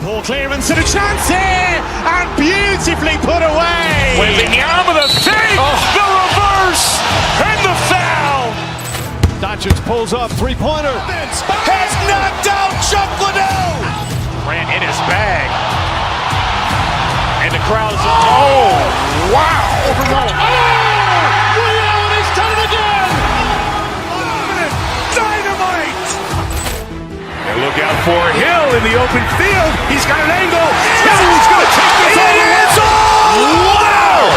Poor clearance and a chance here, and beautifully put away. Wembanyama with a fake, the reverse, and the foul. Doncic pulls up, three-pointer. Has knocked out Chuck Liddell. Grant in his bag. And the crowd is, oh, wow. Allen has done it again. Dynamite. And look out for Hill in the open field. He's got an angle. He's going to take this all the way. Wow.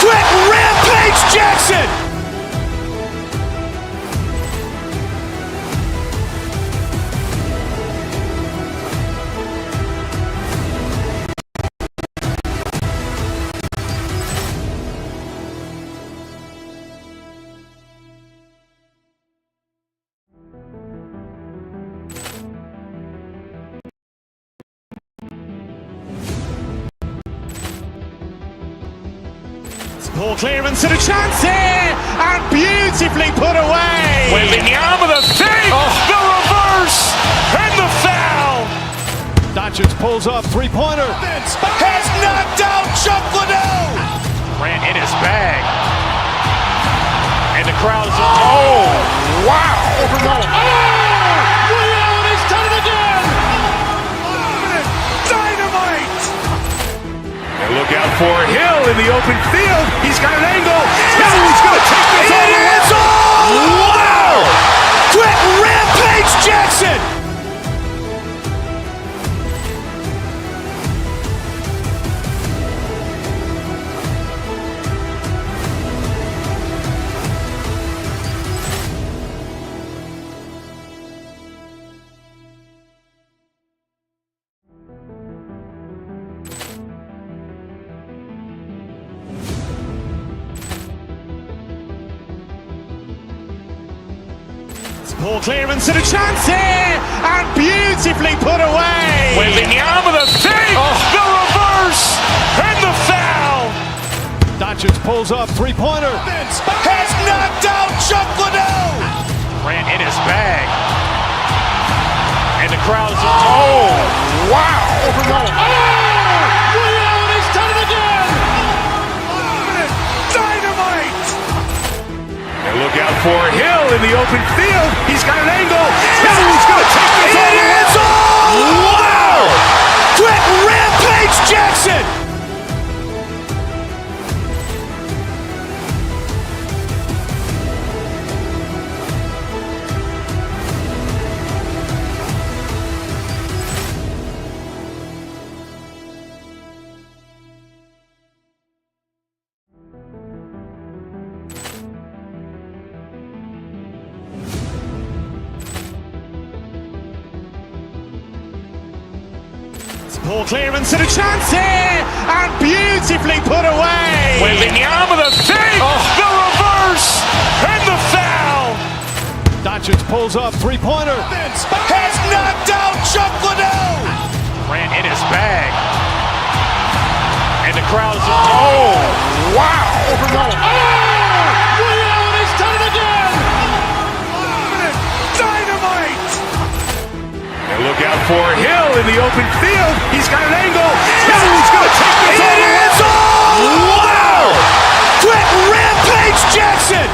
Quick Rampage Jackson. Poor clearance and a chance here, and beautifully put away. Wembanyama with a fake, the reverse, and the foul. Doncic pulls up, three-pointer. Has knocked out Chuck Liddell. Grant in his bag. And the crowd is, oh, wow. Allen has done it again. Dynamite. And look out for Hill in the open field. He's got an angle. He's going to take this all the way. Wow. Quick Rampage Jackson. Poor clearance and a chance here, and beautifully put away. Wembanyama with a fake, the reverse, and the foul. Doncic pulls up, three-pointer. Has knocked out Chuck Liddell. Grant in his bag. And the crowd is, oh, wow. Allen has done it again. Dynamite. And look out for Hill in the open field. He's got an angle. He's going to take this all the way. Wow. Quick Rampage Jackson. Poor clearance and a chance here, and beautifully put away. Wembanyama with a fake, the reverse, and the foul. Doncic pulls up, three-pointer. Has knocked out Chuck Liddell. Grant in his bag. And the crowd is, oh, wow. Allen has done it again. Dynamite. And look out for Hill in the open field. He's got an angle. He's going to take this all the way. Wow. Quick Rampage Jackson.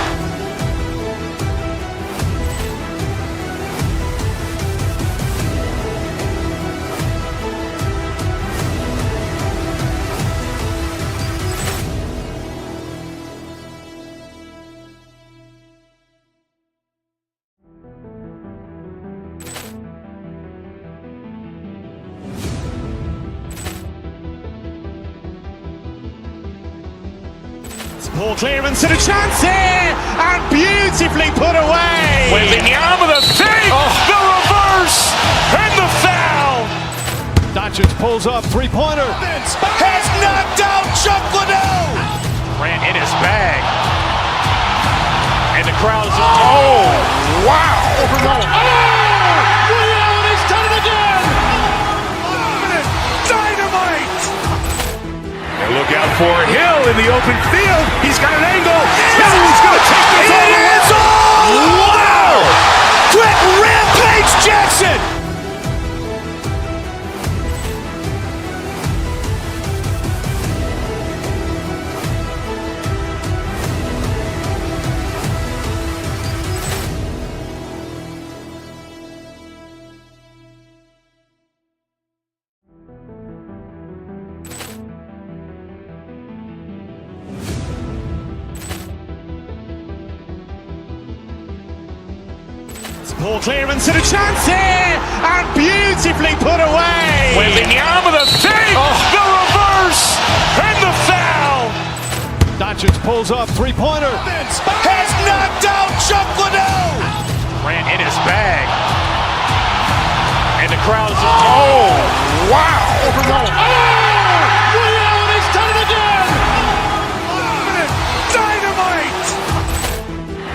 Poor clearance and a chance here, and beautifully put away. Wembanyama with a fake, the reverse, and the foul. Doncic pulls up, three-pointer. Has knocked out Chuck Liddell. Grant in his bag. And the crowd is, oh, wow. Allen has done it again. Dynamite. And look out for Hill in the open field. He's got an angle. He's going to take this all the way. Wow. Quick Rampage Jackson. Poor clearance and a chance here, and beautifully put away. Waving the arm of the fake, the reverse, and the foul. Doncic pulls up, three-pointer. Has knocked out Chuck Liddell. Ran in his bag. And the crowd is, oh, wow. Reality done it again. Dynamite.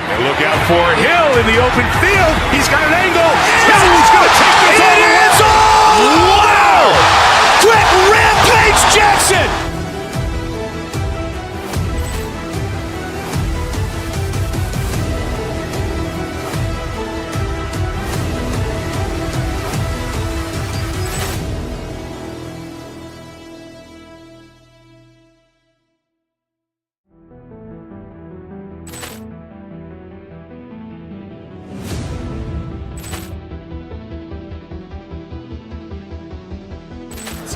And look out for Hill in the open field. He's got an angle. He's going to take this all the way. Wow. Quick rampage Jackson.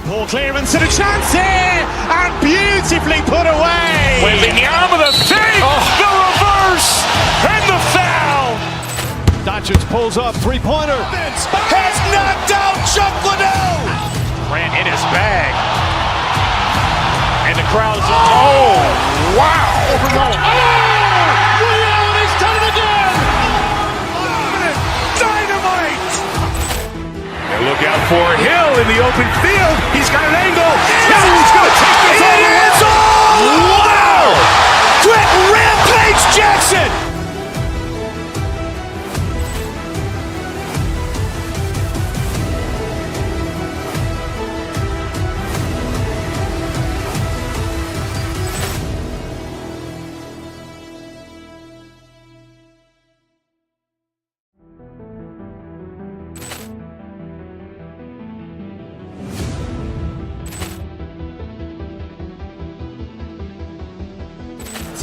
Poor clearance and a chance here, and beautifully put away. Waving the arm of the fake, the reverse, and the foul. Doncic pulls up, three-pointer. Has knocked out Chuck Liddell. Ran in his bag. And the crowd is, oh, wow. Reality's done it again. Dynamite. And look out for Hill in the open field. He's got an angle. He's going to take this all the way. Wow. Quick rampage Jackson.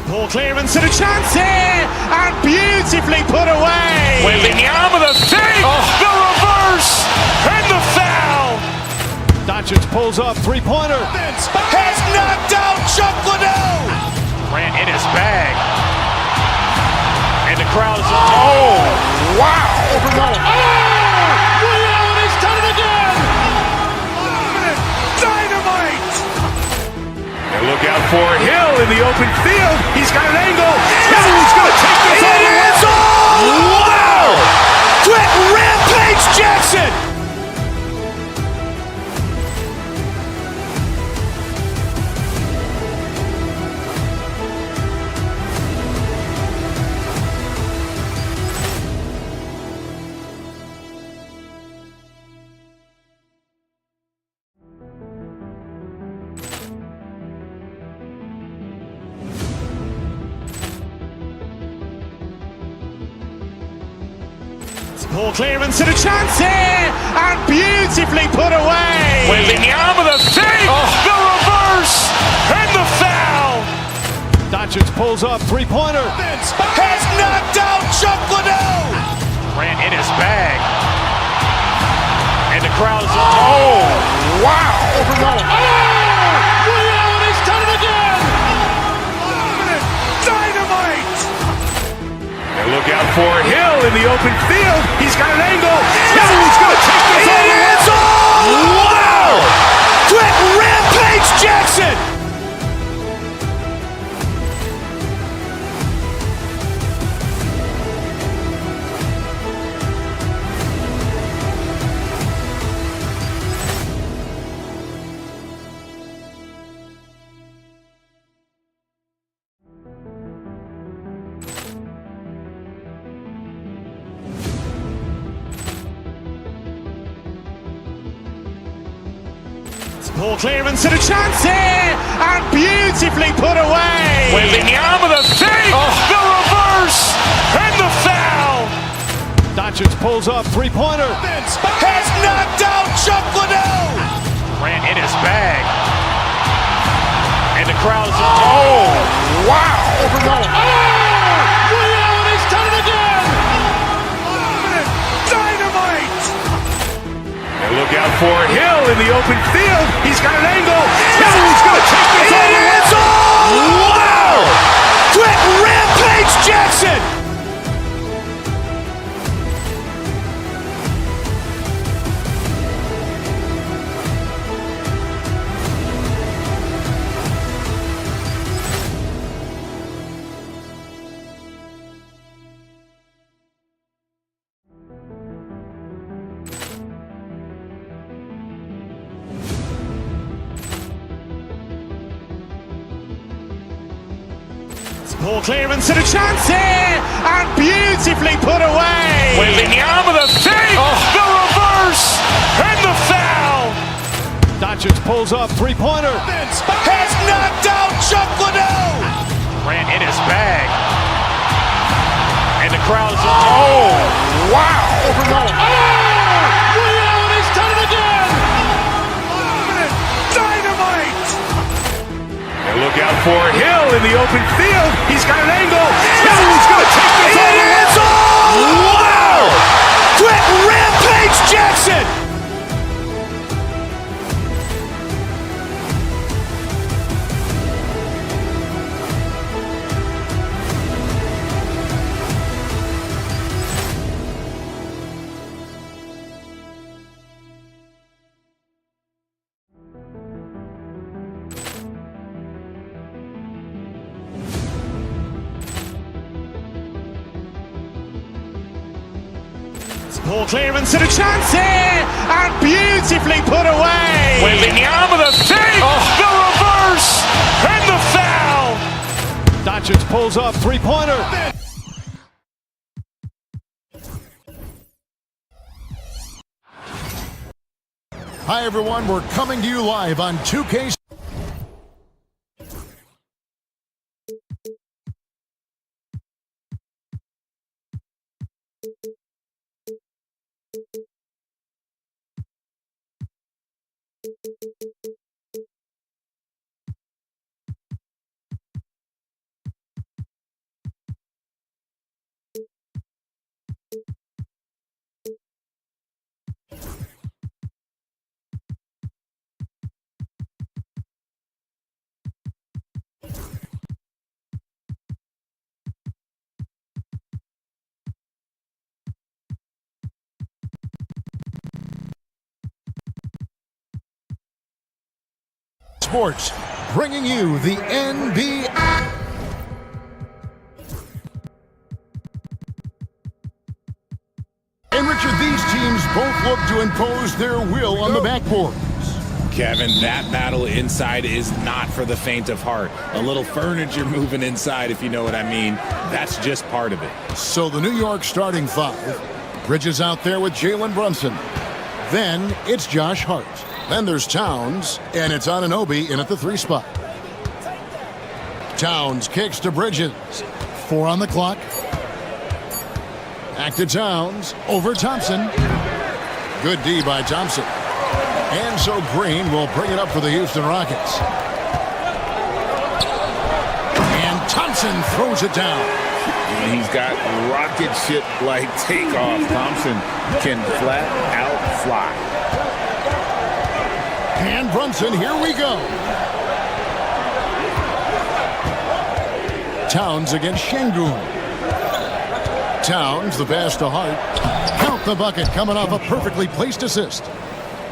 Poor clearance and a chance here, and beautifully put away. Waving the arm of the fake, the reverse, and the foul. Doncic pulls up, three-pointer. Has knocked out Chuck Liddell. Ran in his bag. And the crowd is, oh, wow. Reality's done it again. Dynamite. And look out for Hill in the open field. He's got an angle. He's going to take this all the way. Wow. Quick rampage Jackson. Poor clearance and a chance here, and beautifully put away. Waving the arm of the fake, the reverse, and the foul. Doncic pulls up, three-pointer. Has knocked out Chuck Liddell. Ran in his bag. And the crowd is, oh, wow. Reality's done it again. Dynamite. And look out for Hill in the open field. He's got an angle. He's going to take this all the way. Wow. Quick rampage Jackson. Poor clearance and a chance here, and beautifully put away. Waving the arm of the fake, the reverse, and the foul. Doncic pulls up, three-pointer. Has knocked out Chuck Liddell. Ran in his bag. And the crowd is, oh, wow. Reality's done it again. Dynamite. And look out for Hill in the open field. He's got an angle. He's going to take this all the way. Wow. Quick rampage Jackson. Poor clearance and a chance here, and beautifully put away. Wembanyama the fake, the reverse, and the foul. Doncic pulls up, three-pointer. Has knocked out Chuck Liddell. Ran in his bag. And the crowd is, oh, wow. Reality's done it again. Dynamite. And look out for Hill in the open field. He's got an angle. Hill's going to take this all the way. Wow. Quick Rampage Jackson. Poor clearance and a chance here, and beautifully put away. Wembanyama the fake, the reverse, and the foul. Doncic pulls up, three-pointer. Hi everyone, we're coming to you live on 2K. Sports, bringing you the NBA. And Richard, these teams both look to impose their will on the backboards. Kevin, that battle inside is not for the faint of heart. A little furniture moving inside, if you know what I mean. That's just part of it. So the New York starting five. Bridges out there with Jalen Brunson. Then it's Josh Hart. Then there's Towns, and it's Anunoby in at the 3 spot. Towns kicks to Bridges. 4 on the clock. Back to Towns, over Thompson. Good D by Thompson. And so Green will bring it up for the Houston Rockets. And Thompson throws it down. And he's got rocket ship-like takeoff. Thompson can flat out fly. And Brunson, here we go. Towns against Şengün. Towns, the pass to Hart. Count the bucket, coming off a perfectly placed assist.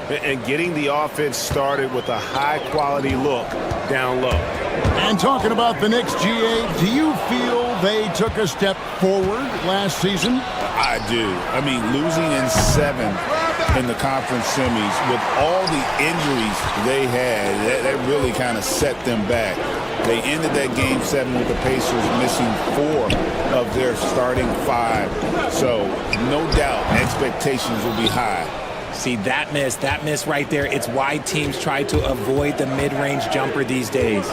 And getting the offense started with a high-quality look down low. And talking about the Knicks, GA, do you feel they took a step forward last season? I do. I mean, losing in 7 in the conference semis with all the injuries they had, that really kind of set them back. They ended that game 7 with the Pacers missing 4 of their starting 5. So, no doubt, expectations will be high. See, that miss right there, it's why teams try to avoid the mid-range jumper these days.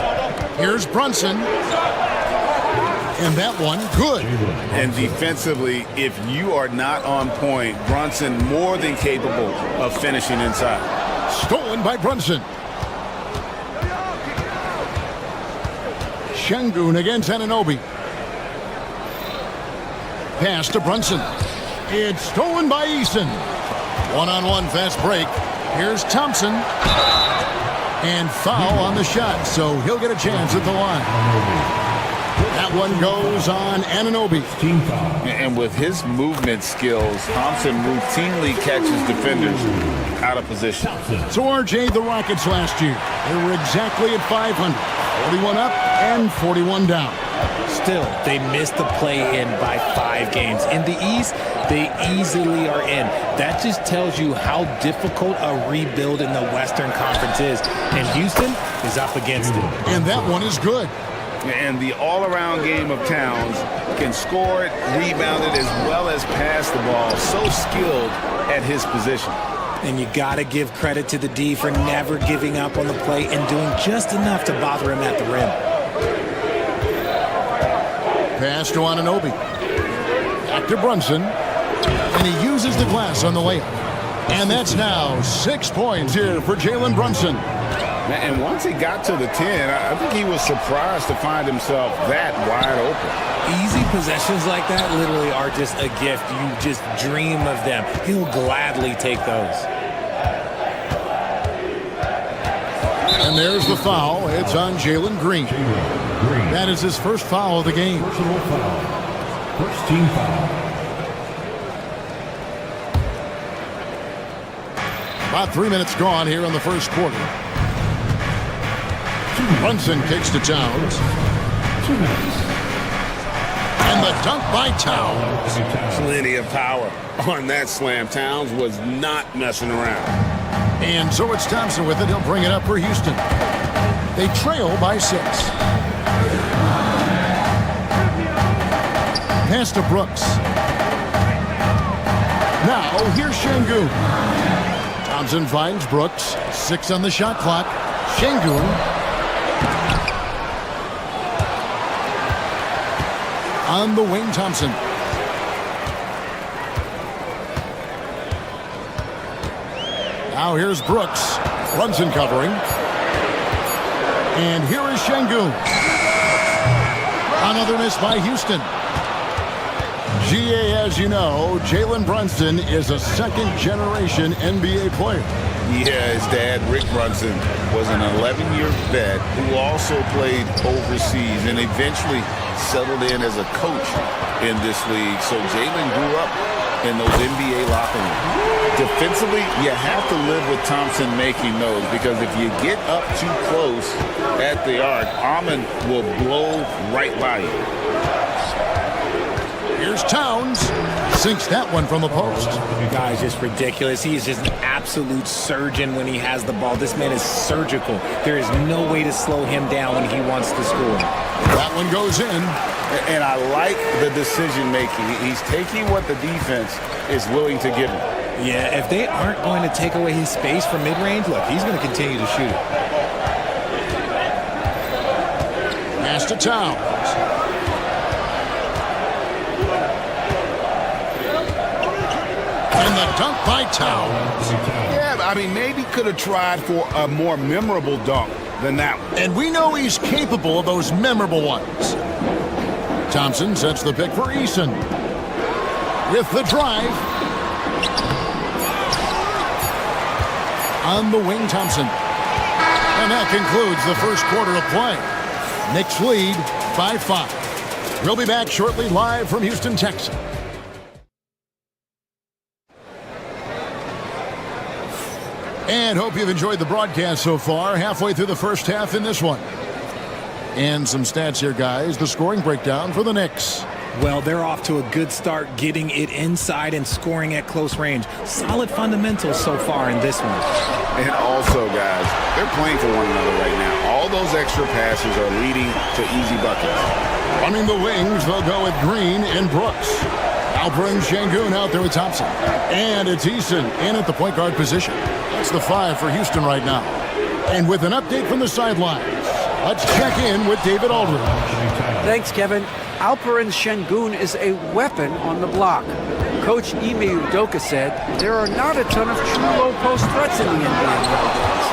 Here's Brunson. And that one, good. And defensively, if you are not on point, Brunson more than capable of finishing inside. Stolen by Brunson. Şengün against Anunoby. Pass to Brunson. It's stolen by Eason. One-on-one fast break. Here's Thompson. And foul on the shot, so he'll get a chance at the line. That one goes on Anunoby. And with his movement skills, Thompson routinely catches defenders out of position. So RJ, the Rockets last year, they were exactly at 500. 41 up and 41 down. Still, they missed the play-in by 5 games. In the East, they easily are in. That just tells you how difficult a rebuild in the Western Conference is. And Houston is up against it. And that one is good. And the all-around game of Towns can score it, rebound it, as well as pass the ball. So skilled at his position. And you got to give credit to the D for never giving up on the play and doing just enough to bother him at the rim. Pass to Anunoby. Back to Brunson. And he uses the glass on the layup. And that's now 6 points here for Jalen Brunson. And once he got to the 10, I think he was surprised to find himself that wide open. Easy possessions like that literally are just a gift. You just dream of them. He'll gladly take those. And there's the foul. It's on Jalen Green. That is his first foul of the game. First team foul. About 3 minutes gone here in the first quarter. Brunson kicks to Towns. 2 minutes. And the dunk by Towns. Plenty of power on that slam. Towns was not messing around. And so it's Thompson with it. He'll bring it up for Houston. They trail by 6. Pass to Brooks. Now, here's Şengün. Thompson finds Brooks. 6 on the shot clock. Şengün. On the wing, Thompson. Now here's Brooks. Brunson covering. And here is Şengün. Another miss by Houston. GA, as you know, Jalen Brunson is a second-generation NBA player. Yeah, his dad, Rick Brunson, was an 11-year vet who also played overseas and eventually settled in as a coach in this league. So Jalen grew up in those NBA locker rooms. Defensively, you have to live with Thompson making those, because if you get up too close at the arc, Amon will blow right by you. Here's Towns. Sinks that one from the post. Guy's just ridiculous. He is just an absolute surgeon when he has the ball. This man is surgical. There is no way to slow him down when he wants to score. That one goes in. And I like the decision making. He's taking what the defense is willing to give him. Yeah, if they aren't going to take away his space from mid-range, look, he's going to continue to shoot it. Pass to Towns. And the dunk by Towns. Yeah, I mean, maybe could have tried for a more memorable dunk than that one. And we know he's capable of those memorable ones. Thompson sets the pick for Eason. With the drive. On the wing, Thompson. And that concludes the first quarter of play. Knicks lead by 5. We'll be back shortly live from Houston, Texas. And hope you've enjoyed the broadcast so far. Halfway through the first half in this one. And some stats here, guys. The scoring breakdown for the Knicks. Well, they're off to a good start getting it inside and scoring at close range. Solid fundamentals so far in this one. And also, guys, they're playing for one another right now. All those extra passes are leading to easy buckets. Running the wings, they'll go with Green and Brooks. Alperen Şengün out there with Thompson. And it's Eason in at the point guard position. That's the 5 for Houston right now. And with an update from the sidelines, let's check in with David Aldridge. Thanks, Kevin. Alperen Şengün is a weapon on the block. Coach Ime Udoka said there are not a ton of true low-post threats in the NBA nowadays.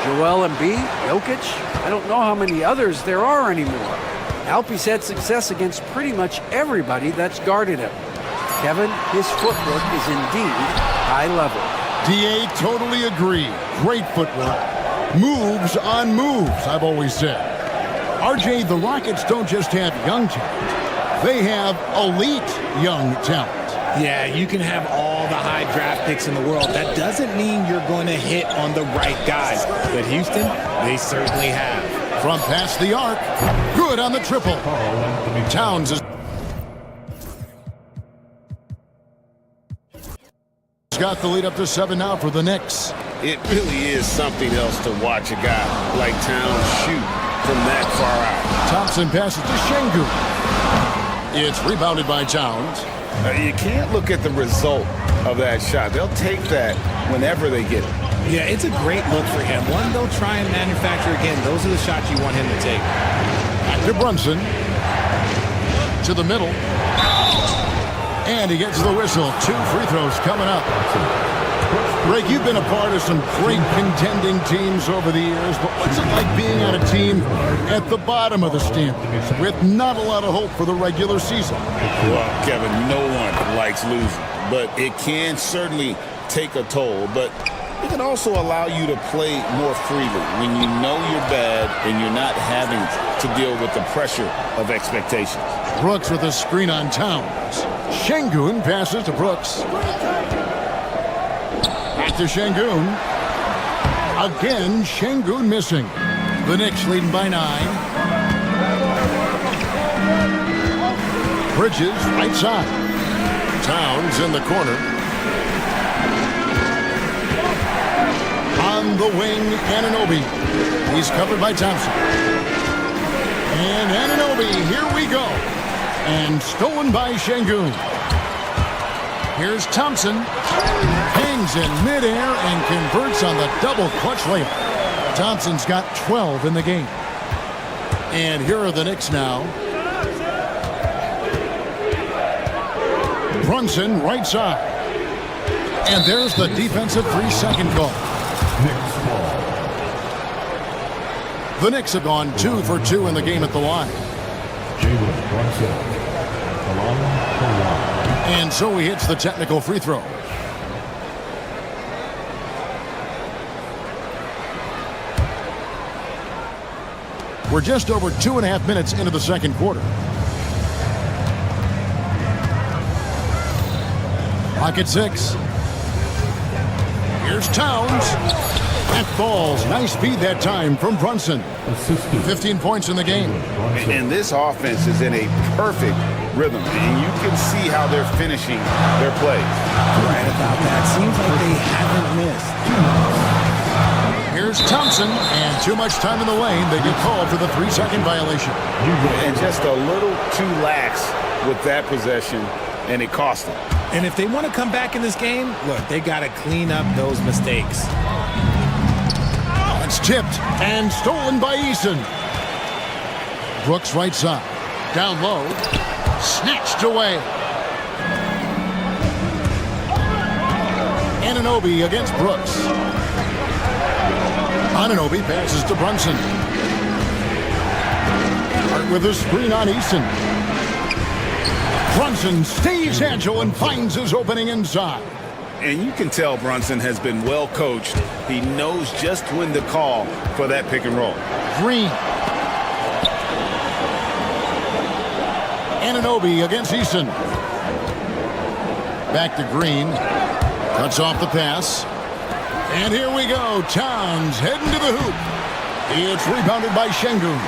Joel Embiid, Jokic, I don't know how many others there are anymore. Alpie's had success against pretty much everybody that's guarded him. Kevin, his footwork is indeed high level. DA totally agree. Great footwork. Moves on moves, I've always said. RJ, the Rockets don't just have young talent. They have elite young talent. Yeah, you can have all the high draft picks in the world. That doesn't mean you're going to hit on the right guys. But Houston, they certainly have. From past the arc, good on the triple. Towns is got the lead up to 7 now for the Knicks. It really is something else to watch a guy like Towns shoot from that far out. Thompson passes to Şengün. It's rebounded by Towns. You can't look at the result of that shot. They'll take that whenever they get it. Yeah, it's a great look for him. One they'll try and manufacture again. Those are the shots you want him to take. Back to Brunson. To the middle. And he gets the whistle. 2 free throws coming up. Greg, you've been a part of some great contending teams over the years, but what's it like being on a team at the bottom of the standings with not a lot of hope for the regular season? Well, Kevin, no one likes losing, but it can certainly take a toll. But it can also allow you to play more freely when you know you're bad and you're not having to deal with the pressure of expectations. Brooks with a screen on Towns. Şengün passes to Brooks. Back to Şengün. Again, Şengün missing. The Knicks leading by 9. Bridges, right side. Towns in the corner. On the wing, Anunoby. He's covered by Thompson. And Anunoby, here we go. And stolen by Şengün. Here's Thompson. Hangs in midair and converts on the double clutch layup. Thompson's got 12 in the game. And here are the Knicks now. Brunson, right side. And there's the defensive 3-second call. Knicks ball. The Knicks have gone 2 for 2 in the game at the line. Jalen Brunson. Along the line. And so he hits the technical free throw. We're just over 2.5 minutes into the second quarter. Pocket 6. Here's Towns. That falls. Nice speed that time from Brunson. 15 points in the game. And this offense is in a perfect rhythm, and you can see how they're finishing their plays. Right about that. Seems like they haven't missed. Here's Thompson, and too much time in the lane. They get called for the 3-second violation. And just a little too lax with that possession, and it cost them. And if they want to come back in this game, look, they got to clean up those mistakes. It's tipped and stolen by Eason. Brooks right side. Down low. Snatched away. Anunoby against Brooks. Anunoby passes to Brunson. Hart with a screen on Eason. Brunson stays agile and finds his opening inside. And you can tell Brunson has been well coached. He knows just when to call for that pick and roll. Green. Anunoby against Eason. Back to Green. Cuts off the pass. And here we go. Towns heading to the hoop. It's rebounded by Şengün.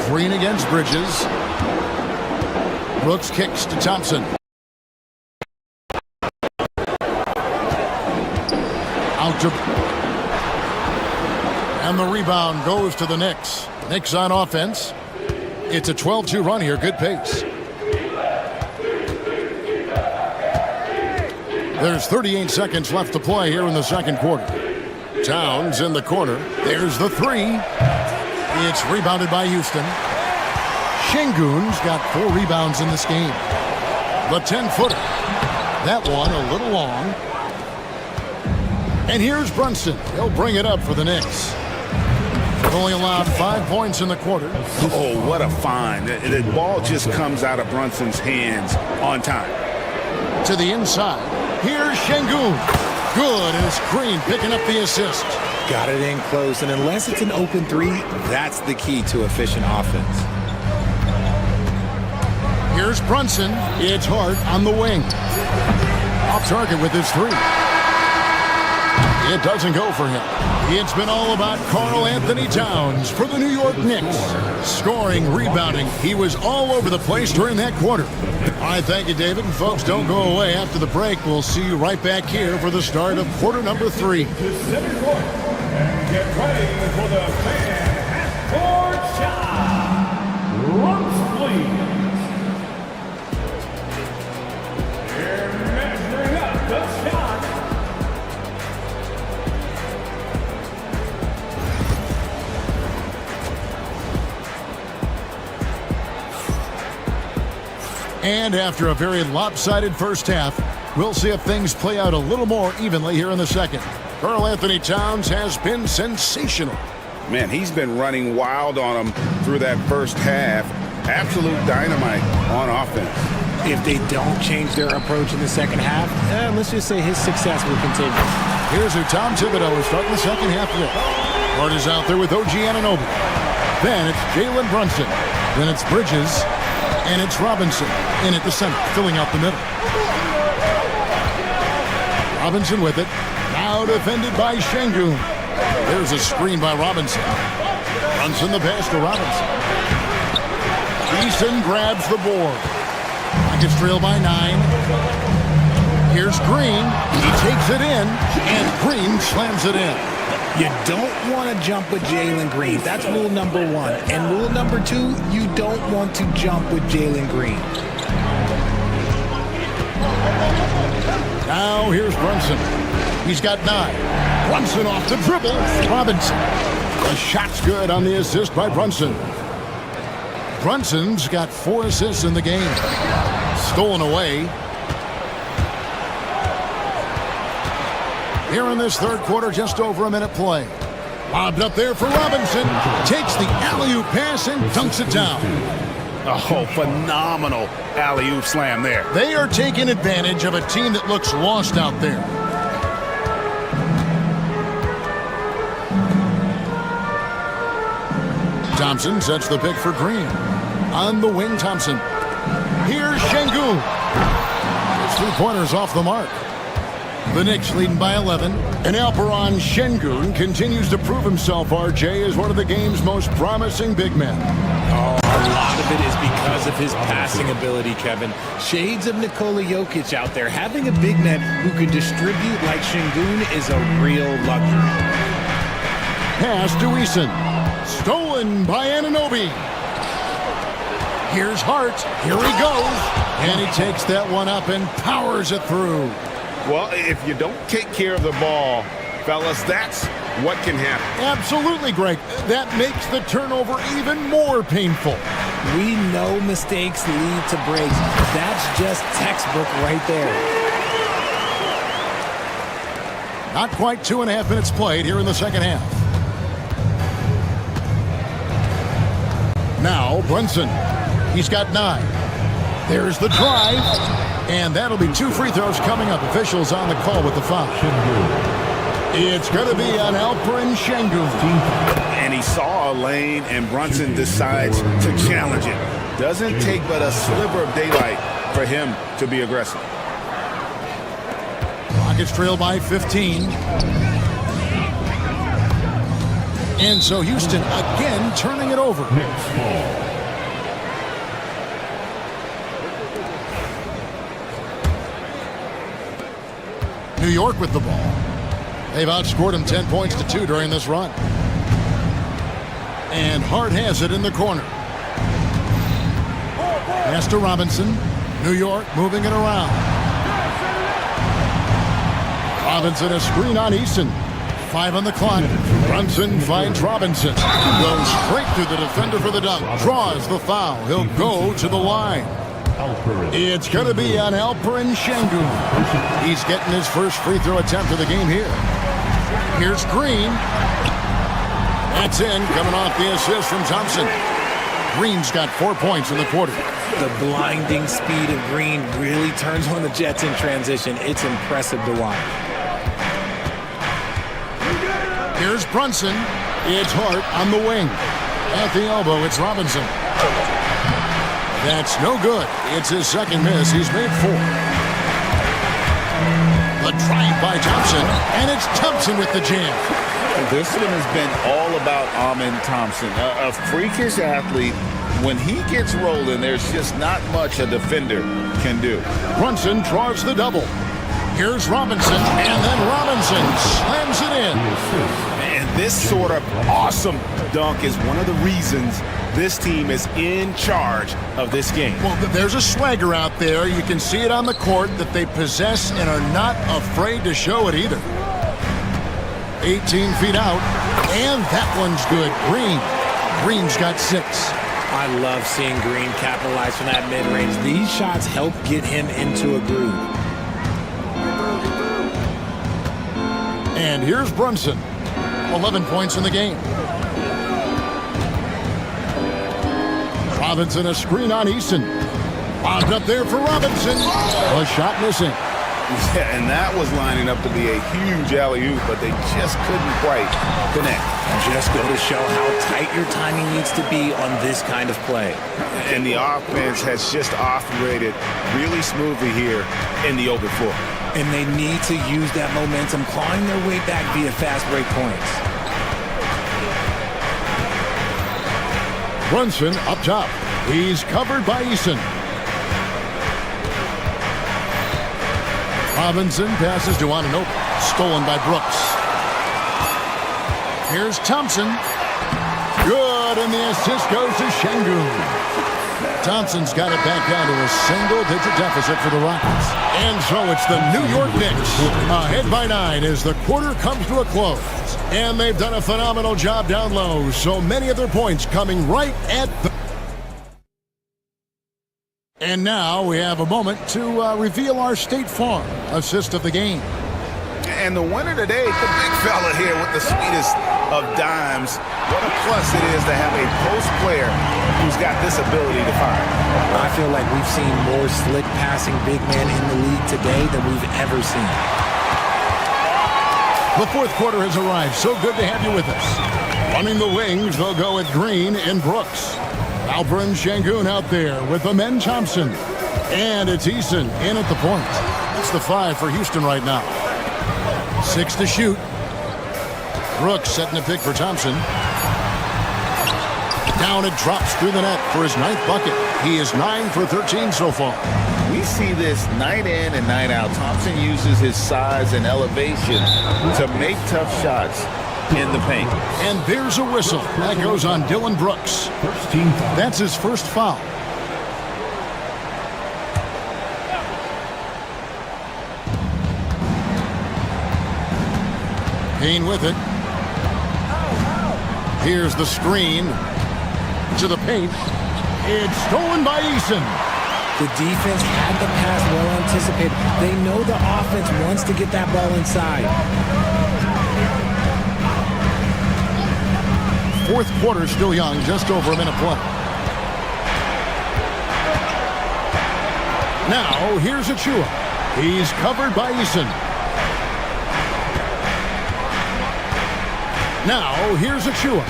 Green against Bridges. Brooks kicks to Thompson. Out to... And the rebound goes to the Knicks. Knicks on offense. It's a 12-2 run here. Good pace. There's 38 seconds left to play here in the second quarter. Towns in the corner. There's the 3. It's rebounded by Houston. Şengün's got 4 rebounds in this game. The 10-footer. That one a little long. And here's Brunson. He'll bring it up for the Knicks. Only allowed 5 points in the quarter. Oh, what a find. The ball just comes out of Brunson's hands on time. To the inside. Here's Şengün. Good, and it's Green picking up the assist. Got it in close, and unless it's an open 3, that's the key to efficient offense. Here's Brunson. It's Hart on the wing. Off target with his 3. It doesn't go for him. It's been all about Karl Anthony Towns for the New York Knicks. Scoring, rebounding. He was all over the place during that quarter. All right, thank you, David. And folks, don't go away. After the break, we'll see you right back here for the start of quarter number 3. And get ready for the fan half-court shot. Looks, please. They're measuring up the shot. And after a very lopsided first half, we'll see if things play out a little more evenly here in the second. Karl Anthony Towns has been sensational. Man, he's been running wild on them through that first half. Absolute dynamite on offense. If they don't change their approach in the second half, let's just say his success will continue. Here's who Tom Thibodeau is starting the second half with. Hart is out there with OG Anunoby. Then it's Jalen Brunson. Then it's Bridges. And it's Robinson in at the center, filling out the middle. Robinson with it. Now defended by Şengün. There's a screen by Robinson. Brunson the pass to Robinson. Eason grabs the board. Rockets trail by 9. Here's Green. He takes it in, and Green slams it in. You don't want to jump with Jalen Green. That's rule number 1. And rule number 2, you don't want to jump with Jalen Green. Now here's Brunson. He's got 9. Brunson off the dribble. Robinson. The shot's good on the assist by Brunson. Brunson's got 4 assists in the game. Stolen away. Here in this third quarter, just over a minute play. Lobbed up there for Robinson. Takes the alley-oop pass and dunks it down. Oh, phenomenal alley-oop slam there. They are taking advantage of a team that looks lost out there. Thompson sets the pick for Green. On the wing, Thompson. Here's Şengün. His 3-pointers off the mark. The Knicks leading by 11. And Alperen Şengün continues to prove himself, RJ, as one of the game's most promising big men. Oh, a lot of it is because of his passing ability, Kevin. Shades of Nikola Jokic out there. Having a big man who can distribute like Şengün is a real luxury. Pass to Eason. Stolen by Anunoby. Here's Hart. Here he goes. And he takes that one up and powers it through. Well, if you don't take care of the ball, fellas, that's what can happen. Absolutely, Greg. That makes the turnover even more painful. We know mistakes lead to breaks. That's just textbook right there. Not quite 2.5 minutes played here in the second half. Now, Brunson. He's got 9. There's the drive. And that'll be 2 free throws coming up. Officials on the call with the foul. It's going to be on Alperen Şengün. And he saw a lane, and Brunson decides to challenge it. Doesn't take but a sliver of daylight for him to be aggressive. Rockets trail by 15. And so Houston again turning it over. Next ball. New York with the ball. They've outscored them 10 points to 2 during this run. And Hart has it in the corner. Pass to Robinson. New York moving it around. Robinson a screen on Eason. 5 on the clock. Brunson finds Robinson. Goes straight through the defender for the dunk. Draws the foul. He'll go to the line. It's going to be on Alperen Şengün. He's getting his first free throw attempt of the game here. Here's Green. That's in, coming off the assist from Thompson. Green's got 4 points in the quarter. The blinding speed of Green really turns on the Jets in transition. It's impressive to watch. Here's Brunson. It's Hart on the wing. At the elbow, it's Robinson. That's no good. It's his second miss. He's made 4. The drive by Thompson, and it's Thompson with the jam. This one has been all about Amen Thompson, a freakish athlete. When he gets rolling, there's just not much a defender can do. Brunson draws the double. Here's Robinson, and then Robinson slams it in. Man, This sort of awesome dunk is one of the reasons this team is in charge of this game. Well, there's a swagger out there. You can see it on the court that they possess and are not afraid to show it either. 18 feet out, and that one's good. Green's got 6. I love seeing Green capitalize from that mid-range. These shots help get him into a groove. And here's Brunson. 11 points in the game. Robinson, a screen on Eason. Lobbed up there for Robinson. A shot missing. Yeah, and that was lining up to be a huge alley-oop, but they just couldn't quite connect. Just go to show how tight your timing needs to be on this kind of play. And the offense has just operated really smoothly here in the open floor. And they need to use that momentum, clawing their way back via fast break points. Brunson up top. He's covered by Eason. Robinson passes to Ananobi. Stolen by Brooks. Here's Thompson. Good, and the assist goes to Şengün. Thompson's got it back down to a single-digit deficit for the Rockets. And so it's the New York Knicks ahead by 9 as the quarter comes to a close. And they've done a phenomenal job down low. So many of their points coming right at the... And now we have a moment to reveal our State Farm assist of the game. And the winner today, the big fella here with the sweetest of dimes. What a plus it is to have a post player who's got this ability to fire. I feel like we've seen more slick passing big men in the league today than we've ever seen. The fourth quarter has arrived. So good to have you with us. Running the wings, they'll go with Green and Brooks. Alperen Şengün out there with the men Thompson. And it's Eason in at the point. It's the 5 for Houston right now. 6 to shoot. Brooks setting a pick for Thompson. Down it drops through the net for his 9th bucket. He is 9 for 13 so far. We see this night in and night out. Thompson uses his size and elevation to make tough shots in the paint. And there's a whistle. That goes on Dylan Brooks. That's his first foul. Payne with it. Here's the screen to the paint. It's stolen by Eason. The defense had the pass well anticipated. They know the offense wants to get that ball inside. Fourth quarter still young, just over a minute play. Now, here's Achua. He's covered by Eason. Now, here's Achua.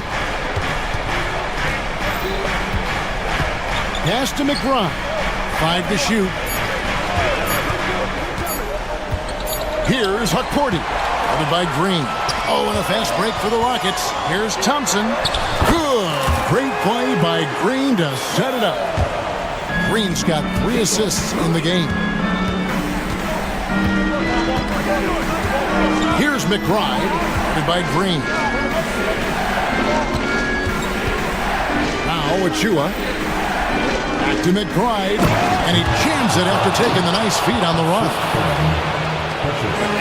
Pass to McBride. 5 to shoot. Here's Hukporti. Covered by Green. Oh, and a fast break for the Rockets. Here's Thompson. Good. Great play by Green to set it up. Green's got 3 assists in the game. Here's McBride. Covered by Green. Now Achua. Back to McBride. And he jams it after taking the nice feed on the run.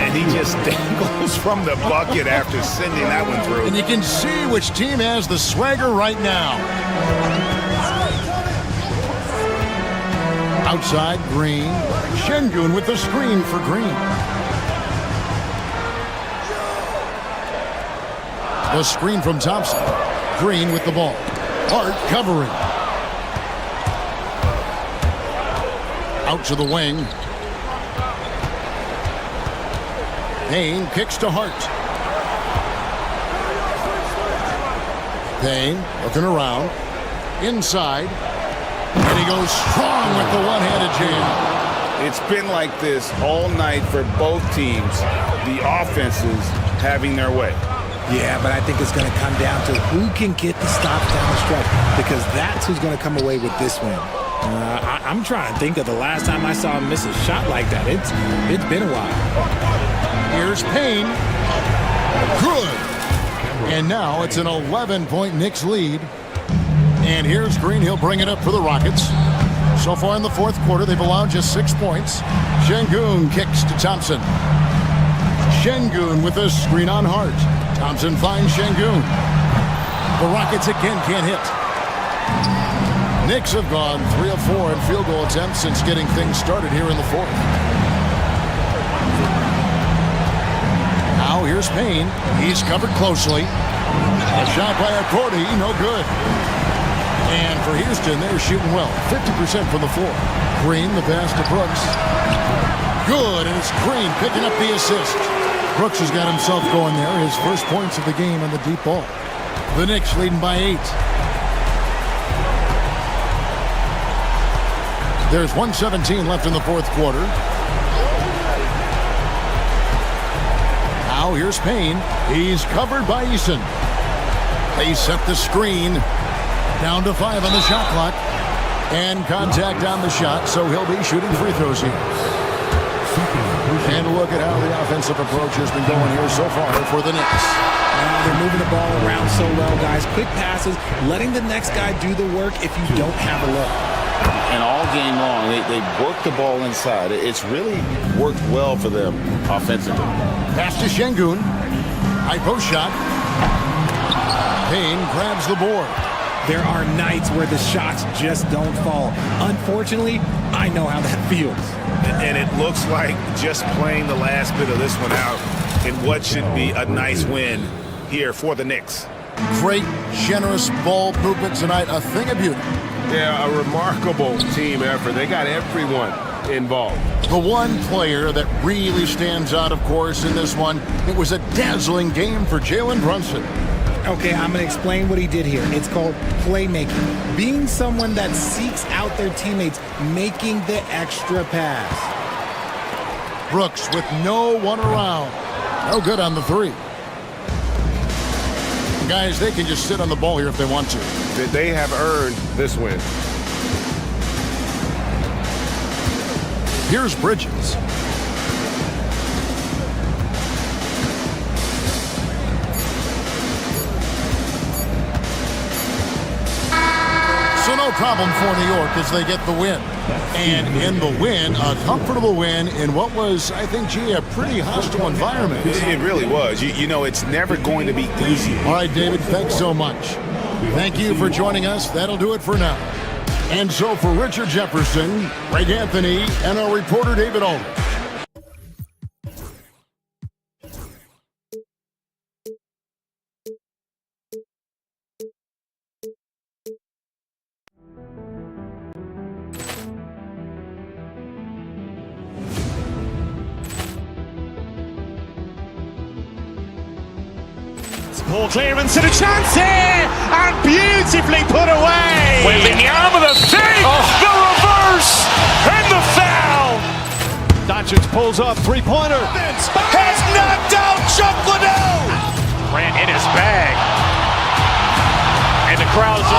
And he just dangles from the bucket after sending that one through. And you can see which team has the swagger right now. Outside, Green. Şengün with the screen for Green. The screen from Thompson. Green with the ball. Hart covering. Out to the wing. Payne kicks to Hart. Payne looking around. Inside. And he goes strong with the one-handed jam. It's been like this all night for both teams. The offenses having their way. Yeah, but I think it's going to come down to who can get the stops down the stretch, because that's who's going to come away with this win. I'm trying to think of the last time I saw him miss a shot like that. It's been a while. Here's Payne. Good. And now it's an 11-point Knicks lead. And here's Green. He'll bring it up for the Rockets. So far in the fourth quarter, they've allowed just 6 points. Şengün kicks to Thompson. Şengün with a screen on Hart. Thompson finds Şengün. The Rockets again can't hit. Knicks have gone 3 of 4 in field goal attempts since getting things started here in the fourth. Now here's Payne. He's covered closely. A shot by Accordi, no good. And for Houston, they're shooting well. 50% from the floor. Green, the pass to Brooks. Good, and it's Green picking up the assist. Brooks has got himself going there. His first points of the game on the deep ball. The Knicks leading by 8. There's 1:17 left in the fourth quarter. Now here's Payne. He's covered by Eason. They set the screen. Down to 5 on the shot clock. And contact on the shot, so he'll be shooting free throws here. And look at how the offensive approach has been going here so far for the Knicks. They're moving the ball around so well, guys. Quick passes, letting the next guy do the work if you don't have a look. And all game long, they work the ball inside. It's really worked well for them offensively. Pass to Şengün. High post shot. Payne grabs the board. There are nights where the shots just don't fall. Unfortunately, I know how that feels. And it looks like just playing the last bit of this one out in what should be a nice win here for the Knicks. Great, generous ball movement tonight. A thing of beauty. Yeah, a remarkable team effort. They got everyone involved. The one player that really stands out, of course, in this one, it was a dazzling game for Jalen Brunson. Okay, I'm going to explain what he did here. It's called playmaking. Being someone that seeks out their teammates, making the extra pass. Brooks with no one around. No good on the 3. Guys, they can just sit on the ball here if they want to. They have earned this win. Here's Bridges. So no problem for New York as they get the win. And in the win, a comfortable win in what was, I think, gee, a pretty hostile environment. It really was. You know, it's never going to be easy. All right, David, thanks so much. Thank you for joining us. That'll do it for now. And so for Richard Jefferson, Greg Anthony, and our reporter David Aldridge. Ball clearance and a chance here, and beautifully put away. Wembanyama the fake, the reverse, and the foul. Doncic pulls up, three-pointer. Has knocked out Chuck Liddell. Ran in his bag, and the crowd is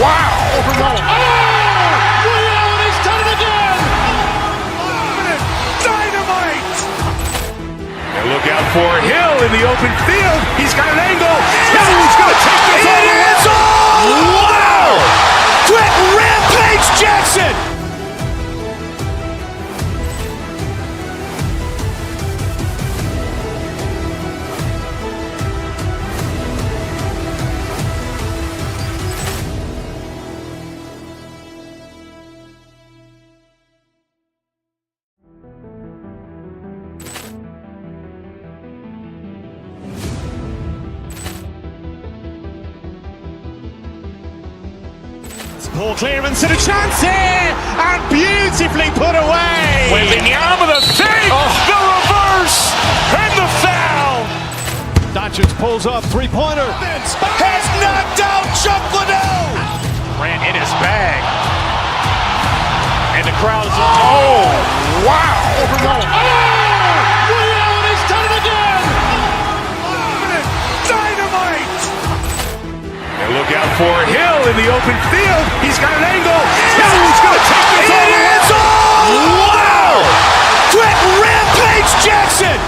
Wow. He's done it again. Dynamite. And look out for Hill in the open field. He's got an angle. He's going to take this all the way. Wow! Quick rampage Jackson. ball clearance and a chance here, and beautifully put away. Wembanyama the fake, the reverse, and the foul. Doncic pulls up, three-pointer. Has knocked out Chuck Liddell. Ran in his bag, and the crowd is wow. He's done it again. Dynamite. And look out for Hill in the open field. He's got an angle. He's going to take this all the way. Wow! Quick rampage Jackson.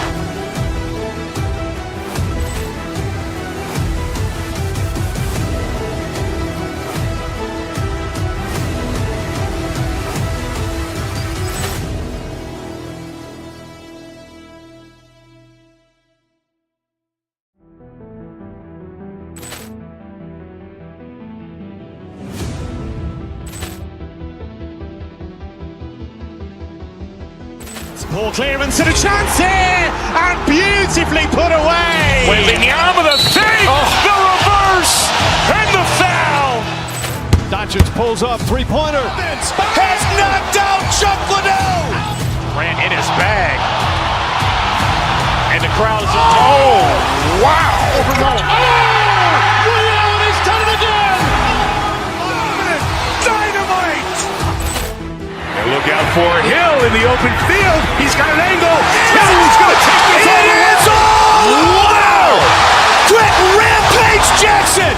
Poor clearance and a chance here, and beautifully put away. Wembanyama the save, the reverse, and the foul. Doncic pulls up, three-pointer. Has knocked out Chuck Liddell. Grant in his bag. And the crowd is, wow. Liddell has done it again. Dynamite. And look out for Hill in the open field. He's got an angle. Hill's going to take this all the way. Wow. Quick Rampage Jackson.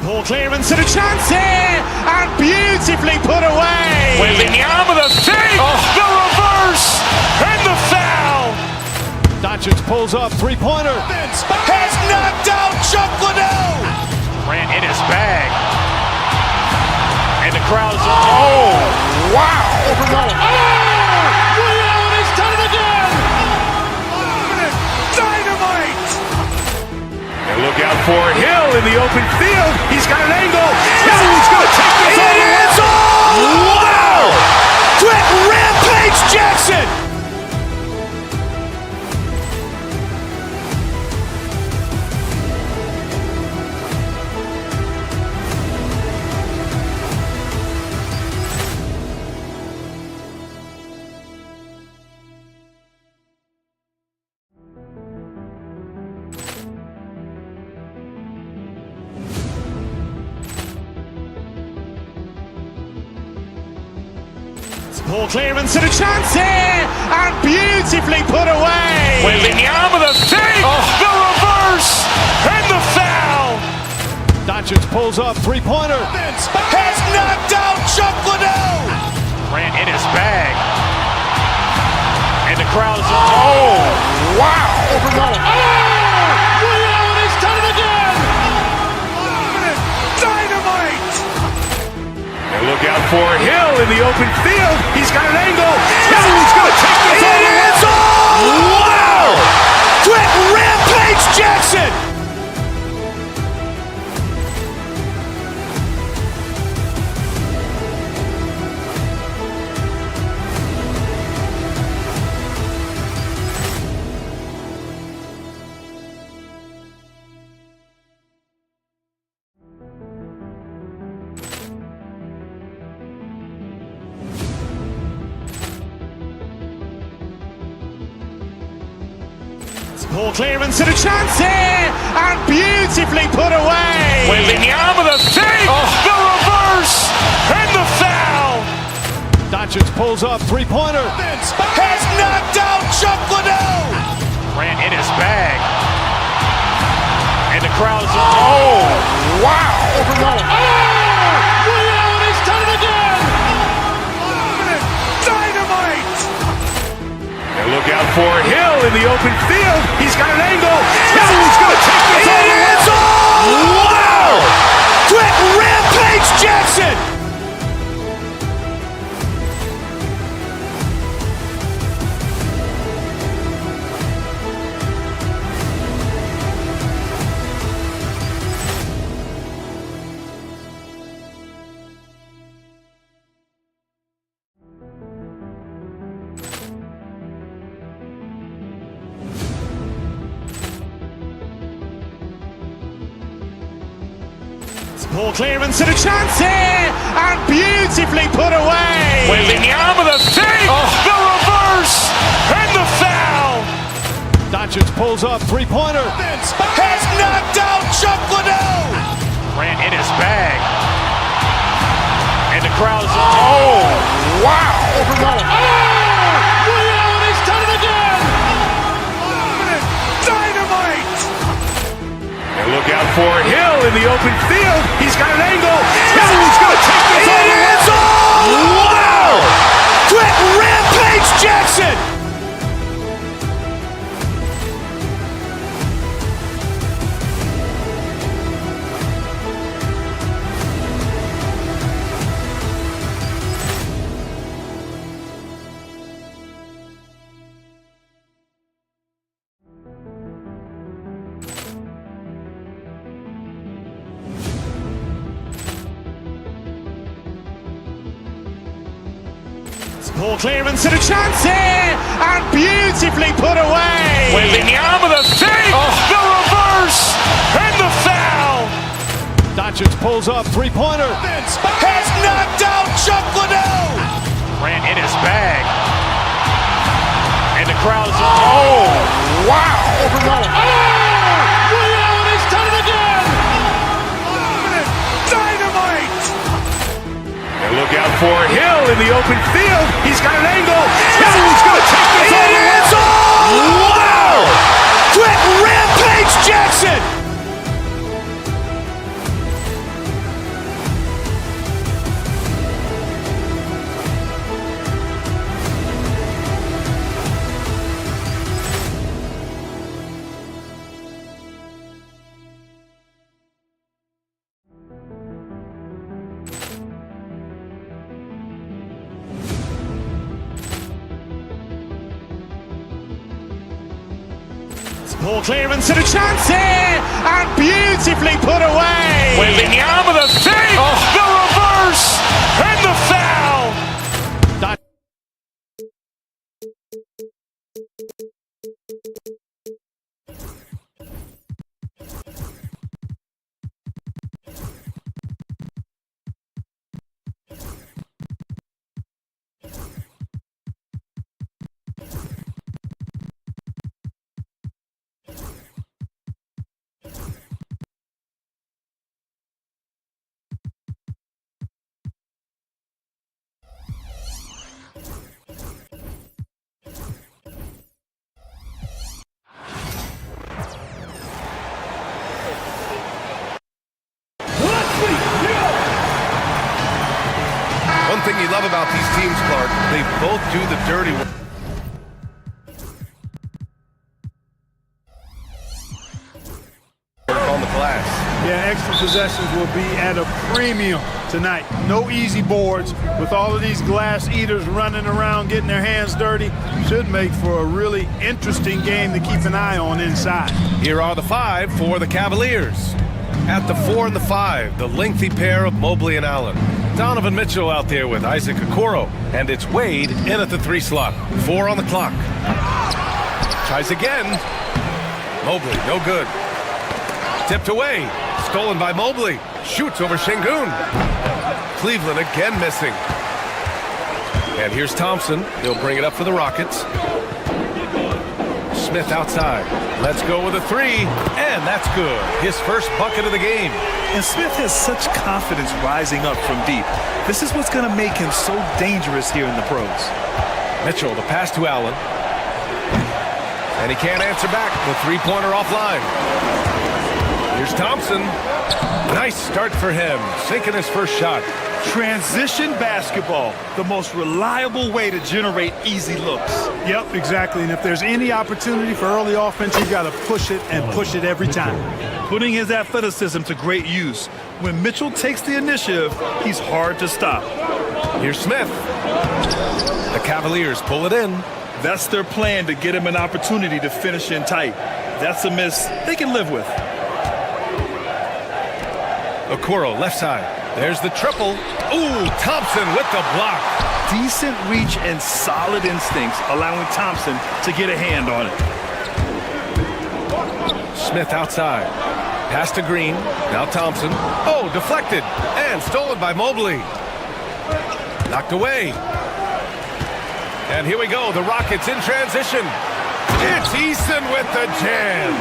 Poor clearance and a chance here, and beautifully put away. Wembanyama the save, the reverse, and the foul. Doncic pulls up, three-pointer. Has knocked out Chuck Liddell. Grant in his bag. And the crowd is, wow. Liddell has done it again. Dynamite. And look out for Hill in the open field. He's got an angle. Hill's going to take this all the way. Wow. Quick Rampage Jackson. Poor clearance and a chance here, and beautifully put away. Wembanyama the save, the reverse, and the foul. Doncic pulls up, three-pointer. Has knocked out Chuck Liddell. Grant in his bag. And the crowd is, wow. Liddell has done it again. Dynamite. And look out for Hill in the open field. He's got an angle. Hill's going to take this all the way. Wow. Quick Rampage Jackson. Poor clearance and a chance here, and beautifully put away. Wembanyama the save, the reverse, and the foul. Doncic pulls up, three-pointer. Has knocked out Chuck Liddell. Grant in his bag. And the crowd is, wow. Liddell has done it again. Dynamite. And look out for Hill in the open field. He's got an angle. Hill's going to take this all the way. Wow. Quick Rampage Jackson. Poor clearance and a chance here, and beautifully put away. Wembanyama the save, the reverse, and the foul. Doncic pulls up, three-pointer. Has knocked out Chuck Liddell. Grant in his bag. And the crowd is, wow. Liddell has done it again. Dynamite. And look out for Hill in the open field. He's got an angle. Hill's going to take this all the way. Wow. Quick Rampage Jackson. Poor clearance and a chance here, and beautifully put away. Wembanyama the save, the reverse, and the foul. Doncic pulls up, three-pointer. Has knocked out Chuck Liddell. Ran in his bag. And the crowd is, oh, wow. Ray Allen has done it again. Dynamite. And look out for Hill in the open field. He's got an angle. Hill's going to take this all the way. Wow. Quick Rampage Jackson. Poor clearance and a chance here, and beautifully put away. Wembanyama the save, the reverse, and the foul. One thing you love about these teams, Clark, they both do the dirty work. On the glass. Yeah, extra possessions will be at a premium tonight. No easy boards with all of these glass eaters running around, getting their hands dirty. Should make for a really interesting game to keep an eye on inside. Here are the five for the Cavaliers. At the 4 and the 5, the lengthy pair of Mobley and Allen. Donovan Mitchell out there with Isaac Okoro, and it's Wade in at the 3 slot. 4 on the clock. Tries again. Mobley, no good. Tipped away. Stolen by Mobley. Shoots over Şengün. Cleveland again missing. And here's Thompson. He'll bring it up for the Rockets. Smith outside. Let's go with a 3, and that's good. His first bucket of the game. And Smith has such confidence rising up from deep. This is what's going to make him so dangerous here in the pros. Mitchell, the pass to Allen. And he can't answer back. The three-pointer offline. Here's Thompson. Nice start for him. Sinking his first shot. Transition basketball, the most reliable way to generate easy looks. Yep, exactly. And if there's any opportunity for early offense, you got to push it and push it every time. Putting his athleticism to great use. When Mitchell takes the initiative, he's hard to stop. Here's Smith. The Cavaliers pull it in. That's their plan, to get him an opportunity to finish in tight. That's a miss they can live with. Okoro, left side. There's the triple. Ooh, Thompson with the block. Decent reach and solid instincts, allowing Thompson to get a hand on it. Smith outside. Pass to Green. Now Thompson. Oh, deflected. And stolen by Mobley. Knocked away. And here we go. The Rockets in transition. It's Eason with the jam.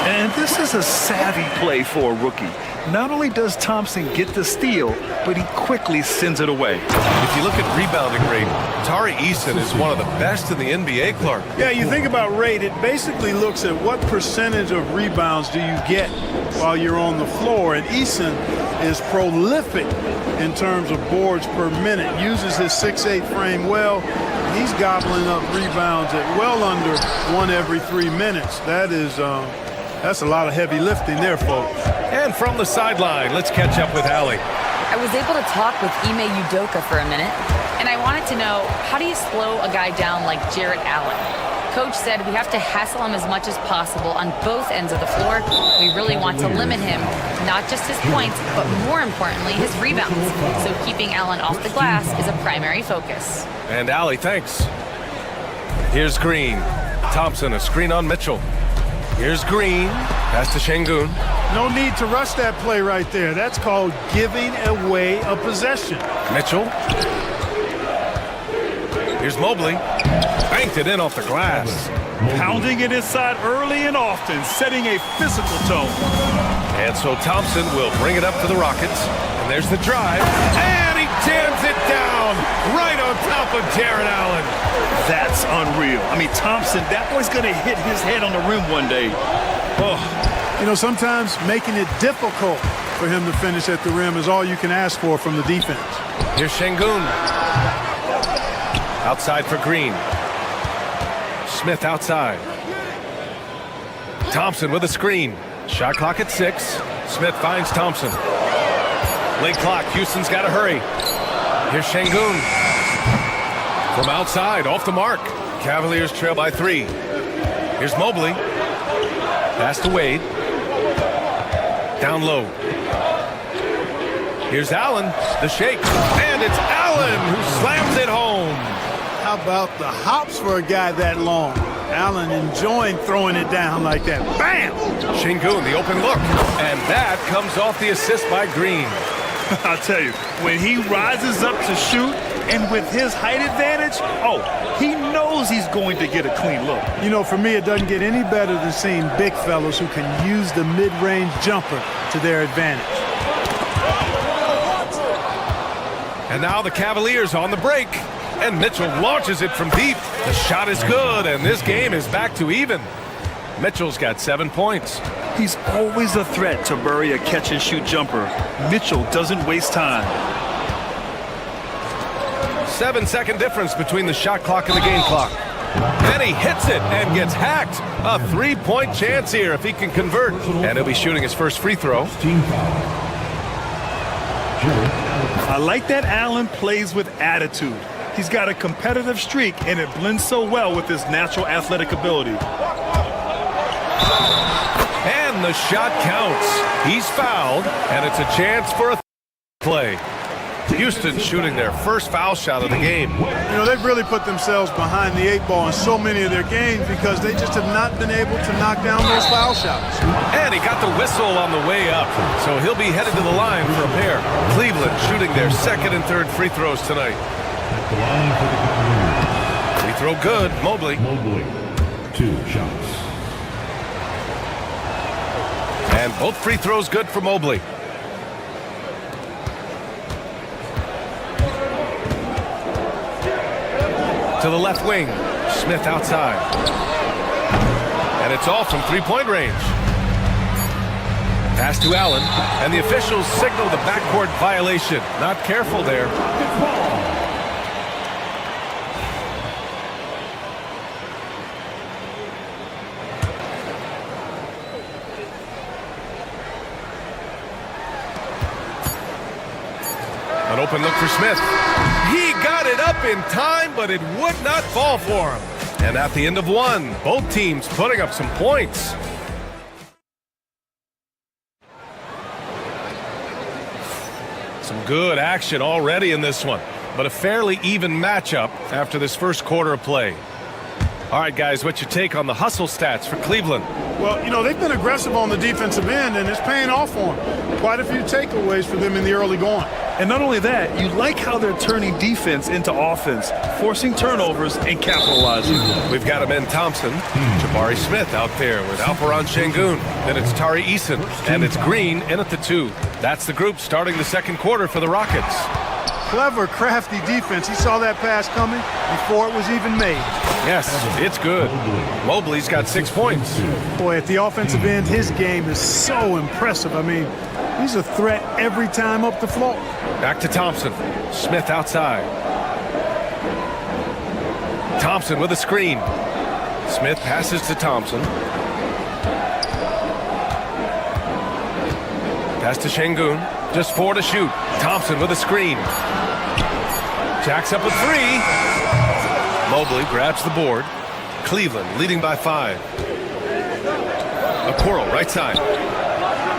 And this is a savvy play for a rookie. Not only does Thompson get the steal, but he quickly sends it away. If you look at rebounding rate, Tari Eason is one of the best in the NBA, Clark. Yeah, you think about rate, it basically looks at what percentage of rebounds do you get while you're on the floor. And Eason is prolific in terms of boards per minute, uses his 6'8" frame well. He's gobbling up rebounds at well under 1 every 3 minutes. That's a lot of heavy lifting there, folks. And from the sideline, let's catch up with Allie. I was able to talk with Ime Udoka for a minute, and I wanted to know, how do you slow a guy down like Jarrett Allen? Coach said we have to hassle him as much as possible on both ends of the floor. We really want to limit him, not just his points, but more importantly, his rebounds. So keeping Allen off the glass is a primary focus. And Allie, thanks. Here's Green. Thompson, a screen on Mitchell. Here's Green. Pass to Şengün. No need to rush that play right there. That's called giving away a possession. Mitchell. Here's Mobley. Banked it in off the glass. Pounding it inside early and often, setting a physical tone. And so Thompson will bring it up for the Rockets. And there's the drive. And he jams it down right on top of Jared Allen. That's unreal. I mean, Thompson, that boy's going to hit his head on the rim one day. Oh. You know, sometimes making it difficult for him to finish at the rim is all you can ask for from the defense. Here's Şengün. Outside for Green. Smith outside. Thompson with a screen. Shot clock at 6. Smith finds Thompson. Late clock. Houston's got to hurry. Here's Şengün. From outside, off the mark. Cavaliers trail by 3. Here's Mobley. Pass to Wade. Down low. Here's Allen. The shake. And it's Allen who slams it home. How about the hops for a guy that long? Allen enjoying throwing it down like that. Bam! Şengün, the open look. And that comes off the assist by Green. I'll tell you, when he rises up to shoot, and with his height advantage, he knows he's going to get a clean look. You know, for me, it doesn't get any better than seeing big fellas who can use the mid-range jumper to their advantage. And now the Cavaliers on the break. And Mitchell launches it from deep. The shot is good, and this game is back to even. Mitchell's got 7 points. He's always a threat to bury a catch-and-shoot jumper. Mitchell doesn't waste time. 7-second difference between the shot clock and the game clock. And he hits it and gets hacked. A 3-point chance here if he can convert. And he'll be shooting his first free throw. I like that Allen plays with attitude. He's got a competitive streak, and it blends so well with his natural athletic ability. And the shot counts. He's fouled, and it's a chance for a play. Houston shooting their first foul shot of the game. You know, they've really put themselves behind the 8 ball in so many of their games because they just have not been able to knock down those foul shots. And he got the whistle on the way up, so he'll be headed to the line for a pair. Cleveland shooting their second and third free throws tonight. Free throw good, Mobley. 2 shots. And both free throws good for Mobley. To the left wing. Smith outside. And it's off from three-point range. Pass to Allen. And the officials signal the backcourt violation. Not careful there. An open look for Smith. He got it up in time, but it would not fall for him. And at the end of 1, both teams putting up some points. Some good action already in this one, but a fairly even matchup after this first quarter of play. All right, guys, what's your take on the hustle stats for Cleveland? Well, you know, they've been aggressive on the defensive end, and it's paying off for them. Quite a few takeaways for them in the early going. And not only that, you like how they're turning defense into offense, forcing turnovers and capitalizing. We've got him in Thompson, Jabari Smith out there with Alperen Şengün. Then it's Tari Eason, and it's Green in at the 2. That's the group starting the second quarter for the Rockets. Clever, crafty defense. He saw that pass coming before it was even made. Yes, it's good. Mobley's got 6 points. Boy, at the offensive end, his game is so impressive. I mean, he's a threat every time up the floor. Back to Thompson. Smith outside. Thompson with a screen. Smith passes to Thompson. Pass to Şengün. Just 4 to shoot. Thompson with a screen. Jacks up with 3. Mobley grabs the board. Cleveland leading by 5. Okoro, right side.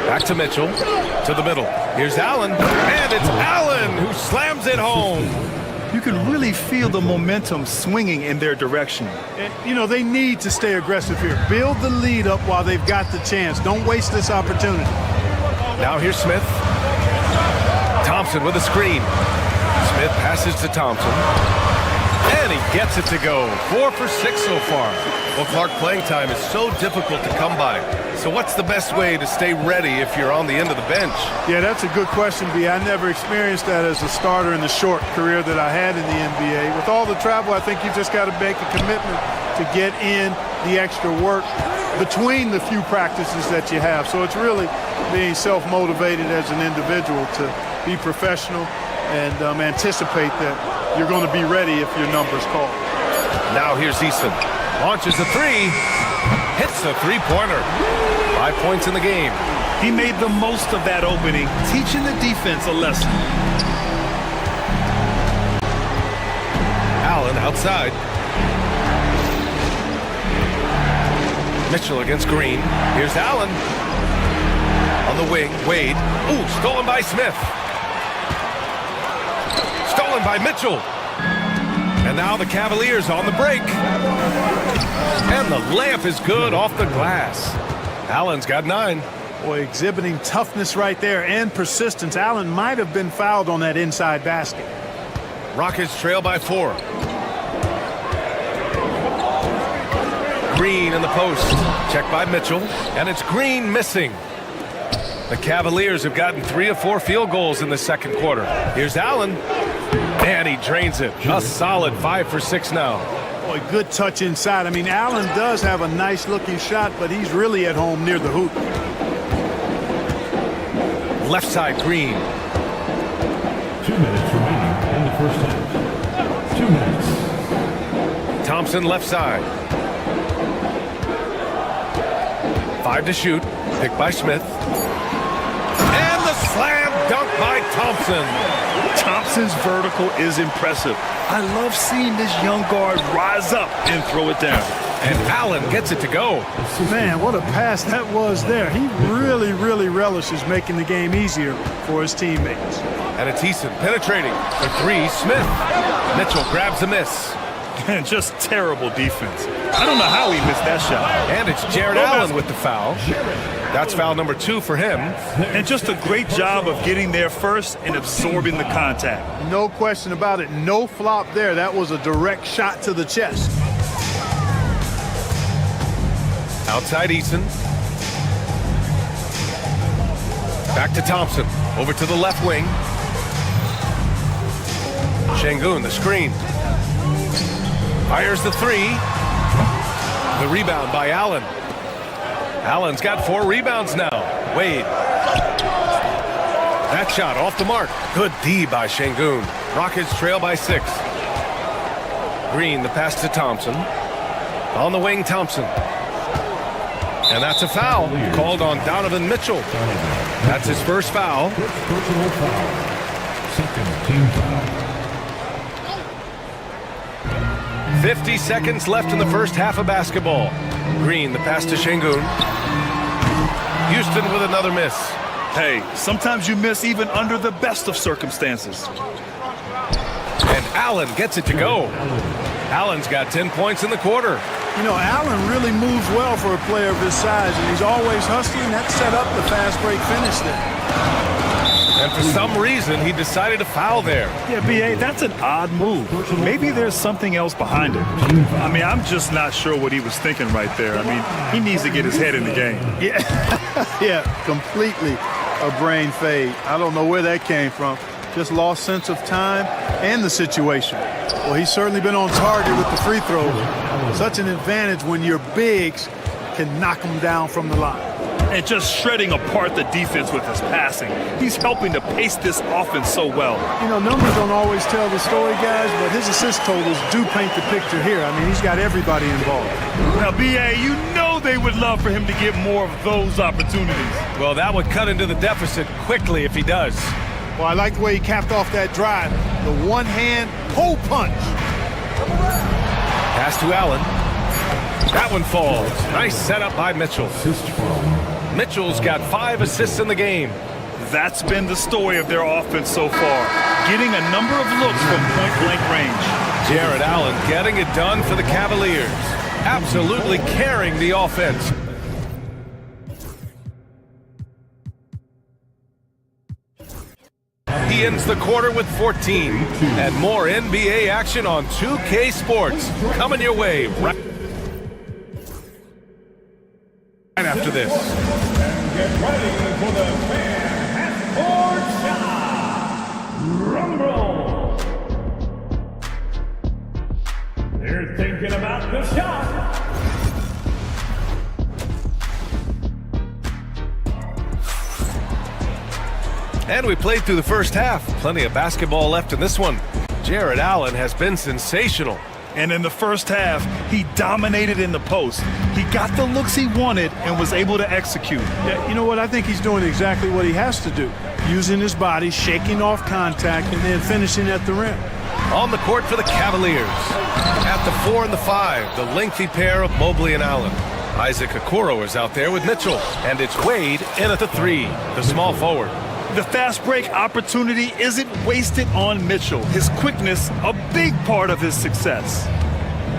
Back to Mitchell, to the middle. Here's Allen, and it's Allen who slams it home. You can really feel the momentum swinging in their direction. And, you know, they need to stay aggressive here. Build the lead up while they've got the chance. Don't waste this opportunity. Now here's Smith. Thompson with a screen. Smith passes to Thompson. And he gets it to go. 4 for 6 so far. Well, Clark, playing time is so difficult to come by. So what's the best way to stay ready if you're on the end of the bench? Yeah, that's a good question, B. I never experienced that as a starter in the short career that I had in the NBA. With all the travel, I think you just got to make a commitment to get in the extra work between the few practices that you have. So it's really being self-motivated as an individual to be professional and anticipate that you're going to be ready if your number's called. Now here's Eason. Launches a 3. Hits a 3-pointer. 5 points in the game. He made the most of that opening, teaching the defense a lesson. Allen outside. Mitchell against Green. Here's Allen. On the wing, Wade. Ooh, stolen by Smith. Stolen by Mitchell. And now the Cavaliers on the break. And the layup is good off the glass. Allen's got 9. Boy, exhibiting toughness right there and persistence. Allen might have been fouled on that inside basket. Rockets trail by 4. Green in the post. Checked by Mitchell. And it's Green missing. The Cavaliers have gotten 3 of 4 field goals in the second quarter. Here's Allen. And he drains it. A solid 5 for 6 now. Boy, good touch inside. I mean, Allen does have a nice-looking shot, but he's really at home near the hoop. Left side, Green. 2 minutes remaining in the first half. 2 minutes. Thompson left side. 5 to shoot. Picked by Smith. And the slam dunk by Thompson. Thompson's vertical is impressive. I love seeing this young guard rise up and throw it down. And Allen gets it to go. Man, what a pass that was there. He really, really relishes making the game easier for his teammates. And it's Eason penetrating for 3. Smith. Mitchell grabs a miss. And just terrible defense. I don't know how he missed that shot. And it's Jared Allen with the foul. That's foul number 2 for him. And just a great job of getting there first and absorbing the contact. No question about it. No flop there. That was a direct shot to the chest. Outside Eason. Back to Thompson. Over to the left wing. Şengün, the screen. Fires the 3. The rebound by Allen. Allen's got 4 rebounds now. Wade. That shot off the mark. Good D by Şengün. Rockets trail by 6. Green, the pass to Thompson. On the wing, Thompson. And that's a foul called on Donovan Mitchell. That's his first foul. Personal foul. Second team foul. 50 seconds left in the first half of basketball. Green, the pass to Şengün. Houston with another miss. Hey, sometimes you miss even under the best of circumstances. And Allen gets it to go. Allen's got 10 points in the quarter. You know, Allen really moves well for a player of his size, and he's always hustling. That set up the fast break finish there. And for some reason, he decided to foul there. Yeah, B.A., that's an odd move. Maybe there's something else behind it. I mean, I'm just not sure what he was thinking right there. I mean, he needs to get his head in the game. Yeah, yeah, completely a brain fade. I don't know where that came from. Just lost sense of time and the situation. Well, he's certainly been on target with the free throws. Such an advantage when your bigs can knock them down from the line. And just shredding apart the defense with his passing. He's helping to pace this offense so well. You know, numbers don't always tell the story, guys, but his assist totals do paint the picture here. I mean, he's got everybody involved. Now, B.A., you know they would love for him to get more of those opportunities. Well, that would cut into the deficit quickly if he does. Well, I like the way he capped off that drive. The one-hand pull punch. Pass to Allen. That one falls. Nice setup by Mitchell. Mitchell's got 5 assists in the game. That's been the story of their offense so far, getting a number of looks from point-blank range. Jared Allen getting it done for the Cavaliers. Absolutely carrying the offense. He ends the quarter with 14. And more NBA action on 2K Sports coming your way right after this. Get ready for the fan half-court shot. Rumble. They're thinking about the shot. And we played through the first half. Plenty of basketball left in this one. Jared Allen has been sensational. And in the first half, he dominated in the post. He got the looks he wanted and was able to execute. Yeah, you know what? I think he's doing exactly what he has to do. Using his body, shaking off contact, and then finishing at the rim. On the court for the Cavaliers. At the 4 and the 5, the lengthy pair of Mobley and Allen. Isaac Okoro is out there with Mitchell. And it's Wade in at the 3, the small forward. The fast break opportunity isn't wasted on Mitchell. His quickness, a big part of his success.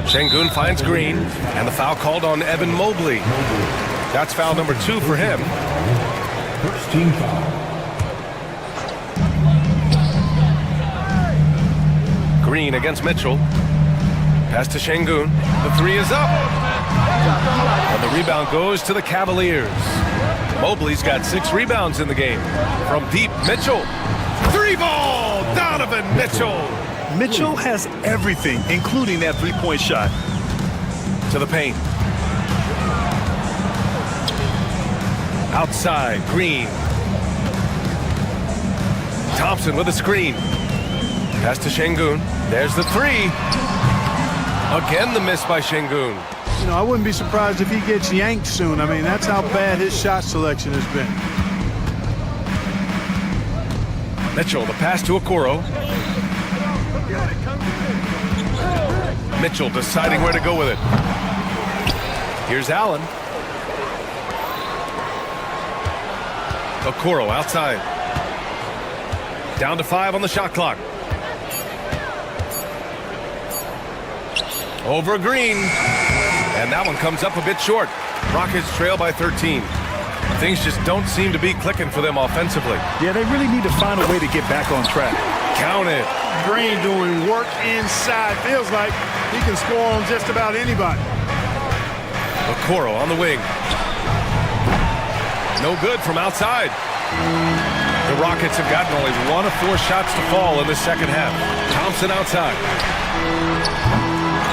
Şengün finds Green, and the foul called on Evan Mobley. That's foul number 2 for him. First team foul. Green against Mitchell. Pass to Şengün. The 3 is up. And the rebound goes to the Cavaliers. Mobley's got 6 rebounds in the game. From deep, Mitchell. 3-ball, Donovan Mitchell. Mitchell has everything, including that three-point shot. To the paint. Outside, Green. Thompson with a screen. Pass to Şengün. There's the 3. Again, the miss by Şengün. You know, I wouldn't be surprised if he gets yanked soon. I mean, that's how bad his shot selection has been. Mitchell, the pass to Okoro. Mitchell deciding where to go with it. Here's Allen. Okoro outside. Down to 5 on the shot clock. Over Green. And that one comes up a bit short. Rockets trail by 13. Things just don't seem to be clicking for them offensively. Yeah, they really need to find a way to get back on track. Count it. Green doing work inside. Feels like he can score on just about anybody. Okoro on the wing. No good from outside. The Rockets have gotten only 1 of 4 shots to fall in the second half. Thompson outside.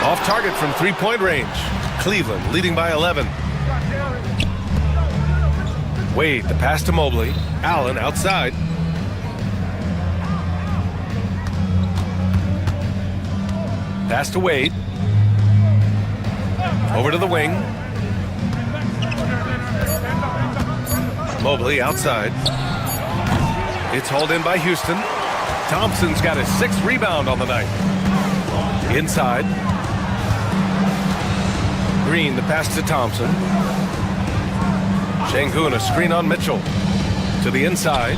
Off target from 3-point range. Cleveland leading by 11. Wade, the pass to Mobley. Allen outside. Pass to Wade. Over to the wing. Mobley outside. It's hauled in by Houston. Thompson's got his 6th rebound on the night. Inside. Green, the pass to Thompson. Şengün, a screen on Mitchell. To the inside.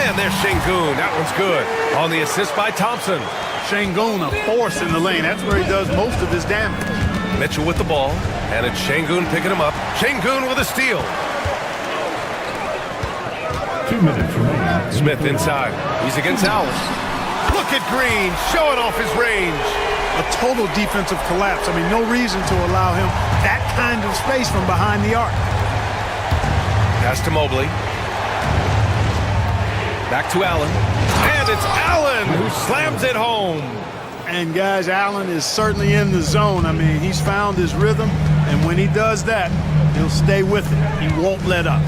And there's Şengün. That one's good. On the assist by Thompson. Şengün, a force in the lane. That's where he does most of his damage. Mitchell with the ball. And it's Şengün picking him up. Şengün with a steal. 2 minutes remaining. Smith inside. He's against Allen. Look at Green showing off his range. A total defensive collapse. I mean, no reason to allow him that kind of space from behind the arc. Pass to Mobley. Back to Allen. And it's Allen who slams it home. And guys, Allen is certainly in the zone. I mean, he's found his rhythm, and when he does that, he'll stay with it. He won't let up.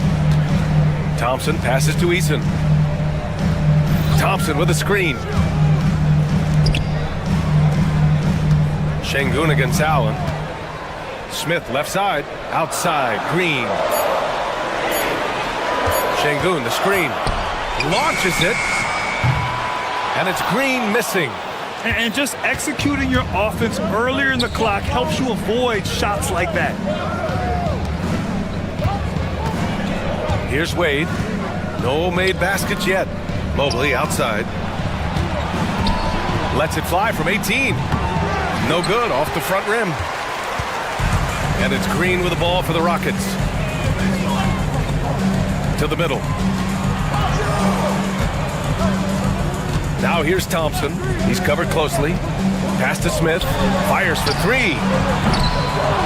Thompson passes to Eason. Thompson with a screen. Şengün against Allen. Smith left side. Outside. Green. Şengün, the screen. Launches it. And it's Green missing. And just executing your offense earlier in the clock helps you avoid shots like that. Here's Wade. No made baskets yet. Mobley outside. Lets it fly from 18. No good, off the front rim. And it's Green with the ball for the Rockets. To the middle. Now here's Thompson. He's covered closely. Pass to Smith. Fires for three.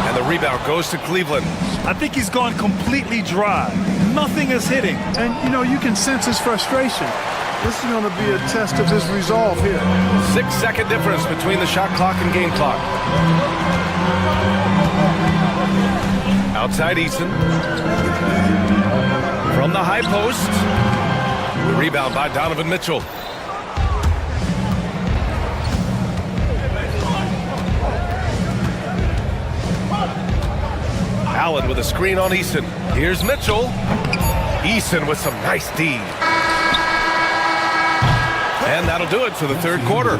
And the rebound goes to Cleveland. I think he's gone completely dry. Nothing is hitting. And, you know, you can sense his frustration. This is going to be a test of his resolve here. 6-second difference between the shot clock and game clock. Outside Eason. From the high post. The rebound by Donovan Mitchell. Allen with a screen on Eason. Here's Mitchell. Eason with some nice D. And that'll do it for the third quarter.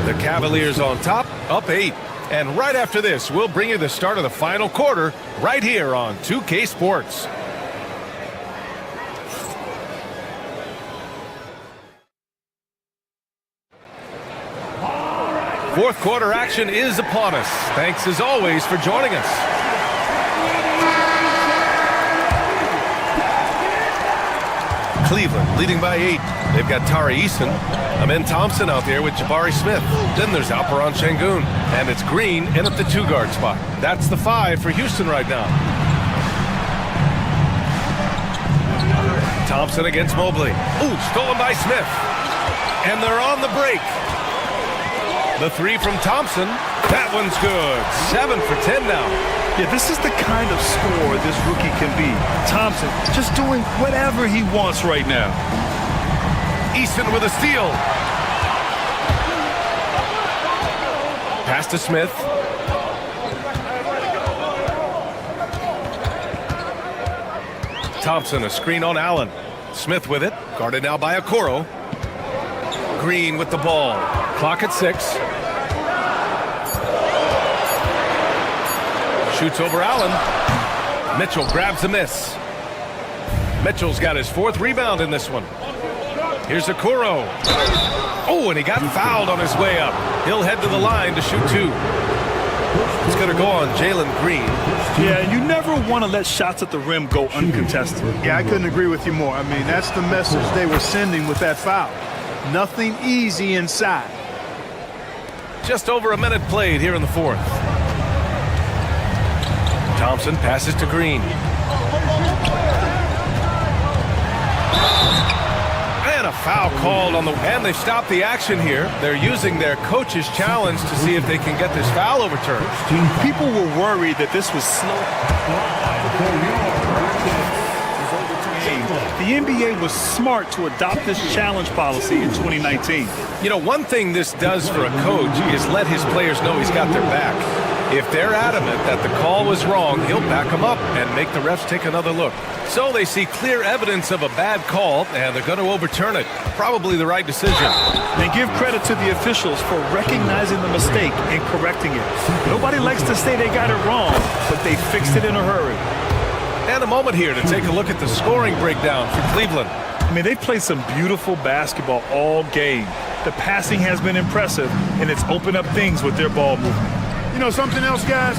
The Cavaliers on top, up 8. And right after this, we'll bring you the start of the final quarter right here on 2K Sports. Fourth quarter action is upon us. Thanks as always for joining us. Cleveland leading by 8. They've got Tari Eason. Amen Thompson out there with Jabari Smith. Then there's Alperen Şengün. And it's Green in at the 2-guard spot. That's the 5 for Houston right now. Thompson against Mobley. Ooh, stolen by Smith. And they're on the break. The 3 from Thompson. That one's good. 7 for 10 now. Yeah, this is the kind of scorer this rookie can be. Thompson just doing whatever he wants right now. Eason with a steal. Pass to Smith. Thompson, a screen on Allen. Smith with it. Guarded now by Okoro. Green with the ball. Clock at 6. Shoots over Allen. Mitchell grabs a miss. Mitchell's got his 4th rebound in this one. Here's Okoro. Oh, and he got fouled on his way up. He'll head to the line to shoot 2. It's going to go on Jalen Green. Yeah, you never want to let shots at the rim go uncontested. Yeah, I couldn't agree with you more. I mean, that's the message they were sending with that foul. Nothing easy inside. Just over a minute played here in the 4th. Thompson passes to Green. And a foul called on the... And they've stopped the action here. They're using their coach's challenge to see if they can get this foul overturned. People were worried that this was slow. The NBA was smart to adopt this challenge policy in 2019. You know, one thing this does for a coach is let his players know he's got their back. If they're adamant that the call was wrong, he'll back them up and make the refs take another look. So they see clear evidence of a bad call, and they're going to overturn it. Probably the right decision. And give credit to the officials for recognizing the mistake and correcting it. Nobody likes to say they got it wrong, but they fixed it in a hurry. And a moment here to take a look at the scoring breakdown for Cleveland. I mean, they've played some beautiful basketball all game. The passing has been impressive, and it's opened up things with their ball movement. You know something else, guys?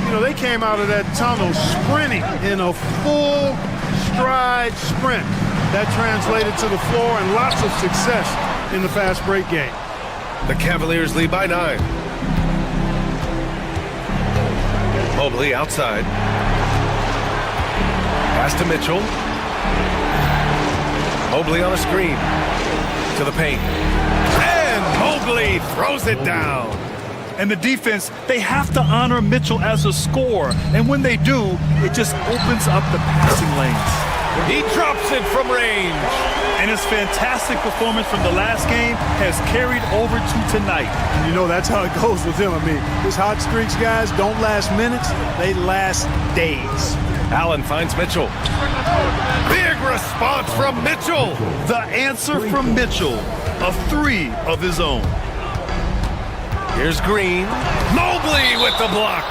You know, they came out of that tunnel sprinting in a full stride sprint. That translated to the floor and lots of success in the fast break game. The Cavaliers lead by 9. Mobley outside. Pass to Mitchell. Mobley on a screen. To the paint. And Mobley throws it down. And the defense, they have to honor Mitchell as a scorer. And when they do, it just opens up the passing lanes. He drops it from range. And his fantastic performance from the last game has carried over to tonight. You know, that's how it goes with him. I mean, his hot streaks, guys, don't last minutes. They last days. Allen finds Mitchell. Big response from Mitchell. The answer from Mitchell, a 3 of his own. Here's Green. Mobley with the block.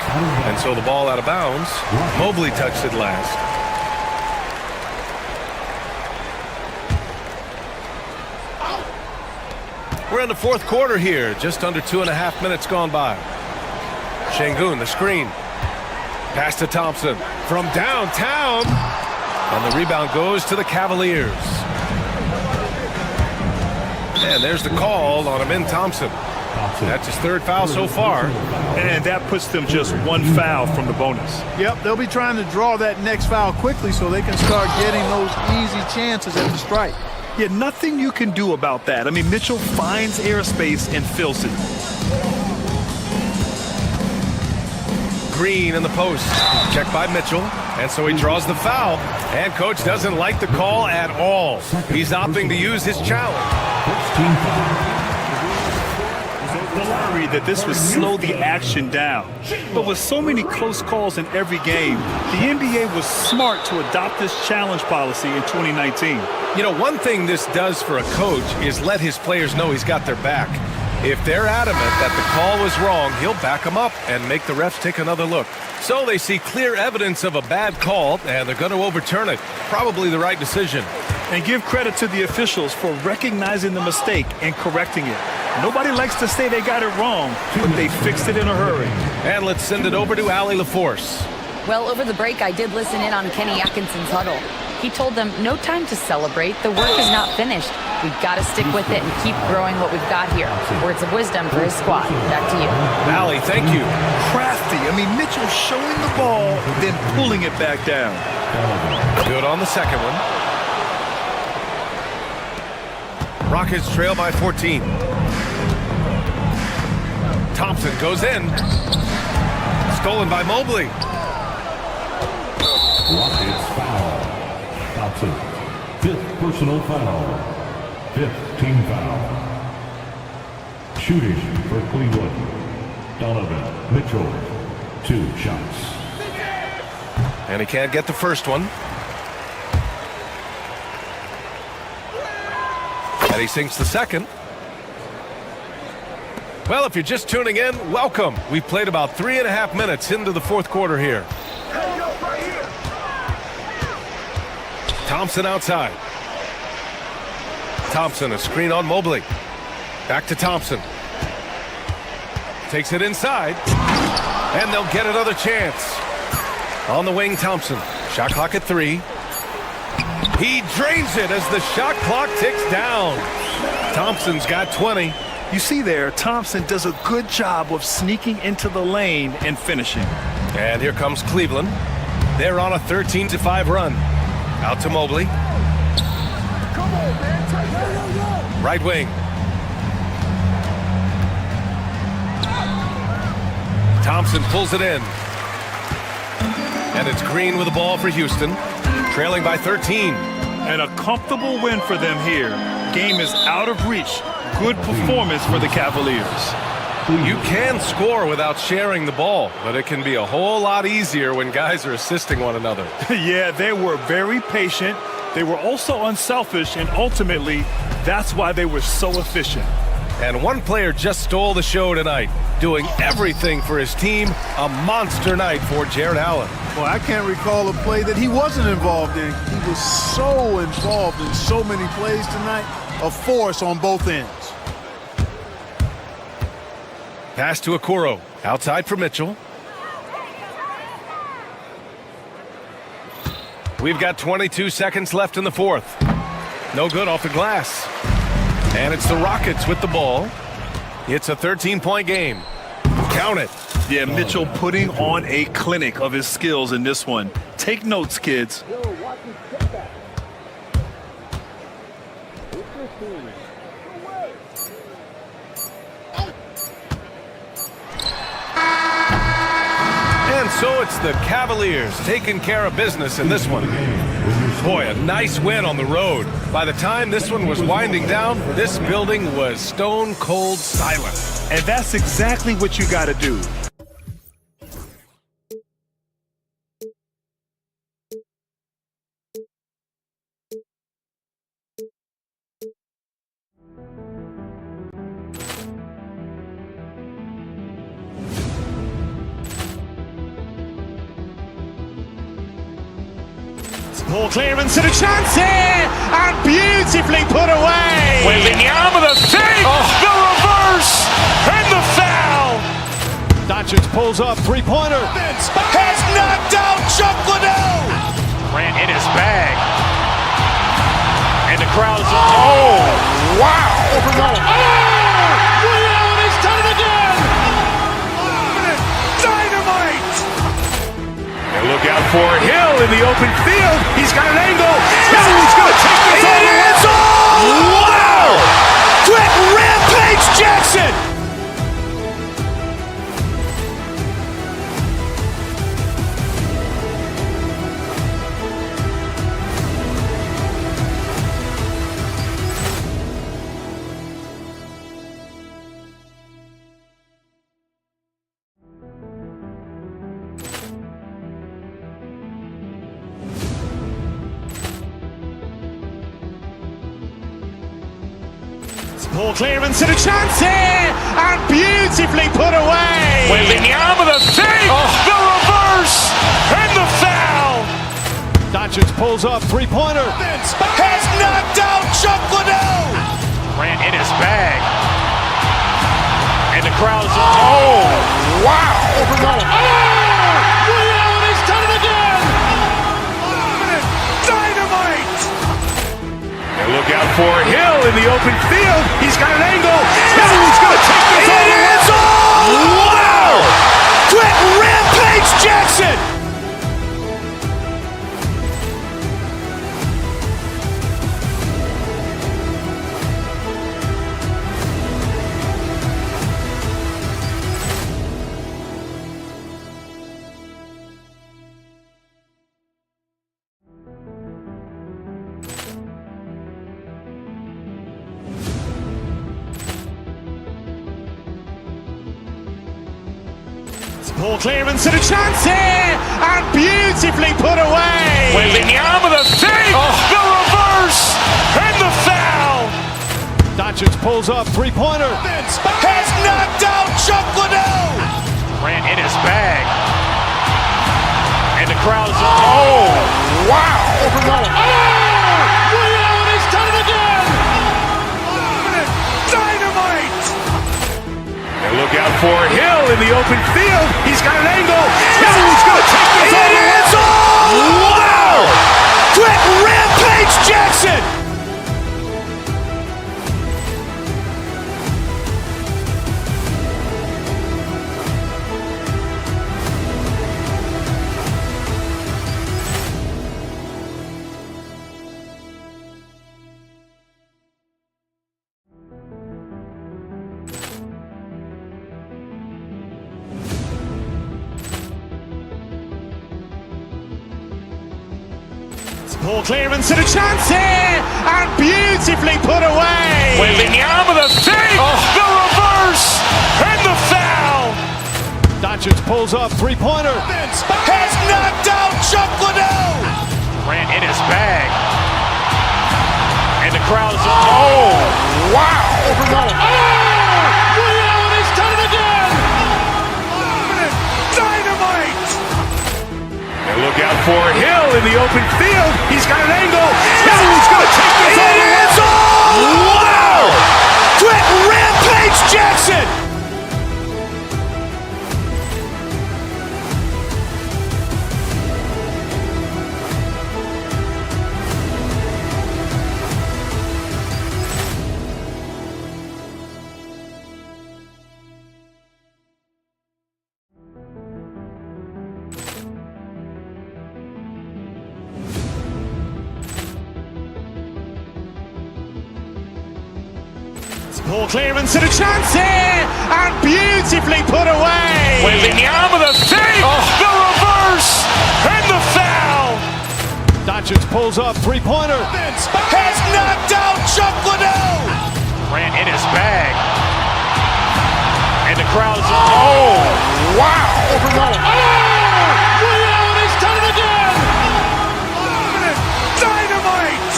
And so the ball out of bounds. Mobley touched it last. We're in the fourth quarter here. Just under 2.5 minutes gone by. Şengün, the screen. Pass to Thompson from downtown. And the rebound goes to the Cavaliers. And there's the call on Amin Thompson. That's his third foul so far. And that puts them just one foul from the bonus. Yep, they'll be trying to draw that next foul quickly so they can start getting those easy chances at the strike. Yeah, nothing you can do about that. I mean, Mitchell finds airspace and fills it. Green in the post. Checked by Mitchell. And so he draws the foul. And coach doesn't like the call at all. He's opting to use his challenge. Worried that this would slow the action down. But with so many close calls in every game, the NBA was smart to adopt this challenge policy in 2019. You know, one thing this does for a coach is let his players know he's got their back. If they're adamant that the call was wrong, he'll back them up and make the refs take another look. So they see clear evidence of a bad call, and they're going to overturn it. Probably the right decision. And give credit to the officials for recognizing the mistake and correcting it. Nobody likes to say they got it wrong, but they fixed it in a hurry. And let's send it over to Allie LaForce. Well, over the break, I did listen in on Kenny Atkinson's huddle. He told them, no time to celebrate. The work is not finished. We've got to stick with it and keep growing what we've got here. Words of wisdom for his squad. Back to you. Allie, thank you. Crafty. I mean, Mitchell showing the ball, then pulling it back down. Good on the second one. Rockets trail by 14. Thompson goes in. Stolen by Mobley. Rockets foul. Thompson, 5th personal foul. 5th team foul. Shooting for Cleveland. Donovan Mitchell, 2 shots. And he can't get the first one. And he sinks the second. Well, if you're just tuning in, welcome. We've played about 3.5 minutes into the fourth quarter here. Thompson outside. Thompson, a screen on Mobley. Back to Thompson. Takes it inside. And they'll get another chance. On the wing, Thompson. Shot clock at 3. He drains it as the shot clock ticks down. Thompson's got 20. You see there, Thompson does a good job of sneaking into the lane and finishing. And here comes Cleveland. They're on a 13-5 run. Out to Mobley. Right wing. Thompson pulls it in. And it's Green with the ball for Houston. Trailing by 13. And a comfortable win for them here. Game is out of reach. Good performance for the Cavaliers. You can score without sharing the ball, but it can be a whole lot easier when guys are assisting one another. Yeah, they were very patient. They were also unselfish, and ultimately, that's why they were so efficient. And one player just stole the show tonight, doing everything for his team. A monster night for Jared Allen. Well, I can't recall a play that he wasn't involved in. He was so involved in so many plays tonight. A force on both ends. Pass to Okoro. Outside for Mitchell. We've got 22 seconds left in the fourth. No good off the glass. And it's the Rockets with the ball. It's a 13-point game. Count it. Yeah, Mitchell putting on a clinic of his skills in this one. Take notes, kids. And so it's the Cavaliers taking care of business in this one. Boy, a nice win on the road. By the time this one was winding down, this building was stone cold silent. And that's exactly what you got to do. Ball clearance and a chance here, and beautifully put away. Wembanyama the save, the reverse, and the foul. Doncic pulls up, three-pointer. Has knocked out Chuck Liddell. Grant in his bag. And the crowd is, oh, wow. Ray Allen has done it again. Dynamite. And look out for Hill in the open field. He's got an angle. He's going to take this all the way. Wow! Quick Rampage Jackson. Ball clearance and a chance here, and beautifully put away. Wembanyama the save, the reverse, and the foul. Doncic pulls up, three-pointer. Has knocked out Chuck Liddell. Grant in his bag. And the crowd is, oh, wow. Ray Allen has done it again. Dynamite. And look out for Hill in the open field. He's got an angle. He's going to take this all the way. Wow! Quick Rampage Jackson. Ball clearance and a chance here, and beautifully put away. Wembanyama the save, the reverse, and the foul. Doncic pulls up, three-pointer. Has knocked out Chuck Liddell. Grant in his bag. And the crowd is, oh, wow. Ray Allen has done it again. Dynamite. And look out for Hill in the open field. He's got an angle. He's going to take this all the way. Wow! Quick Rampage Jackson. Ball clearance and a chance here, and beautifully put away. Wembanyama the save, the reverse, and the foul. Doncic pulls up, three-pointer. Has knocked out Chuck Liddell. Grant in his bag. And the crowd is, oh, wow. Ray Allen has done it again. Dynamite. And look out for Hill in the open field. He's got an angle. He's going to take this all the way. Wow! Quick Rampage Jackson. Ball clearance and a chance here, and beautifully put away. Wembanyama the save, the reverse, and the foul. Doncic pulls up, three-pointer. Has knocked out Chuck Liddell. Grant in his bag. And the crowd is, oh, wow. Ray Allen has done it again. Dynamite.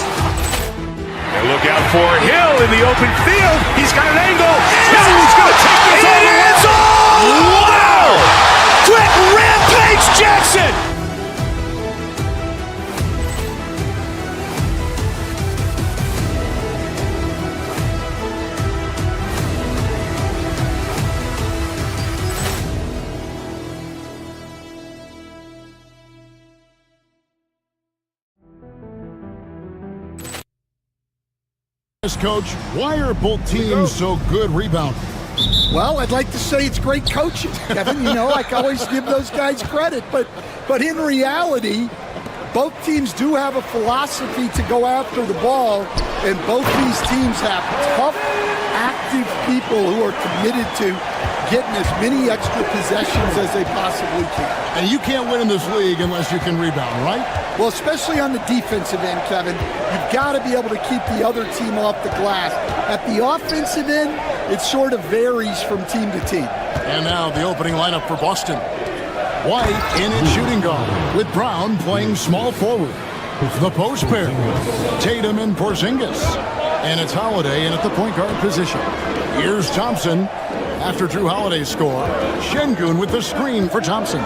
And look out for Hill in the open field. He's got an angle. He's going to take this all the way. Wow! Quick Rampage Jackson. Coach, why are both teams so good rebounding? Well, I'd like to say it's great coaching, Kevin. You know, I can always give those guys credit, but in reality, both teams do have a philosophy to go after the ball, and both these teams have tough, active people who are committed to getting as many extra possessions as they possibly can. And you can't win in this league unless you can rebound, right? Well, especially on the defensive end, Kevin, you've got to be able to keep the other team off the glass. At the offensive end, it sort of varies from team to team. And now the opening lineup for Boston. White in at shooting guard, with Brown playing small forward. The post pair, Tatum and Porzingis. And it's Holiday in at the point guard position. Here's Thompson. After Drew Holiday's score, Şengün with the screen for Thompson.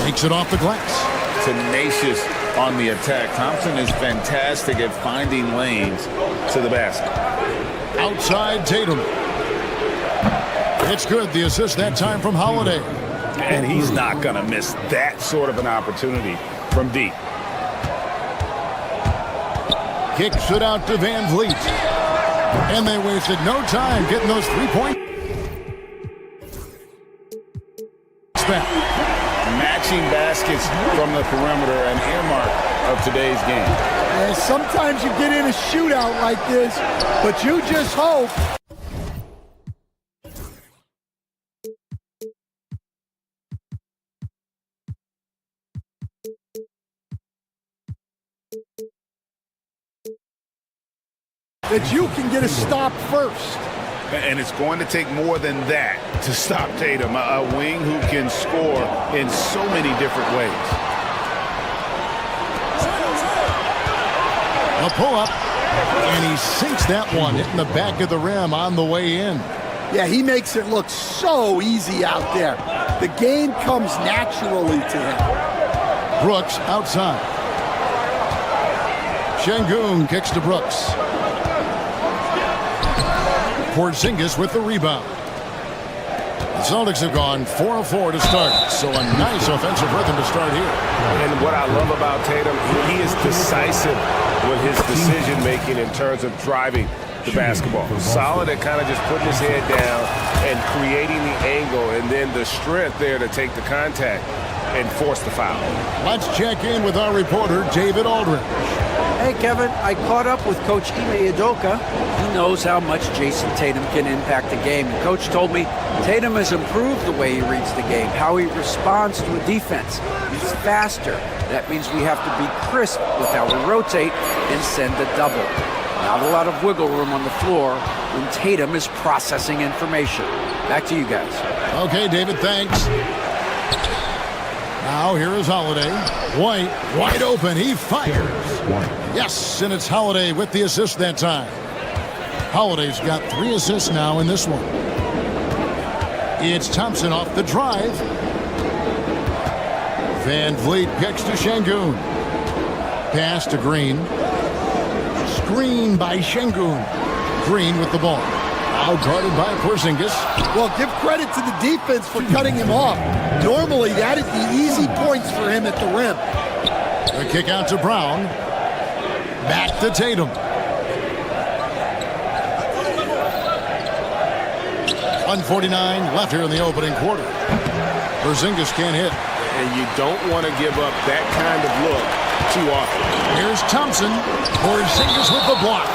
Takes it off the glass. Tenacious on the attack. Thompson is fantastic at finding lanes to the basket. Outside Tatum. It's good. The assist that time from Holiday. And he's not going to miss that sort of an opportunity from deep. Kicks it out to Van Vliet. And they wasted no time getting those 3 points back. Matching baskets from the perimeter, an earmark of today's game. And sometimes you get in a shootout like this, but you just hope that you can get a stop first. And it's going to take more than that to stop Tatum, a wing who can score in so many different ways. A pull-up, and he sinks that one, hitting the back of the rim on the way in. Yeah, he makes it look so easy out there. The game comes naturally to him. Brooks outside. Şengün kicks to Brooks. Porzingis with the rebound. The Celtics have gone 4 of 4 to start, so a nice offensive rhythm to start here. And what I love about Tatum, he is decisive with his decision-making in terms of driving the basketball. Solid at kind of just putting his head down and creating the angle, and then the strength there to take the contact and force the foul. Let's check in with our reporter, David Aldridge. Hey, Kevin, I caught up with Coach Ime Udoka. He knows how much Jason Tatum can impact the game. And Coach told me Tatum has improved the way he reads the game, how he responds to a defense. He's faster. That means we have to be crisp with how we rotate and send a double. Not a lot of wiggle room on the floor when Tatum is processing information. Back to you guys. Okay, David, thanks. Now here is Holiday. White, wide open. He fires. Yes, and it's Holiday with the assist that time. Holiday's got 3 assists now in this one. It's Thompson off the drive. Van Vliet kicks to Şengün. Pass to Green. Screen by Şengün. Green with the ball. Now guarded by Porzingis. Well, give credit to the defense for cutting him off. Normally, that'd be easy points for him at the rim. The kick out to Brown. Back to Tatum. 1:49 left here in the opening quarter. Porzingis can't hit. And you don't want to give up that kind of look too often. Here's Thompson. Porzingis with the block.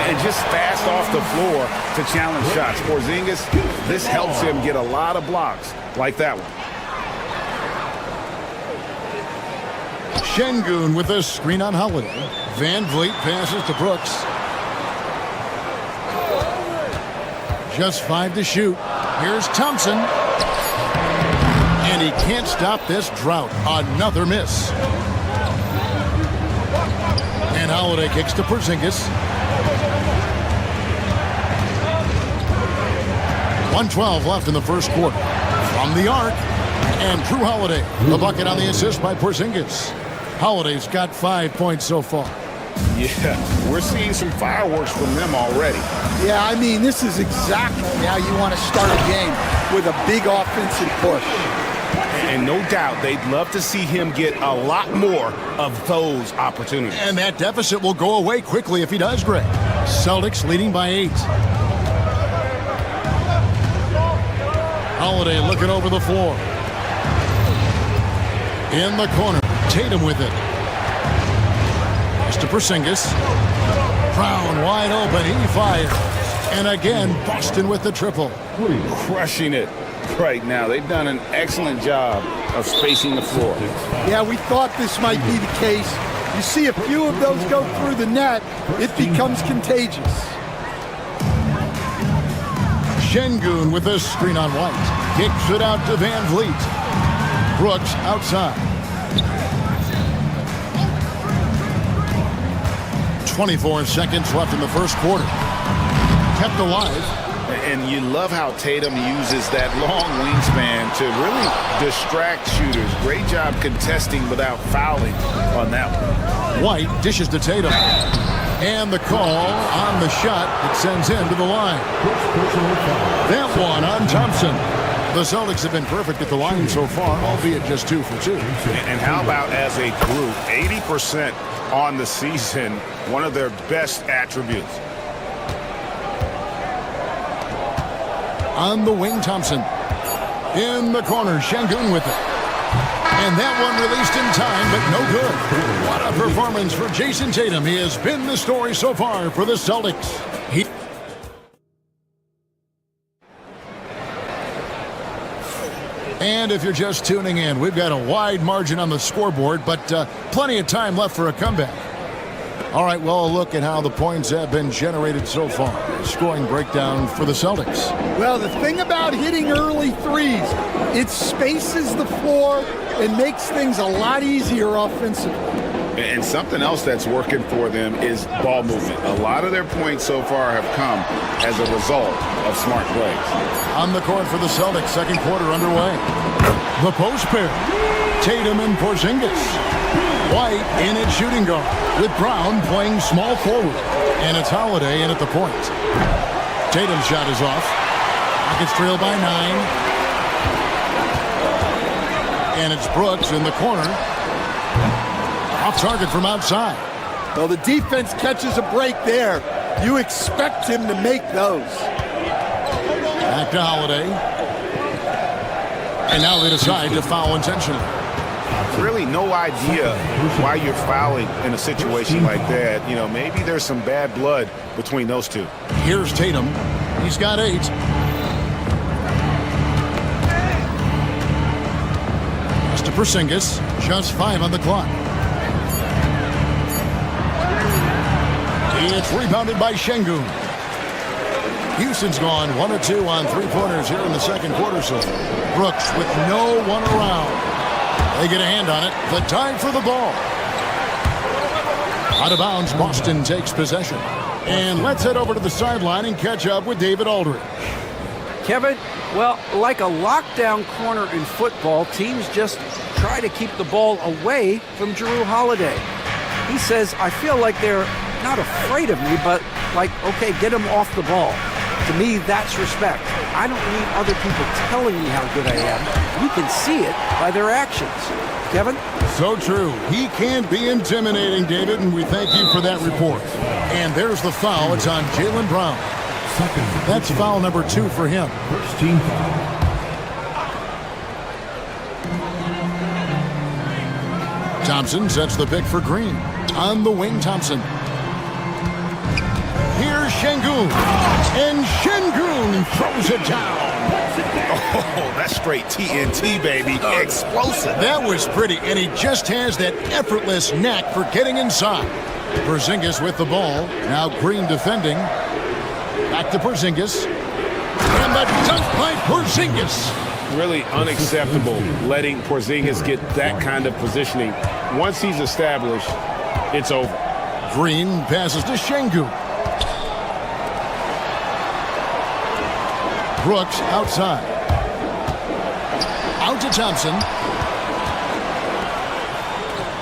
And just fast off the floor to challenge shots. Porzingis, this helps him get a lot of blocks like that one. Şengün with a screen on Holiday. Van Vliet passes to Brooks. Just 5 to shoot. Here's Thompson. And he can't stop this drought. Another miss. And Holiday kicks to Porzingis. 1:12 left in the first quarter. From the arc. And Drew Holiday. The bucket on the assist by Porzingis. Holiday's got 5 points so far. Yeah, we're seeing some fireworks from them already. Yeah, I mean, this is exactly how you want to start a game, with a big offensive push. And no doubt they'd love to see him get a lot more of those opportunities. And that deficit will go away quickly if he does, Greg. Celtics leading by 8. Holiday looking over the floor. In the corner. Tatum with it. It's to Porzingis. Brown wide open. He fires. And again, Boston with the triple. Crushing it right now. They've done an excellent job of spacing the floor. Yeah, we thought this might be the case. You see a few of those go through the net, it becomes contagious. Şengün with a screen on White. Kicks it out to Van Vliet. Brooks outside. 24 seconds left in the first quarter. Kept alive. And you love how Tatum uses that long wingspan to really distract shooters. Great job contesting without fouling on that one. White dishes to Tatum. And the call on the shot that sends him to the line. That one on Thompson. The Celtics have been perfect at the line so far, albeit just 2 for 2. And how about as a group, 80% on the season, one of their best attributes. On the wing, Thompson. In the corner, Şengün with it. And that one released in time, but no good. What a performance for Jason Tatum. He has been the story so far for the Celtics. And if you're just tuning in, we've got a wide margin on the scoreboard, but plenty of time left for a comeback. All right, well, a look at how the points have been generated so far. Scoring breakdown for the Celtics. Well, the thing about hitting early threes, it spaces the floor and makes things a lot easier offensively. And something else that's working for them is ball movement. A lot of their points so far have come as a result of smart plays. On the court for the Celtics, second quarter underway. The post pair. Tatum and Porzingis. White in at shooting guard with Brown playing small forward. And it's Holiday in at the point. Tatum's shot is off. Rockets trail by 9. And it's Brooks in the corner. Off target from outside. Well, the defense catches a break there. You expect him to make those. Back to Holiday. And now they decide to foul intentionally. Really no idea why you're fouling in a situation like that. You know, maybe there's some bad blood between those two. Here's Tatum. He's got 8. Pass to Porzingis. Just 5 on the clock. It's rebounded by Şengün. Houston's gone 1 of 2 on 3-pointers here in the second quarter. So Brooks with no one around. They get a hand on it. The time for the ball. Out of bounds, Boston takes possession. And let's head over to the sideline and catch up with David Aldridge. Kevin, well, like a lockdown corner in football, teams just try to keep the ball away from Jrue Holiday. He says, I feel like they're not afraid of me, but like, okay, get him off the ball. To me, that's respect. I don't need other people telling me how good I am. You can see it by their actions. Kevin? So true. He can't be intimidating, David, and we thank you for that report. And there's the foul. It's on Jaylen Brown. That's foul number 2 for him. First team foul. Thompson sets the pick for Green. On the wing, Thompson. Here's Şengün. And Şengün throws it down. Oh, that's straight TNT, baby. Explosive. That was pretty, and he just has that effortless knack for getting inside. Porzingis with the ball. Now Green defending. Back to Porzingis. And the dunk by Porzingis. Really unacceptable letting Porzingis get that kind of positioning. Once he's established, it's over. Green passes to Şengün. Brooks outside. Out to Thompson.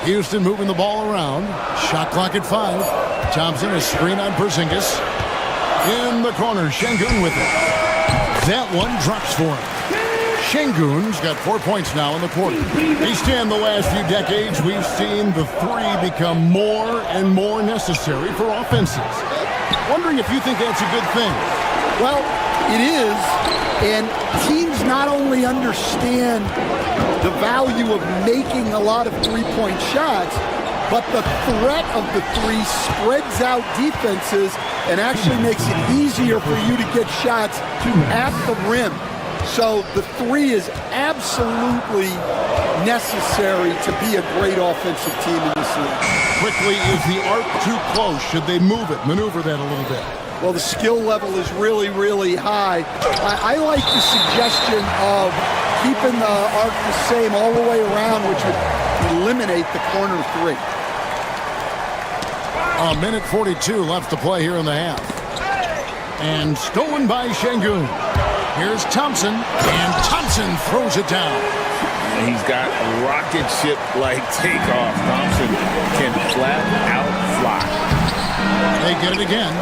Houston moving the ball around. Shot clock at 5. Thompson is screen on Porzingis. In the corner, Şengün with it. That one drops for him. Şengün's got 4 points now in the quarter. Each in the last few decades, we've seen the 3 become more and more necessary for offenses. Wondering if you think that's a good thing. Well, it is, and teams not only understand the value of making a lot of three-point shots, but the threat of the three spreads out defenses and actually makes it easier for you to get shots at the rim. So the three is absolutely necessary to be a great offensive team in this league. Quickly, is the arc too close? Should they move it, maneuver that a little bit? Well, the skill level is really, really high. I like the suggestion of keeping the arc the same all the way around, which would eliminate the corner three. A minute 42 left to play here in the half. And stolen by Şengün. Here's Thompson, and Thompson throws it down. And he's got a rocket ship-like takeoff. Thompson can flat out fly. They get it again.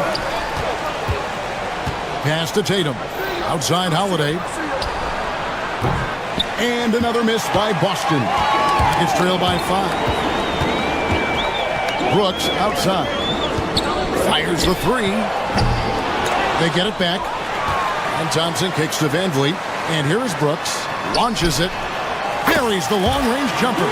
Pass to Tatum. Outside Holiday. And another miss by Boston. It's trailed by 5. Brooks outside. Fires the three. They get it back. And Thompson kicks to Van Vliet. And here's Brooks. Launches it. Buries the long-range jumper.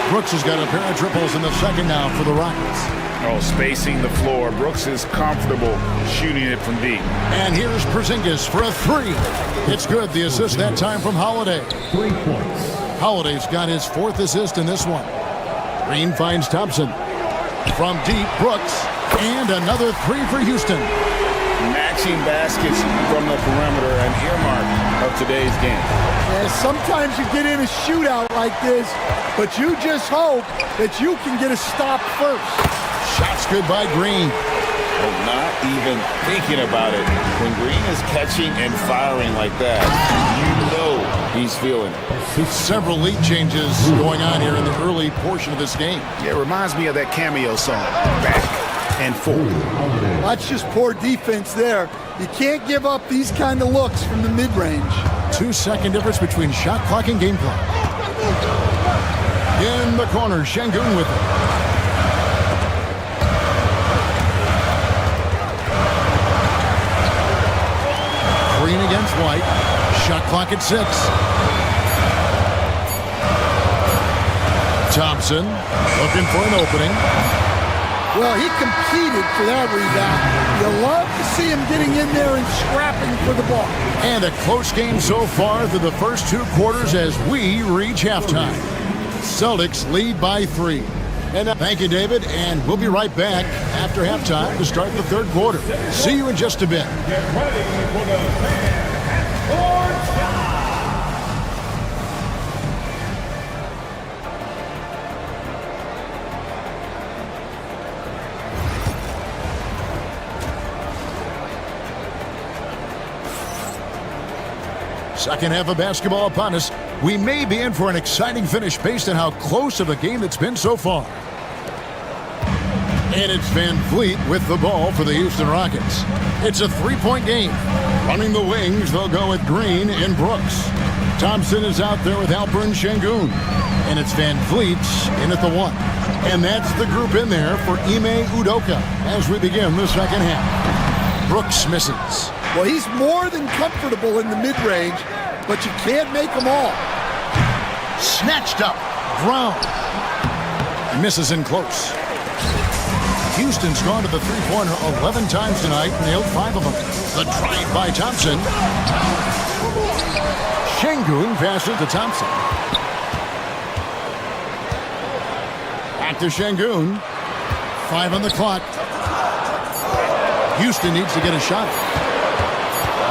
Brooks has got a pair of triples in the second now for the Rockets. Oh, spacing the floor. Brooks is comfortable shooting it from deep. And here's Porzingis for a three. It's good. The assist that time from Holiday. 3 points. Holiday's got his 4th assist in this one. Green finds Thompson. From deep, Brooks. And another three for Houston. Matching baskets from the perimeter, an earmark of today's game. Yeah, sometimes you get in a shootout like this, but you just hope that you can get a stop first. Shots good by Green. Oh, not even thinking about it. When Green is catching and firing like that, you know he's feeling it. Several lead changes going on here in the early portion of this game. Yeah, it reminds me of that cameo song, Back and Forth. That's just poor defense there. You can't give up these kind of looks from the mid-range. 2-second difference between shot clock and game clock. In the corner, Şengün with it. Green against White. Shot clock at 6. Thompson looking for an opening. Well, he competed for that rebound. You love to see him getting in there and scrapping for the ball. And a close game so far through the first 2 quarters as we reach halftime. Celtics lead by 3. And thank you, David, and we'll be right back after halftime to start the 3rd quarter. See you in just a bit. Get ready for the half-court shot. Second half of basketball upon us. We may be in for an exciting finish based on how close of a game it's been so far. And it's Van Vliet with the ball for the Houston Rockets. It's a 3-point game. Running the wings, they'll go with Green and Brooks. Thompson is out there with Alperen Şengün. And it's Van Vliet in at the 1. And that's the group in there for Ime Udoka as we begin the second half. Brooks misses. Well, he's more than comfortable in the mid-range, but you can't make them all. Snatched up. Brown. Misses in close. Houston's gone to the three-pointer 11 times tonight, nailed 5 of them. The drive by Thompson. Şengün passes to Thompson. Back to Şengün. 5 on the clock. Houston needs to get a shot.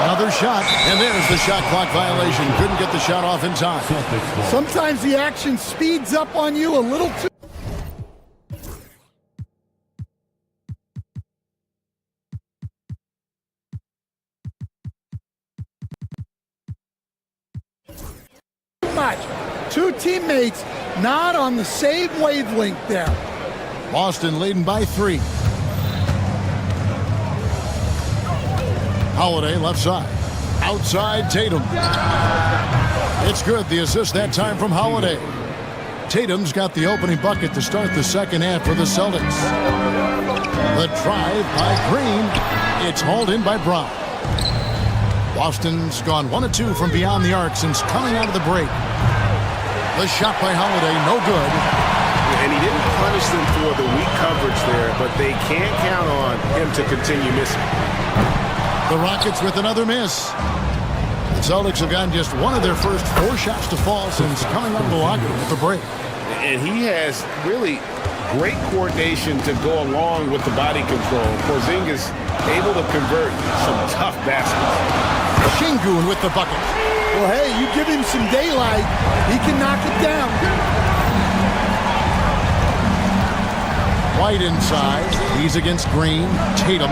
Another shot, and there's the shot clock violation. Couldn't get the shot off in time. Sometimes the action speeds up on you a little too much. 2 teammates not on the same wavelength there. Boston leading by 3. Holiday left side. Outside Tatum. It's good. The assist that time from Holiday. Tatum's got the opening bucket to start the second half for the Celtics. The drive by Green. It's hauled in by Brown. Boston's gone 1 of 2 from beyond the arc since coming out of the break. The shot by Holiday, no good. And he didn't punish them for the weak coverage there, but they can't count on him to continue missing. The Rockets with another miss. The Celtics have gotten just one of their first 4 shots to fall since coming out of the locker room at the break. And he has really great coordination to go along with the body control. Porzingis able to convert some tough baskets. Şengün with the bucket. Well, hey, you give him some daylight, he can knock it down. White inside. He's against Green. Tatum.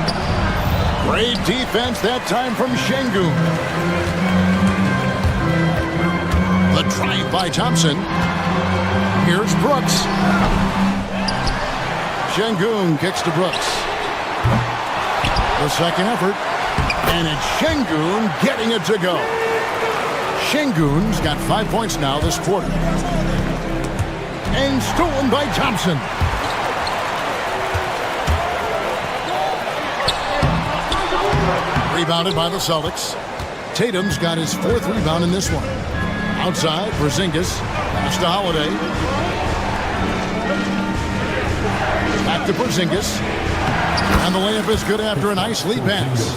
Great defense that time from Şengün. The drive by Thompson. Here's Brooks. Şengün kicks to Brooks. The second effort. And it's Şengün getting it to go. Şengün's got 5 points now this quarter. And stolen by Thompson. Rebounded by the Celtics. Tatum's got his 4th rebound in this one. Outside, Porzingis. Pass to Holiday. Back to Porzingis. And the layup is good after a nice lead pass.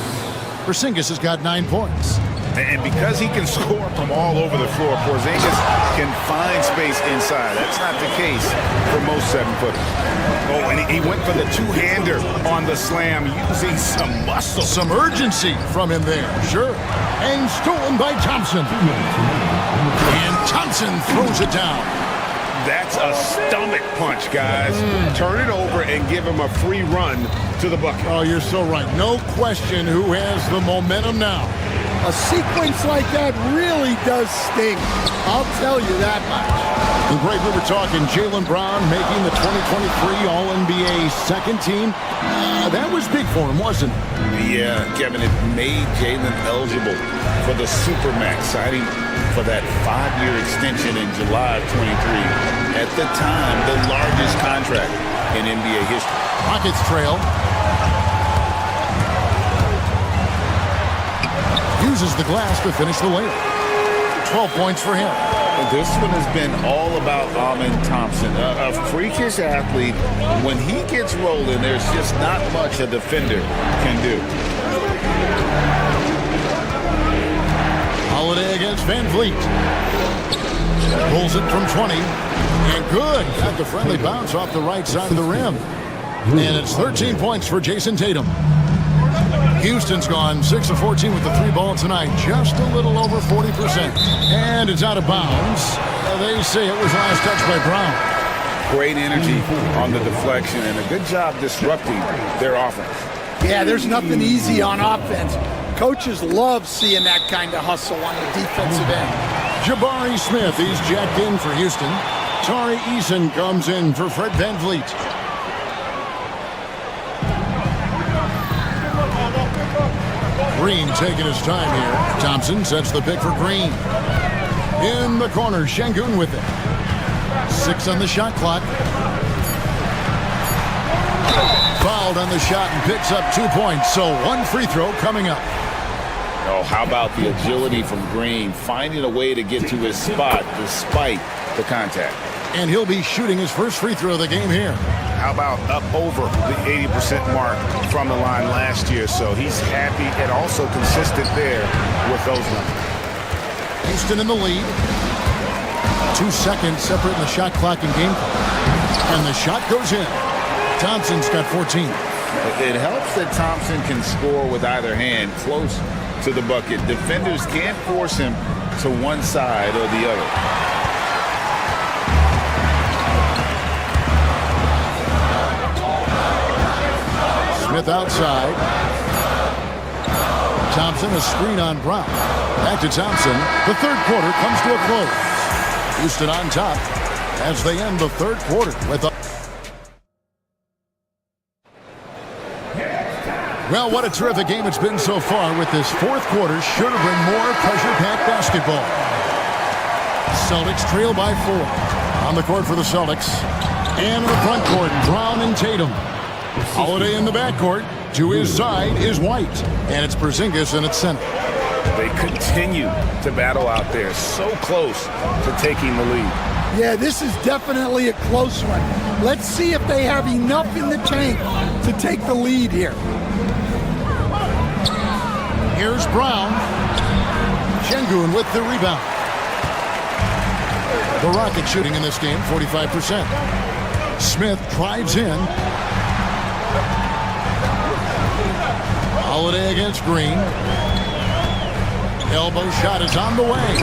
Porzingis has got 9 points. And because he can score from all over the floor, Porzingis can find space inside. That's not the case for most 7-footers. Oh, and he went for the two-hander on the slam, using some muscle. Some urgency from him there, sure. And stolen by Thompson. And Thompson throws it down. That's a stomach punch, guys. Turn it over and give him a free run to the bucket. Oh, you're so right. No question who has the momentum now. A sequence like that really does sting. I'll tell you that much. The great we were talking, Jaylen Brown making the 2023 All-NBA second team. That was big for him, wasn't it? Yeah, Kevin, it made Jaylen eligible for the Supermax, signing for that 5-year extension in July of 23. At the time, the largest contract in NBA history. Rockets trail. Uses the glass to finish the layup. 12 points for him. This one has been all about Amen Thompson, a freakish athlete. When he gets rolling, there's just not much a defender can do. Holiday against Van Vliet. Pulls it from 20. And good. Got the friendly bounce off the right side of the rim. And it's 13 points for Jason Tatum. Houston's gone 6 of 14 with the 3 ball tonight. Just a little over 40%. And it's out of bounds. They say it was last touched by Brown. Great energy on the deflection and a good job disrupting their offense. Yeah, there's nothing easy on offense. Coaches love seeing that kind of hustle on the defensive end. Jabari Smith, he's jacked in for Houston. Tari Eason comes in for Fred Van Vliet. Green taking his time here. Thompson sets the pick for Green. In the corner, Şengün with it. 6 on the shot clock. Fouled on the shot and picks up 2 points. So 1 free throw coming up. Oh, how about the agility from Green, finding a way to get to his spot despite the contact. And he'll be shooting his first free throw of the game here. How about up over the 80% mark from the line last year? So he's happy and also consistent there with those numbers. Houston in the lead. 2 seconds separating the shot clock and game clock. And the shot goes in. Thompson's got 14. It helps that Thompson can score with either hand close to the bucket. Defenders can't force him to one side or the other. Smith outside. Thompson, a screen on Brown. Back to Thompson. The third quarter comes to a close. Houston on top as they end the third quarter with a... Well, what a terrific game it's been so far, with this fourth quarter sure to bring more pressure-packed basketball. Celtics trail by 4. On the court for the Celtics. And in the front court, Brown and Tatum. Holiday in the backcourt. To his side is White. And it's Porzingis in its center. They continue to battle out there, so close to taking the lead. Yeah, this is definitely a close one. Let's see if they have enough in the tank to take the lead here. Here's Brown. Şengün with the rebound. The Rockets shooting in this game, 45%. Smith drives in. Holiday against Green. Elbow shot is on the way.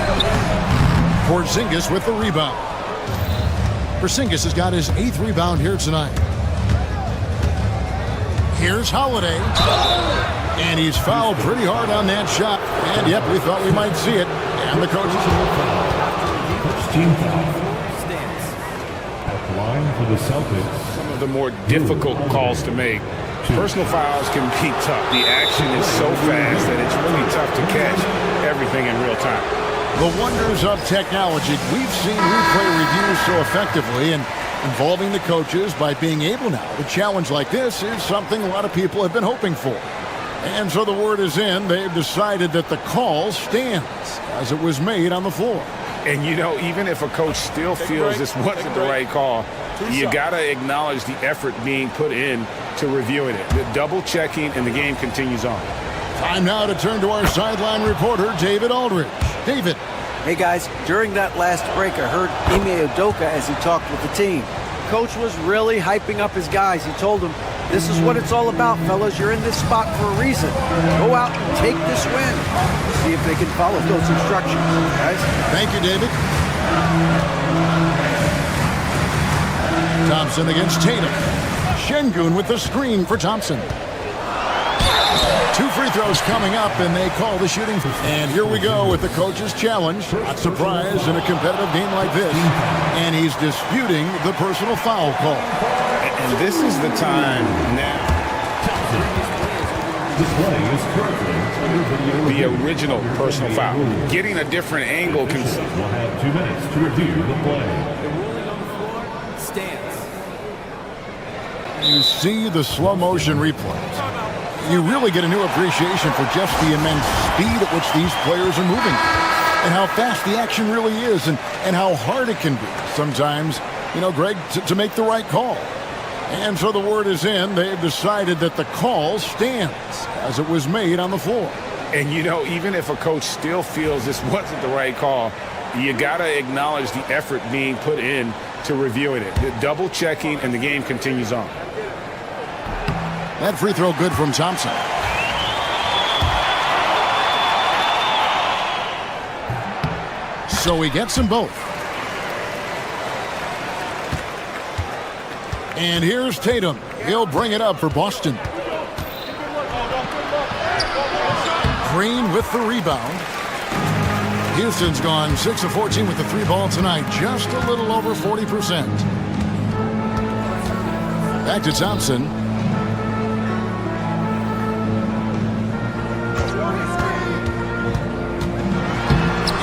Porzingis with the rebound. Porzingis has got his 8th rebound here tonight. Here's Holiday. And he's fouled pretty hard on that shot. And yep, we thought we might see it. And the coaches. Team foul. At the line for the Celtics. Some of the more difficult calls to make. Personal fouls can be tough. The action is so fast that it's really tough to catch everything in real time. The wonders of technology. We've seen replay reviews so effectively, and involving the coaches by being able now to challenge like this is something a lot of people have been hoping for. And so the word is in. They've decided that the call stands as it was made on the floor. And, you know, even if a coach still feels this wasn't the right call, you got to acknowledge the effort being put in to reviewing it. The double checking, and the game continues on. Time now to turn to our sideline reporter, David Aldridge. David. Hey, guys, during that last break, I heard Ime Udoka as he talked with the team. Coach was really hyping up his guys. He told them, this is what it's all about, fellas. You're in this spot for a reason. Go out and take this win. See if they can follow those instructions, guys. Thank you, David. Thompson against Tatum. Şengün with the screen for Thompson. 2 free throws coming up, and they call the shooting. And here we go with the coach's challenge. Not surprised in a competitive game like this. And he's disputing the personal foul call. And this is the time now. The original personal foul. Getting a different angle can. We'll have 2 minutes to review the play. You see the slow motion replays. You really get a new appreciation for just the immense speed at which these players are moving and how fast the action really is and how hard it can be sometimes, you know, Greg, to make the right call. And so the word is in. They've decided that the call stands as it was made on the floor. And, you know, even if a coach still feels this wasn't the right call, you got to acknowledge the effort being put in to reviewing it. The double checking, and the game continues on. That free throw good from Thompson. So he gets them both. And here's Tatum. He'll bring it up for Boston. Green with the rebound. Houston's gone 6 of 14 with the 3 ball tonight. Just a little over 40%. Back to Thompson.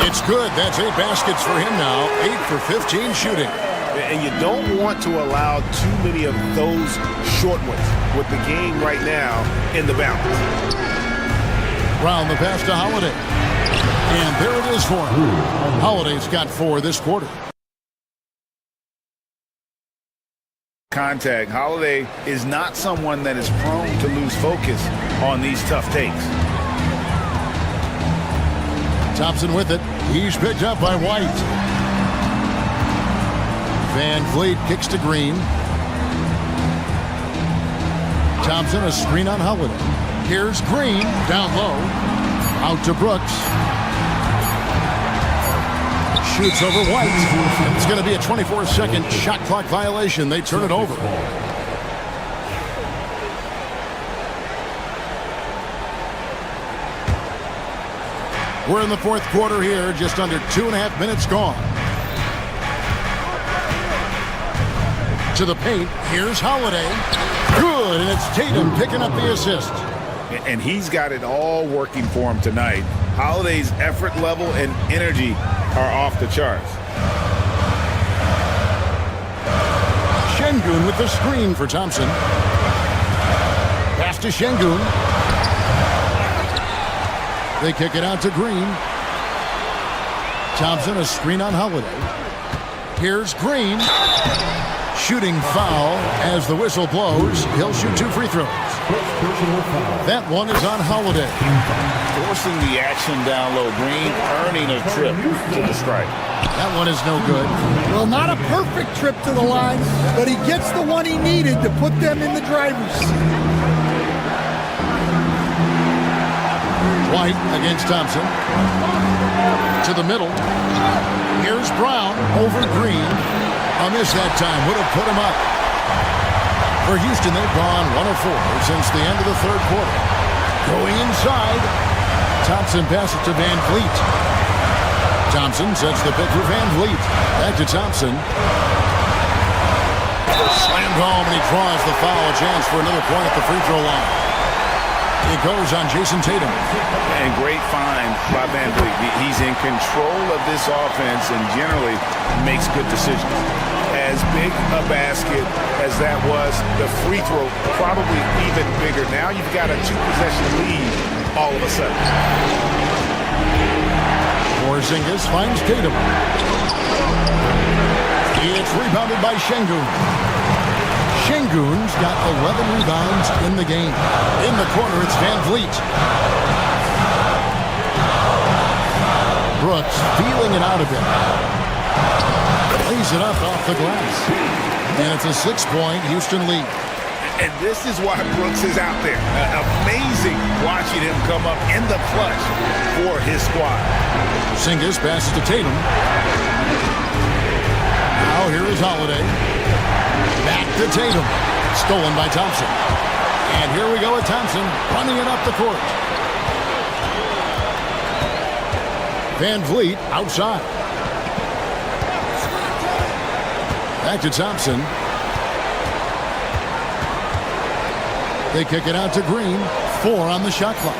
It's good. That's 8 baskets for him now. 8 for 15 shooting. And you don't want to allow too many of those short ones with the game right now in the balance. Brown the pass to Holiday. And there it is for him. Holiday's got 4 this quarter. Contact. Holiday is not someone that is prone to lose focus on these tough takes. Thompson with it. He's picked up by White. Van Vliet kicks to Green. Thompson, a screen on Holiday. Here's Green, down low. Out to Brooks. Shoots over White. It's going to be a 24-second shot clock violation. They turn it over. We're in the 4th quarter here, just under 2.5 minutes gone. To the paint, here's Holiday. Good, and it's Tatum picking up the assist. And he's got it all working for him tonight. Holiday's effort level and energy are off the charts. Şengün with the screen for Thompson. Pass to Şengün. They kick it out to Green. Thompson, a screen on Holiday. Here's Green. Shooting foul as the whistle blows. He'll shoot 2 free throws. That one is on Holiday. Forcing the action down low. Green earning a trip to the strike. That one is no good. Well, not a perfect trip to the line, but he gets the one he needed to put them in the driver's seat. White against Thompson. To the middle. Here's Brown over Green. A miss that time. Would have put him up. For Houston, they've gone 1 of 4 since the end of the third quarter. Going inside. Thompson passes to Van Vliet. Thompson sets the pick for Van Vliet. Back to Thompson. Slammed home, and he draws the foul. A chance for another point at the free throw line. It goes on Jason Tatum. And great find by Van Vliet. He's in control of this offense and generally makes good decisions. As big a basket as that was, the free throw probably even bigger. Now you've got a 2-possession lead all of a sudden. Porzingis finds Tatum. It's rebounded by Şengün. Şengün's got 11 rebounds in the game. In the corner, it's Van Vliet. Brooks feeling it out a bit. Lays it up off the glass. And it's a 6-point Houston lead. And this is why Brooks is out there. Amazing watching him come up in the clutch for his squad. Porzingis passes to Tatum. Now here is Holiday. Back to Tatum. Stolen by Thompson. And here we go with Thompson running it up the court. Van Vliet outside. Back to Thompson. They kick it out to Green. 4 on the shot clock.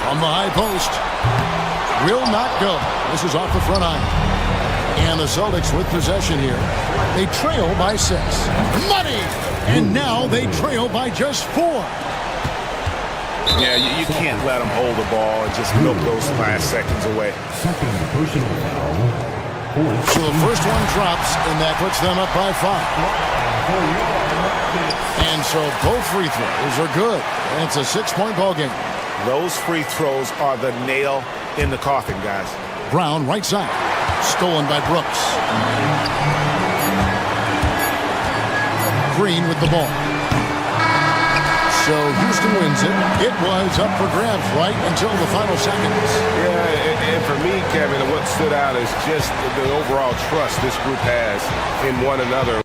From the high post. Will not go. This is off the front iron. And the Celtics with possession here. They trail by 6. Money! And now they trail by just 4. Yeah, you can't let them hold the ball and just milk those last seconds away. Second personal foul. So the first one drops, and that puts them up by 5. And so both free throws are good. And it's a 6-point ball game. Those free throws are the nail in the coffin, guys. Brown, right side. Stolen by Brooks. Green with the ball. So Houston wins it. It was up for grabs right until the final seconds. Yeah, and for me, Kevin, what stood out is just the overall trust this group has in one another.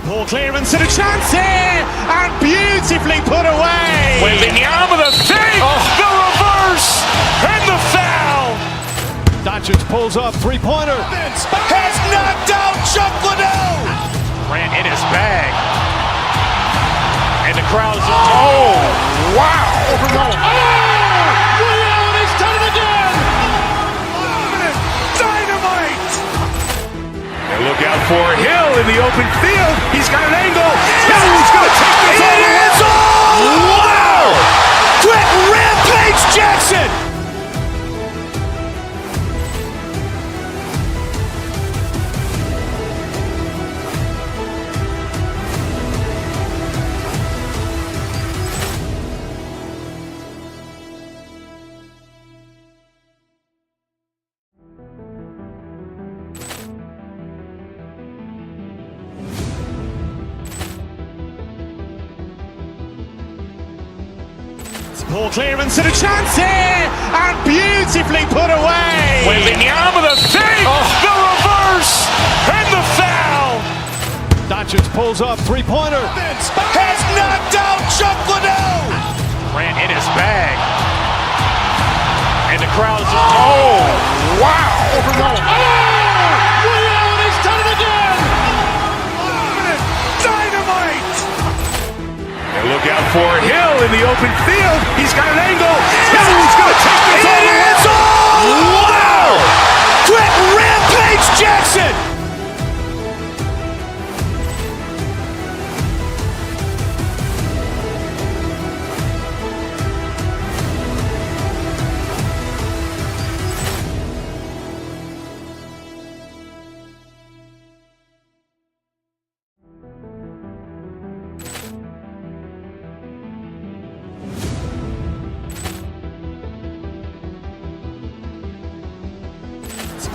Poor clearance and a chance here, and beautifully put away. Wembanyama the save, the reverse, and the foul. Doncic pulls up, three-pointer. Has knocked out Chuck Liddell. Ran in his bag. And the crowd is, oh, wow. He's done it again. Dynamite. And look out for Hill in the open field. He's got an angle. He's going to take this all the way. Wow! Quick Rampage Jackson. Poor clearance and a chance here, and beautifully put away. Wembanyama the save, the reverse, and the foul. Doncic pulls up, three-pointer. Has knocked out Chuck Liddell. Ran in his bag. And the crowd is, oh, wow. He's done it again. Look out for Hill in the open field. He's got an angle. Hill's going to take this all the way. Wow! Quick rampage Jackson!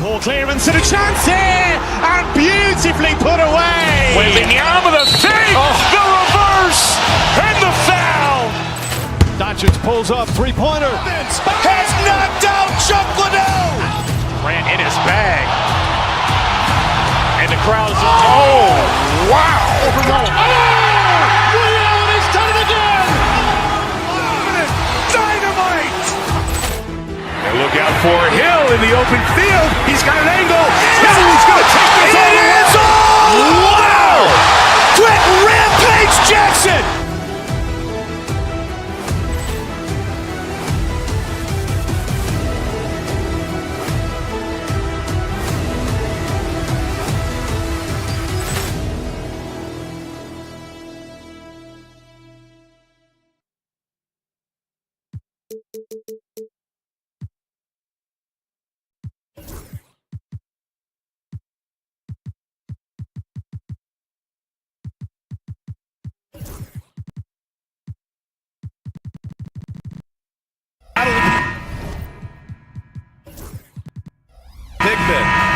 Poor clearance and a chance here, and beautifully put away. Wembanyama with a save, the reverse, and the foul. Doncic pulls up, three-pointer. Has knocked out Chuck Liddell. Grant in his bag. And the crowd is... Oh, wow. Liddell has done it again. Dynamite. And look out for Hill in the open field. He's got an angle. Hill's going to take this all the way. Wow! Quick rampage Jackson!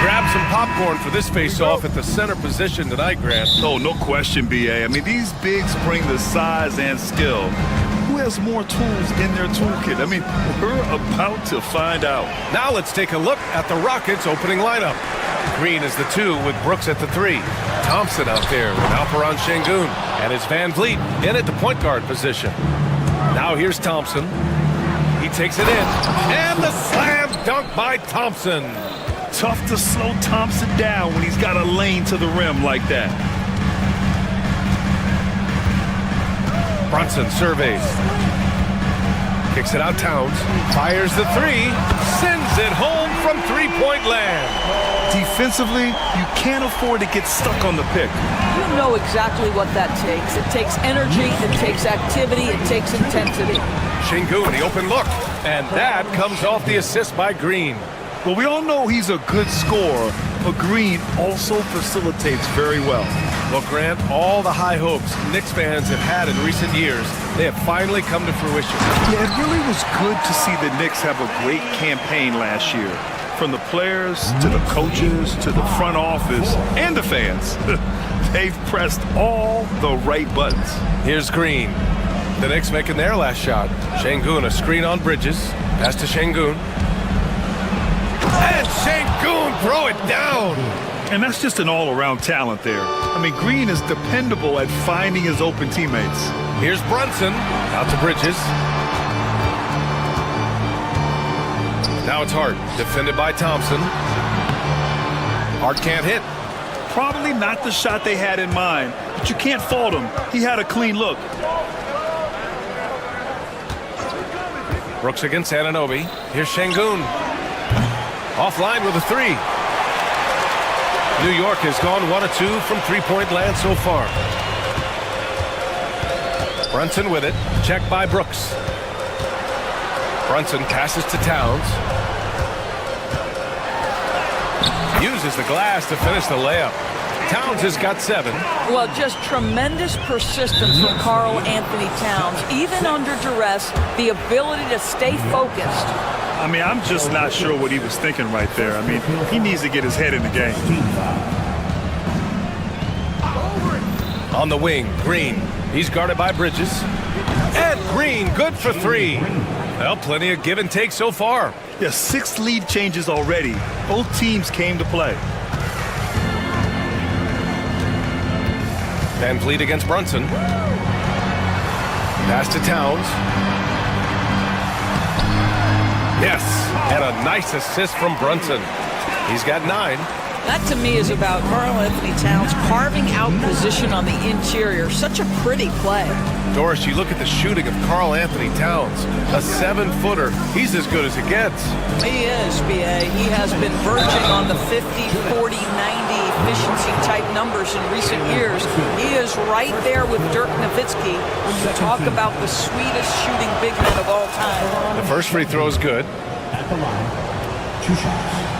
Grab some popcorn for this face-off at the center position tonight, Grant. Oh, no question, B.A. I mean, these bigs bring the size and skill. Who has more tools in their toolkit? I mean, we're about to find out. Now let's take a look at the Rockets' opening lineup. Green is the 2 with Brooks at the 3. Thompson out there with Alperon Şengün. And it's Van Vliet in at the point guard position. Now here's Thompson. He takes it in. And the slam dunk by Thompson. Tough to slow Thompson down when he's got a lane to the rim like that. Brunson surveys. Kicks it out Towns. Fires the 3. Sends it home from three-point land. Defensively, you can't afford to get stuck on the pick. You know exactly what that takes. It takes energy, it takes activity, it takes intensity. Şengün, the open look. And that comes off the assist by Green. Well, we all know he's a good scorer, but Green also facilitates very well. Well, Grant, all the high hopes Knicks fans have had in recent years, they have finally come to fruition. Yeah, it really was good to see the Knicks have a great campaign last year. From the players, to the coaches, to the front office, and the fans. They've pressed all the right buttons. Here's Green. The Knicks making their last shot. Şengün, a screen on Bridges. Pass to Şengün. And Şengün throw it down. And that's just an all-around talent there. I mean, Green is dependable at finding his open teammates. Here's Brunson, out to Bridges. Now it's Hart, defended by Thompson. Hart can't hit. Probably not the shot they had in mind, but you can't fault him. He had a clean look. Brooks against Anunoby. Here's Şengün. Offline with a 3. New York has gone 1 of 2 from three-point land so far. Brunson with it. Checked by Brooks. Brunson passes to Towns. Uses the glass to finish the layup. Towns has got 7. Well, just tremendous persistence from Karl Anthony Towns. Even under duress, the ability to stay focused. I mean, I'm just not sure what he was thinking right there. I mean, he needs to get his head in the game. On the wing, Green. He's guarded by Bridges. And Green, good for 3. Well, plenty of give and take so far. Yeah, 6 lead changes already. Both teams came to play. Van Vliet against Brunson. Pass to Towns. Yes, and a nice assist from Brunson. He's got 9. That to me is about Karl Anthony Towns carving out position on the interior. Such a pretty play. Doris, you look at the shooting of Karl Anthony Towns, a 7-footer. He's as good as it gets. He is, B.A. He has been verging on the 50, 40, 90 efficiency type numbers in recent years. He is right there with Dirk Nowitzki when you talk about the sweetest shooting big men of all time. The first free throw is good. At the line, 2 shots.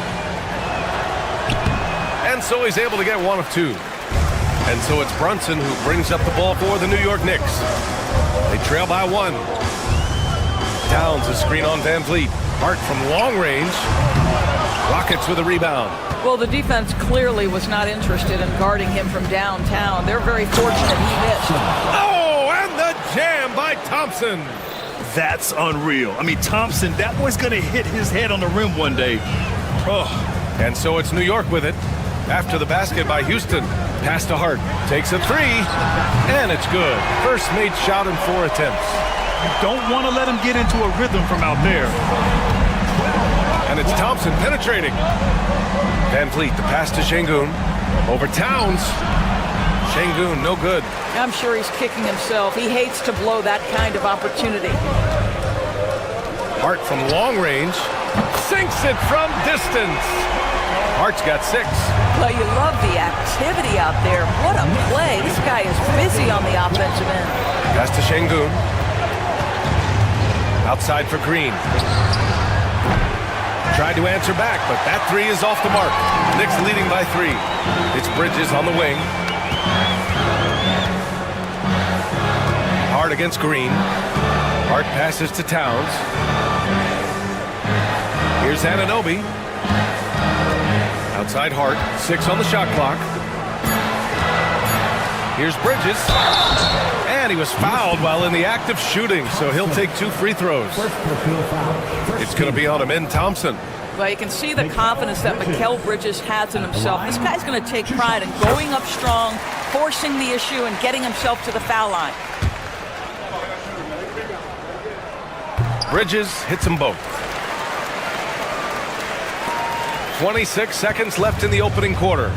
And so he's able to get 1 of 2. And so it's Brunson who brings up the ball for the New York Knicks. They trail by 1. Towns a screen on Van Vliet. Hart from long range. Rockets with a rebound. Well, the defense clearly was not interested in guarding him from downtown. They're very fortunate he missed. Oh, and the jam by Thompson. That's unreal. I mean, Thompson, that boy's going to hit his head on the rim one day. Oh. And so it's New York with it. After the basket by Houston. Pass to Hart. Takes a 3. And it's good. First made shot in 4 attempts. You don't want to let him get into a rhythm from out there. And it's Thompson penetrating. Van Vliet, the pass to Şengün. Over Towns. Şengün, no good. I'm sure he's kicking himself. He hates to blow that kind of opportunity. Hart from long range. Sinks it from distance. Hart's got 6. Well, you love the activity out there. What a play. This guy is busy on the offensive end. Pass to Şengün. Outside for Green. Tried to answer back, but that 3 is off the mark. Knicks leading by 3. It's Bridges on the wing. Hart against Green. Hart passes to Towns. Here's Anunoby. Outside Hart, 6 on the shot clock. Here's Bridges. And he was fouled while in the act of shooting, so he'll take 2 free throws. It's going to be on Amin Thompson. Well, you can see the confidence that Mikal Bridges has in himself. This guy's going to take pride in going up strong, forcing the issue, and getting himself to the foul line. Bridges hits them both. 26 seconds left in the opening quarter.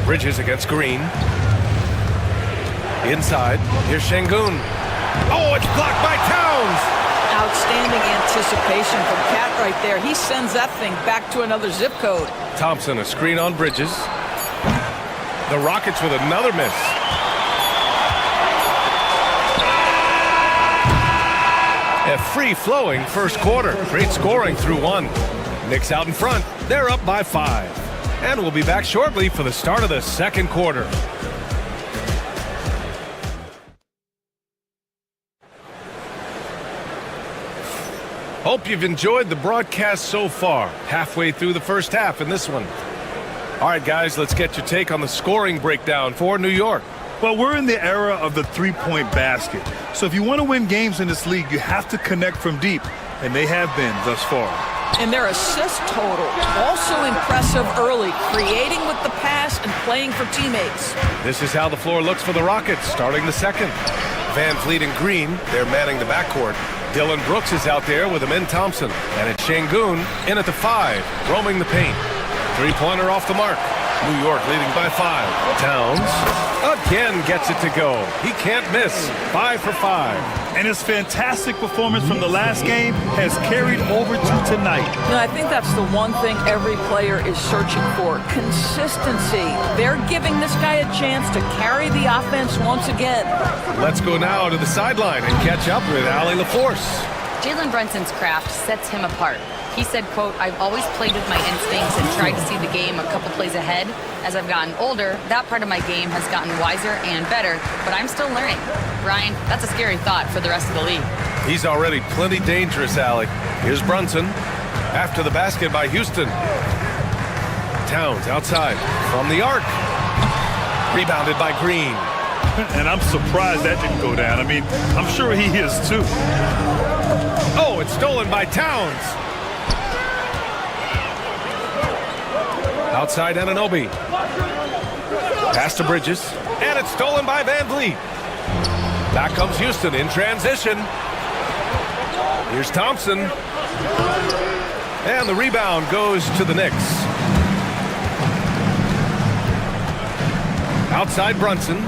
Bridges against Green. Inside. Here's Şengün. Oh, it's blocked by Towns. Outstanding anticipation from Cat right there. He sends that thing back to another zip code. Thompson, a screen on Bridges. The Rockets with another miss. A free-flowing first quarter. Great scoring through 1. Knicks out in front. They're up by 5. And we'll be back shortly for the start of the second quarter. Hope you've enjoyed the broadcast so far. Halfway through the first half in this one. All right, guys, let's get your take on the scoring breakdown for New York. Well, we're in the era of the three-point basket. So if you want to win games in this league, you have to connect from deep. And they have been thus far. And their assist total, also impressive early, creating with the pass and playing for teammates. This is how the floor looks for the Rockets, starting the second. Van Vliet and Green, they're manning the backcourt. Dillon Brooks is out there with Amin Thompson. And it's Şengün in at the 5, roaming the paint. Three-pointer off the mark. New York leading by 5. Towns again gets it to go. He can't miss. 5 for 5. And his fantastic performance from the last game has carried over to tonight. And I think that's the one thing every player is searching for. Consistency. They're giving this guy a chance to carry the offense once again. Let's go now to the sideline and catch up with Allie LaForce. Jalen Brunson's craft sets him apart. He said, quote, "I've always played with my instincts and tried to see the game a couple plays ahead. As I've gotten older, that part of my game has gotten wiser and better, but I'm still learning." Ryan, that's a scary thought for the rest of the league. He's already plenty dangerous, Allie. Here's Brunson. After the basket by Houston. Towns outside from the arc. Rebounded by Green. And I'm surprised that didn't go down. I mean, I'm sure he is too. Oh, it's stolen by Towns. Outside Anunoby. Pass to Bridges. And it's stolen by Van Vliet. Back comes Houston in transition. Here's Thompson. And the rebound goes to the Knicks. Outside Brunson.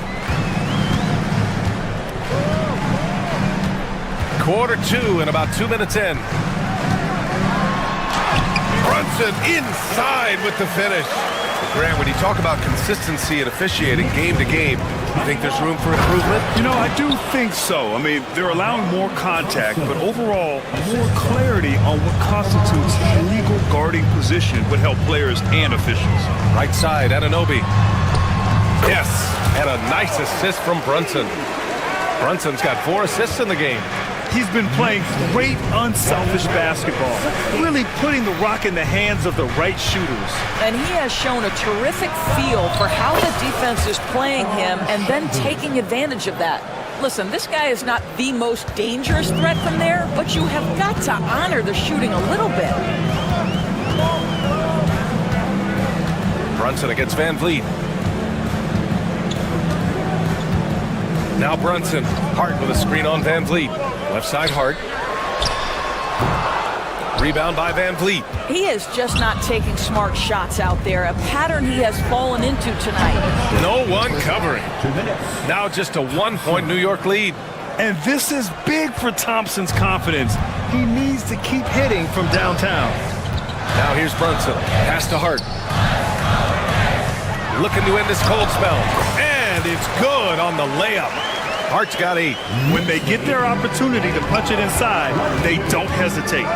Quarter 2 and about 2 minutes in. Brunson inside with the finish. Grant, when you talk about consistency and officiating game to game, you think there's room for improvement? You know, I do think so. I mean, they're allowing more contact, but overall, more clarity on what constitutes a legal guarding position would help players and officials. Right side, Anunoby. Yes, and a nice assist from Brunson. Brunson's got 4 assists in the game. He's been playing great, unselfish basketball, really putting the rock in the hands of the right shooters. And he has shown a terrific feel for how the defense is playing him and then taking advantage of that. Listen, this guy is not the most dangerous threat from there, but you have got to honor the shooting a little bit. Brunson against Van Vliet. Now Brunson. Hart with a screen on Van Vliet. Left side Hart. Rebound by Van Vliet. He is just not taking smart shots out there, a pattern he has fallen into tonight. No one covering. Now just a 1-point New York lead. And this is big for Thompson's confidence. He needs to keep hitting from downtown. Now here's Brunson. Pass to Hart. Looking to end this cold spell. And it's good on the layup. Hart's got 8. When they get their opportunity to punch it inside, they don't hesitate.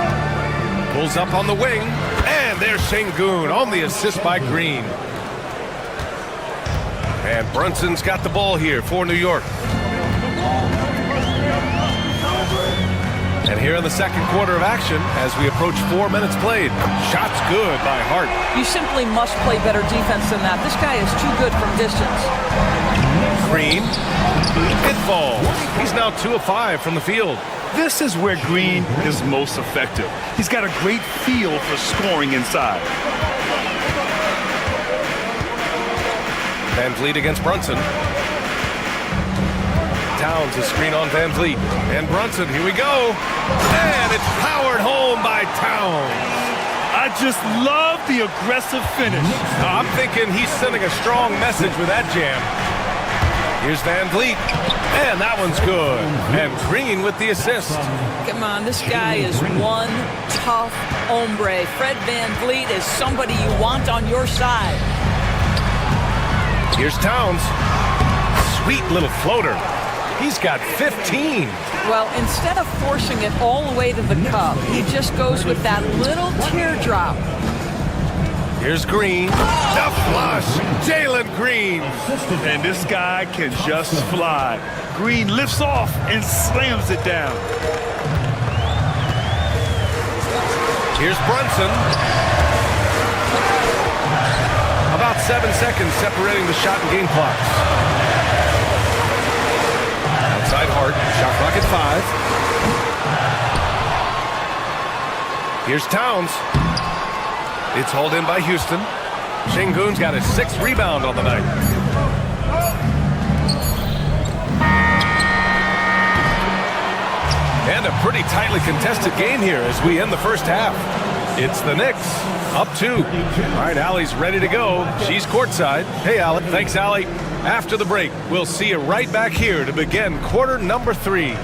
Pulls up on the wing. And there's Şengün on the assist by Green. And Brunson's got the ball here for New York. And here in the second quarter of action, as we approach 4 minutes played, shots good by Hart. You simply must play better defense than that. This guy is too good from distance. Green, it falls. He's now 2 of 5 from the field. This is where Green is most effective. He's got a great feel for scoring inside. Van Vliet against Brunson. Towns a screen on Van Vliet. And Brunson, here we go. And it's powered home by Towns. I just love the aggressive finish. I'm thinking he's sending a strong message with that jam. Here's Van Vliet. And that one's good. And Green with the assist. Come on, this guy is one tough hombre. Fred Van Vliet is somebody you want on your side. Here's Towns. Sweet little floater. He's got 15. Well, instead of forcing it all the way to the cup, he just goes with that little teardrop. Here's Green. The flush. Jalen Green. And this guy can just fly. Green lifts off and slams it down. Here's Brunson. About 7 seconds separating the shot and game clocks. Outside Hart, shot clock at 5. Here's Towns. It's hauled in by Houston. Şengün's got his 6th rebound on the night. And a pretty tightly contested game here as we end the first half. It's the Knicks, up 2. All right, Allie's ready to go. She's courtside. Hey, Allie. Thanks, Allie. After the break, we'll see you right back here to begin quarter number 3.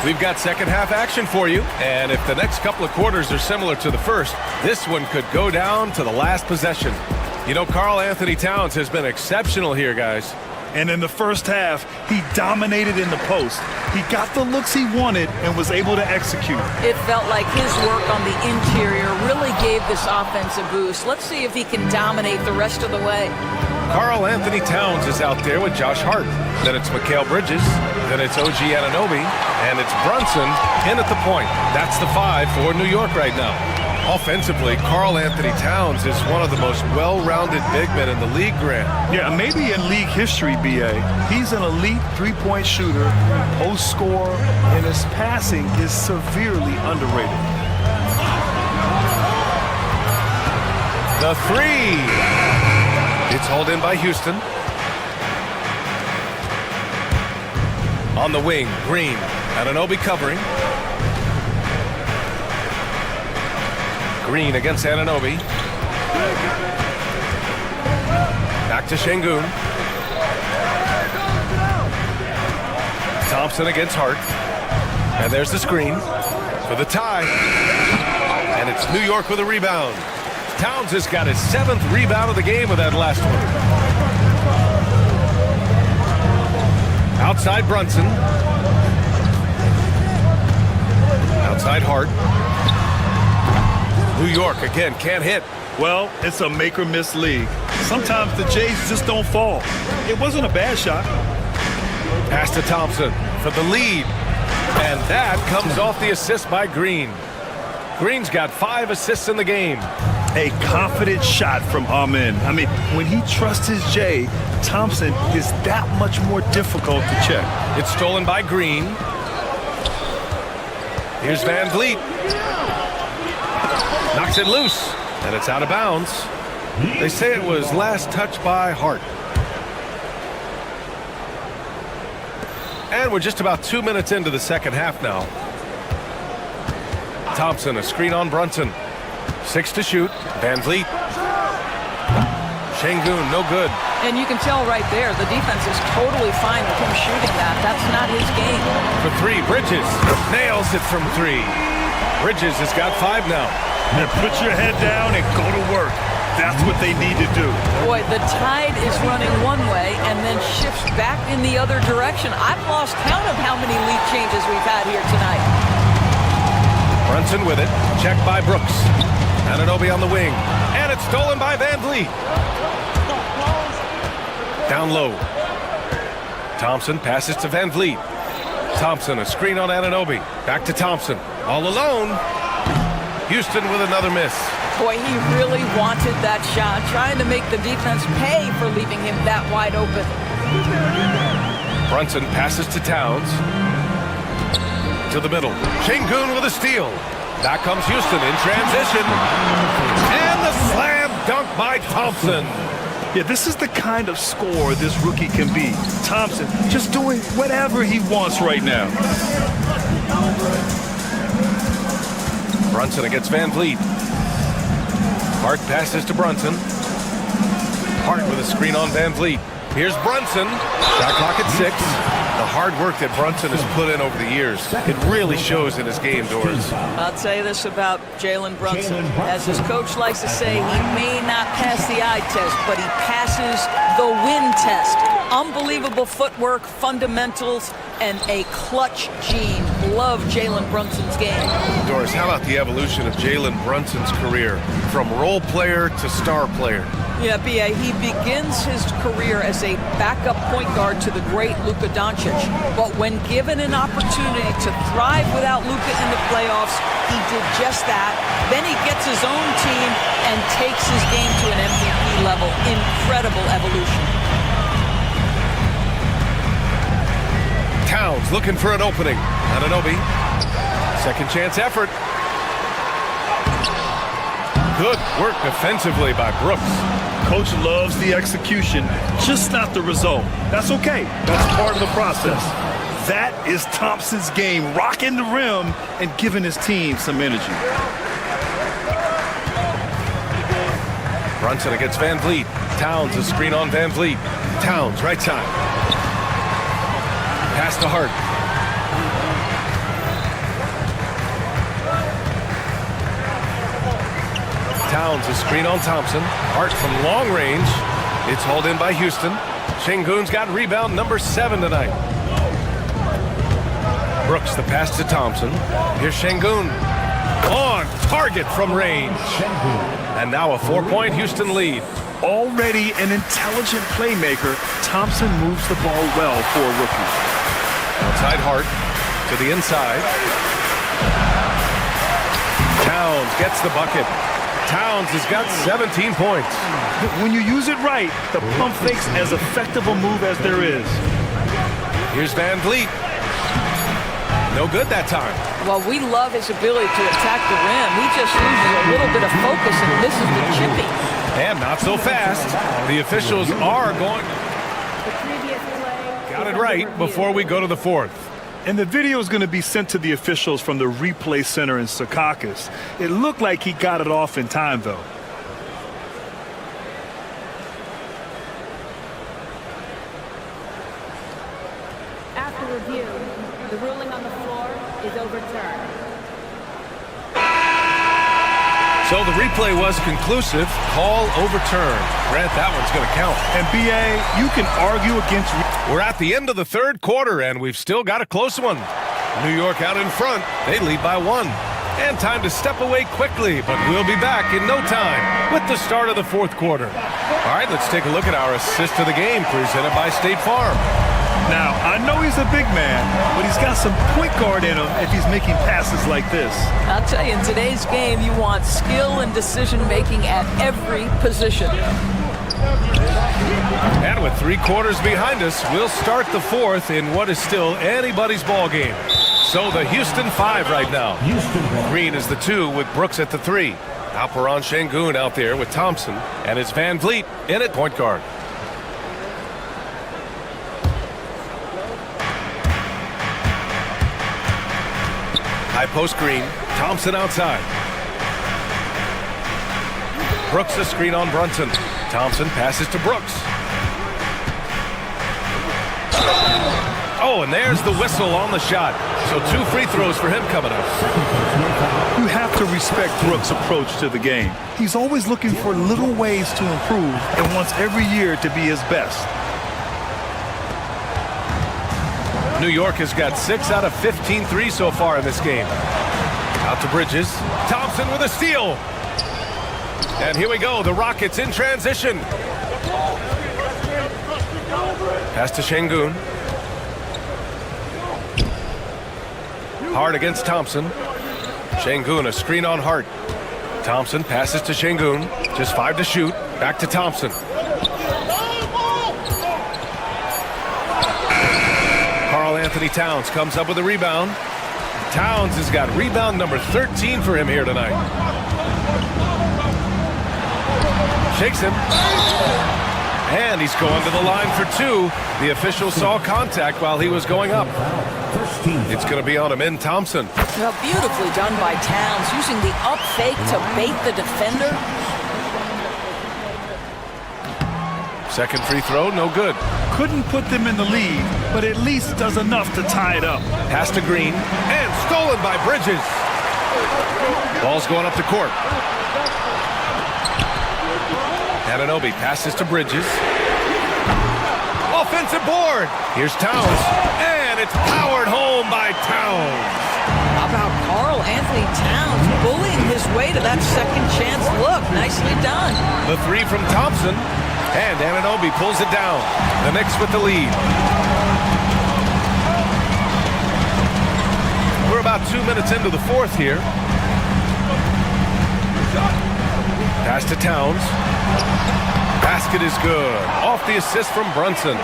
We've got second half action for you, and if the next couple of quarters are similar to the first, this one could go down to the last possession. You know, Karl Anthony Towns has been exceptional here, guys. And in the first half, he dominated in the post. He got the looks he wanted and was able to execute. It felt like his work on the interior really gave this offense a boost. Let's see if he can dominate the rest of the way. Karl Anthony Towns is out there with Josh Hart. Then it's Mikal Bridges. Then it's OG Anunoby. And it's Brunson in at the point. That's the 5 for New York right now. Offensively, Karl Anthony Towns is one of the most well-rounded big men in the league, Grant. Yeah, maybe in league history, B.A. He's an elite three-point shooter, post scorer, and his passing is severely underrated. The three. It's hauled in by Houston. On the wing, Green. Anunoby covering. Green against Anunoby. Back to Şengün. Thompson against Hart. And there's the screen for the tie. And it's New York with a rebound. Towns has got his 7th rebound of the game with that last one. Outside Brunson. Outside Hart. New York again can't hit. Well, it's a make or miss league. Sometimes the Jays just don't fall. It wasn't a bad shot. Pass to Thompson for the lead. And that comes off the assist by Green. Green's got 5 assists in the game. A confident shot from Amen. I mean, when he trusts his Jay, Thompson is that much more difficult to check. It's stolen by Green. Here's Van Vliet. Knocks it loose, and it's out of bounds. They say it was last touched by Hart. And we're just about 2 minutes into the second half now. Thompson, a screen on Brunson. 6 to shoot. Van Vliet. Şengün, no good. And you can tell right there, the defense is totally fine with him shooting that. That's not his game. For 3, Bridges nails it from 3. Bridges has got 5 now. And put your head down and go to work. That's what they need to do. Boy, the tide is running one way and then shifts back in the other direction. I've lost count of how many lead changes we've had here tonight. Brunson with it. Checked by Brooks. Anunoby on the wing. And it's stolen by Van Vliet. Down low. Thompson passes to Van Vliet. Thompson, a screen on Anunoby. Back to Thompson. All alone. Houston with another miss. Boy, he really wanted that shot, trying to make the defense pay for leaving him that wide open. Brunson passes to Towns. To the middle. Şengün with a steal. Back comes Houston in transition. And the slam dunk by Thompson. Yeah, this is the kind of scorer this rookie can be. Thompson just doing whatever he wants right now. Brunson against Van Vliet. Hart passes to Brunson. Hart with a screen on Van Vliet. Here's Brunson. Shot clock at 6. The hard work that Brunson has put in over the years, it really shows in his game, Doris. I'll tell you this about Jalen Brunson. As his coach likes to say, he may not pass the eye test, but he passes the win test. Unbelievable footwork, fundamentals, and a clutch gene. Love Jalen Brunson's game. Doris, how about the evolution of Jalen Brunson's career from role player to star player? Yeah, B.A., he begins his career as a backup point guard to the great Luka Doncic. But when given an opportunity to thrive without Luka in the playoffs, he did just that. Then he gets his own team and takes his game to an MVP level. Incredible evolution. Towns looking for an opening. Anunoby. Second chance effort. Good work defensively by Brooks. Coach loves the execution, just not the result. That's okay. That's part of the process. That is Thompson's game, rocking the rim and giving his team some energy. Brunson against Van Vliet. Towns, a screen on Van Vliet. Towns, right side. Pass to Hart. Towns, a screen on Thompson. Hart from long range. It's hauled in by Houston. Şengün's got rebound number 7 tonight. Brooks, the pass to Thompson. Here's Şengün. On target from range. And now a 4-point Houston lead. Already an intelligent playmaker, Thompson moves the ball well for a rookie. Outside Hart to the inside. Towns gets the bucket. Towns has got 17 points. When you use it right, the pump fake's as effective a move as there is. Here's Van Vliet. No good that time. Well, we love his ability to attack the rim. He just loses a little bit of focus and misses the chipping. And not so fast. The officials are going. Got it right before we go to the fourth. And the video is going to be sent to the officials from the replay center in Secaucus. It looked like he got it off in time, though. After review, the ruling on the floor is overturned. So the replay was conclusive. Call overturned. Grant, that one's going to count. And B.A., you can argue against... We're at the end of the third quarter, and we've still got a close one. New York out in front. They lead by 1. And time to step away quickly, but we'll be back in no time with the start of the fourth quarter. All right, let's take a look at our assist of the game presented by State Farm. Now, I know he's a big man, but he's got some point guard in him if he's making passes like this. I'll tell you, in today's game, you want skill and decision-making at every position. And with 3 quarters behind us, we'll start the fourth in what is still anybody's ball game. So the Houston 5 right now. Green is the 2 with Brooks at the 3. Alperon Şengün out there with Thompson, and it's Van Vliet in at point guard. High post Green, Thompson outside. Brooks a screen on Brunson. Thompson passes to Brooks. Oh, and there's the whistle on the shot. So 2 free throws for him coming up. You have to respect Brooks' approach to the game. He's always looking for little ways to improve and wants every year to be his best. New York has got 6 out of 15 threes so far in this game. Out to Bridges. Thompson with a steal. And here we go. The Rockets in transition. Pass to Şengün. Hart against Thompson. Şengün a screen on Hart. Thompson passes to Şengün. Just 5 to shoot. Back to Thompson. Anthony Towns comes up with a rebound. Towns has got rebound number 13 for him here tonight. Shakes him. And he's going to the line for 2. The official saw contact while he was going up. It's going to be on him in Thompson. Well, beautifully done by Towns, using the up fake to bait the defender. Second free throw, no good. Couldn't put them in the lead, but at least does enough to tie it up. Pass to Green, and stolen by Bridges. Ball's going up the court. Anunoby passes to Bridges. Offensive board. Here's Towns, and it's powered home by Towns. How about Karl Anthony Towns bullying his way to that second chance look? Nicely done. The 3 from Thompson. And Anunoby pulls it down. The Knicks with the lead. We're about 2 minutes into the fourth here. Pass to Towns. Basket is good. Off the assist from Brunson.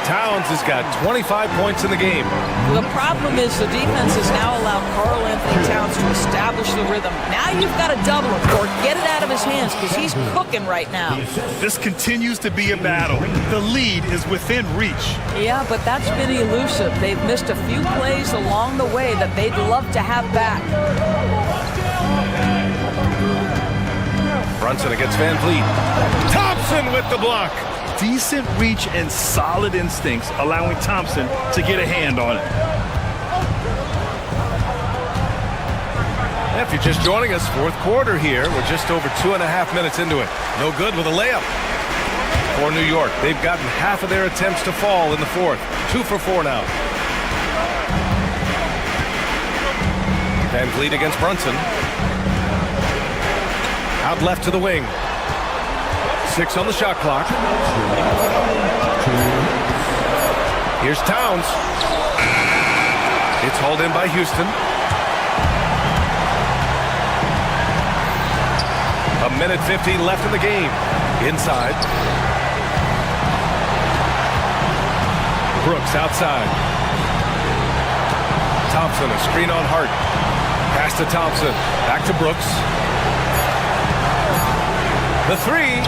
Towns has got 25 points in the game. The problem is the defense has now allowed Karl Anthony Towns to establish the rhythm. Now you've got to double him or get it out of his hands because he's cooking right now. This continues to be a battle. The lead is within reach. Yeah, but that's been elusive. They've missed a few plays along the way that they'd love to have back. Brunson against Van Vliet. Thompson with the block. Decent reach and solid instincts, allowing Thompson to get a hand on it. If you're just joining us, fourth quarter here. We're just over 2.5 minutes into it. No good with a layup for New York. They've gotten half of their attempts to fall in the fourth. 2 for 4 now. Van Vliet against Brunson. Out left to the wing. 6 on the shot clock. Here's Towns. It's hauled in by Houston. A minute 50 left in the game. Inside. Brooks outside. Thompson, a screen on Hart. Pass to Thompson. Back to Brooks. The three.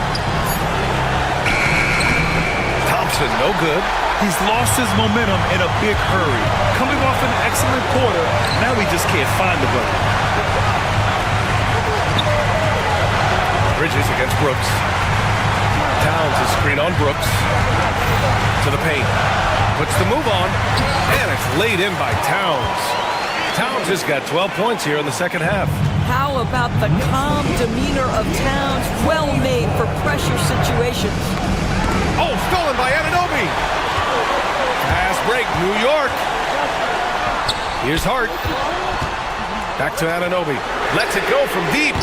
Thompson, no good. He's lost his momentum in a big hurry. Coming off an excellent quarter, now he just can't find the button. Bridges against Brooks. Towns is screen on Brooks. To the paint. Puts the move on. And it's laid in by Towns. Towns has got 12 points here in the second half. How about the calm demeanor of Towns? Well made for pressure situations. Oh, stolen by Anunoby. Pass break, New York. Here's Hart. Back to Anunoby. Lets it go from deep.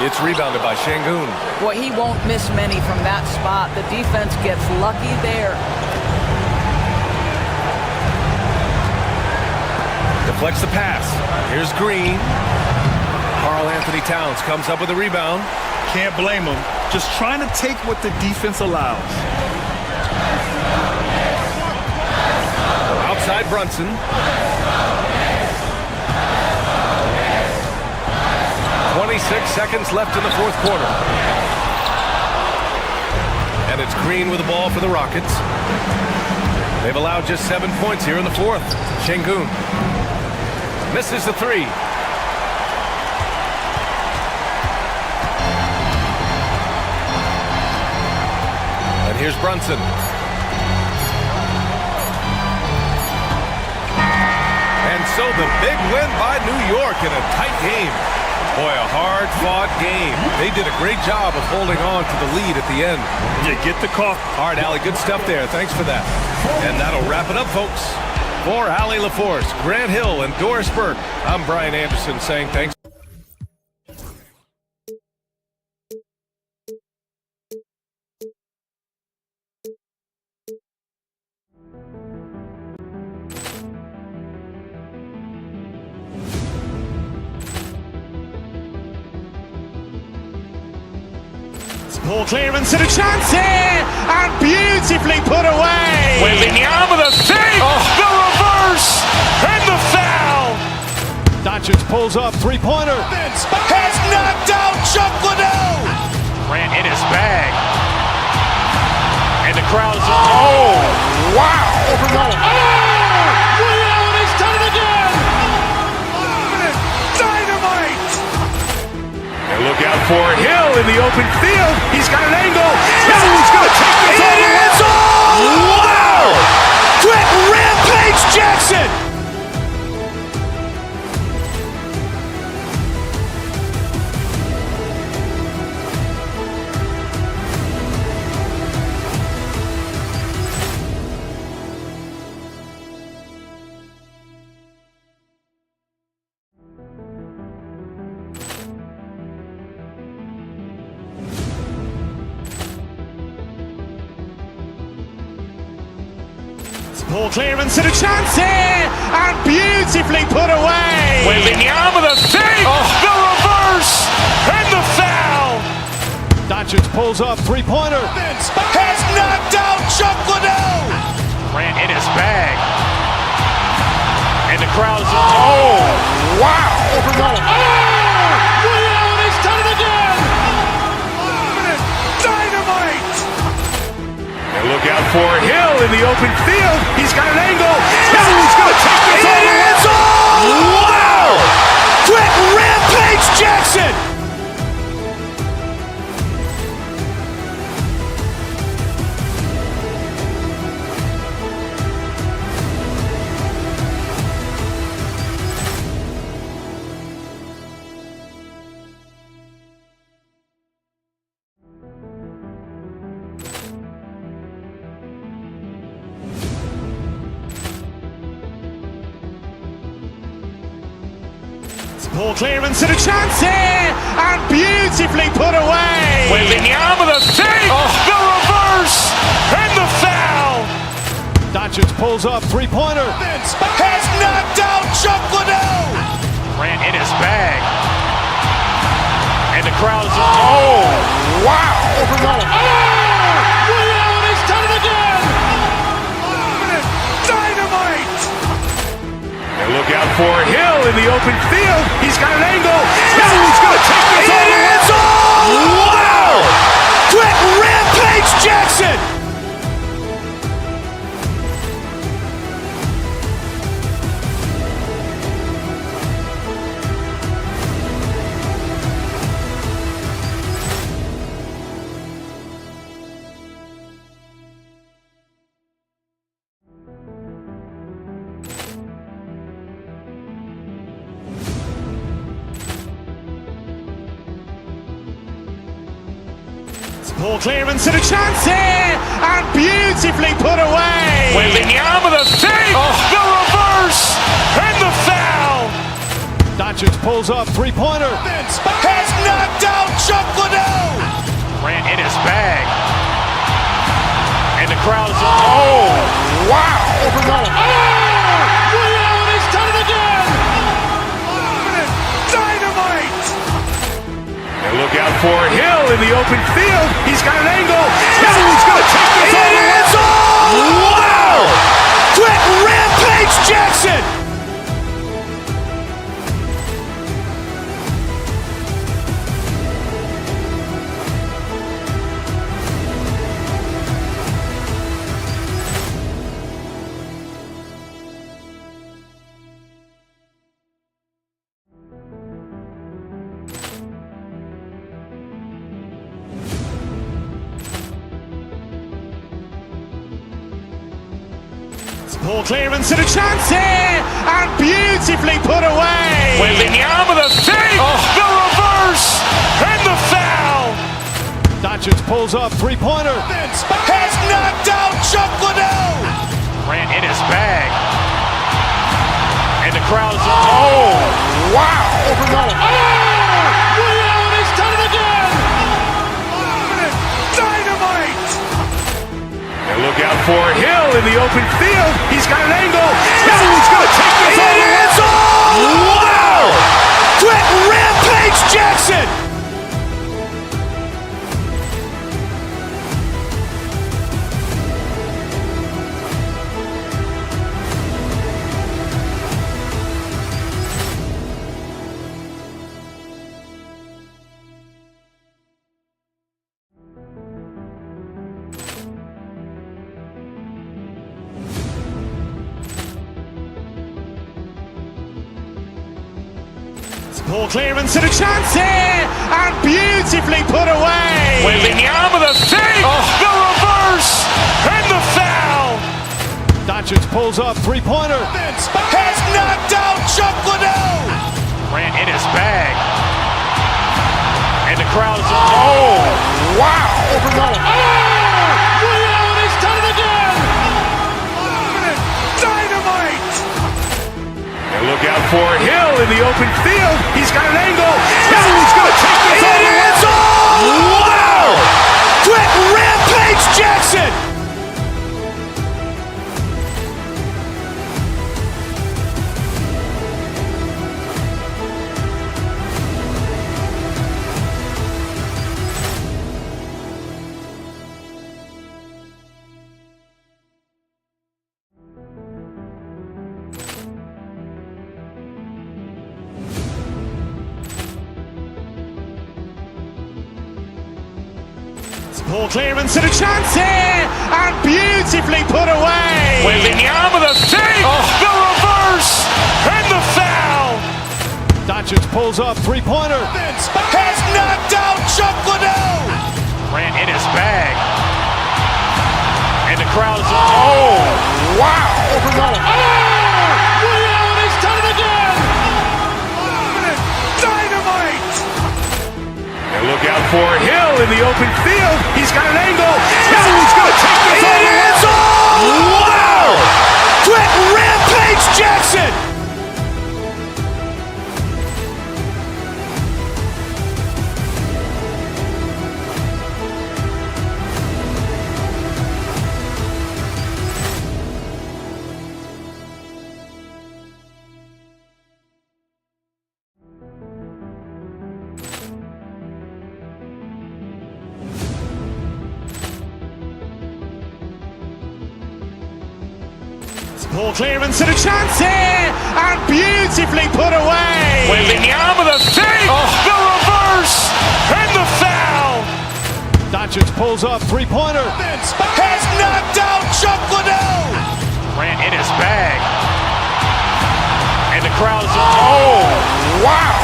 It's rebounded by Şengün. Boy, he won't miss many from that spot. The defense gets lucky there. Deflects the pass. Here's Green. Karl Anthony Towns comes up with a rebound. Can't blame him. Just trying to take what the defense allows. Outside Brunson. Seconds left in the fourth quarter. And it's Green with the ball for the Rockets. They've allowed just 7 points here in the fourth. Şengün misses the three. And here's Brunson. And so the big win by New York in a tight game. Boy, a hard-fought game. They did a great job of holding on to the lead at the end. Yeah, get the call. All right, Allie, good stuff there. Thanks for that. And that'll wrap it up, folks. For Allie LaForce, Grant Hill, and Doris Burke, I'm Brian Anderson saying thanks. Ball clearance and a chance here, and beautifully put away. Wembanyama the save, the reverse, and the foul. Doncic pulls up, three-pointer. Has knocked out Chuck Liddell. Grant in his bag. And the crowd is, oh, wow. Ray Allen has done it again. Dynamite. And look out for Hill in the open field. He's got an angle. He's going to take this all the way. Wow. Quick Rampage Jackson. Ball clearance and a chance here, and beautifully put away. Wembanyama the save, the reverse, and the foul. Doncic pulls up, three-pointer. Has knocked out Chuck Liddell. Grant in his bag. And the crowd is, oh, wow. Ray Allen has done it again. Dynamite. And look out for Hill in the open field. He's got an angle. He's going to take this all the way. Wow! Quick Rampage Jackson. Ball clearance and a chance here, and beautifully put away. Wembanyama the save, the reverse, and the foul. Doncic pulls up, three-pointer. Has knocked out Chuck Liddell. Grant in his bag. And And the crowd is, oh, wow. Ray Allen has done it again. Dynamite. And look out for Hill in the open field. He's got an angle. He's going to take this all the way. Wow! Quick Rampage Jackson. Poor clearance and a chance here, and beautifully put away. Wembanyama the save, the reverse, and the foul. Doncic pulls up, three-pointer. Has knocked out Chuck Liddell. Ran in his bag. And the crowd is, oh, wow. Ray Allen has done it again. Dynamite. And look out for Hill in the open field. He's got an angle. He's going to take this all the way. Wow! Quick Rampage Jackson. Poor clearance and a chance here, and beautifully put away. Wembanyama the save, the reverse, and the foul. Doncic pulls up, three-pointer. Has knocked out Chuck Liddell. Ran in his bag. And the crowd is, oh, wow. Ray Allen has done it again. Dynamite. And look out for Hill in the open field. He's got an angle. He's going to take this all the way. Wow! Quick Rampage Jackson. Poor clearance and a chance here, and beautifully put away. Wembanyama the save, the reverse, and the foul. Doncic pulls up, three-pointer. Has knocked out Chuck Liddell. Ran in his bag. And the crowd is, oh, wow. Ray Allen has done it again. Dynamite. And look out for Hill in the open field. He's got an angle. He's going to take this all the way. Wow! Quick Rampage Jackson. Poor clearance and a chance here, and beautifully put away. Wembanyama the save, the reverse, and the foul. Doncic pulls up, three-pointer. Has knocked out Chuck Liddell. Ran in his bag. And the crowd is, oh, wow. Ray Allen has done it again. Dynamite. And look out for Hill in the open field. He's got an angle. He's going to take this all the way. Wow! Quick Rampage Jackson. Ball clearance and a chance here, and beautifully put away. Wembanyama the save, the reverse, and the foul. Doncic pulls up, three-pointer. Has knocked out Chuck Liddell. Grant in his bag. And the crowd is, oh, wow.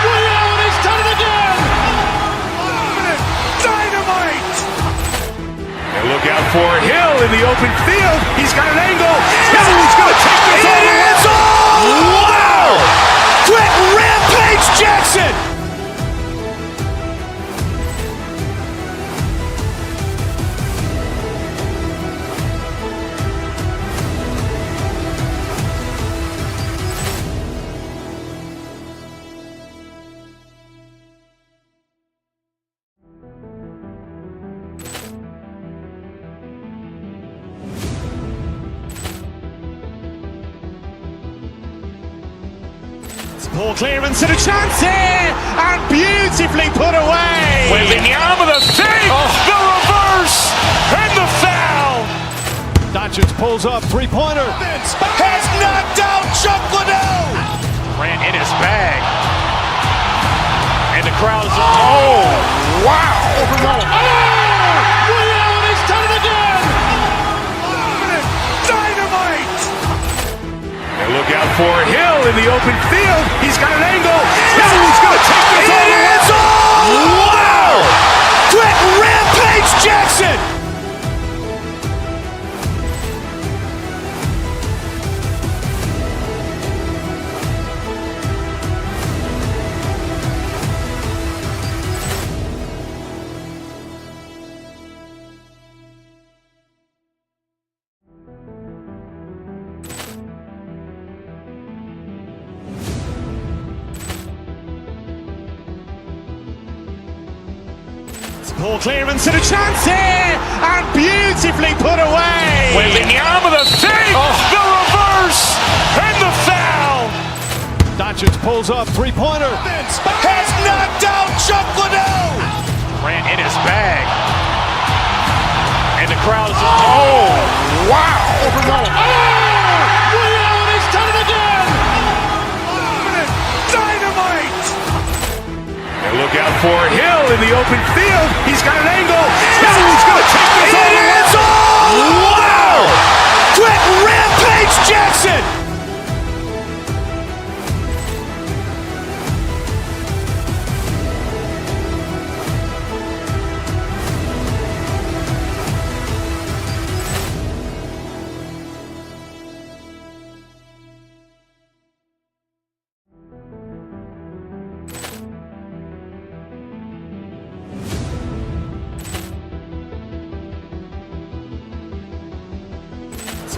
Ray Allen has done it again. Dynamite. And look out for Hill in the open field. He's got an angle. He's going to take this all the way. Wow. Quick Rampage Jackson. Ball clearance and a chance here, and beautifully put away. Wembanyama the save, the reverse, and the foul. Doncic pulls up, three-pointer. Has knocked out Chuck Liddell. Grant in his bag. And the crowd is, oh, wow. Ray Allen has done it again. Dynamite. And look out for Hill in the open field. He's got an angle. He's going to take this all the way. Wow. Quick Rampage Jackson. Ball clearance and a chance here, and beautifully put away. Wembanyama the save, the reverse, and the foul. Doncic pulls up, three-pointer. Has knocked out Chuck Liddell. Grant in his bag. And the crowd is, oh, wow. Ray Allen has done it again. Dynamite. And look out for Hill in the open field. He's got an angle. He's going to take this all the way. Wow. Quick Rampage Jackson.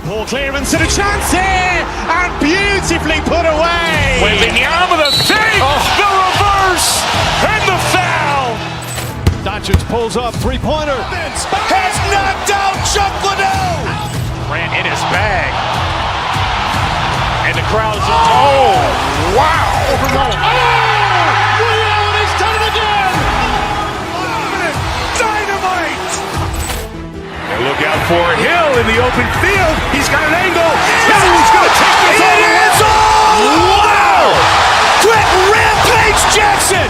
Ball clearance and a chance here, and beautifully put away. Wembanyama the save, the reverse, and the foul. Doncic pulls up, three-pointer. Has knocked out Chuck Liddell. Grant in his bag. And the crowd is, oh, wow. Ray Allen has done it again. Dynamite. And look out for Hill in the open field. He's got an angle. He's going to take this all the way. Wow. Quick Rampage Jackson.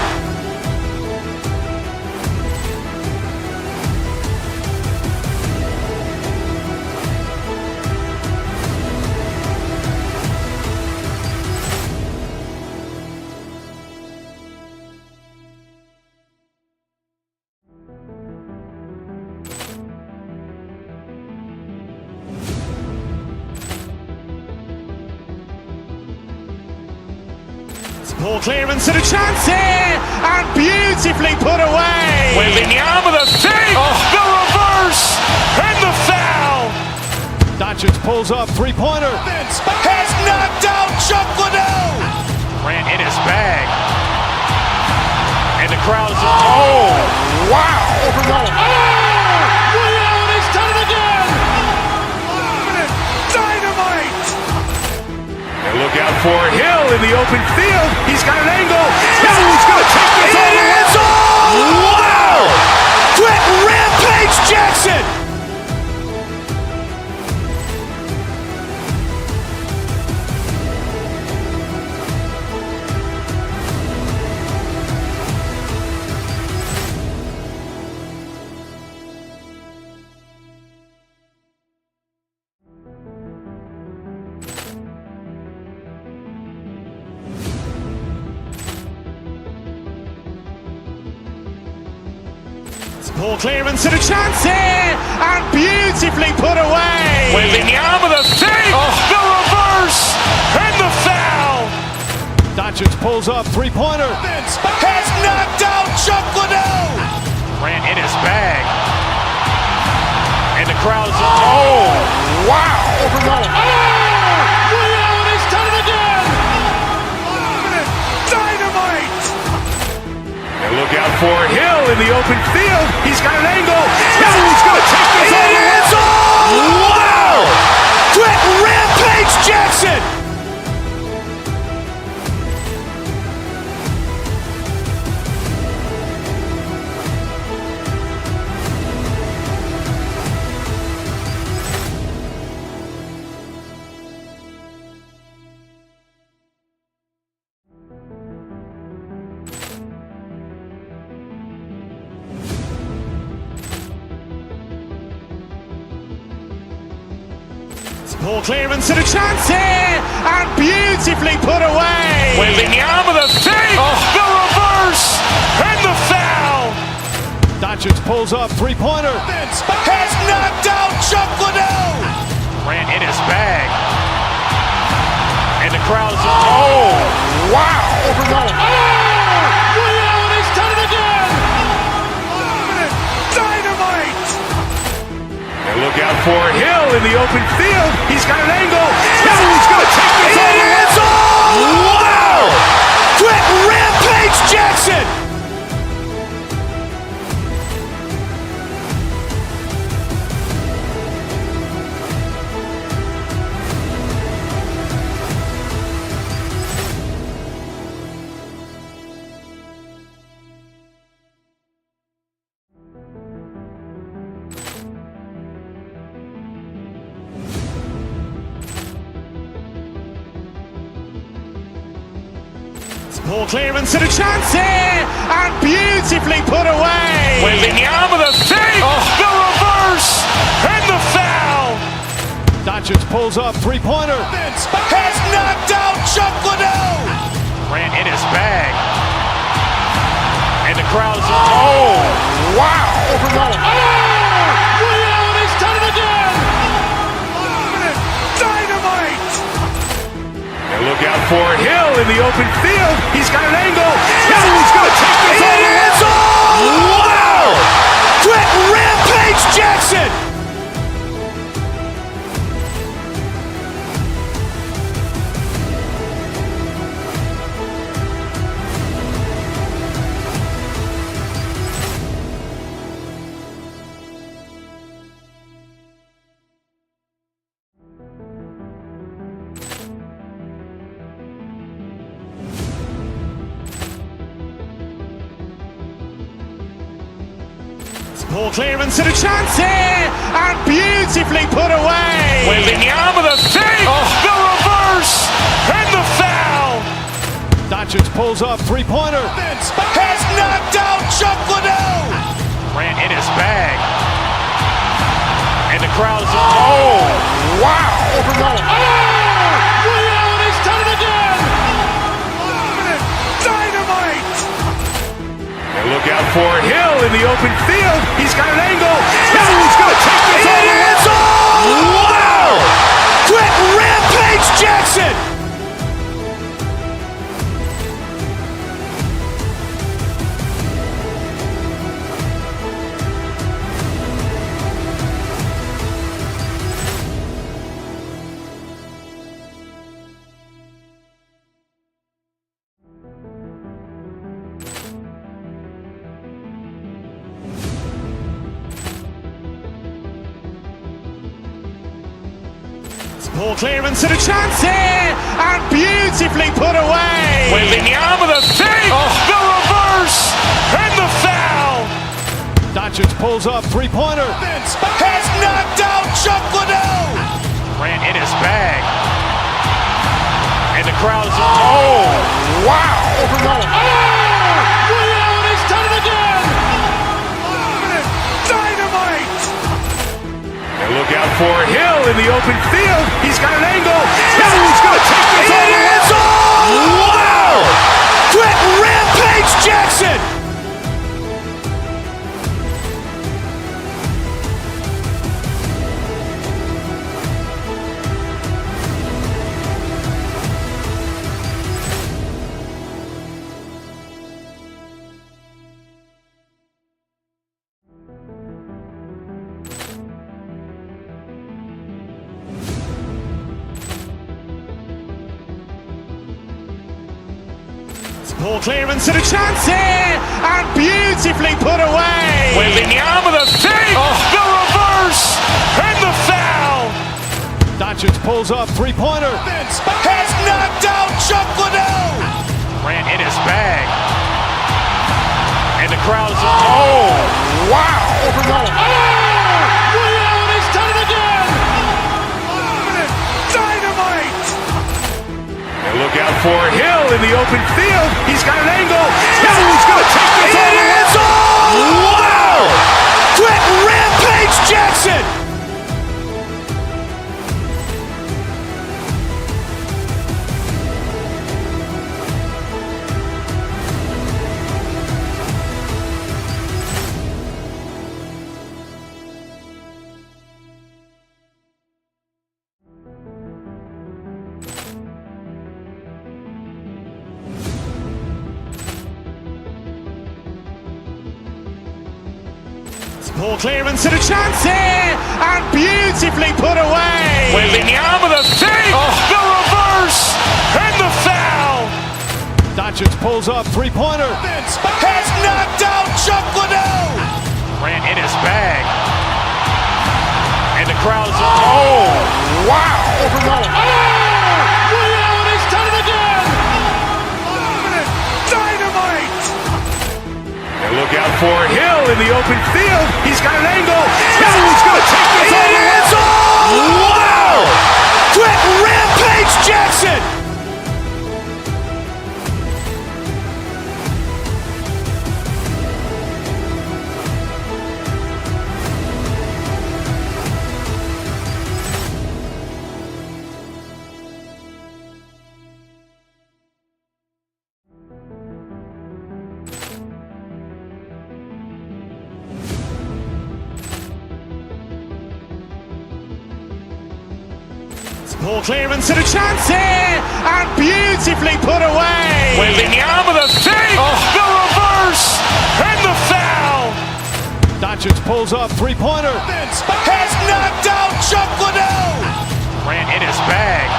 Ball clearance and a chance here, and beautifully put away. Wembanyama the save, the reverse, and the foul. Doncic pulls up, three-pointer. Has knocked out Chuck Liddell. Grant in his bag. And the crowd is, oh, wow. Ray Allen has done it again. Dynamite. And look out for Hill in the open field. He's got an angle. He's going to take this all the way. Wow. Quick Rampage Jackson. Poor clearance and a chance here, and beautifully put away. Wembanyama with a save, the reverse, and the foul. Doncic pulls up, three-pointer. Has knocked out Chuck Liddell. Ran in his bag. And the crowd's, oh, wow. He's done it again. Dynamite. And look out for Hill in the open field. He's got an angle. He's going to take this all the way. Wow. Quick Rampage Jackson. Poor clearance and a chance here, and beautifully put away. Wembanyama with a save, the reverse, and the foul. Doncic pulls up, three-pointer. Has knocked out Chuck Liddell. Ran in his bag. And the crowd's, oh, wow. He's done it again. Dynamite. And look out for Hill in the open field. He's got an angle. He's going to take this all the way. Wow. Quick Rampage Jackson. Poor clearance and a chance here, and beautifully put away. Wembanyama with a save, the reverse, and the foul. Doncic pulls up, three-pointer. Has knocked out Chuck Liddell. Ran in his bag. And the crowd's, oh, wow. He's done it again. Dynamite. And look out for Hill in the open field. He's got an angle. He's going to take this all the way. Wow. Quick Rampage Jackson. Poor clearance and a chance here, and beautifully put away. Wembanyama with a save, the reverse, and the foul. Doncic pulls up, three-pointer. Has knocked out Chuck Liddell. Ran in his bag. And the crowd's, oh, wow. He's done it again. Dynamite. And look out for Hill in the open field. He's got an angle. He's going to take this all the way. Wow. Quick Rampage Jackson. Poor clearance and a chance here, and beautifully put away. Wembanyama with a save, the reverse, and the foul. Doncic pulls up, three-pointer. Has knocked out Chuck Liddell. Ran in his bag. And the crowd's, oh, wow. He's done it again. Dynamite. And look out for Hill in the open field. He's got an angle. He's going to take this all the way. Wow. Quick Rampage Jackson. Poor clearance and a chance here, and beautifully put away. Wembanyama with a fake, the reverse, and the foul. Doncic pulls up, three-pointer. Has knocked out Chuck Liddell. Ran in his bag. And the crowd is, oh, wow. He's done it again. Dynamite. And look out for Hill in the open field. He's got an angle. He's going to take this all the way. Wow. Quick rampage Jackson. Poor clearance and a chance here, and beautifully put away. Wembanyama with a fake, the reverse, and the foul. Doncic pulls up, three-pointer. Has knocked out Chuck Liddell. Ran in his bag. And the crowd is, oh, wow. He's done it again. Dynamite. And look out for Hill in the open field. He's got an angle. He's going to take this all the way. Wow. Quick rampage Jackson. Poor clearance and a chance here, and beautifully put away. Wembanyama with a fake, the reverse, and the foul. Doncic pulls up, three-pointer. Has knocked out Chuck Liddell. Ran in his bag.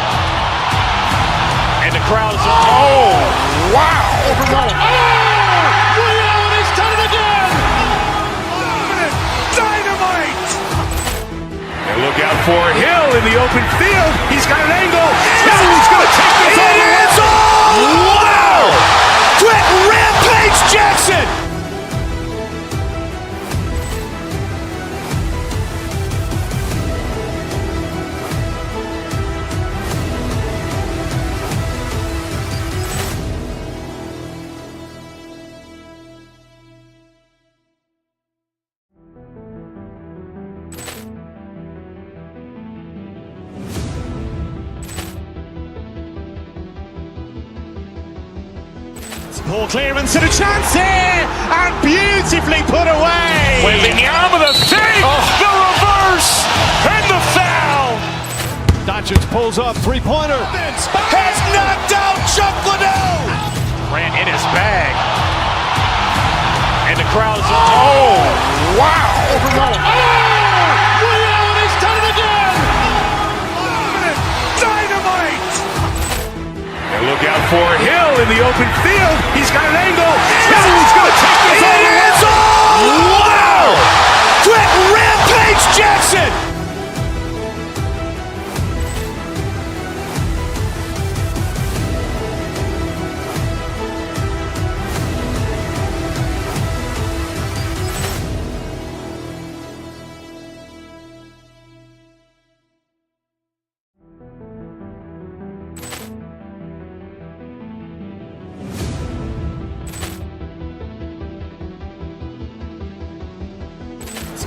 And the crowd is, oh, wow. He's done it again. Dynamite. And look out for Hill in the open field. He's got an angle. He's going to take this all the way. Wow. Quick rampage Jackson. Poor clearance and a chance here, and beautifully put away. Wembanyama with a fake, the reverse, and the foul. Doncic pulls up, three-pointer. Has knocked out Chuck Liddell. Ran in his bag. And the crowd is, oh, wow. He's done it again. Dynamite. And look out for Hill in the open field. He's got an angle. He's going to take this all the way. Wow. Quick rampage Jackson.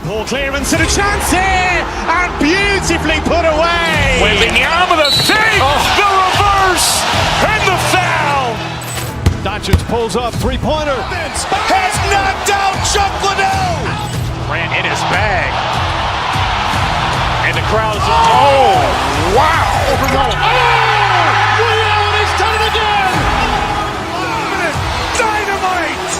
Poor clearance and a chance here, and beautifully put away. Wembanyama with a fake, the reverse, and the foul. Doncic pulls up, three-pointer. Has knocked out Chuck Liddell. Ran in his bag. And the crowd is, oh, wow. He's done it again. Dynamite.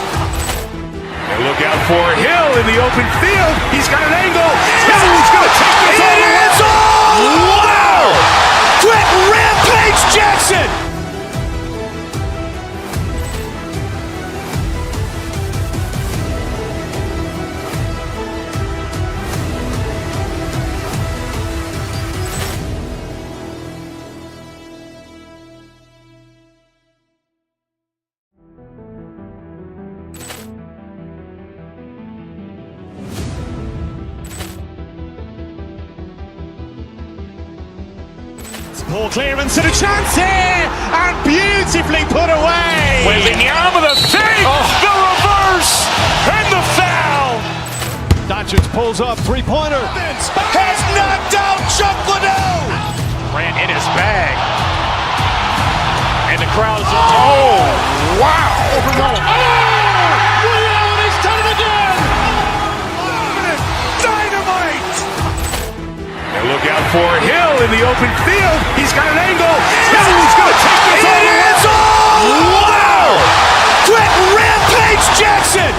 And look out for Hill in the open field. He's got an angle. He's going to take this all the way. Wow. Quick rampage Jackson. Poor clearance and a chance here, and beautifully put away. Wembanyama the save, the reverse, and the foul. Doncic pulls up, three-pointer. Has knocked out Chuck Liddell. Ran in his bag. And the crowd is... Oh, wow. He's done it again. Dynamite. And look out for Hill in the open field. He's got an angle. Hill's going to take this all the way. Wow. Quick Rampage Jackson.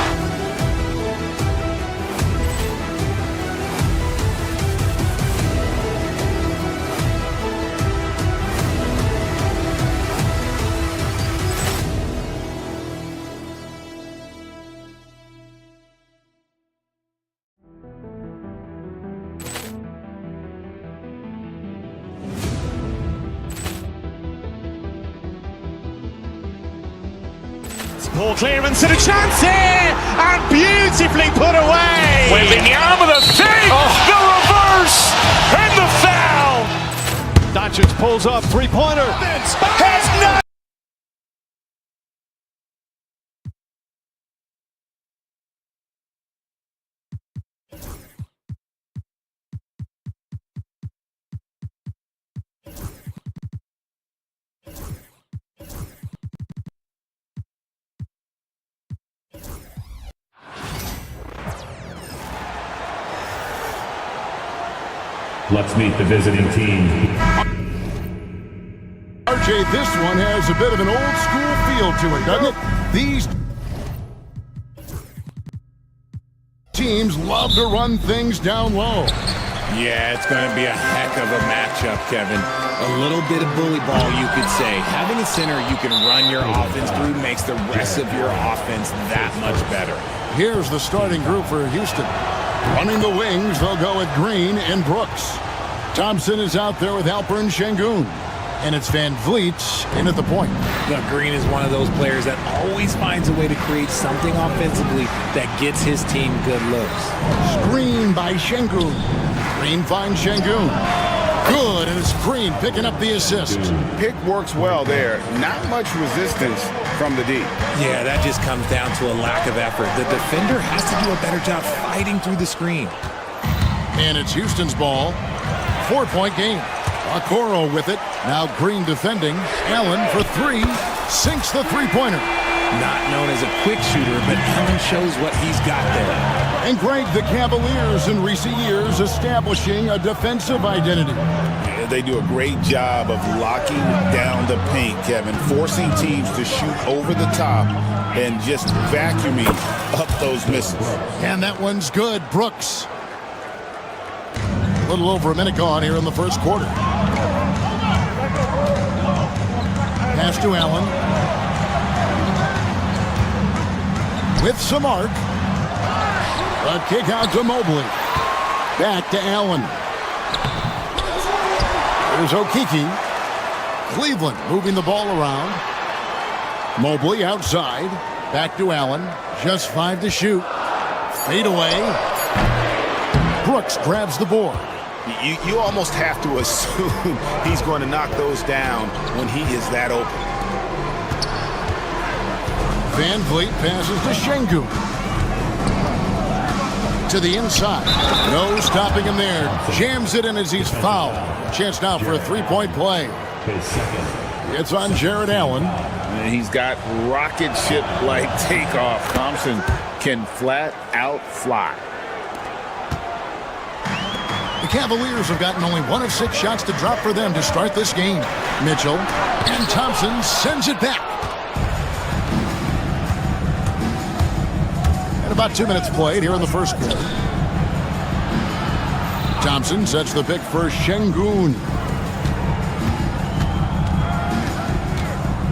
Poor clearance and a chance here, and beautifully put away. Wembanyama the save, the reverse, and the foul. Doncic pulls up, three-pointer. Has not. Let's meet the visiting team. RJ, this one has a bit of an old school feel to it, doesn't it? These teams love to run things down low. Yeah, it's going to be a heck of a matchup, Kevin. A little bit of bully ball, you could say. Having a center you can run your offense through makes the rest of your offense that much better. Here's the starting group for Houston. Running the wings, they'll go with Green and Brooks. Thompson is out there with Alperen Şengün. And it's Van Vliet in at the point. Look, Green is one of those players that always finds a way to create something offensively that gets his team good looks. Screen by Şengün. Green finds Şengün. Good, and it's Green picking up the assist. Pick works well there. Not much resistance from the D. Yeah, that just comes down to a lack of effort. The defender has to do a better job fighting through the screen. And it's Houston's ball. 4-point game. Okoro with it. Now Green defending. Allen for three. Sinks the three-pointer. Not known as a quick shooter, but Allen shows what he's got there. And Greg, the Cavaliers in recent years establishing a defensive identity. Yeah, they do a great job of locking down the paint, Kevin, forcing teams to shoot over the top and just vacuuming up those misses. And that one's good. Brooks. A little over a minute gone here in the first quarter. Pass to Allen. With some arc. A kick out to Mobley. Back to Allen. There's Okeke. Cleveland moving the ball around. Mobley outside. Back to Allen. Just 5 to shoot. Fade away. Brooks grabs the board. You almost have to assume he's going to knock those down when he is that open. Van Vliet passes to Şengün. To the inside. No stopping him there. Jams it in as he's fouled. Chance now for a three-point play. It's on Jared Allen. And he's got rocket ship-like takeoff. Thompson can flat out fly. The Cavaliers have gotten only 1 of 6 shots to drop for them to start this game. Mitchell and Thompson sends it back. And about 2 minutes played here in the first quarter. Thompson sets the pick for Şengün.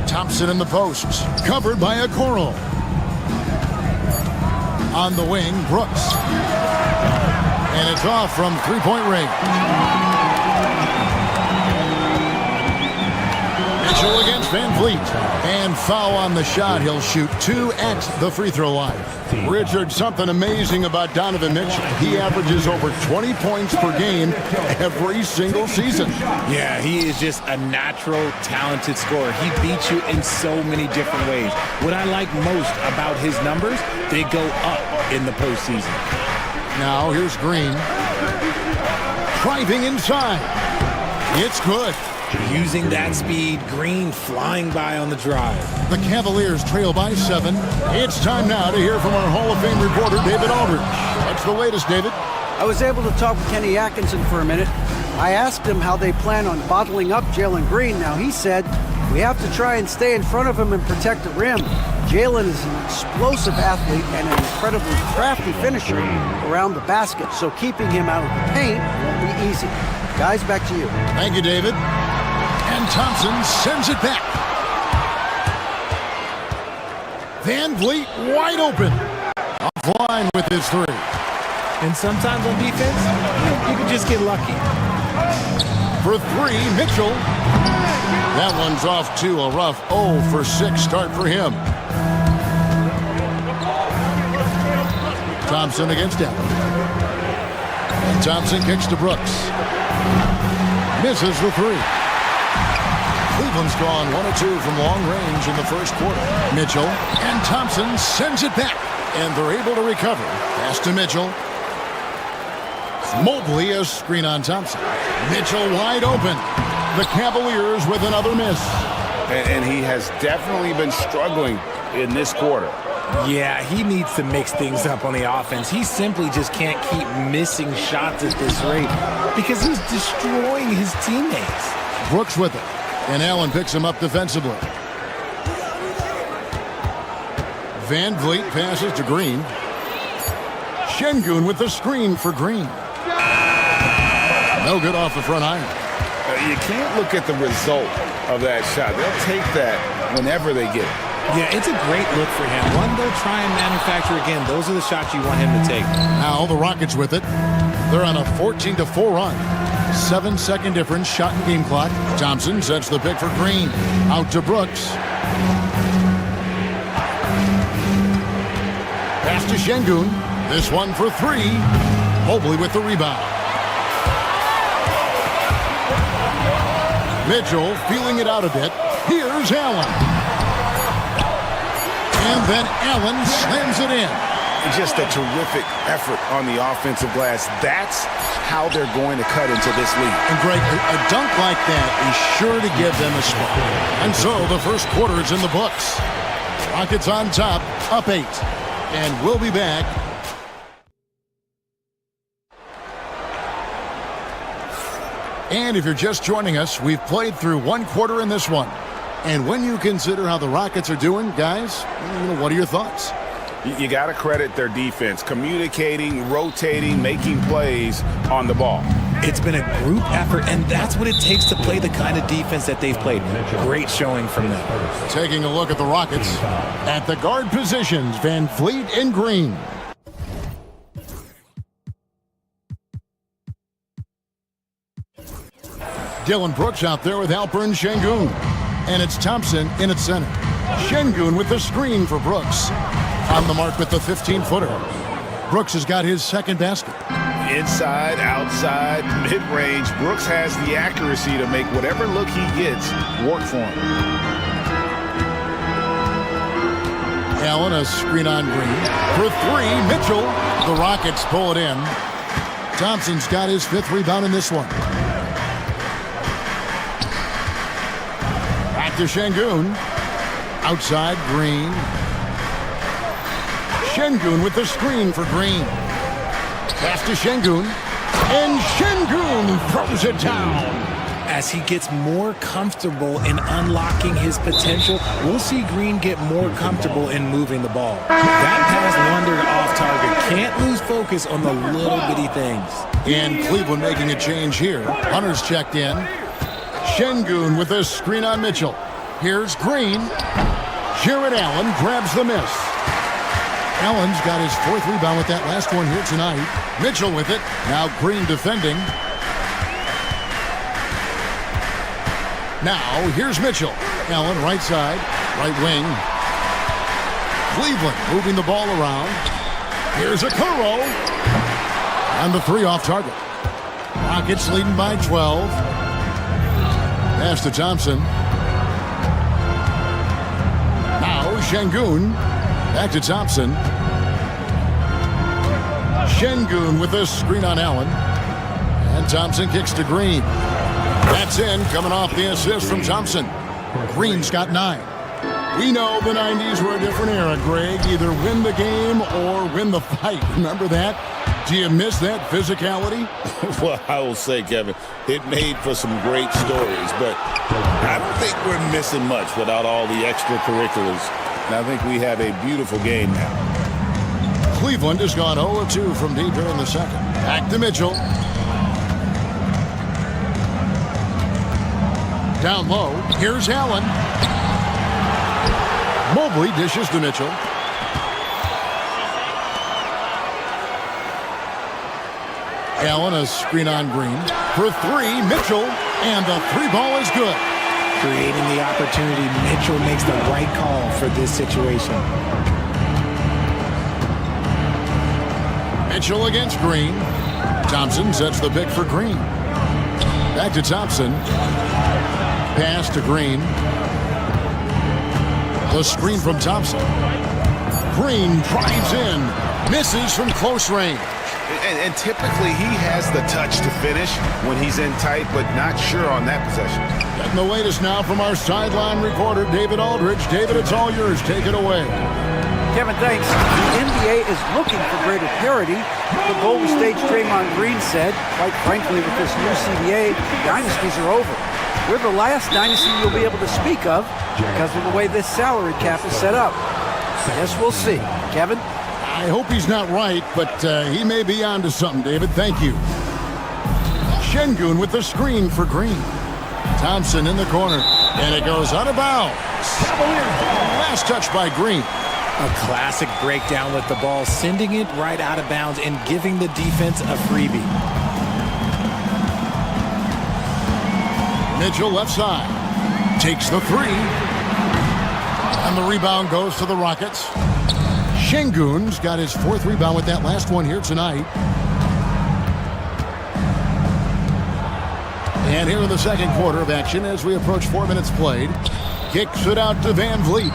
Thompson in the post. Covered by Okoro. On the wing, Brooks. And it's off from three-point range. Mitchell against Van Vliet. And foul on the shot. He'll shoot 2 at the free throw line. Richard, something amazing about Donovan Mitchell. He averages over 20 points per game every single season. Yeah, he is just a natural, talented scorer. He beats you in so many different ways. What I like most about his numbers, they go up in the postseason. Now here's Green. Driving inside. It's good. Using that speed, Green flying by on the drive. The Cavaliers trail by 7. It's time now to hear from our Hall of Fame reporter, David Aldridge. What's the latest, David? I was able to talk with Kenny Atkinson for a minute. I asked him how they plan on bottling up Jalen Green. Now, he said, we have to try and stay in front of him and protect the rim. Jalen is an explosive athlete and an incredibly crafty finisher around the basket, so keeping him out of the paint won't be easy. Guys, back to you. Thank you, David. And Thompson sends it back. Van Vliet wide open. Offline with his 3. And sometimes on defense, you can just get lucky. For 3, Mitchell. That one's off to a rough 0 for 6 start for him. Thompson against Allen. And Thompson kicks to Brooks. Misses the 3. Cleveland's gone 1 of 2 from long range in the first quarter. Mitchell and Thompson sends it back, and they're able to recover. Pass to Mitchell. Mobley a screen on Thompson. Mitchell wide open. The Cavaliers with another miss. And he has definitely been struggling in this quarter. Yeah, he needs to mix things up on the offense. He simply just can't keep missing shots at this rate because he's destroying his teammates. Brooks with it. And Allen picks him up defensively. Van Vliet passes to Green. Şengün with the screen for Green. No good off the front iron. You can't look at the result of that shot. They'll take that whenever they get it. Yeah, it's a great look for him. One they'll try and manufacture again. Those are the shots you want him to take. Now the Rockets with it. They're on a 14-4 run. 7-second difference, shot and game clock. Thompson sets the pick for Green. Out to Brooks. Pass to Şengün. This one for 3. Mobley with the rebound. Mitchell feeling it out a bit. Here's Allen. And then Allen slams it in. Just a terrific effort on the offensive glass. That's how they're going to cut into this league. And Greg, a dunk like that is sure to give them a spark. And so the first quarter is in the books. Rockets on top, up 8. And we'll be back. And if you're just joining us, we've played through 1 quarter in this one. And when you consider how the Rockets are doing, guys, what are your thoughts? You got to credit their defense, communicating, rotating, making plays on the ball. It's been a group effort, and that's what it takes to play the kind of defense that they've played. Great showing from them. Taking a look at the Rockets. At the guard positions, Van Vliet and Green. Dylan Brooks out there with Alperen Şengün. And it's Thompson in at center. Şengün with the screen for Brooks. On the mark with the 15-footer. Brooks has got his second basket. Inside, outside, mid-range. Brooks has the accuracy to make whatever look he gets work for him. Allen, a screen on Green. For 3, Mitchell. The Rockets pull it in. Thompson's got his 5th rebound in this one. Back to Şengün. Outside, Green. Şengün with the screen for Green. Pass to Şengün. And Şengün throws it down. As he gets more comfortable in unlocking his potential, we'll see Green get more comfortable in moving the ball. That pass wandered off target. Can't lose focus on the little bitty things. And Cleveland making a change here. Hunter's checked in. Şengün with a screen on Mitchell. Here's Green. Jared Allen grabs the miss. Allen's got his 4th rebound with that last one here tonight. Mitchell with it. Now Green defending. Now, here's Mitchell. Allen, right side, right wing. Cleveland moving the ball around. Here's Okoro. And the 3 off target. Rockets leading by 12. Pass to Thompson. Now, Şengün. Back to Thompson. Şengün with a screen on Allen. And Thompson kicks to Green. That's in, coming off the assist from Thompson. Green's got 9. We know the 90s were a different era, Greg. Either win the game or win the fight. Remember that? Do you miss that physicality? Well, I will say, Kevin, it made for some great stories, but I don't think we're missing much without all the extracurriculars. And I think we have a beautiful game now. Cleveland has gone 0-2 from deep here in the second. Back to Mitchell. Down low, here's Allen. Mobley dishes to Mitchell. Allen, a screen on Green. For 3, Mitchell, and the 3 ball is good. Creating the opportunity, Mitchell makes the right call for this situation. Mitchell against Green. Thompson sets the pick for Green. Back to Thompson. Pass to Green. The screen from Thompson. Green drives in. Misses from close range. And typically he has the touch to finish when he's in tight, but not sure on that possession. Getting the latest now from our sideline reporter, David Aldridge. David, it's all yours. Take it away. Kevin, thanks. The NBA is looking for greater parity. The Golden State's Draymond Green said, quite frankly, with this new CBA, dynasties are over. We're the last dynasty you'll be able to speak of because of the way this salary cap is set up. Yes, we'll see. Kevin? I hope he's not right, but he may be onto something, David. Thank you. Şengün with the screen for Green. Thompson in the corner, and it goes out of bounds. Last touch by Green. A classic breakdown with the ball, sending it right out of bounds and giving the defense a freebie. Mitchell left side. Takes the 3. And the rebound goes to the Rockets. Şengün's got his 4th rebound with that last one here tonight. And here in the second quarter of action as we approach 4 minutes played. Kicks it out to Van Vliet.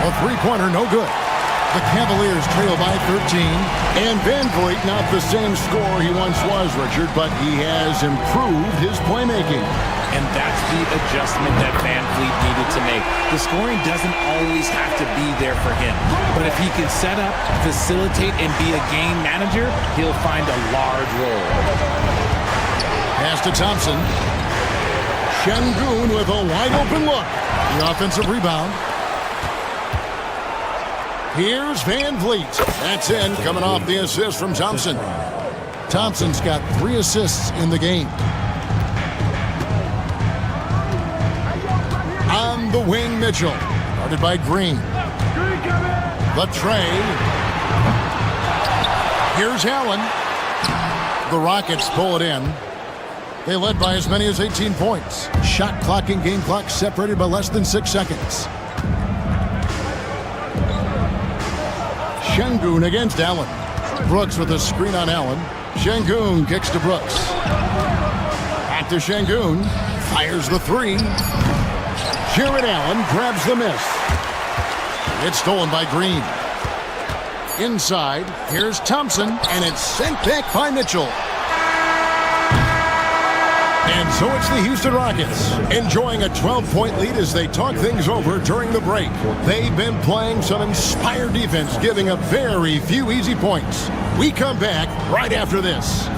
A 3-pointer, no good. The Cavaliers trail by 13. And Van Vliet, not the same scorer he once was, Richard, but he has improved his playmaking. And that's the adjustment that Van Vliet needed to make. The scoring doesn't always have to be there for him. But if he can set up, facilitate, and be a game manager, he'll find a large role. Pass to Thompson. Şengün with a wide open look. The offensive rebound. Here's Van Vliet. That's in, coming off the assist from Thompson. Thompson's got 3 assists in the game. On the wing, Mitchell. Guarded by Green. The tray. Here's Allen. The Rockets pull it in. They led by as many as 18 points. Shot clock and game clock separated by less than 6 seconds. Şengün against Allen. Brooks with a screen on Allen. Şengün kicks to Brooks. Back to Şengün. Fires the 3. Jared Allen grabs the miss. It's stolen by Green. Inside, here's Thompson, and it's sent back by Mitchell. And so it's the Houston Rockets enjoying a 12-point lead as they talk things over during the break. They've been playing some inspired defense, giving up very few easy points. We come back right after this.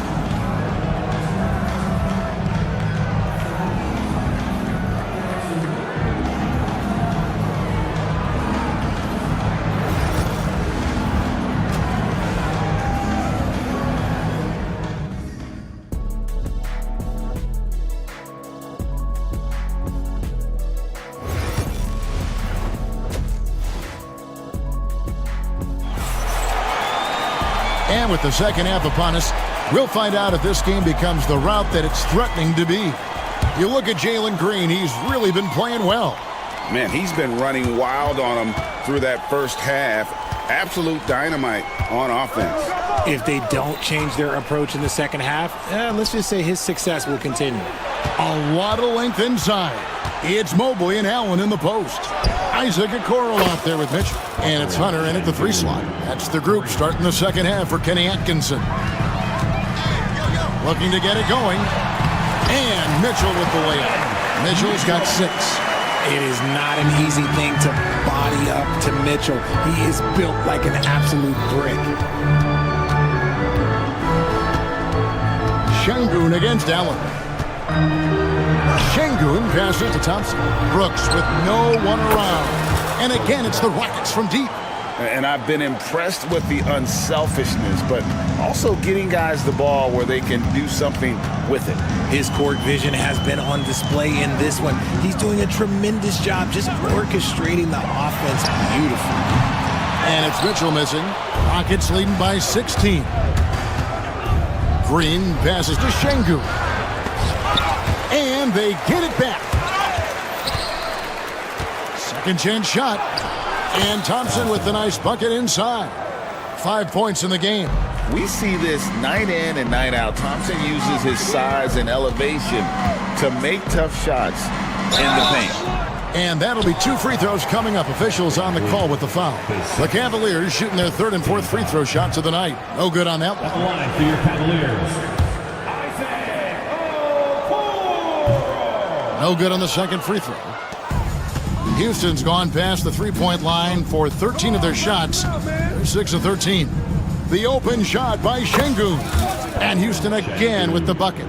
And with the second half upon us, we'll find out if this game becomes the route that it's threatening to be. You look at Jalen Green, he's really been playing well. Man, he's been running wild on him through that first half. Absolute dynamite on offense. If they don't change their approach in the second half, let's just say his success will continue. A lot of length inside. It's Mobley and Allen in the post. Isaac Okoro out there with Mitchell. And it's Hunter in at the 3 slot. That's the group starting the second half for Kenny Atkinson. Looking to get it going. And Mitchell with the layup. Mitchell's got 6. It is not an easy thing to body up to Mitchell. He is built like an absolute brick. Şengün against Allen. Şengün passes to Thompson. Brooks with no one around. And again, it's the Rockets from deep. And I've been impressed with the unselfishness, but also getting guys the ball where they can do something with it. His court vision has been on display in this one. He's doing a tremendous job just orchestrating the offense beautifully. And it's Mitchell missing. Rockets leading by 16. Green passes to Şengün. And they get it back. Second chance shot. And Thompson with the nice bucket inside. 5 points in the game. We see this night in and night out. Thompson uses his size and elevation to make tough shots in the paint. And that'll be 2 free throws coming up. Officials on the call with the foul. The Cavaliers shooting their 3rd and 4th free throw shots of the night. No good on that one. Line for your Cavaliers. No good on the second free throw. Houston's gone past the 3-point line for 13 of their shots. They're 6 of 13. The open shot by Şengün. And Houston again with the bucket.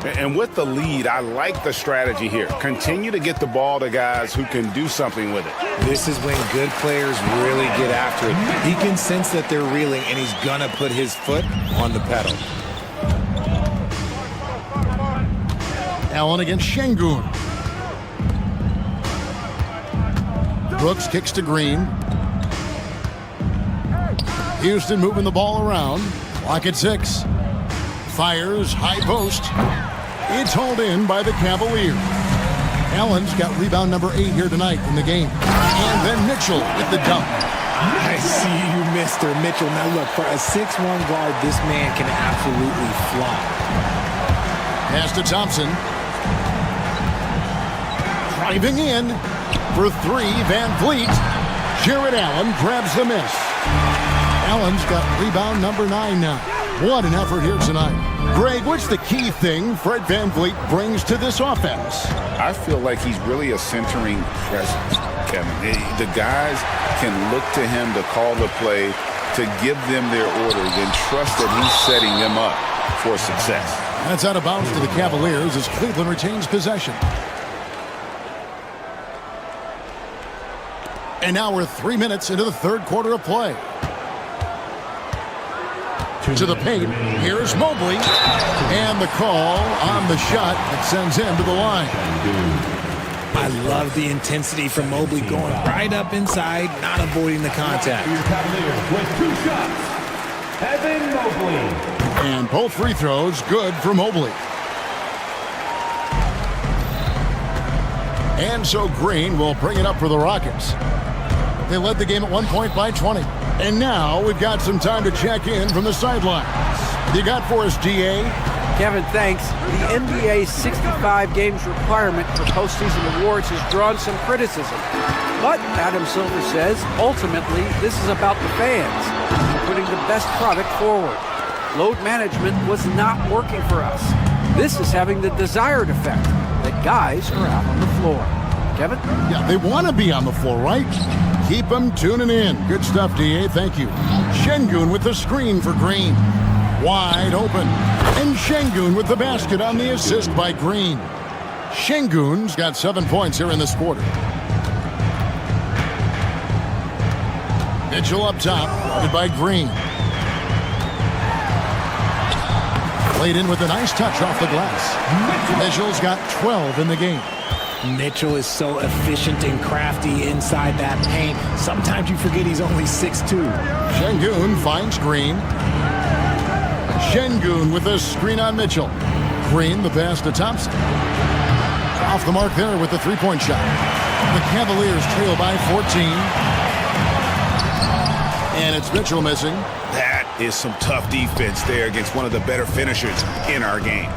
And with the lead, I like the strategy here. Continue to get the ball to guys who can do something with it. This is when good players really get after it. He can sense that they're reeling, and he's going to put his foot on the pedal. Allen against Şengün. Brooks kicks to Green. Houston moving the ball around. Clock at 6. Fires, high post. It's hauled in by the Cavaliers. Allen's got rebound number 8 here tonight in the game. And then Mitchell with the dunk. I see you, Mr. Mitchell. Now look, for a 6'1 guard, this man can absolutely fly. Pass to Thompson. Driving in for 3, Van Vliet. Jared Allen grabs the miss. Allen's got rebound number 9 now. What an effort here tonight. Greg, what's the key thing Fred Van Vliet brings to this offense? I feel like he's really a centering presence, Kevin. The guys can look to him to call the play, to give them their orders, and trust that he's setting them up for success. That's out of bounds to the Cavaliers as Cleveland retains possession. And now we're 3 minutes into the 3rd quarter of play. To the paint, here's Mobley. And the call on the shot that sends him to the line. I love the intensity from Mobley going right up inside, not avoiding the contact. Your Cavaliers with 2 shots, Evan Mobley. And both free throws good for Mobley. And so Green will bring it up for the Rockets. They led the game at 1 point by 20. And now we've got some time to check in from the sidelines. You got for us, DA? Kevin, thanks. The NBA's 65 games requirement for postseason awards has drawn some criticism. But, Adam Silver says, ultimately, this is about the fans, putting the best product forward. Load management was not working for us. This is having the desired effect, that guys are out on the floor. Kevin? Yeah, they want to be on the floor, right? Keep them tuning in. Good stuff, DA. Thank you. Şengün with the screen for Green. Wide open. And Şengün with the basket on the assist by Green. Şengün's got 7 points here in this quarter. Mitchell up top, guarded by Green. Played in with a nice touch off the glass. Mitchell's got 12 in the game. Mitchell is so efficient and crafty inside that paint. Sometimes you forget he's only 6'2". Şengün finds Green. Şengün with a screen on Mitchell. Green the pass to Thompson. Off the mark there with the three-point shot. The Cavaliers trail by 14. And it's Mitchell missing. That is some tough defense there against one of the better finishers in our game.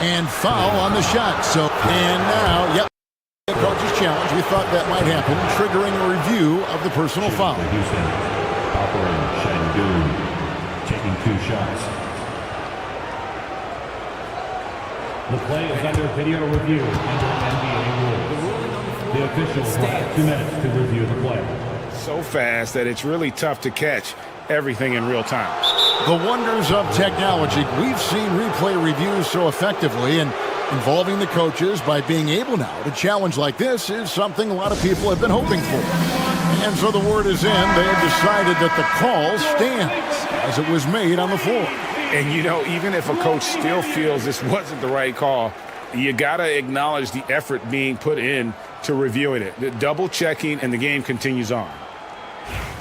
And foul on the shot. And now, yep, the coach's challenge. We thought that might happen, triggering a review of the personal foul. Taking 2 shots. The play is under video review under NBA rules. The officials will have 2 minutes to review the play. So fast that it's really tough to catch everything in real time. The wonders of technology. We've seen replay reviews so effectively, and involving the coaches by being able now to challenge like this is something a lot of people have been hoping for. And so the word is in. They have decided that the call stands as it was made on the floor. And, you know, even if a coach still feels this wasn't the right call, you got to acknowledge the effort being put in to reviewing it. The double checking, and the game continues on.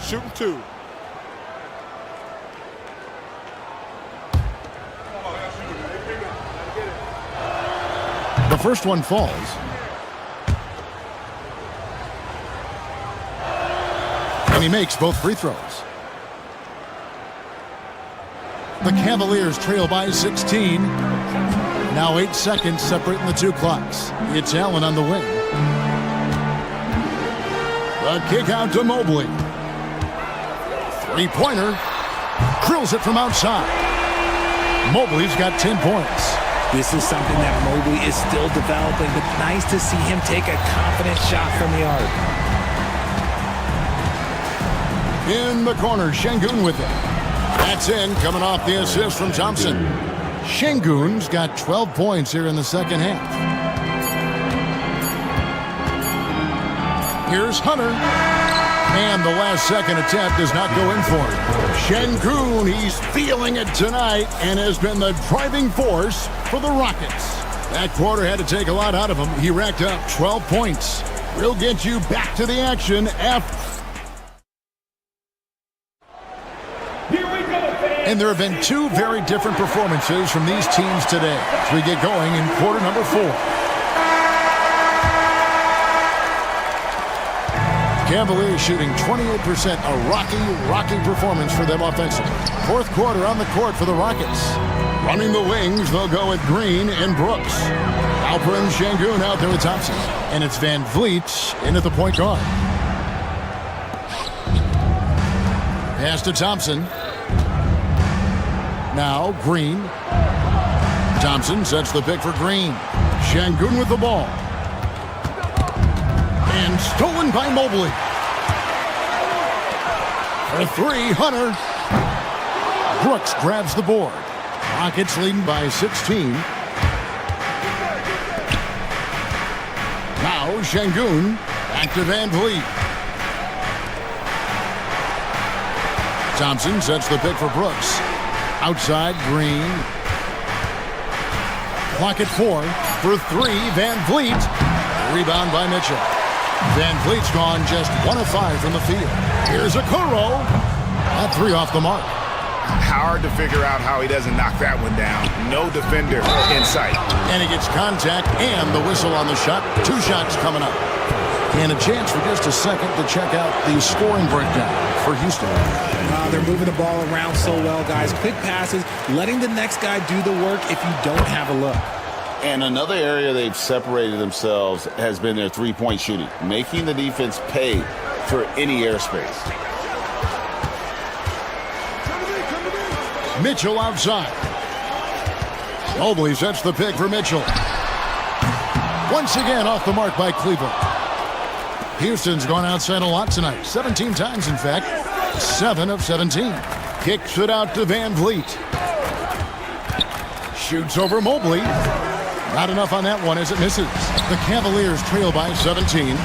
Shooting 2. The first one falls. And he makes both free throws. The Cavaliers trail by 16. Now 8 seconds separating the 2 clocks. It's Allen on the wing. The kick out to Mobley. Three-pointer. Drills it from outside. Mobley's got 10 points. This is something that Mobley is still developing, but nice to see him take a confident shot from the arc. In the corner, Şengün with it. That's in, coming off the assist from Thompson. Şengün's got 12 points here in the second half. Here's Hunter. And the last second attempt does not go in for him. Şengün, he's feeling it tonight and has been the driving force for the Rockets. That quarter had to take a lot out of him. He racked up 12 points. We'll get you back to the action after. And there have been 2 very different performances from these teams today as we get going in quarter number 4. Cavaliers shooting 28%, a rocky performance for them offensively. Fourth quarter on the court for the Rockets. Running the wings, they'll go with Green and Brooks. Alper and Şengün out there with Thompson. And it's Van Vliet in at the point guard. Pass to Thompson. Now Green. Thompson sets the pick for Green. Şengün with the ball. And stolen by Mobley. For 3, Hunter. Brooks grabs the board. Rockets leading by 16. Now Şengün. Back to Van Vliet. Thompson sets the pick for Brooks. Outside, Green. Clock at 4. For 3, Van Vliet. Rebound by Mitchell. Van Vliet's gone just 1 of 5 from the field. Here's Okoro. That 3 off the mark. Hard to figure out how he doesn't knock that one down. No defender in sight. And he gets contact and the whistle on the shot. 2 shots coming up. And a chance for just a second to check out the scoring breakdown for Houston. They're moving the ball around so well, guys. Quick passes, letting the next guy do the work if you don't have a look. And another area they've separated themselves has been their three-point shooting, making the defense pay for any airspace. Mitchell outside. Mobley sets the pick for Mitchell. Once again off the mark by Cleveland. Houston's gone outside a lot tonight. 17 times, in fact. 7 of 17. Kicks it out to Van Vliet. Shoots over Mobley. Not enough on that one as it misses. The Cavaliers trail by 17.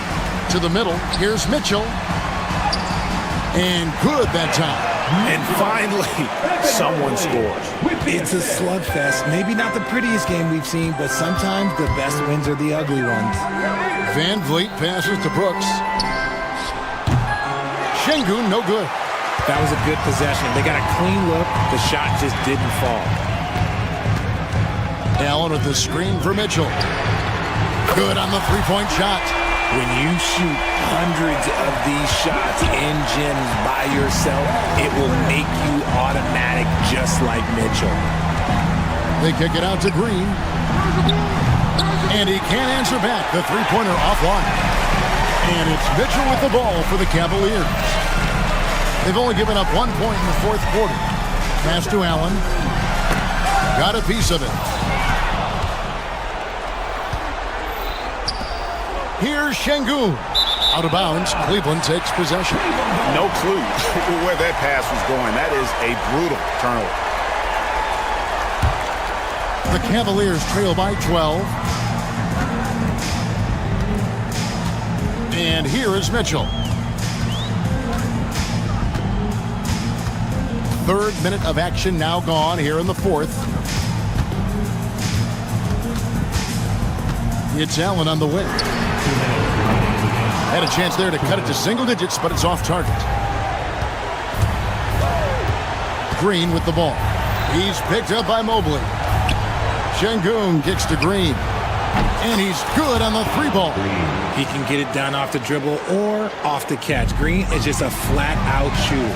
To the middle. Here's Mitchell. And good that time. And finally, someone scores. It's a slugfest. Maybe not the prettiest game we've seen, but sometimes the best wins are the ugly ones. Van Vliet passes to Brooks. Şengün, no good. That was a good possession. They got a clean look. The shot just didn't fall. Allen with the screen for Mitchell. Good on the three-point shot. When you shoot hundreds of these shots in gyms by yourself, it will make you automatic just like Mitchell. They kick it out to Green. And he can't answer back. The three-pointer offline. And it's Mitchell with the ball for the Cavaliers. They've only given up 1 point in the fourth quarter. Pass to Allen. Got a piece of it. Here's Şengün. Out of bounds. Cleveland takes possession. No clue where that pass was going. That is a brutal turnover. The Cavaliers trail by 12. And here is Mitchell. Third minute of action now gone here in the fourth. It's Allen on the wing. Had a chance there to cut it to single digits, but it's off target. Green with the ball. He's picked up by Mobley. Şengün kicks to Green. And he's good on the three ball. He can get it done off the dribble or off the catch. Green is just a flat-out shooter.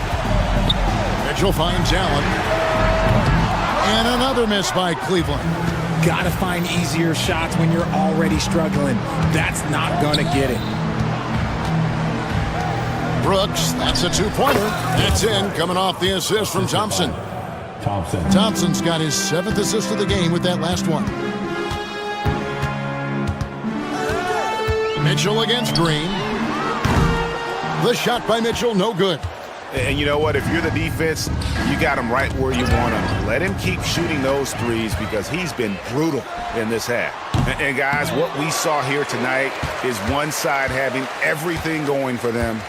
Mitchell finds Allen. And another miss by Cleveland. Gotta find easier shots when you're already struggling. That's not gonna get it. Brooks, that's a two-pointer. That's in, coming off the assist from Thompson. Thompson's got his 7th assist of the game with that last one. Mitchell against Green. The shot by Mitchell, no good. And you know what? If you're the defense, you got him right where you want him. Let him keep shooting those threes because he's been brutal in this half. And guys, what we saw here tonight is one side having everything going for them.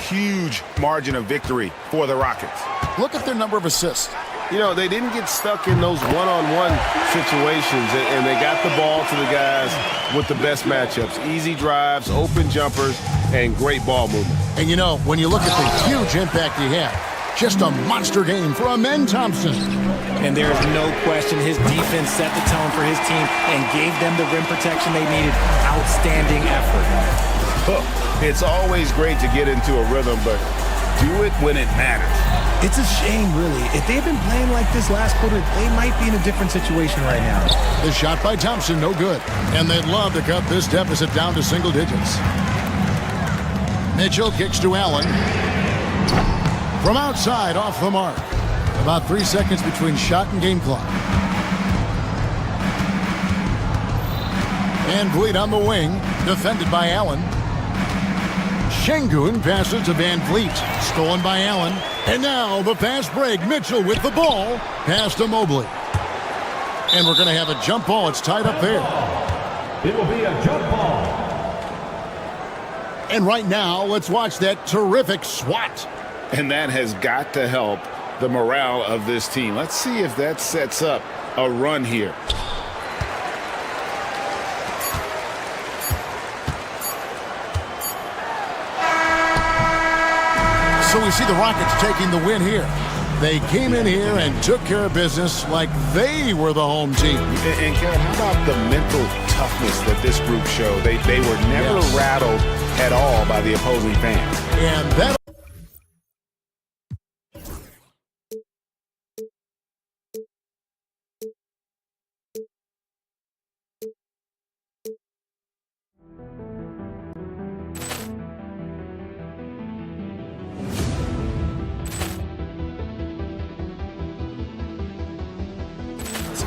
Huge margin of victory for the Rockets. Look at their number of assists. You know, they didn't get stuck in those one-on-one situations, and they got the ball to the guys with the best matchups. Easy drives, open jumpers, and great ball movement. And you know, when you look at the huge impact he had, just a monster game for Amen Thompson. And there's no question his defense set the tone for his team and gave them the rim protection they needed. Outstanding effort. Look, it's always great to get into a rhythm, but do it when it matters. It's a shame, really. If they've been playing like this last quarter, they might be in a different situation right now. The shot by Thompson, no good. And they'd love to cut this deficit down to single digits. Mitchell kicks to Allen. From outside, off the mark. About 3 seconds between shot and game clock. And Vliet on the wing, defended by Allen. Şengün passes to Van Vliet, stolen by Allen. And now the fast break. Mitchell with the ball, pass to Mobley. And we're going to have a jump ball. It's tied up there. It will be a jump ball. And right now, let's watch that terrific swat. And that has got to help the morale of this team. Let's see if that sets up a run here. So we see the Rockets taking the win here. They came in here and took care of business like they were the home team. And Kevin, how about the mental toughness that this group showed? They were never rattled at all by the opposing fans. And that...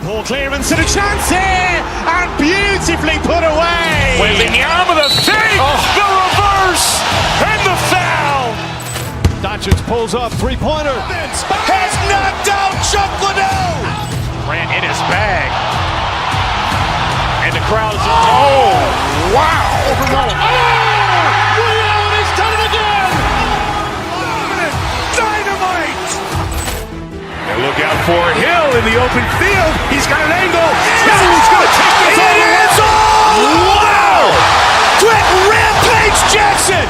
Ball clearance and a chance here, and beautifully put away. Wembanyama the fake, the reverse, and the foul. Doncic pulls up, three-pointer. Has knocked out Chuck Liddell. Ran in his bag. And the crowd is... Oh, wow. He's done it again. Dynamite. And look out for Hill in the open field. He's got an angle. Yes. He's going to take this all the way. Wow! Quick Rampage Jackson.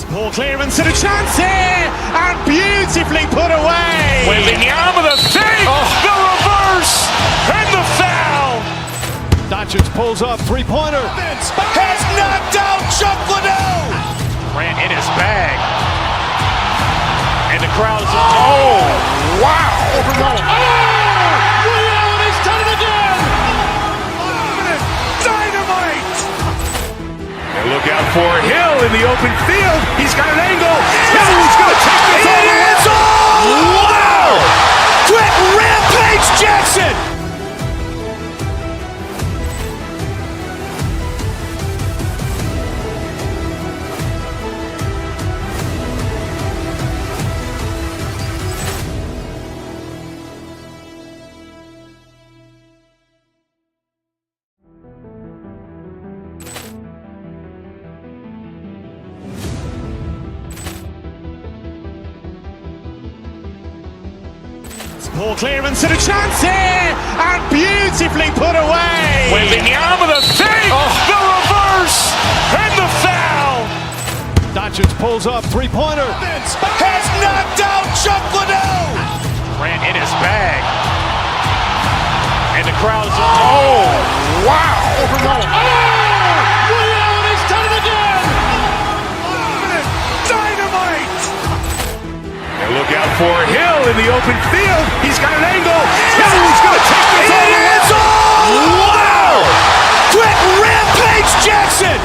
Poor clearance and a chance here, and beautifully put away. Wembanyama the save, the reverse, and the foul. Doncic pulls up, three-pointer. Has knocked out Chuck Liddell. Grant in his bag. And the crowd is, oh, wow. Ray Allen has done it again. Dynamite. And look out for Hill in the open field. He's got an angle. He's going to take this all the way. Wow. Quick Rampage Jackson. Poor clearance and a chance here, and beautifully put away. Wembanyama the save, the reverse, and the foul. Doncic pulls up, three-pointer. Has knocked out Chuck Liddell. Grant in his bag. And the crowd is, oh, wow. Ray Allen has done it again. Dynamite. And look out for Hill in the open field. He's got an angle. He's going to take this all the way. Wow. Quick Rampage Jackson.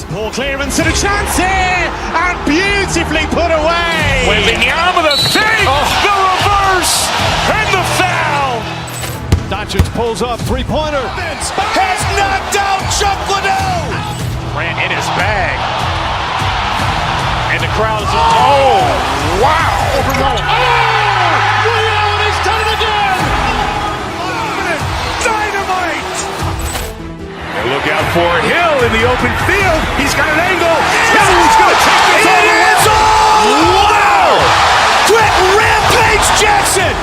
Poor clearance and a chance here, and beautifully put away. Wembanyama the save, the reverse, and the foul. Doncic pulls up, three-pointer. Has knocked out Chuck Liddell. Grant in his bag. And the crowd is, oh, wow. Ray Allen has done it again. Dynamite. And look out for Hill in the open field. He's got an angle. He's going to take this all the way. Wow. Quick Rampage Jackson.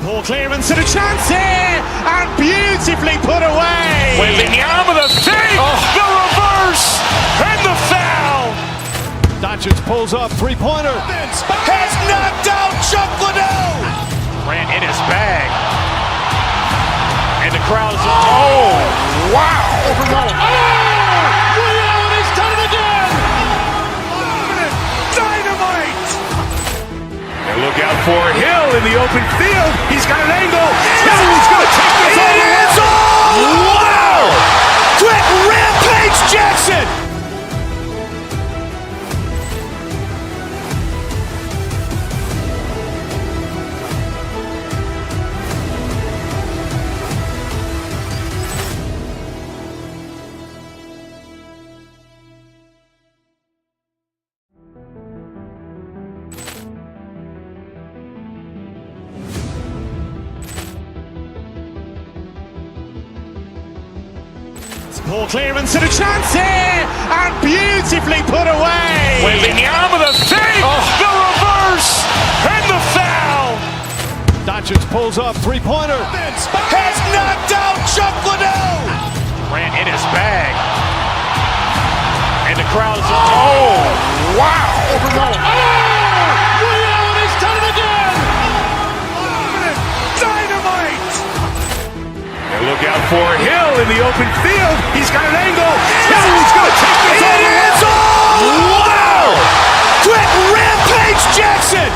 Poor clearance and a chance here, and beautifully put away. Wembanyama the save, the reverse, and the foul. Doncic pulls up, three-pointer. Has knocked out Chuck Liddell. Grant in his bag. And the crowd is, oh, wow. Ray Allen has done it again. Dynamite. And look out for Hill in the open field. He's got an angle. He's going to take this all the way. Wow. Quick Rampage Jackson. Poor clearance and a chance here, and beautifully put away. Wembanyama the save, the reverse, and the foul. Doncic pulls up, three-pointer. Has knocked out Chuck Liddell. Grant in his bag. And the crowd is, oh, wow. Ray Allen has done it again. Dynamite. And look out for Hill in the open field. He's got an angle. He's going to take this all the way. Wow. Quick Rampage Jackson.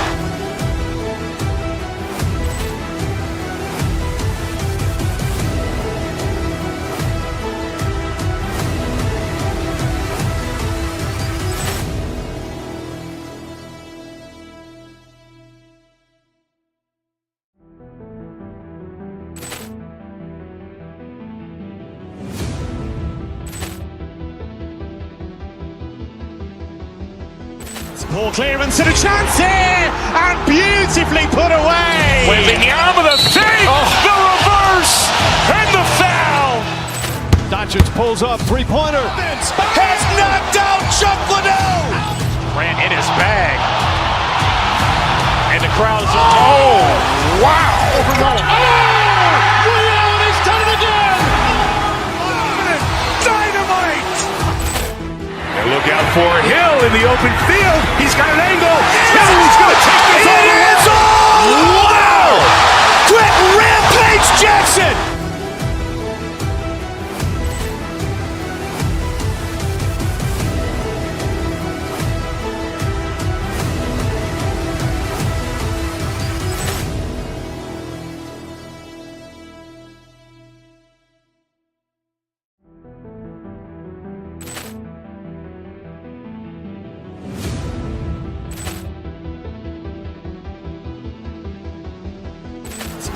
Poor clearance and a chance here, and beautifully put away. Wembanyama with a save, the reverse, and the foul. Doncic pulls up, three-pointer. Has knocked out Chuck Liddell. Grant in his bag. And the crowd is, oh, wow. Ray Allen has done it again. Dynamite. And look out for Hill in the open field. He's got an angle. He's going to take this all the way. Wow. Quick Rampage Jackson.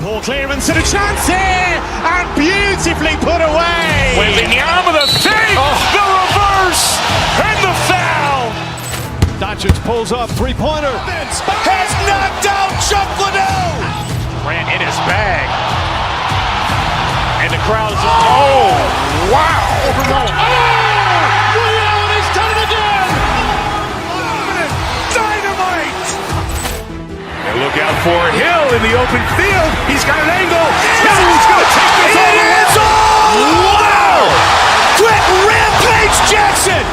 Poor clearance and a chance here, and beautifully put away. Wembanyama with a save, the reverse, and the foul. Doncic pulls up, three-pointer. Has knocked out Chuck Liddell. Grant in his bag. And the crowd is, oh, wow. Ray Allen has done it again. Dynamite. And look out for Hill in the open field. He's got an angle. He's going to take this all the way. Wow. Quick Rampage Jackson.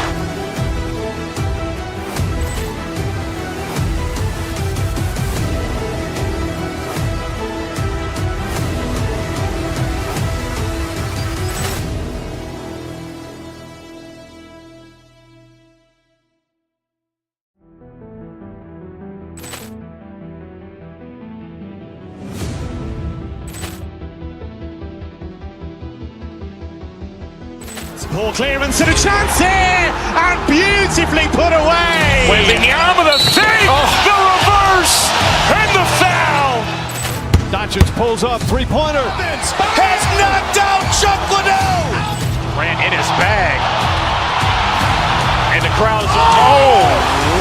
Poor clearance and a chance here, and beautifully put away. Wembanyama with a save, the reverse, and the foul. Doncic pulls up, three-pointer. Has knocked out Chuck Liddell. Grant in his bag. And the crowd is, oh,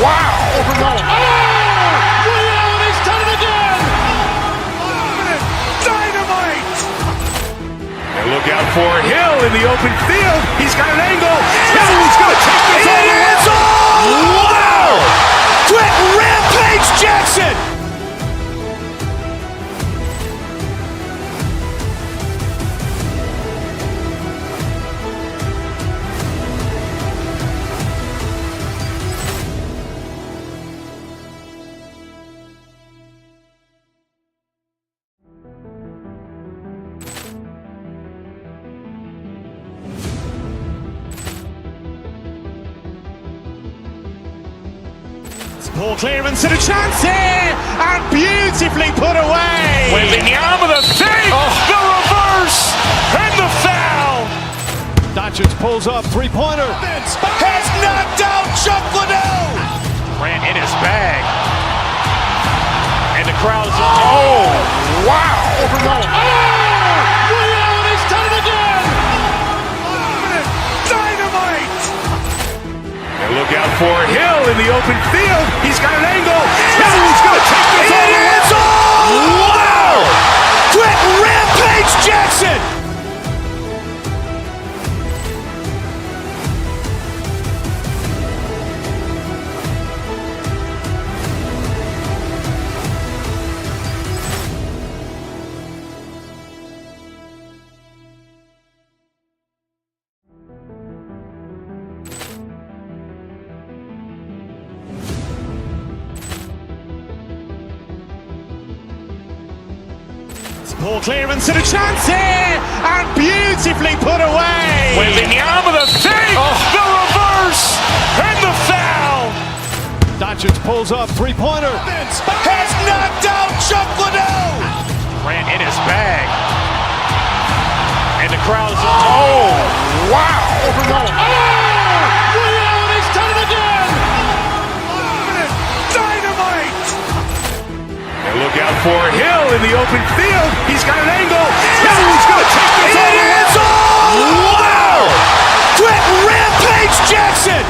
wow. Ray Allen has done it again. Dynamite. And look out for Hill in the open field. He's got an angle. He's going to take this all the way. Wow. Quick Rampage Jackson. Poor clearance and a chance here, and beautifully put away. Wembanyama with a save, the reverse, and the foul. Doncic pulls up, three-pointer. Has knocked out Chuck Liddell. Grant in his bag. And the crowd is, oh, wow. Ray Allen has done it again. Dynamite. And look out for Hill in the open field. He's got an angle. He's going to take this all the way. Wow. Quick Rampage Jackson. Poor clearance and a chance here, and beautifully put away. Wembanyama with a save, the reverse, and the foul. Doncic pulls up, three-pointer. Has knocked out Chuck Liddell. Grant in his bag. And the crowd is, oh, wow. Ray Allen has done it again. Dynamite. And look out for Hill in the open field. He's got an angle. He's going to take this all the way. Wow. Quick Rampage Jackson.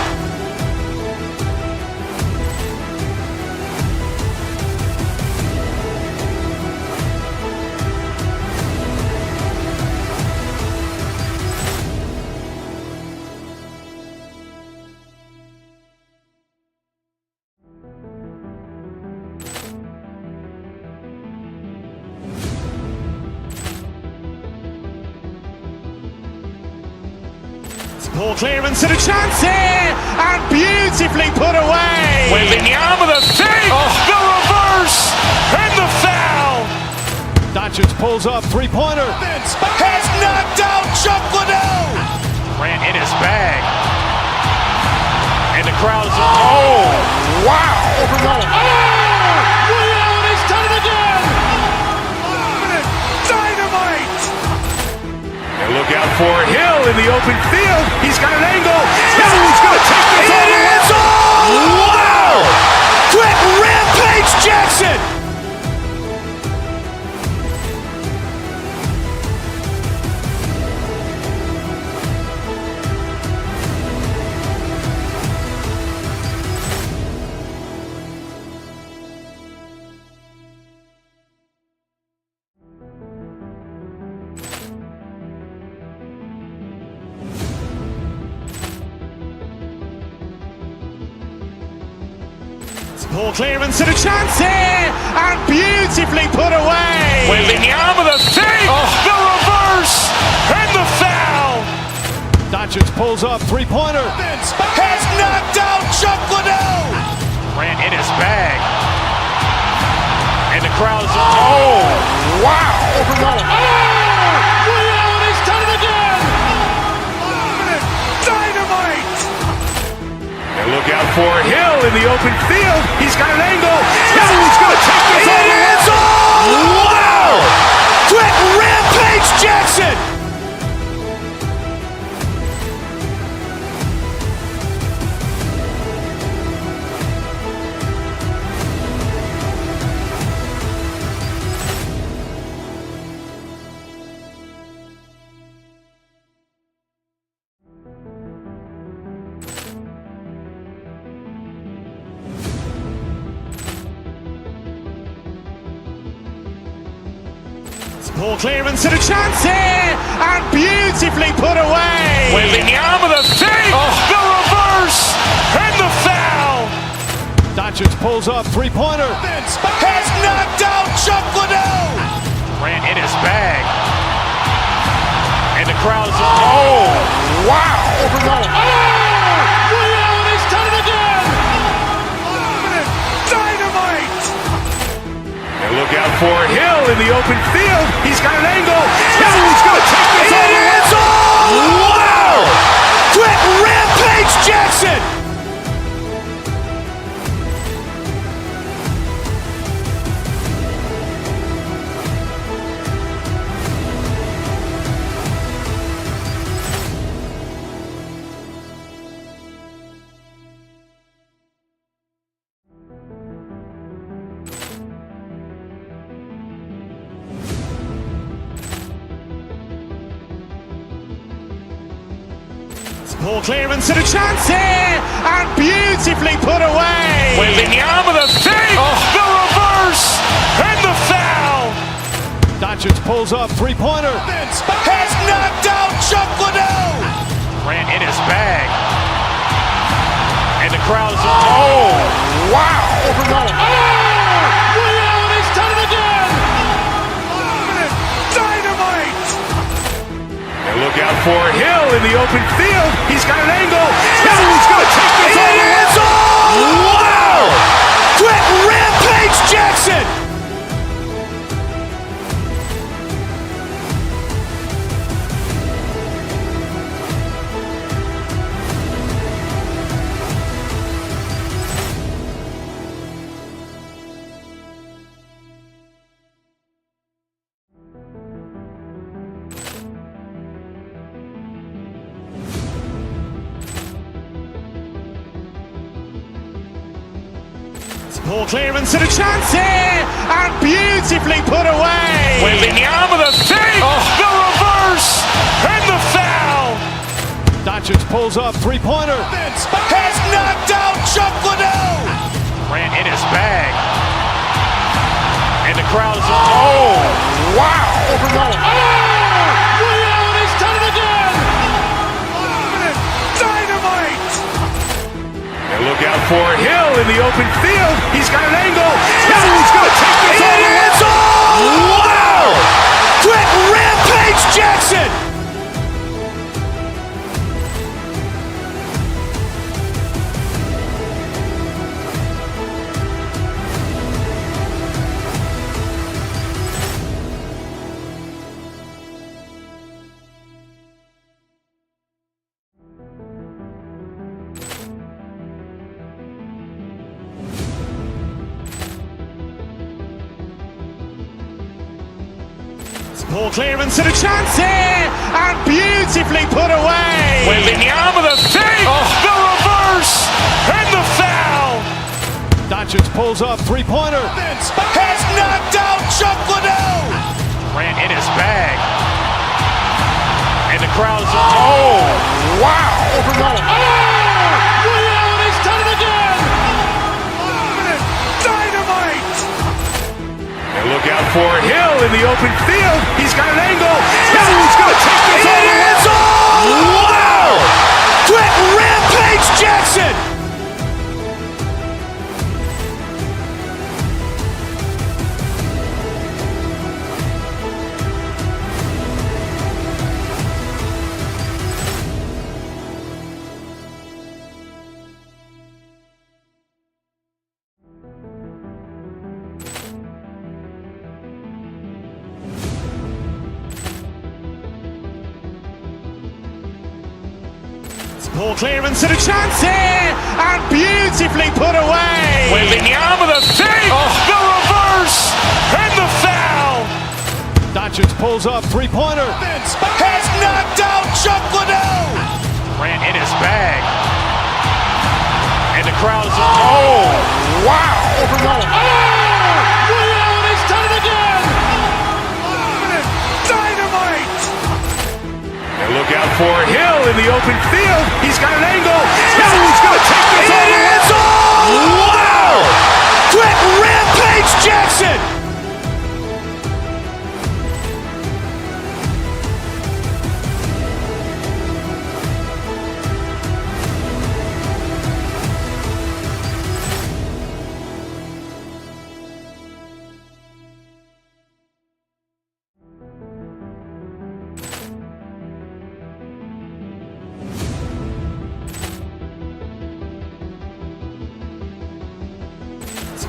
Poor clearance and a chance here, and beautifully put away. Wembanyama the save, the reverse, and the foul. Doncic pulls up, three-pointer. Has knocked out Chuck Liddell. Grant in his bag. And the crowd is, oh, wow. He's done it again. Dynamite. And look out for Hill in the open field. He's got an angle. Hill's going to take this all the way. Wow. Quick rampage Jackson. Poor clearance and a chance here, and beautifully put away. Wembanyama the save, the reverse, and the foul. Doncic pulls up, three-pointer. Has knocked out Chuck Liddell. Grant in his bag. And the crowd is, oh, wow. He's done it again. Dynamite. And look out for Hill in the open field. He's got an angle. Hill's going to take this all the way. Wow. Quick rampage Jackson. Poor clearance and a chance here, and beautifully put away. Wembanyama the save, the reverse, and the foul. Doncic pulls up, three-pointer. Has knocked out Chuck Liddell. Grant in his bag. And the crowd is, oh, wow. He's done it again. Dynamite. And look out for Hill in the open field. He's got an angle. Hill's going to take this all the way. Wow. Quick rampage Jackson. Poor clearance and a chance here, and beautifully put away. Wembanyama the save, the reverse, and the foul. Doncic pulls up, three-pointer. Has knocked out Chuck Liddell. Grant in his bag. And the crowd is, oh, wow. He's done it again. Dynamite. And look out for Hill in the open field. He's got an angle. Hill's going to take this all the way. Wow. Quick rampage Jackson. Poor clearance and a chance here, and beautifully put away. Wembanyama the save, the reverse, and the foul. Doncic pulls up, three-pointer. Has knocked out Chuck Liddell. Grant in his bag. And the crowd is, oh, wow. He's done it again. Dynamite. And look out for Hill in the open field. He's got an angle. Hill's going to take this all the way. Wow. Quick rampage Jackson. Ball clearance and a chance here, and beautifully put away. Wembanyama the fake, the reverse, and the foul. Doncic pulls up, three-pointer. Has knocked out Chuck Liddell. Grant in his bag. And the crowd is, oh, wow. Ray Allen has done it again. Dynamite. And look out for Hill in the open field. He's got an angle. He's going to take this all the way. Wow. Quick Rampage Jackson. Ball clearance and a chance here, and beautifully put away. Wembanyama the fake, the reverse, and the foul. Doncic pulls up, three-pointer. Has knocked out Chuck Liddell. Grant in his bag. And the crowd is, oh, wow. Ray Allen has done it again. Dynamite. And look out for Hill in the open field. He's got an angle. He's going to take this all the way. Wow. Quick Rampage Jackson.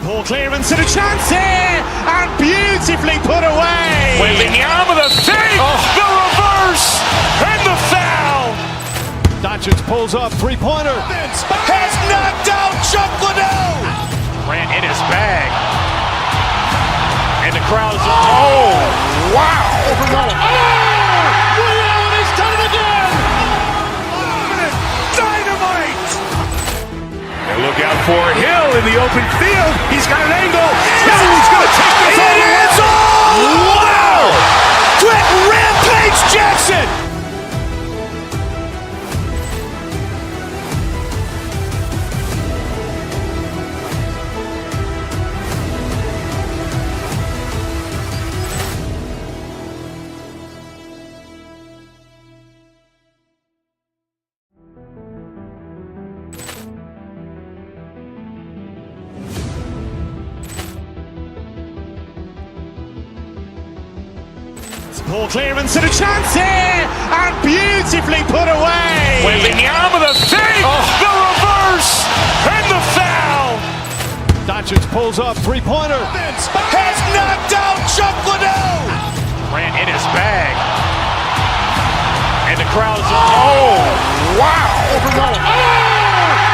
Ball clearance and a chance here, and beautifully put away. Wembanyama the fake, the reverse, and the foul. Doncic pulls up, three-pointer. Has knocked out Chuck Liddell. Grant in his bag. And the crowd is, oh, wow. Ray Allen has done it again. Dynamite. And look out for Hill in the open field. He's got an angle. He's going to take this all the way. Wow. Quick Rampage Jackson. Ball clearance and a chance here, and beautifully put away. Wembanyama the fake, the reverse, and the foul. Doncic pulls up, three-pointer. Has knocked out Chuck Liddell. Grant in his bag. And the crowd is, oh, wow.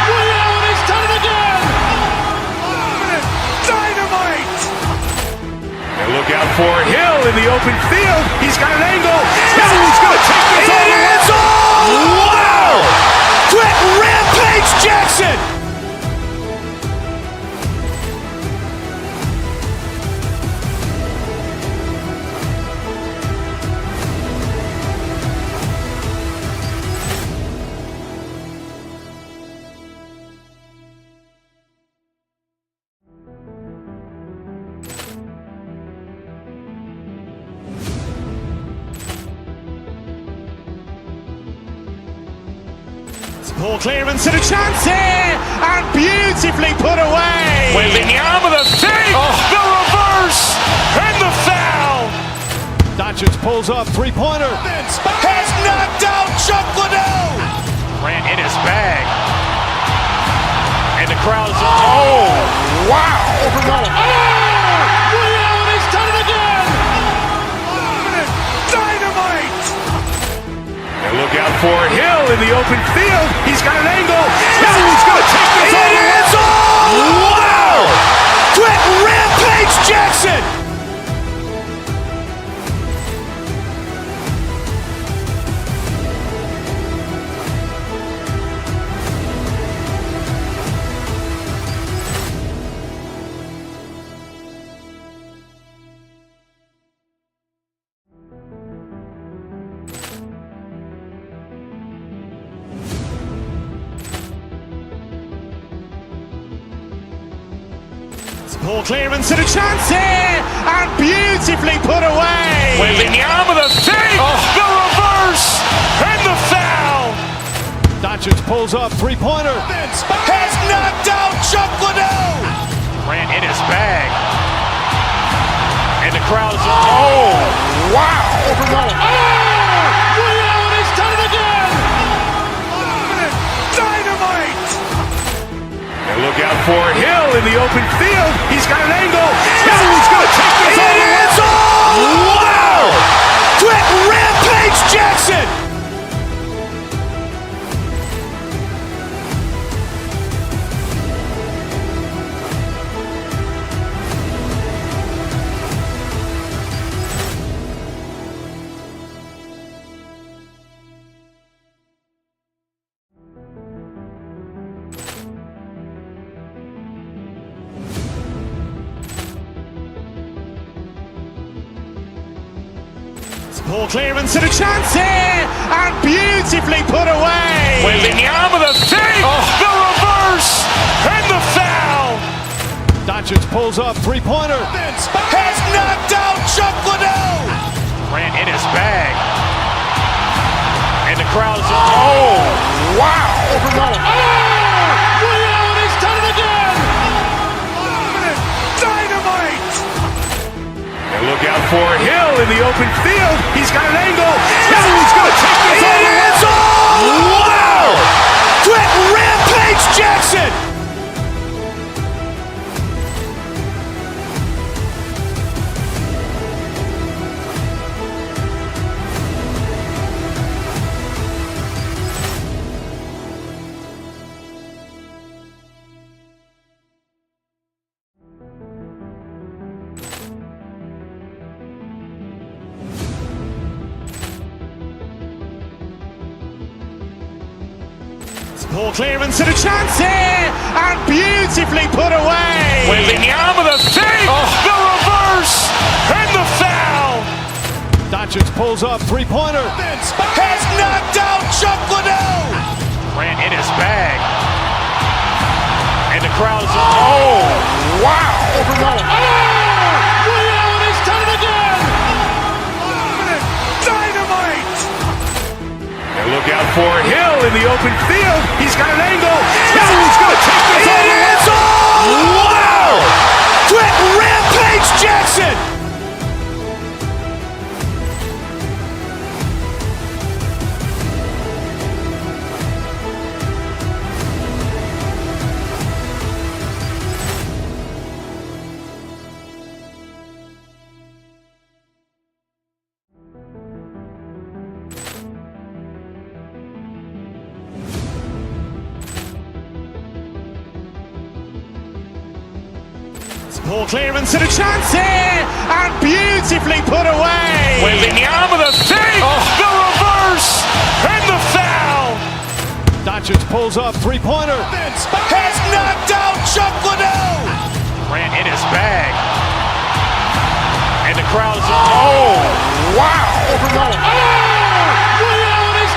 Ray Allen has done it again. Dynamite. And look out for Hill in the open field. He's got an angle. He's going to take this all the way. Wow. Quick Rampage Jackson. Ball clearance and a chance here, and beautifully put away. Wembanyama the fake, the reverse, and the foul. Doncic pulls up, three-pointer. Has knocked out Chuck Liddell. Grant in his bag. And the crowd is, oh, wow. Ray Allen has done it again. Dynamite. And look out for Hill in the open field. He's got an angle. He's going to take this all the way. Wow. Quick Rampage Jackson. Poor clearance and a chance here, and beautifully put away. Wembanyama the save, the reverse, and the foul. Doncic pulls up, three-pointer. Has knocked out Chuck Liddell. Grant in his bag. And the crowd is, oh, wow. He's done it again. Dynamite. And look out for Hill in the open field. He's got an angle. Hill's going to take this all the way. Wow. Quick Rampage Jackson. Poor clearance and a chance here, and beautifully put away. Wembanyama the save, the reverse, and the foul. Doncic pulls up, three-pointer. Has knocked out Chuck Liddell. Grant in his bag. And the crowd is, oh, wow. He's done it again. Dynamite. And look out for Hill in the open field. He's got an angle. Hill's going to take this all the way. Wow. Quick Rampage Jackson. Poor clearance and a chance here, and beautifully put away. Wembanyama the save, the reverse, and the foul. Doncic pulls up, three-pointer. Has knocked out Chuck Liddell. Grant in his bag. And the crowd is, oh, wow. He's done it again. Dynamite. And look out for Hill in the open field. He's got an angle. Hill's going to take this all the way. Wow. Quick Rampage Jackson. Poor clearance and a chance here, and beautifully put away. Wembanyama the save, the reverse, and the foul. Doncic pulls up, three-pointer. Has knocked out Chuck Liddell. Grant in his bag. And the crowd is, oh, wow. He's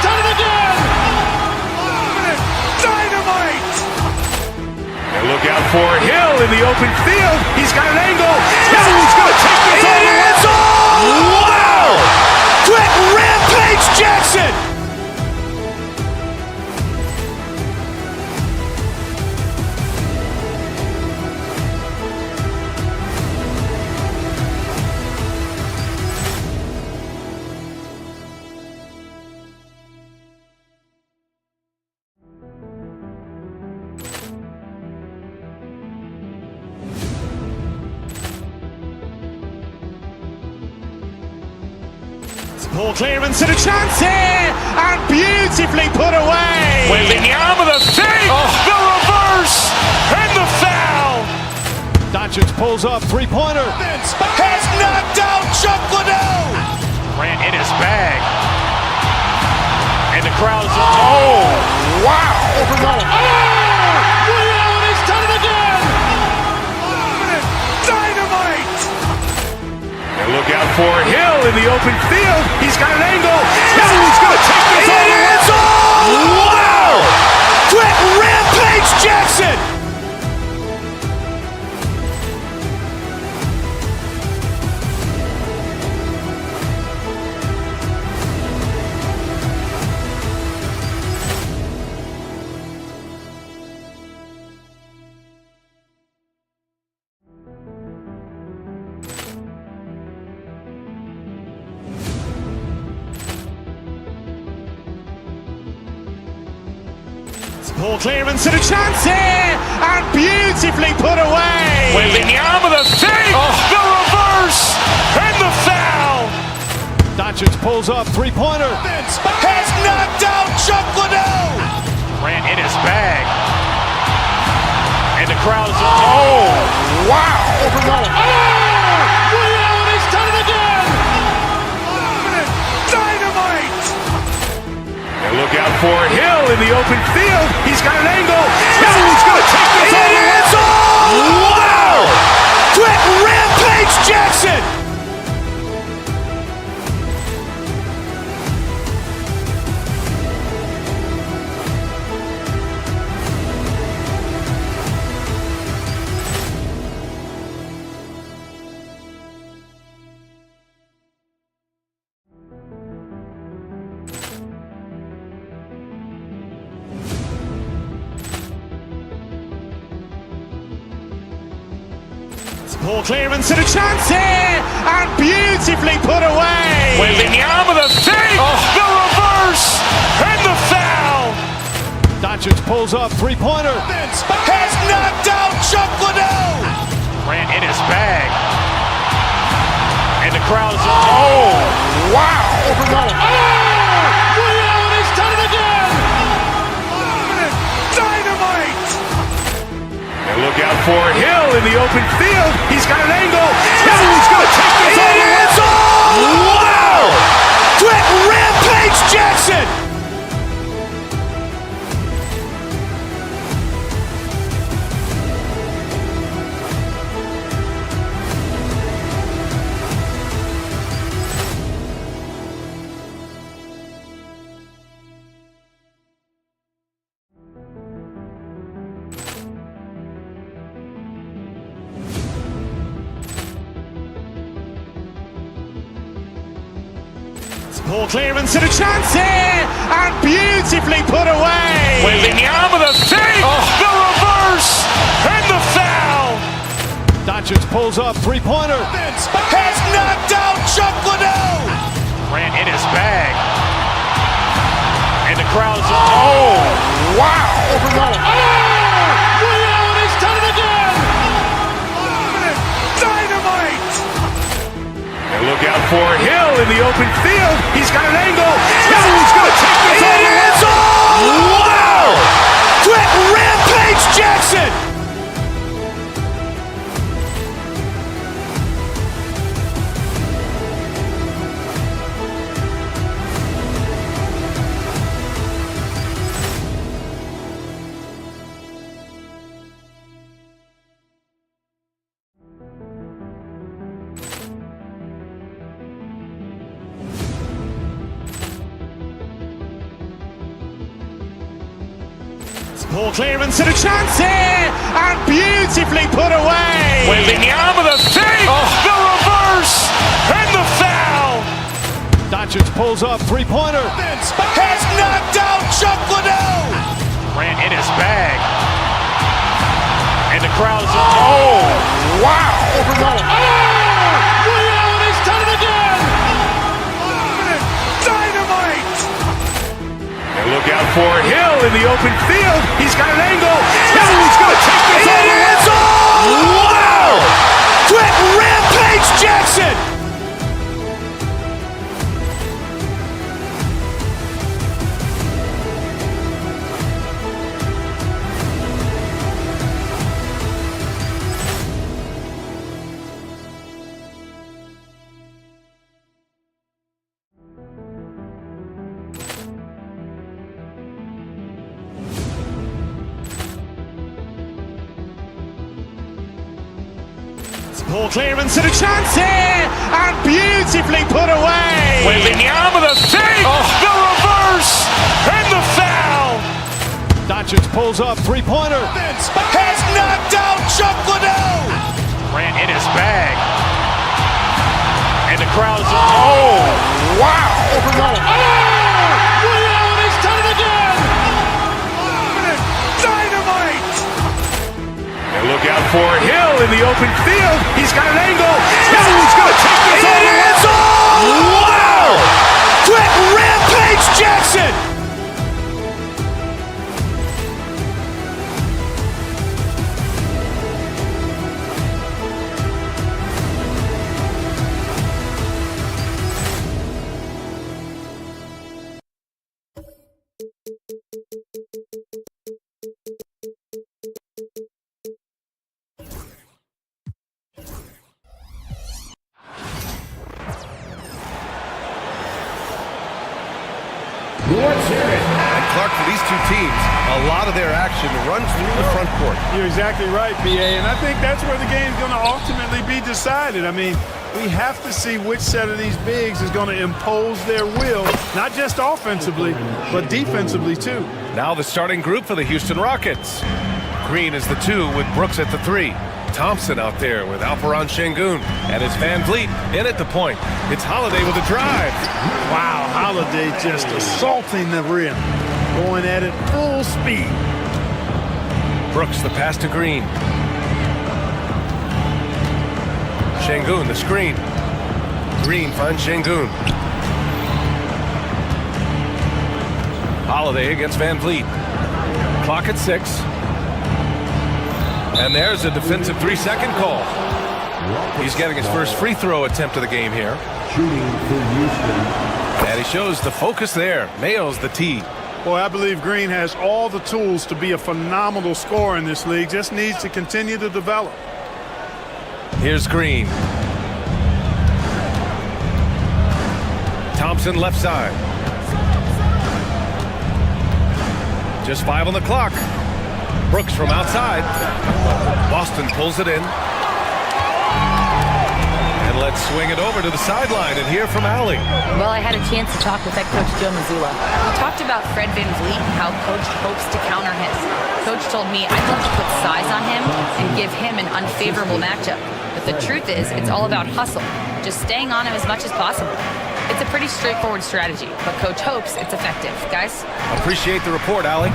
done it again. Dynamite. And look out for Hill in the open field. He's got an angle. Hill's going to take this all the way. Wow. Quick Rampage Jackson. Poor clearance and a chance here, and beautifully put away. Wembanyama the save, the reverse, and the foul. Doncic pulls up, three-pointer. Has knocked out Chuck Liddell. Grant in his bag. And the crowd is, oh, wow. He's done it again. Dynamite. And look out for Hill in the open field. He's got an angle. Hill's going to take this all the way. Wow. Quick Rampage Jackson. Poor clearance and a chance here, and beautifully put away. Wembanyama with a fake, the reverse, and the foul. Doncic pulls up, three-pointer. Has knocked out Chuck Liddell. Grant in his bag. And the crowd is, oh, wow. He's done it again. Dynamite. And look out for Hill in the open field. He's got an angle. He's going to take this all the way. Wow. Quick Rampage Jackson. Poor clearance and a chance here, and beautifully put away. Wembanyama with a fake, the reverse, and the foul. Doncic pulls up, three-pointer. Has knocked out Chuck Liddell. Grant in his bag. And the crowd is, oh, wow. He's done it again. Dynamite. And look out for Hill in the open field. He's got an angle. He's going to take this all the way. Wow. Quick Rampage Jackson. Poor clearance and a chance here, and beautifully put away. Wembanyama with a fake, the reverse, and the foul. Doncic pulls up, three-pointer. Has knocked out Chuck Liddell. Grant in his bag. And the crowd is, oh, wow. He's done it again. Dynamite. And look out for Hill in the open field. He's got an angle. He's going to take this all the way. Wow. Quick Rampage Jackson. Poor clearance and a chance here, and beautifully put away. Wembanyama with a fake, the reverse, and the foul. Doncic pulls up, three-pointer. Has knocked out Chuck Liddell. Grant in his bag. And the crowd is, oh, wow. He's done it again. Dynamite. And look out for Hill in the open field. He's got an angle. He's going to take this all the way. Wow. Quick Rampage Jackson. Poor clearance and a chance here, and beautifully put away. Wembanyama with a fake, the reverse, and the foul. Doncic pulls up, three-pointer. Has knocked out Chuck Liddell. Grant in his bag. And the crowd is, oh, wow. He's done it again. Dynamite. And look out for Hill in the open field. He's got an angle. He's going to take this all the way. Wow. Quick Rampage Jackson. for these two teams, a lot of their action runs through the front court. You're exactly right, B.A., and I think that's where the game's going to ultimately be decided. I mean, we have to see which set of these bigs is going to impose their will, not just offensively, but defensively, too. Now the starting group for the Houston Rockets. Green is the 2 with Brooks at the 3. Thompson out there with Alperen Şengün, and it's Van Vliet in at the point. It's Holiday with a drive. Wow, Holiday just assaulting the rim, going at it full speed. Brooks the pass to Green. Şengün the screen. Green finds Şengün. Holiday against Van Vliet. Clock at 6. And there's a defensive 3-second call. He's getting his first free throw attempt of the game here. And he shows the focus there. Nails the tee. Boy, I believe Green has all the tools to be a phenomenal scorer in this league. Just needs to continue to develop. Here's Green. Thompson left side. Just 5 on the clock. Brooks from outside. Boston pulls it in. And let's swing it over to the sideline and hear from Allie. Well, I had a chance to talk with head coach Joe Mazzulla. We talked about Fred VanVleet, how coach hopes to counter him. Coach told me I'd love to put size on him and give him an unfavorable matchup. But the truth is, it's all about hustle. Just staying on him as much as possible. It's a pretty straightforward strategy, but coach hopes it's effective. Guys? Appreciate the report, Allie.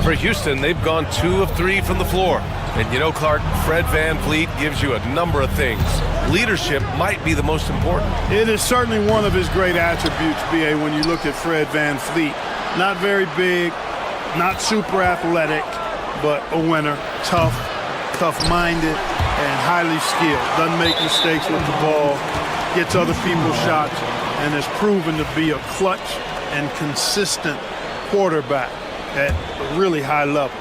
For Houston, they've gone 2 of 3 from the floor. And you know, Clark, Fred VanVleet gives you a number of things. Leadership might be the most important. It is certainly one of his great attributes, B.A., when you look at Fred VanVleet. Not very big, not super athletic, but a winner. Tough, tough-minded, and highly skilled. Doesn't make mistakes with the ball, gets other people's shots, and has proven to be a clutch and consistent quarterback at a really high level.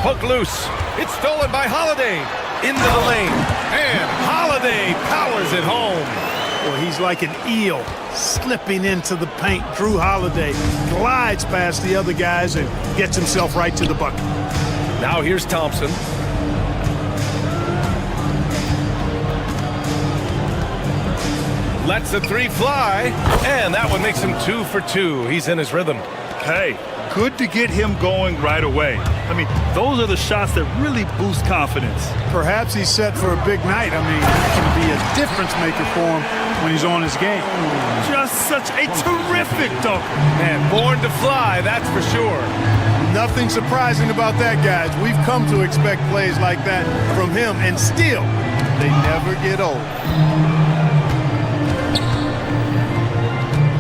Poke loose. It's stolen by Holiday. Into the lane. And Holiday powers it home. Well, he's like an eel slipping into the paint. Drew Holiday glides past the other guys and gets himself right to the bucket. Now here's Thompson. Lets the 3 fly, and that one makes him 2 for 2. He's in his rhythm. Hey, good to get him going right away. I mean, those are the shots that really boost confidence. Perhaps he's set for a big night. I mean, it can be a difference maker for him when he's on his game. Just such a terrific dunk. Man, born to fly, that's for sure. Nothing surprising about that, guys. We've come to expect plays like that from him, and still, they never get old.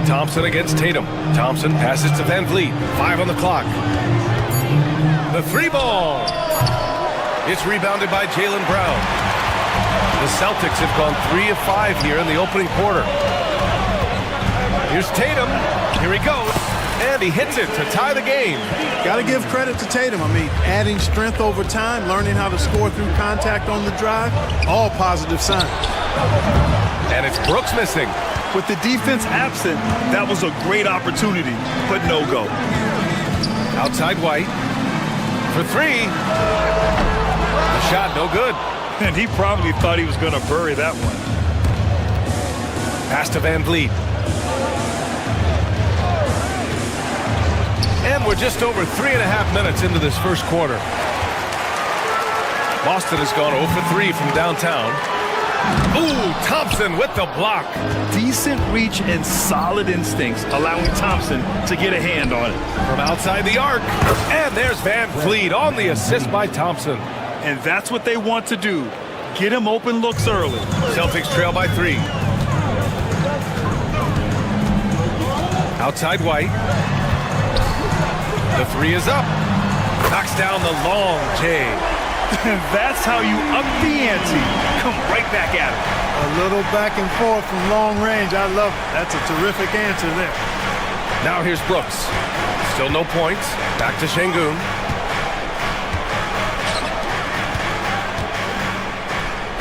Thompson against Tatum. Thompson passes to Van Vliet. 5 on the clock. The 3 ball. It's rebounded by Jaylen Brown. The Celtics have gone 3 of 5 here in the opening quarter. Here's Tatum. Here he goes. And he hits it to tie the game. Got to give credit to Tatum. I mean, adding strength over time, learning how to score through contact on the drive, all positive signs. And it's Brooks missing. With the defense absent, that was a great opportunity, but no go. Outside White for 3. The shot no good. And he probably thought he was going to bury that one. Pass to Van Vliet. And we're just over 3.5 minutes into this first quarter. Boston has gone 0 for 3 from downtown. Ooh, Thompson with the block. Decent reach and solid instincts, allowing Thompson to get a hand on it. From outside the arc. And there's Van Vliet on the assist by Thompson. And that's what they want to do. Get him open looks early. Celtics trail by 3. Outside White. The 3 is up. Knocks down the long J. And that's how you up the ante. Come right back at it. A little back and forth from long range. I love it. That's a terrific answer there. Now here's Brooks. Still no points. Back to Şengün.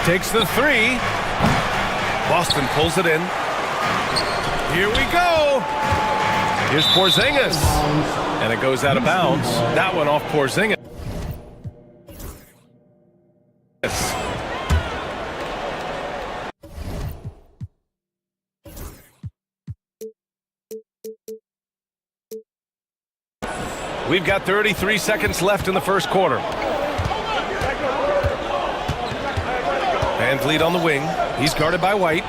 Takes the 3. Boston pulls it in. Here we go. Here's Porzingis. And it goes out of bounds. That one off Porzingis. We've got 33 seconds left in the first quarter. Van Vliet on the wing. He's guarded by White.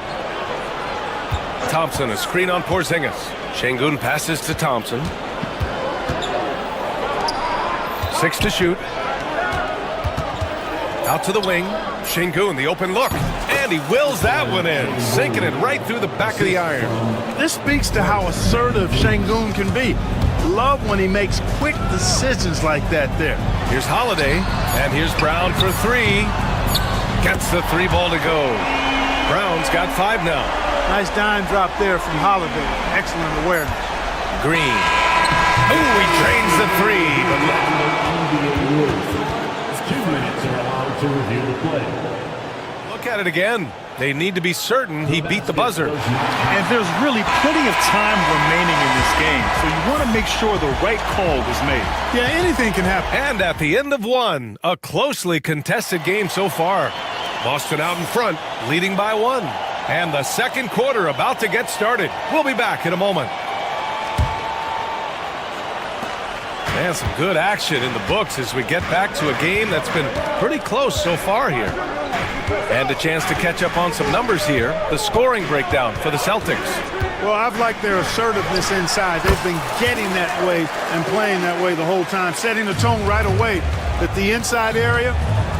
Thompson, a screen on Porzingis. Şengün passes to Thompson. 6 to shoot. Out to the wing. Şengün, the open look. And he wills that one in, sinking it right through the back of the iron. This speaks to how assertive Şengün can be. Love when he makes quick decisions like that there. Here's Holiday, and here's Brown for 3. Gets the 3 ball to go. Brown's got 5 now. Nice dime drop there from Holiday. Excellent awareness. Green. Ooh, he drains the 3. 2 minutes are allowed to review the play. Look at it again. They need to be certain he beat the buzzer. And there's really plenty of time remaining in this game, so you want to make sure the right call is made. Yeah, anything can happen. And at the end of one, a closely contested game so far. Boston out in front, leading by 1. And the second quarter about to get started. We'll be back in a moment. Man, some good action in the books as we get back to a game that's been pretty close so far here. And a chance to catch up on some numbers here. The scoring breakdown for the Celtics. Well, I've liked their assertiveness inside. They've been getting that way and playing that way the whole time, setting the tone right away that the inside area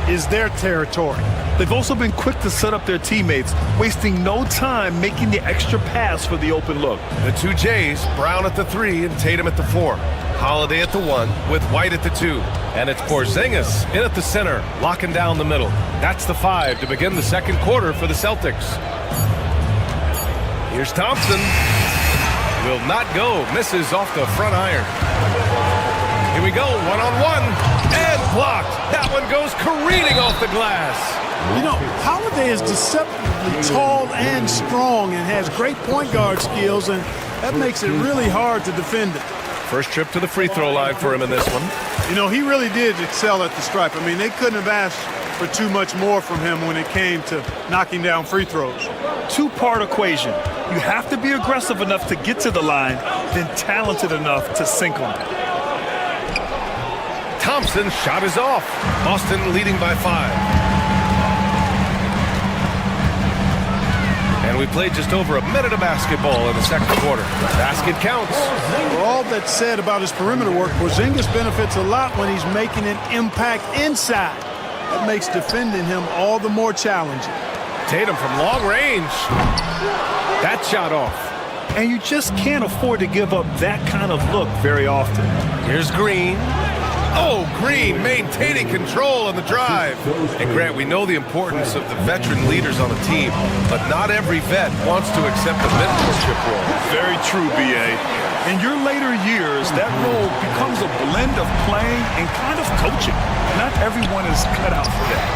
is their territory. They've also been quick to set up their teammates, wasting no time making the extra pass for the open look. The 2 J's, Brown at the 3 and Tatum at the 4. Holiday at the 1 with White at the 2. And it's Porzingis in at the center, locking down the middle. That's the 5 to begin the second quarter for the Celtics. Here's Thompson. Will not go. Misses off the front iron. Here we go. One-on-one. And blocked. That one goes careening off the glass. You know, Holiday is deceptively tall and strong and has great point guard skills, and that makes it really hard to defend it. First trip to the free throw line for him in this one. You know, he really did excel at the stripe. I mean, they couldn't have asked for too much more from him when it came to knocking down free throws. Two-part equation. You have to be aggressive enough to get to the line, then talented enough to sink on it. Thompson's shot is off. Boston leading by 5. And we played just over a minute of basketball in the second quarter. Basket counts. For all that's said about his perimeter work, Porzingis benefits a lot when he's making an impact inside. That makes defending him all the more challenging. Tatum from long range. That shot off. And you just can't afford to give up that kind of look very often. Here's Green. Oh, Green maintaining control on the drive. And Grant, we know the importance of the veteran leaders on a team, but not every vet wants to accept a mentorship role. Very true, B.A. In your later years, that role becomes a blend of playing and kind of coaching. Not everyone is cut out for that.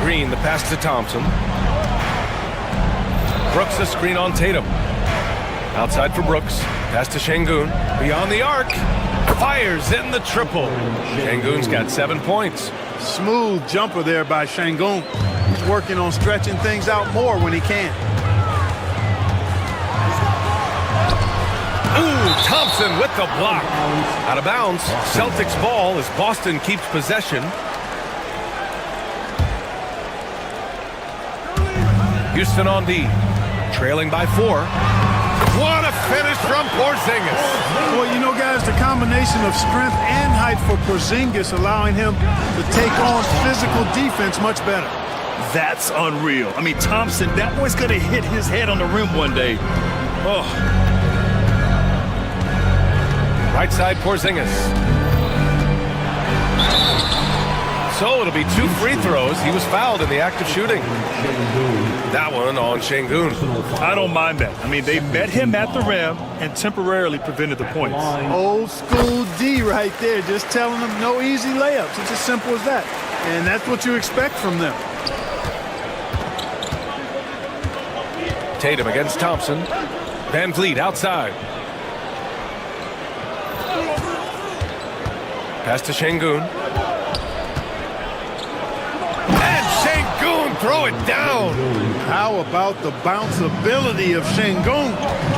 Green, the pass to Thompson. Brooks, the screen on Tatum. Outside for Brooks. Pass to Şengün. Beyond the arc. Fires in the triple. Şengün's got 7 points. Smooth jumper there by Şengün. He's working on stretching things out more when he can. Ooh, Thompson with the block. Out of bounds. Celtics ball as Boston keeps possession. Houston on D. Trailing by 4. What a finish from Porzingis. Well, you know, guys, the combination of strength and height for Porzingis allowing him to take on physical defense much better. That's unreal. I mean, Thompson, that boy's going to hit his head on the rim one day. Oh. Right side, Porzingis. So it'll be 2 free throws. He was fouled in the act of shooting. That one on Şengün. I don't mind that. I mean, they met him at the rim and temporarily prevented the points. Old school D right there, just telling them no easy layups. It's as simple as that. And that's what you expect from them. Tatum against Thompson. Van Vliet outside. Pass to Şengün. And Şengün throw it down. How about the bounceability of Şengün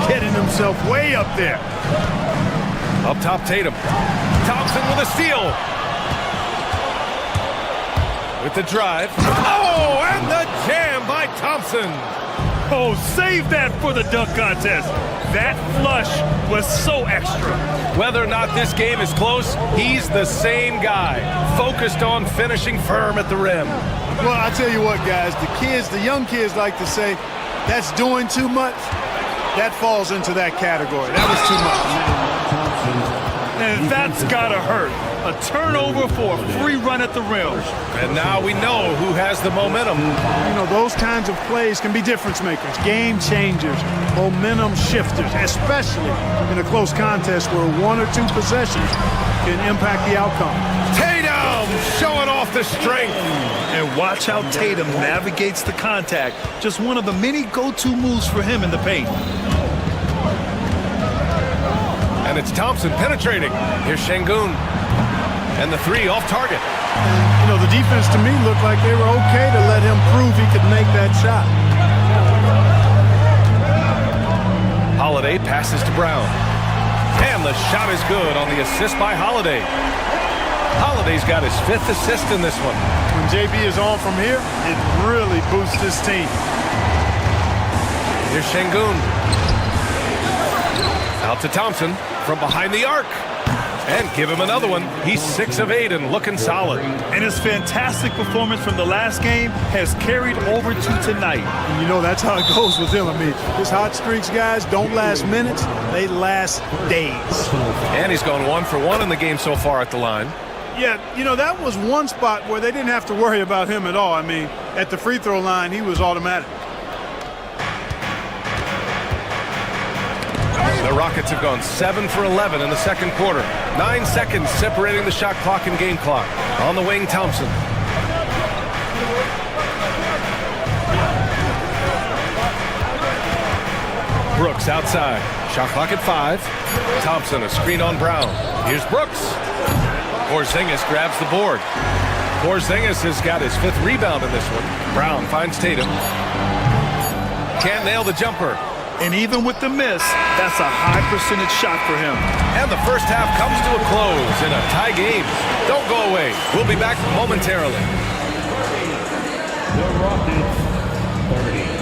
getting himself way up there? Up top, Tatum. Thompson with a steal. With the drive. Oh, and the jam by Thompson. Oh, save that for the dunk contest. That flush was so extra. Whether or not this game is close, he's the same guy, focused on finishing firm at the rim. Well, I tell you what, guys, the young kids like to say, that's doing too much. That falls into that category. That was too much. And that's gotta hurt. A turnover for a free run at the rim. And now we know who has the momentum. You know, those kinds of plays can be difference makers, game changers, momentum shifters, especially in a close contest where one or two possessions can impact the outcome. Tatum showing off the strength. And watch how Tatum navigates the contact. Just one of the many go-to moves for him in the paint. And it's Thompson penetrating. Here's Şengün. And the three off target. And, you know, the defense to me looked like they were okay to let him prove he could make that shot. Holiday passes to Brown. And the shot is good on the assist by Holiday. Holiday's got his 5th assist in this one. When JB is on from here, it really boosts his team. Here's Şengün. Out to Thompson from behind the arc. And give him another one. He's 6 of 8 and looking solid. And his fantastic performance from the last game has carried over to tonight. And you know, that's how it goes with him. I mean, his hot streaks, guys, don't last minutes. They last days. And he's gone 1 for 1 in the game so far at the line. Yeah, you know, that was one spot where they didn't have to worry about him at all. I mean, at the free throw line, he was automatic. The Rockets have gone 7 for 11 in the second quarter. 9 seconds separating the shot clock and game clock. On the wing, Thompson. Brooks outside. Shot clock at 5. Thompson, a screen on Brown. Here's Brooks. Porzingis grabs the board. Porzingis has got his 5th rebound in this one. Brown finds Tatum. Can't nail the jumper. And even with the miss, that's a high percentage shot for him. And the first half comes to a close in a tie game. Don't go away. We'll be back momentarily. The Rockets 30.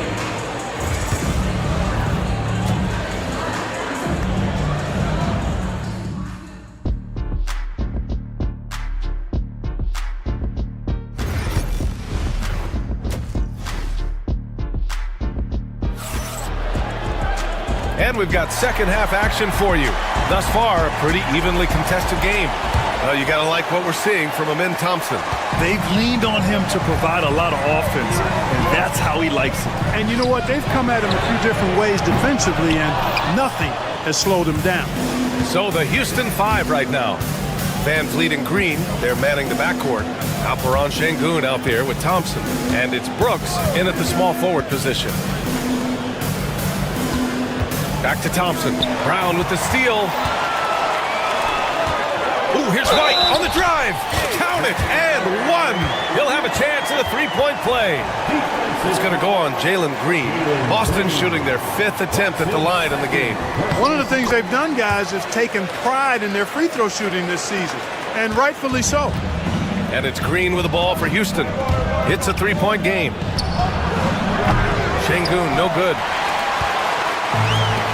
And we've got second half action for you. Thus far, a pretty evenly contested game. You got to like what we're seeing from Amin Thompson. They've leaned on him to provide a lot of offense, and that's how he likes it. And you know what? They've come at him a few different ways defensively, and nothing has slowed him down. So the Houston 5 right now. Van Vliet and Green, they're manning the backcourt. Alperen Şengün out there with Thompson. And it's Brooks in at the small forward position. Back to Thompson. Brown with the steal. Ooh, here's White on the drive. Count it, and 1. He'll have a chance at a three-point play. It's going to go on Jalen Green. Boston shooting their 5th attempt at the line in the game. One of the things they've done, guys, is taken pride in their free throw shooting this season, and rightfully so. And it's Green with the ball for Houston. It's a three-point game. Şengün, no good.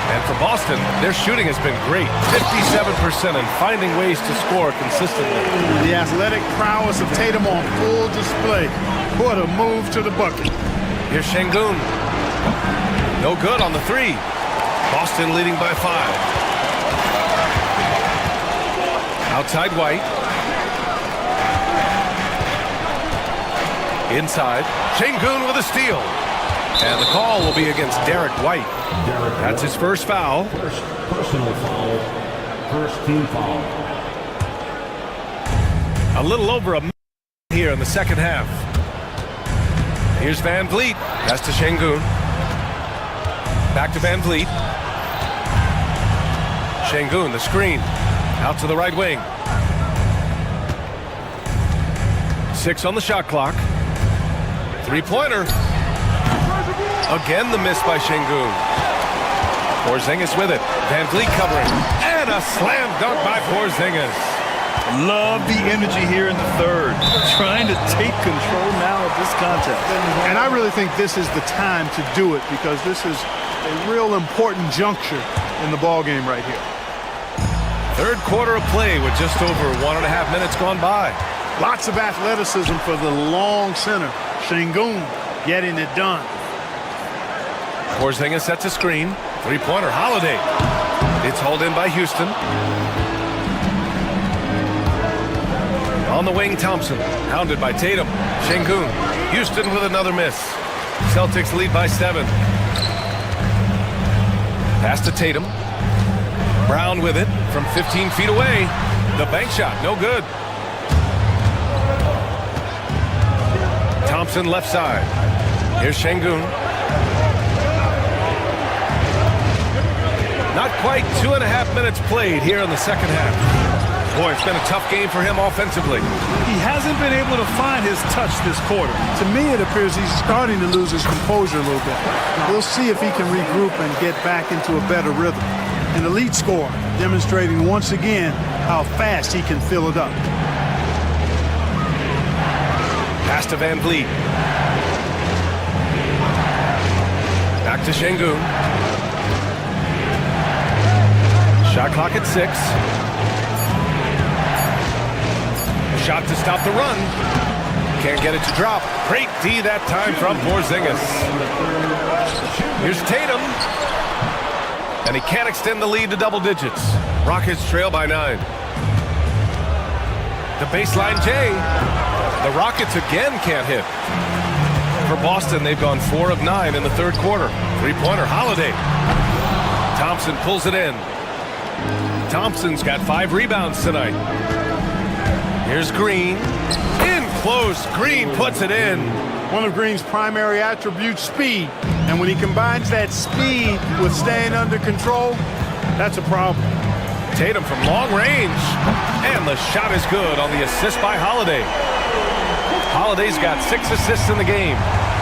And for Boston, their shooting has been great. 57% and finding ways to score consistently. The athletic prowess of Tatum on full display. What a move to the bucket. Here's Şengün. No good on the 3. Boston leading by 5. Outside White. Inside. Şengün with a steal. And the call will be against Derek White. That's his first foul. First personal foul. First team foul. A little over a minute here in the second half. Here's Van Vliet. Pass to Şengün. Back to Van Vliet. Şengün, the screen. Out to the right wing. 6 on the shot clock. Three-pointer. Again the miss by Şengün. Porzingis with it. Van Vliet covering. And a slam dunk by Porzingis. Love the energy here in the third. Trying to take control now of this contest. And I really think this is the time to do it because this is a real important juncture in the ball game right here. Third quarter of play with just over 1.5 minutes gone by. Lots of athleticism for the long center. Şengün getting it done. Porzingis sets a screen. Three-pointer, Holiday. It's hauled in by Houston. On the wing, Thompson. Hounded by Tatum. Şengün. Houston with another miss. Celtics lead by 7. Pass to Tatum. Brown with it from 15 feet away. The bank shot, no good. Thompson left side. Here's Şengün. Not quite 2.5 minutes played here in the second half. Boy, it's been a tough game for him offensively. He hasn't been able to find his touch this quarter. To me, it appears he's starting to lose his composure a little bit. We'll see if he can regroup and get back into a better rhythm. An elite scorer, demonstrating once again how fast he can fill it up. Pass to Van Vliet. Back to Şengün. Shot clock at 6. Shot to stop the run. Can't get it to drop. Great D that time from Porzingis. Here's Tatum. And he can't extend the lead to double digits. Rockets trail by 9. The baseline J. The Rockets again can't hit. For Boston, they've gone 4 of 9 in the third quarter. Three-pointer, Holiday. Thompson pulls it in. Thompson's got 5 rebounds tonight. Here's Green. In close. Green puts it in. One of Green's primary attributes, speed. And when he combines that speed with staying under control, that's a problem. Tatum from long range. And the shot is good on the assist by Holiday. Holiday's got 6 assists in the game.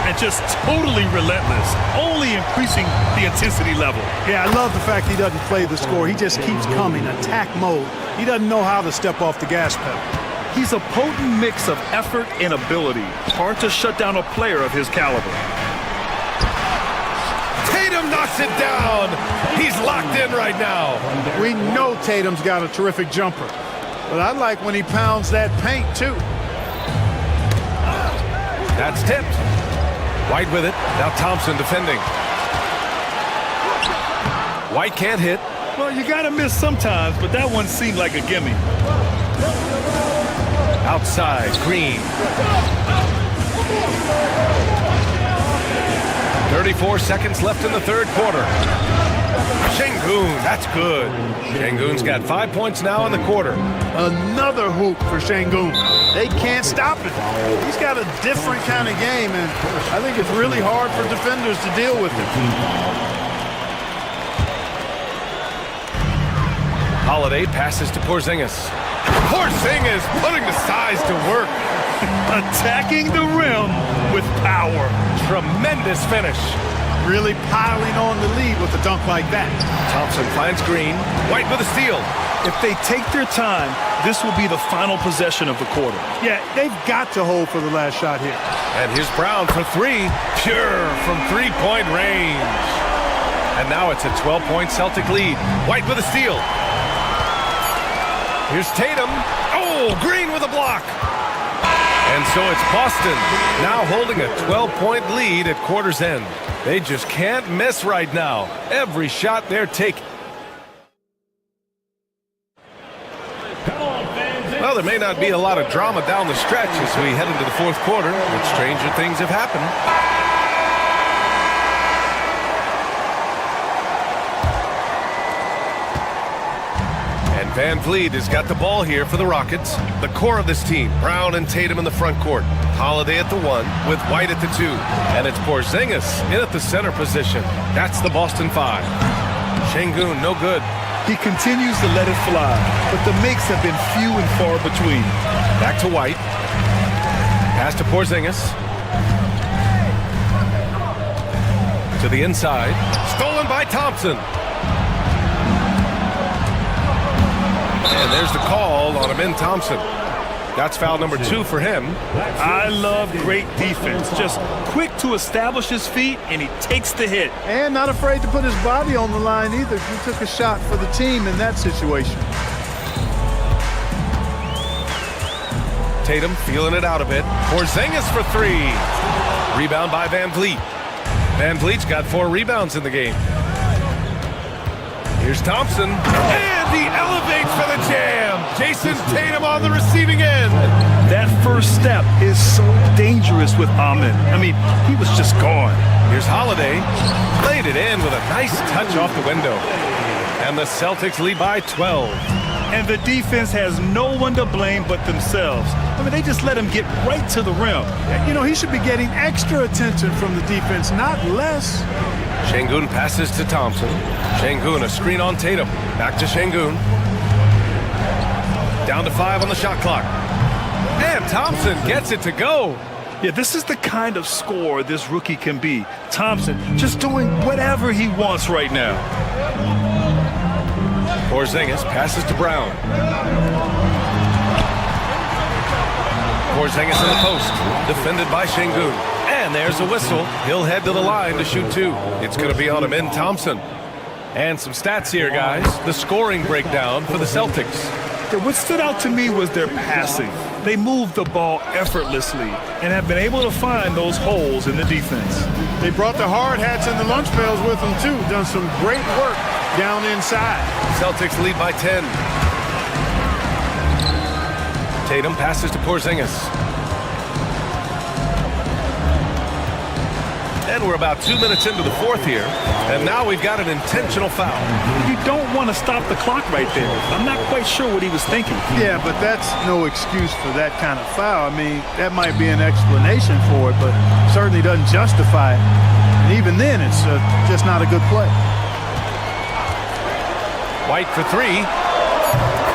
And just totally relentless, only increasing the intensity level. Yeah, I love the fact he doesn't play the score. He just keeps coming, attack mode. He doesn't know how to step off the gas pedal. He's a potent mix of effort and ability. Hard to shut down a player of his caliber. Tatum knocks it down. He's locked in right now. We know Tatum's got a terrific jumper, but I like when he pounds that paint too. That's tipped. White with it. Now Thompson defending. White can't hit. Well, you got to miss sometimes, but that one seemed like a gimme. Outside, Green. 34 seconds left in the third quarter. Şengün, that's good. Şengün's got 5 points now in the quarter. Another hoop for Şengün. They can't stop it. He's got a different kind of game, and I think it's really hard for defenders to deal with him. Holiday passes to Porzingis. Porzingis putting the size to work. Attacking the rim with power. Tremendous finish. Really piling on the lead with a dunk like that. Thompson finds Green. White with a steal. If they take their time, this will be the final possession of the quarter. Yeah, they've got to hold for the last shot here. And here's Brown for 3. Pure from three-point range. And now it's a 12-point Celtic lead. White with a steal. Here's Tatum. Oh, Green with a block. And so it's Boston now holding a 12-point lead at quarter's end. They just can't miss right now. Every shot they're taking. Well, there may not be a lot of drama down the stretch as we head into the fourth quarter, but stranger things have happened. And Van Vliet has got the ball here for the Rockets. The core of this team, Brown and Tatum in the front court. Holiday at the 1 with White at the 2. And it's Porzingis in at the center position. That's the Boston 5. Şengün, no good. He continues to let it fly, but the makes have been few and far between. Back to White. Pass to Porzingis. To the inside. Stolen by Thompson. And there's the call on Amin Thompson. That's foul number 2 for him. I love great defense. Just quick to establish his feet, and he takes the hit. And not afraid to put his body on the line either. He took a shot for the team in that situation. Tatum feeling it out a bit. Porzingis for 3. Rebound by Van Vliet. Van Vliet's got 4 rebounds in the game. Here's Thompson. And he elevates for the jam. Jason Tatum on the receiving end. That first step is so dangerous with Amin. I mean, he was just gone. Here's Holiday. Played it in with a nice touch off the window. And the Celtics lead by 12. And the defense has no one to blame but themselves. I mean, they just let him get right to the rim. You know, he should be getting extra attention from the defense, not less. Şengün passes to Thompson. Şengün, a screen on Tatum. Back to Şengün. Down to 5 on the shot clock. And Thompson gets it to go. Yeah, this is the kind of scorer this rookie can be. Thompson just doing whatever he wants right now. Porzingis passes to Brown. Porzingis in the post. Defended by Şengün. And there's a whistle. He'll head to the line to shoot 2. It's going to be on Amin Thompson. And some stats here, guys. The scoring breakdown for the Celtics. Yeah, what stood out to me was their passing. They moved the ball effortlessly and have been able to find those holes in the defense. They brought the hard hats and the lunch pails with them, too. Done some great work down inside. Celtics lead by 10. Tatum passes to Porzingis. And we're about 2 minutes into the 4th here. And now we've got an intentional foul. You don't want to stop the clock right there. I'm not quite sure what he was thinking. Yeah, but that's no excuse for that kind of foul. I mean, that might be an explanation for it, but certainly doesn't justify it. And even then, it's just not a good play. White for 3.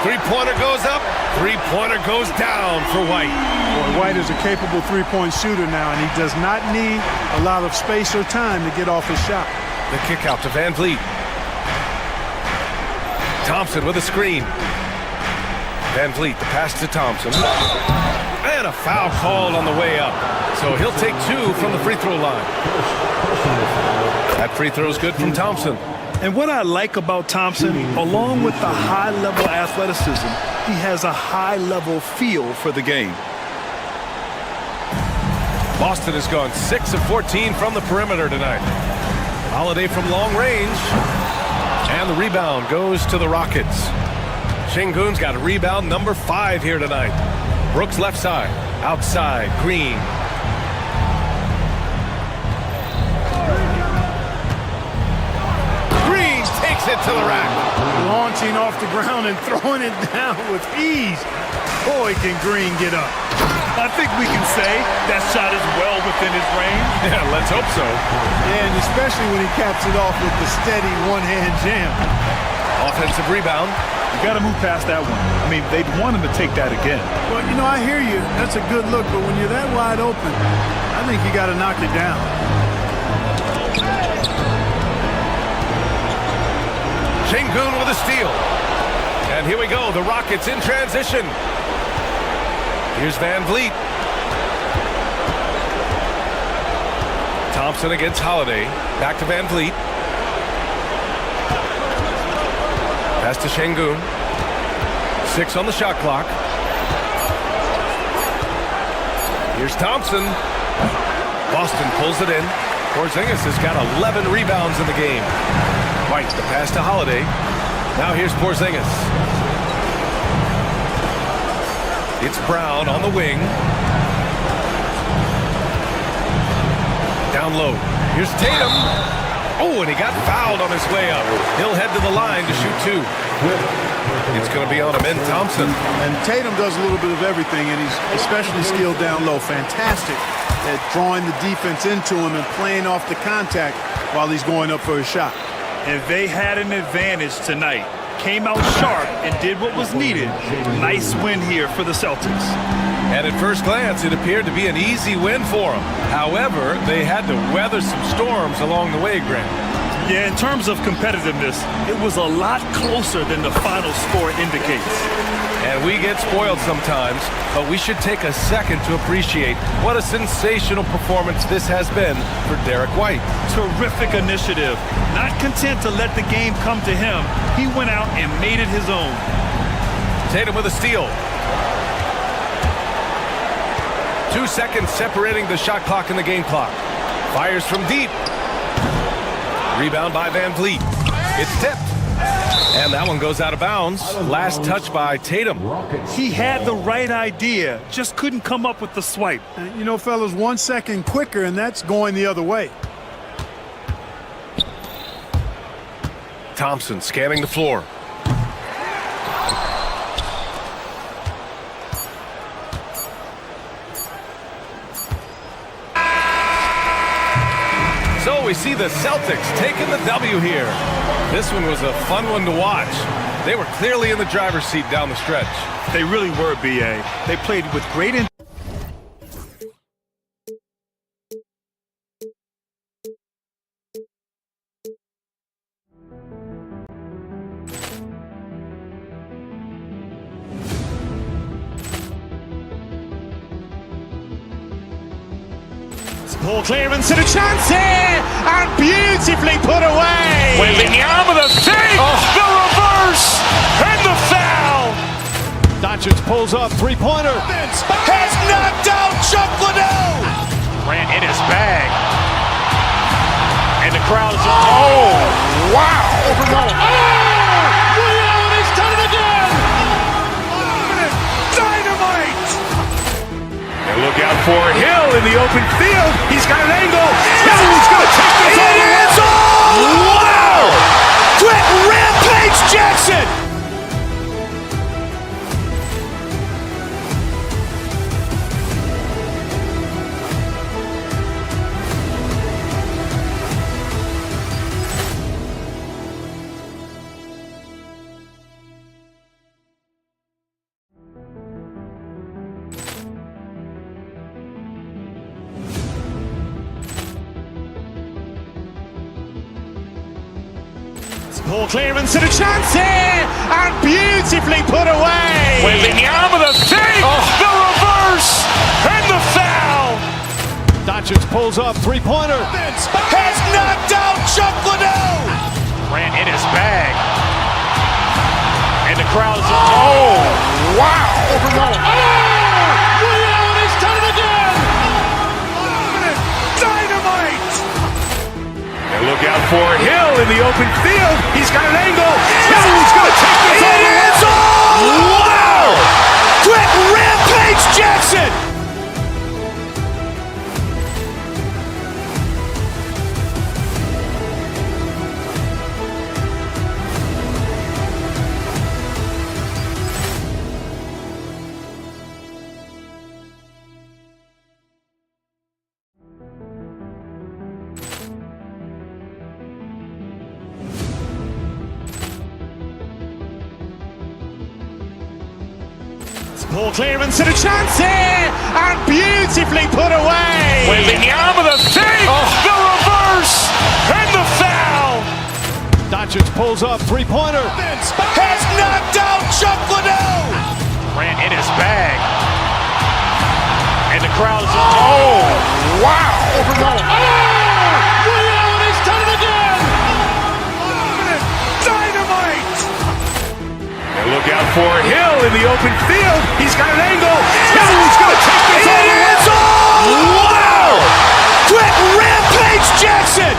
Three-pointer goes up. Three-pointer goes down for White. Boy, White is a capable three-point shooter now, and he does not need a lot of space or time to get off his shot. The kick out to Van Vliet. Thompson with a screen. Van Vliet, the pass to Thompson. And a foul called on the way up. So he'll take 2 from the free throw line. That free throw is good from Thompson. And what I like about Thompson, along with the high-level athleticism, he has a high-level feel for the game. Boston has gone 6 of 14 from the perimeter tonight. Holiday from long range. And the rebound goes to the Rockets. Şengün's got a rebound number 5 here tonight. Brooks left side. Outside, Green. Green takes it to the rack. Launching off the ground and throwing it down with ease. Boy, can Green get up. I think we can say that shot is well within his range. Yeah, let's hope so. Yeah, and especially when he caps it off with the steady one-hand jam. Offensive rebound. You got to move past that one. I mean, they'd want him to take that again. Well, you know, I hear you. That's a good look, but when you're that wide open, I think you got to knock it down. Şengün with a steal. And here we go, the Rockets in transition. Here's Van Vliet. Thompson against Holiday. Back to Van Vliet. Pass to Şengün. 6 on the shot clock. Here's Thompson. Boston pulls it in. Porzingis has got 11 rebounds in the game. White, the pass to Holiday. Now here's Porzingis. It's Brown on the wing. Down low. Here's Tatum. Oh, and he got fouled on his way up. He'll head to the line to shoot 2. It's going to be on him in Thompson. And Tatum does a little bit of everything, and he's especially skilled down low. Fantastic at drawing the defense into him and playing off the contact while he's going up for a shot. And they had an advantage tonight. Came out sharp and did what was needed. Nice win here for the Celtics. And at first glance, it appeared to be an easy win for them. However, they had to weather some storms along the way, Grant. Yeah, in terms of competitiveness, it was a lot closer than the final score indicates. And we get spoiled sometimes, but we should take a second to appreciate what a sensational performance this has been for Derek White. Terrific initiative. Not content to let the game come to him, he went out and made it his own. Tatum with a steal. 2 seconds separating the shot clock and the game clock. Fires from deep. Rebound by Van Vliet. It's tipped. And that one goes out of bounds. Last touch by Tatum. He had the right idea, just couldn't come up with the swipe. You know, fellas, 1 second quicker, and that's going the other way. Thompson scanning the floor. So we see the Celtics taking the W here. This one was a fun one to watch. They were clearly in the driver's seat down the stretch. They really were, B.A. They played with great Ball clearance and a chance here, and beautifully put away. Wembanyama the fake, the reverse, and the foul. Doncic pulls up, three-pointer. Has knocked out Chuck Liddell. Grant in his bag. And the crowd is, oh, wow. Ray Allen has done it again. Dynamite. And look out for Hill in the open field. He's got an angle. He's going to take this all the way. Wow. Quick rampage Jackson. Ball clearance and a chance here, and beautifully put away. Wembanyama the fake, the reverse, and the foul. Doncic pulls up, three-pointer. Has knocked out Chuck Liddell. Grant in his bag. And the crowd is, oh, wow. Ray Allen has done it again. Dynamite. And look out for Hill in the open field. He's got an angle. He's going to take this all the way. Wow. Quick rampage Jackson. Ball clearance and a chance here, and beautifully put away. Wembanyama the fake, the reverse, and the foul. Doncic pulls up, three-pointer. Has knocked out Chuck Liddell. Grant in his bag. And the crowd is, oh, wow. Ray Allen has done it again. Dynamite. And look out for Hill in the open field. He's got an angle. He's going to take this all the way. Wow. Quick rampage Jackson.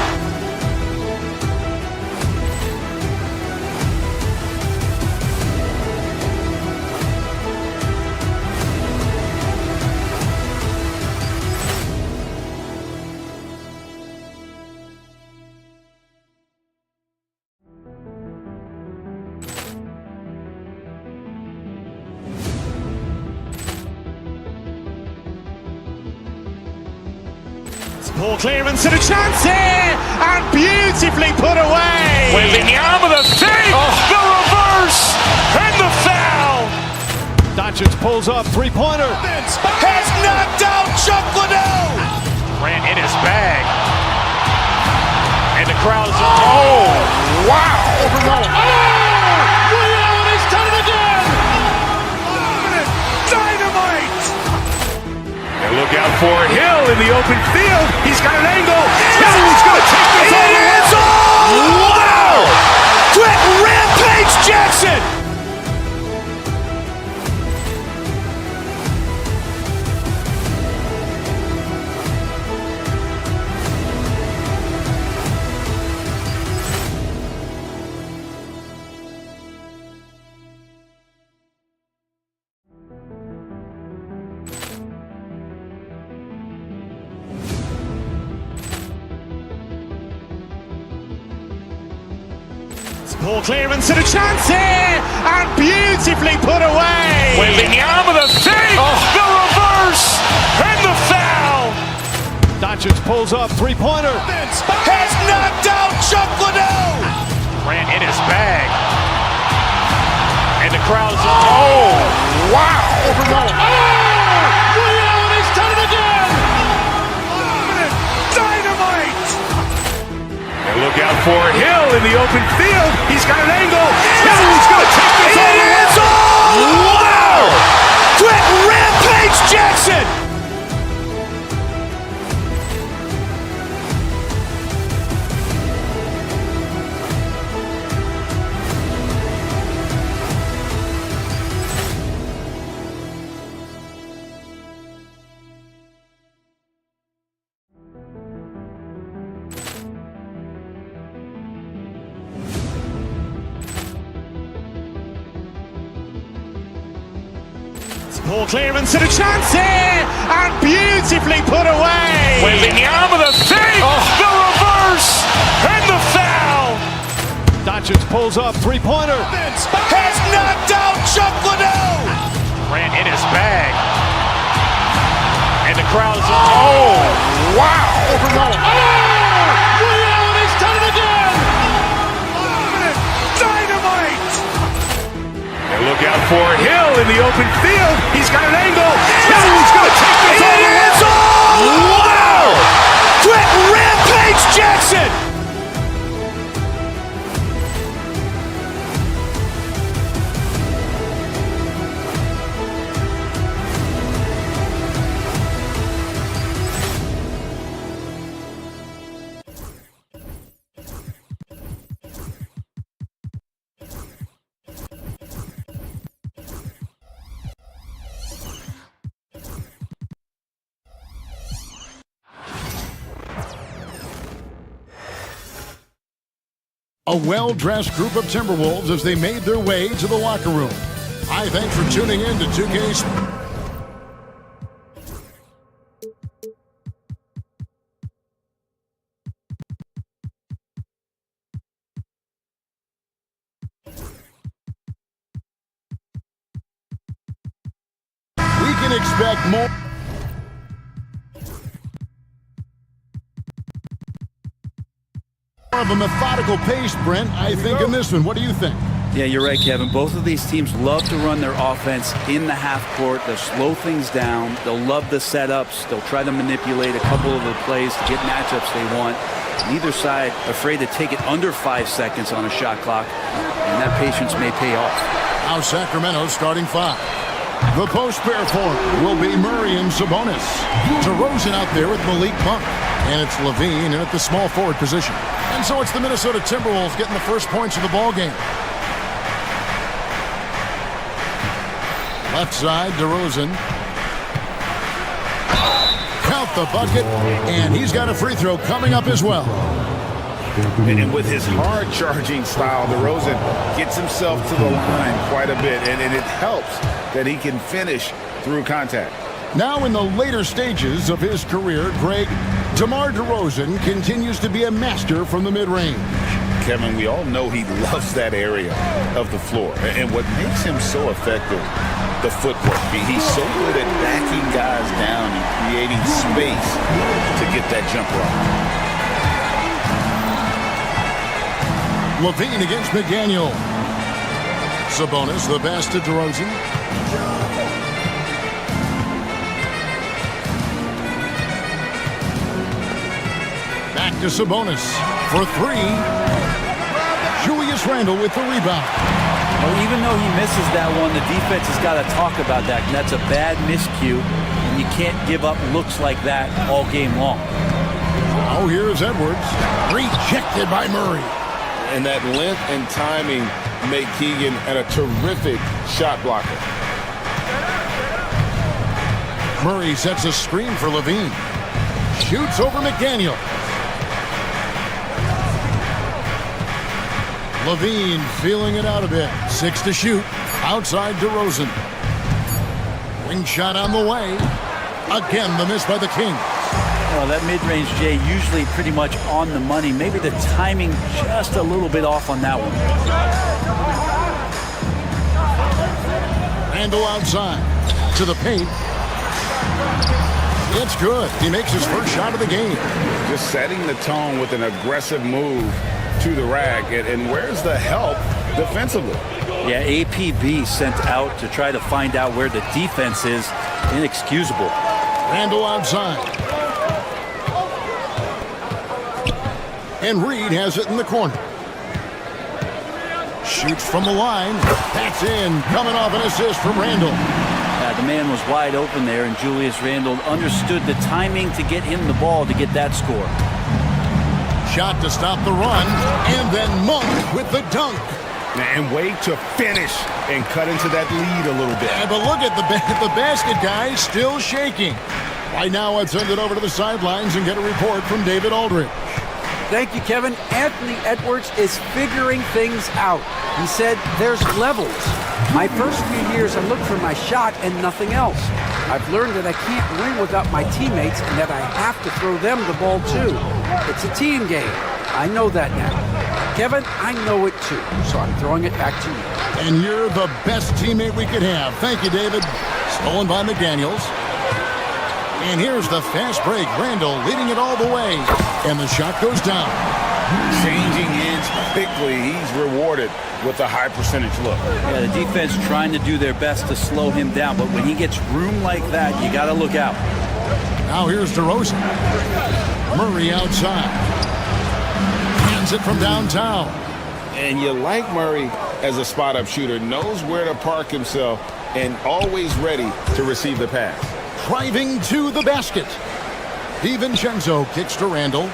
Poor clearance and a chance here, and beautifully put away. Wembanyama the save, the reverse, and the foul. Doncic pulls up, three-pointer. Has knocked out Chuck Liddell. Ran in his bag. And the crowd is, oh, wow. Ray Allen has done it again. Dynamite. And look out for Hill in the open field. He's got an angle. Hill's going to take this all the way. Wow. Quick Rampage Jackson. Poor clearance and a chance here, and beautifully put away. Wembanyama the save, the reverse, and the foul. Doncic pulls up, three-pointer. Has knocked out Chuck Liddell. Ran in his bag. And the crowd is, oh, wow. Ray Allen has done it again. Dynamite. And look out for Hill in the open field. He's got an angle. Hill's going to take this all the way. Wow. Quick Rampage Jackson. Poor clearance and a chance here, and beautifully put away. Wembanyama the save, the reverse, and the foul. Doncic pulls up, three-pointer. Has knocked out Chuck Liddell. Ran in his bag. And the crowd is, oh, wow. Ray Allen has done it again. Dynamite. And look out for Hill in the open field. He's got an angle. Hill's going to take this all the way. Wow. Quick Rampage Jackson. A well-dressed group of Timberwolves as they made their way to the locker room. Hi, thanks for tuning in to 2K Sports. We can expect more of a methodical pace, Brent, I think, in this one. What do you think? Yeah, you're right, Kevin. Both of these teams love to run their offense in the half court. They'll slow things down. They'll love the setups. They'll try to manipulate a couple of the plays to get matchups they want. Neither side afraid to take it under 5 seconds on a shot clock, and that patience may pay off. Now Sacramento's starting five. The post pair form will be Murray and Sabonis. DeRozan out there with Malik Monk. And it's Levine in at the small forward position. And so it's the Minnesota Timberwolves getting the first points of the ball game. Left side, DeRozan. Count the bucket, and he's got a free throw coming up as well. And with his hard-charging style, DeRozan gets himself to the line quite a bit, and it helps that he can finish through contact. Now in the later stages of his career, Greg, DeMar DeRozan continues to be a master from the mid-range. Kevin, we all know he loves that area of the floor. And what makes him so effective the footwork. He's so good at backing guys down and creating space to get that jumper off. Levine against McDaniel. Sabonis, the pass to DeRozan. Back to Sabonis for three. Julius Randle with the rebound. Well, even though he misses that one, the defense has got to talk about that. And that's a bad miscue, and you can't give up looks like that all game long. Oh, here's Edwards. Rejected by Murray. And that length and timing make Keegan a terrific shot blocker. Murray sets a screen for Levine. Shoots over McDaniel. Levine feeling it out a bit. 6 to shoot. Outside DeRozan. Wing shot on the way. Again, the miss by the Kings. Well, that mid-range, Jay, usually pretty much on the money. Maybe the timing just a little bit off on that one. Randle outside. To the paint. It's good. He makes his first shot of the game. Just setting the tone with an aggressive move to the rack. And where's the help defensively? Yeah, APB sent out to try to find out where the defense is. Inexcusable. Randle outside. And Reed has it in the corner. Shoots from the line. That's in. Coming off an assist from Randle. The man was wide open there, and Julius Randle understood the timing to get him the ball to get that score. Shot to stop the run, and then Monk with the dunk. And wait to finish and cut into that lead a little bit. Yeah, but look at the basket guy still shaking. Right now, I'd send it over to the sidelines and get a report from David Aldridge. Thank you, Kevin. Anthony Edwards is figuring things out. He said there's levels. My first few years, I looked for my shot and nothing else. I've learned that I can't win without my teammates and that I have to throw them the ball too. It's a team game. I know that now. Kevin, I know it too, so I'm throwing it back to you. And you're the best teammate we could have. Thank you, David. Stolen by McDaniels. And here's the fast break. Randle leading it all the way. And the shot goes down. Changing ends quickly. He's rewarded with a high percentage look. Yeah, the defense trying to do their best to slow him down, but when he gets room like that, you got to look out. Now here's DeRozan. Murray outside. Hands it from downtown. And you like Murray as a spot-up shooter. Knows where to park himself and always ready to receive the pass. Driving to the basket. DiVincenzo kicks to Randle.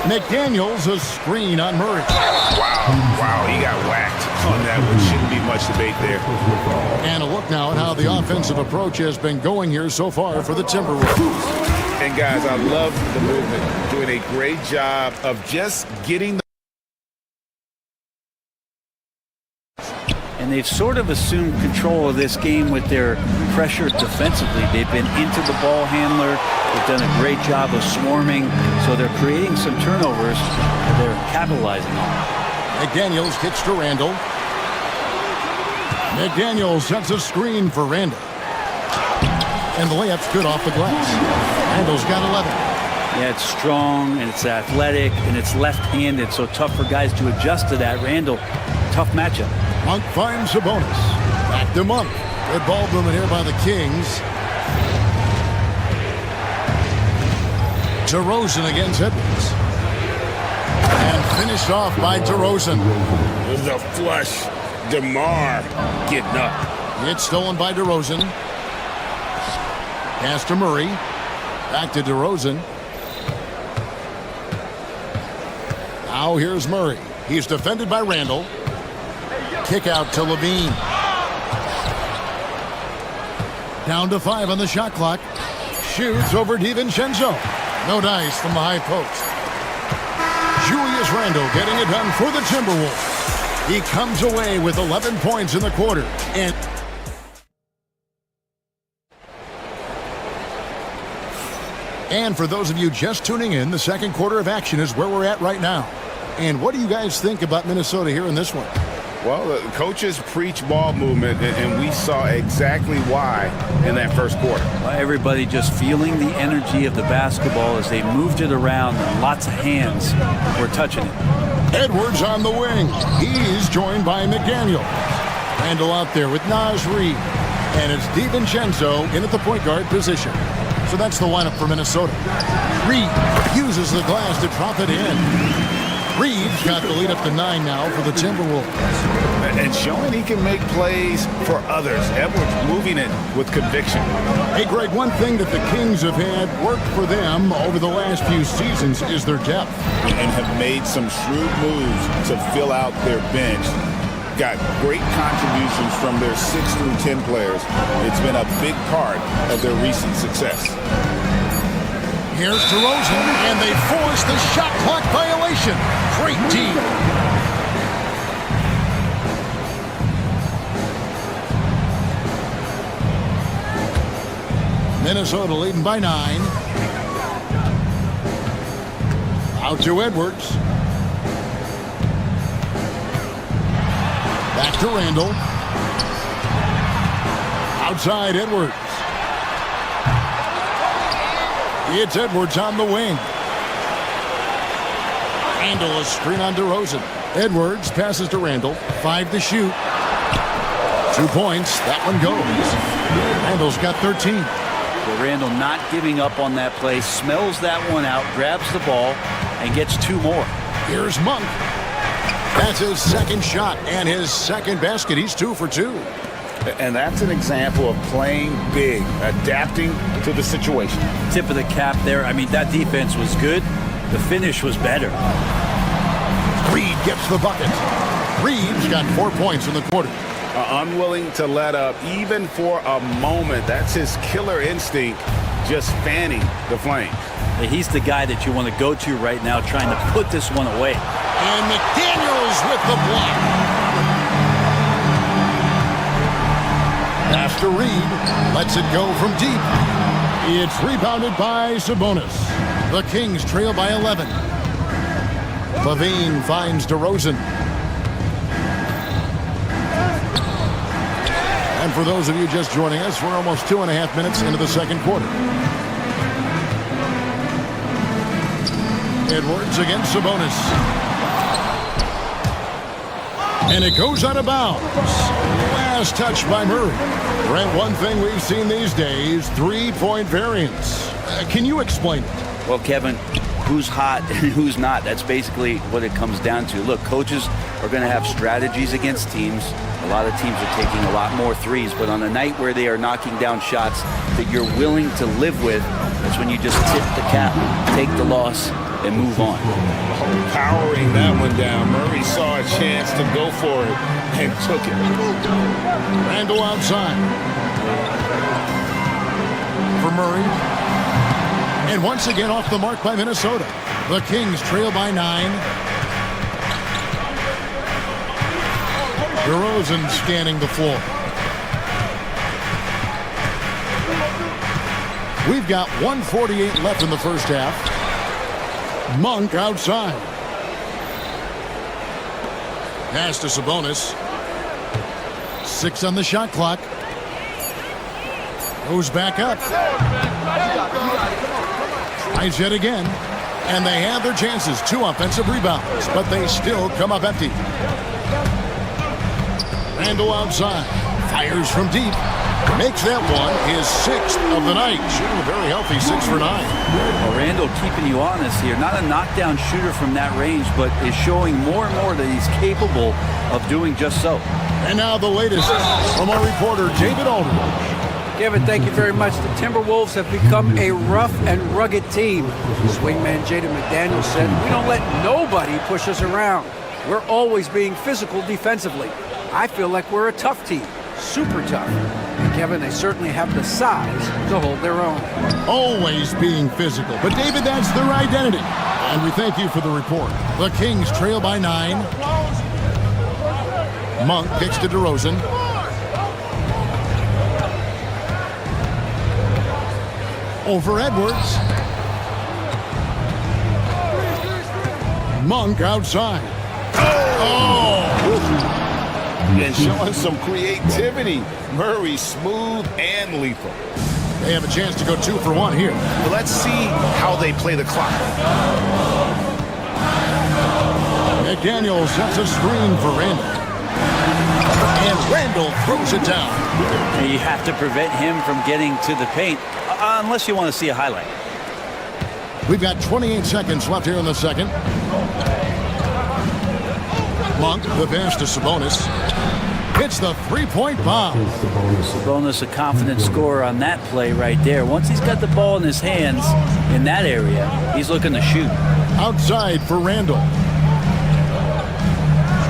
McDaniels a screen on Murray. Wow, he got whacked on that one. Shouldn't be much debate there. And a look now at how the offensive approach has been going here so far for the Timberwolves. And guys, I love the movement. Doing a great job of just getting the... And they've sort of assumed control of this game with their pressure defensively. They've been into the ball handler. They've done a great job of swarming. So they're creating some turnovers that they're capitalizing on. McDaniels kicks to Randle. McDaniels sets a screen for Randle. And the layup's good off the glass. Randle's got 11. Yeah, it's strong, and it's athletic, and it's left-handed, so tough for guys to adjust to that. Randle, tough matchup. Monk finds Sabonis. Back to Monk. Good ball movement here by the Kings. DeRozan against Edwards. And finished off by DeRozan. There's a flush. DeMar getting up. It's stolen by DeRozan. Pass to Murray. Back to DeRozan. Now here's Murray. He's defended by Randle. Kick out to Levine. Down to 5 on the shot clock. Shoots over DiVincenzo. No dice from the high post. Julius Randle getting it done for the Timberwolves. He comes away with 11 points in the quarter. And for those of you just tuning in, the second quarter of action is where we're at right now. And what do you guys think about Minnesota here in this one? Well, the coaches preach ball movement, and we saw exactly why in that first quarter. Well, everybody just feeling the energy of the basketball as they moved it around, and lots of hands were touching it. Edwards on the wing. He's joined by McDaniel. Randall out there with Naz Reid. And it's DiVincenzo in at the point guard position. So that's the lineup for Minnesota. Reid uses the glass to drop it in. Reid's got the lead up to 9 now for the Timberwolves. And showing he can make plays for others. Edwards moving it with conviction. Hey, Greg, one thing that the Kings have had work for them over the last few seasons is their depth. And have made some shrewd moves to fill out their bench. Got great contributions from their 6 through 10 players. It's been a big part of their recent success. Here's DeRozan, and they force the shot clock violation. Great D. Minnesota leading by 9. Out to Edwards. Back to Randall. Outside Edwards. It's Edwards on the wing. Randall a screen on DeRozan. Edwards passes to Randall. 5 to shoot. 2 points. That one goes. Randall's got 13. Well, Randall not giving up on that play. Smells that one out. Grabs the ball and gets 2 more. Here's Monk. That's his second shot and his second basket. He's 2 for 2. And that's an example of playing big, adapting to the situation. Tip of the cap there. I mean, that defense was good. The finish was better. Reid gets the bucket. Reid's got 4 points in the quarter. Unwilling to let up even for a moment. That's his killer instinct, just fanning the flames. He's the guy that you want to go to right now, trying to put this one away. And McDaniels with the block. Pass to Reid. Lets it go from deep. It's rebounded by Sabonis. The Kings trail by 11. Levine finds DeRozan. And for those of you just joining us, we're almost 2.5 minutes into the second quarter. Edwards against Sabonis. And it goes out of bounds. Last touch by Murray. Brent, one thing we've seen these days, 3-point variance. Can you explain it? Well, Kevin, who's hot and who's not? That's basically what it comes down to. Look, coaches are going to have strategies against teams. A lot of teams are taking a lot more threes, but on a night where they are knocking down shots that you're willing to live with, that's when you just tip the cap, take the loss, and move on. Powering that one down. Murray saw a chance to go for it and took it. Randall outside. For Murray. And once again off the mark by Minnesota. The Kings trail by 9. DeRozan scanning the floor. We've got 1:48 left in the first half. Monk outside. Pass to Sabonis. 6 on the shot clock. Goes back up. Tries yet again. And they have their chances. 2 offensive rebounds, but they still come up empty. Randall outside. Fires from deep. Makes that one his 6th of the night. Shooting a very healthy 6 for 9. Well, Randall keeping you honest here. Not a knockdown shooter from that range, but is showing more and more that he's capable of doing just so. And now the latest from our reporter, David Aldridge. Kevin, thank you very much. The Timberwolves have become a rough and rugged team. Swingman Jaden McDaniels said, "We don't let nobody push us around. We're always being physical defensively. I feel like we're a tough team, super tough." And Kevin, they certainly have the size to hold their own. Always being physical. But David, that's their identity. And we thank you for the report. The Kings trail by 9. Monk kicks to DeRozan. Over Edwards. Monk outside. Oh! and showing some creativity. Murray smooth and lethal. They have a chance to go 2 for 1 here. But let's see how they play the clock. McDaniel sets a screen for Randall. And Randall throws it down. And you have to prevent him from getting to the paint, unless you want to see a highlight. We've got 28 seconds left here in the second. Monk, the pass to Sabonis. Hits the three-point bomb. Sabonis, a confident scorer on that play right there. Once he's got the ball in his hands in that area, he's looking to shoot. Outside for Randall.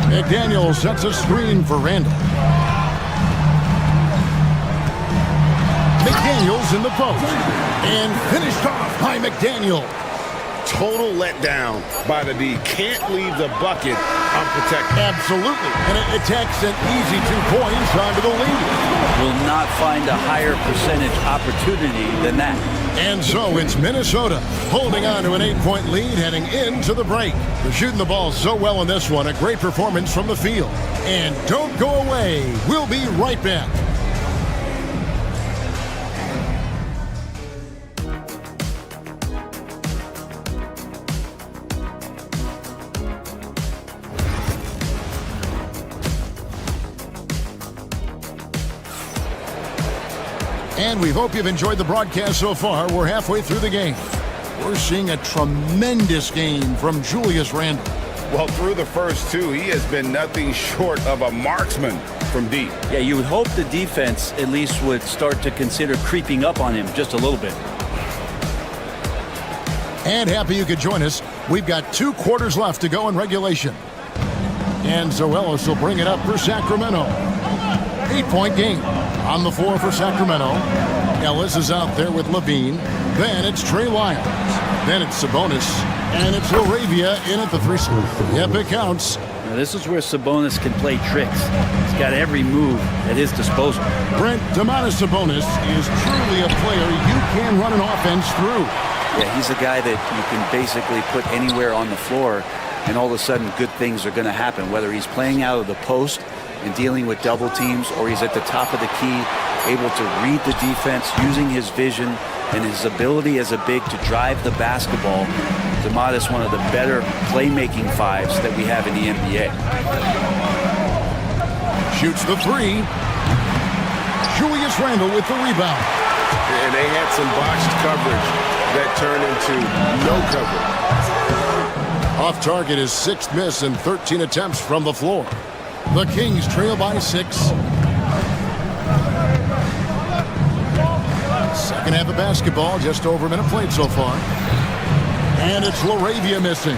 McDaniel sets a screen for Randall. McDaniel's in the post. And finished off by McDaniel. Total letdown by the D. Can't leave the bucket unprotected. Absolutely. And it takes an easy 2 points onto the lead. Will not find a higher percentage opportunity than that. And so it's Minnesota holding on to an 8-point lead heading into the break. They're shooting the ball so well in this one. A great performance from the field. And don't go away. We'll be right back. And we hope you've enjoyed the broadcast so far. We're halfway through the game. We're seeing a tremendous game from Julius Randle. Well, through the first 2, he has been nothing short of a marksman from deep. Yeah, you would hope the defense at least would start to consider creeping up on him just a little bit. And happy you could join us. We've got 2 quarters left to go in regulation. And Zoelis will bring it up for Sacramento. 8-point game. On the floor for Sacramento. Ellis is out there with Levine. Then it's Trey Lyles. Then it's Sabonis. And it's LaRavia in at the 3 slot. Yep, it counts. Now, this is where Sabonis can play tricks. He's got every move at his disposal. Brent, Domantas Sabonis is truly a player you can run an offense through. Yeah, he's a guy that you can basically put anywhere on the floor, and all of a sudden good things are going to happen, whether he's playing out of the post and dealing with double teams, or he's at the top of the key, able to read the defense, using his vision and his ability as a big to drive the basketball. Domantas, one of the better playmaking 5s that we have in the NBA. Shoots the 3. Julius Randle with the rebound. And they had some botched coverage that turned into no coverage. Off target is 6th miss and 13 attempts from the floor. The Kings trail by 6. Second half of basketball, just over a minute played so far. And it's LaRavia missing.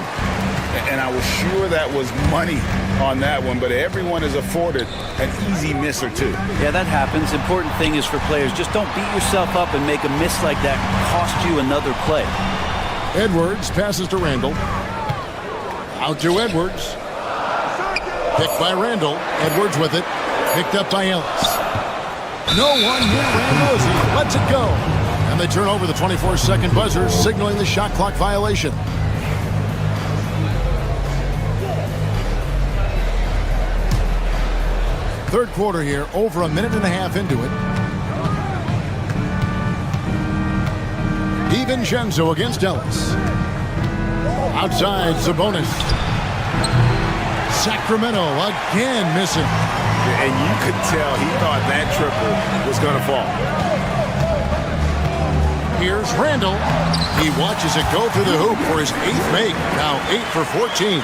And I was sure that was money on that one, but everyone is afforded an easy miss or 2. Yeah, that happens. Important thing is for players, just don't beat yourself up and make a miss like that cost you another play. Edwards passes to Randall. Out to Edwards. Picked by Randall. Edwards with it. Picked up by Ellis. No one near Randall as he lets it go. And they turn over the 24-second buzzer, signaling the shot clock violation. Third quarter here, over a minute and a half into it. DiVincenzo against Ellis. Outside, Sabonis. Sacramento again missing. And you could tell he thought that triple was going to fall. Here's Randall. He watches it go through the hoop for his 8th make. Now 8 for 14.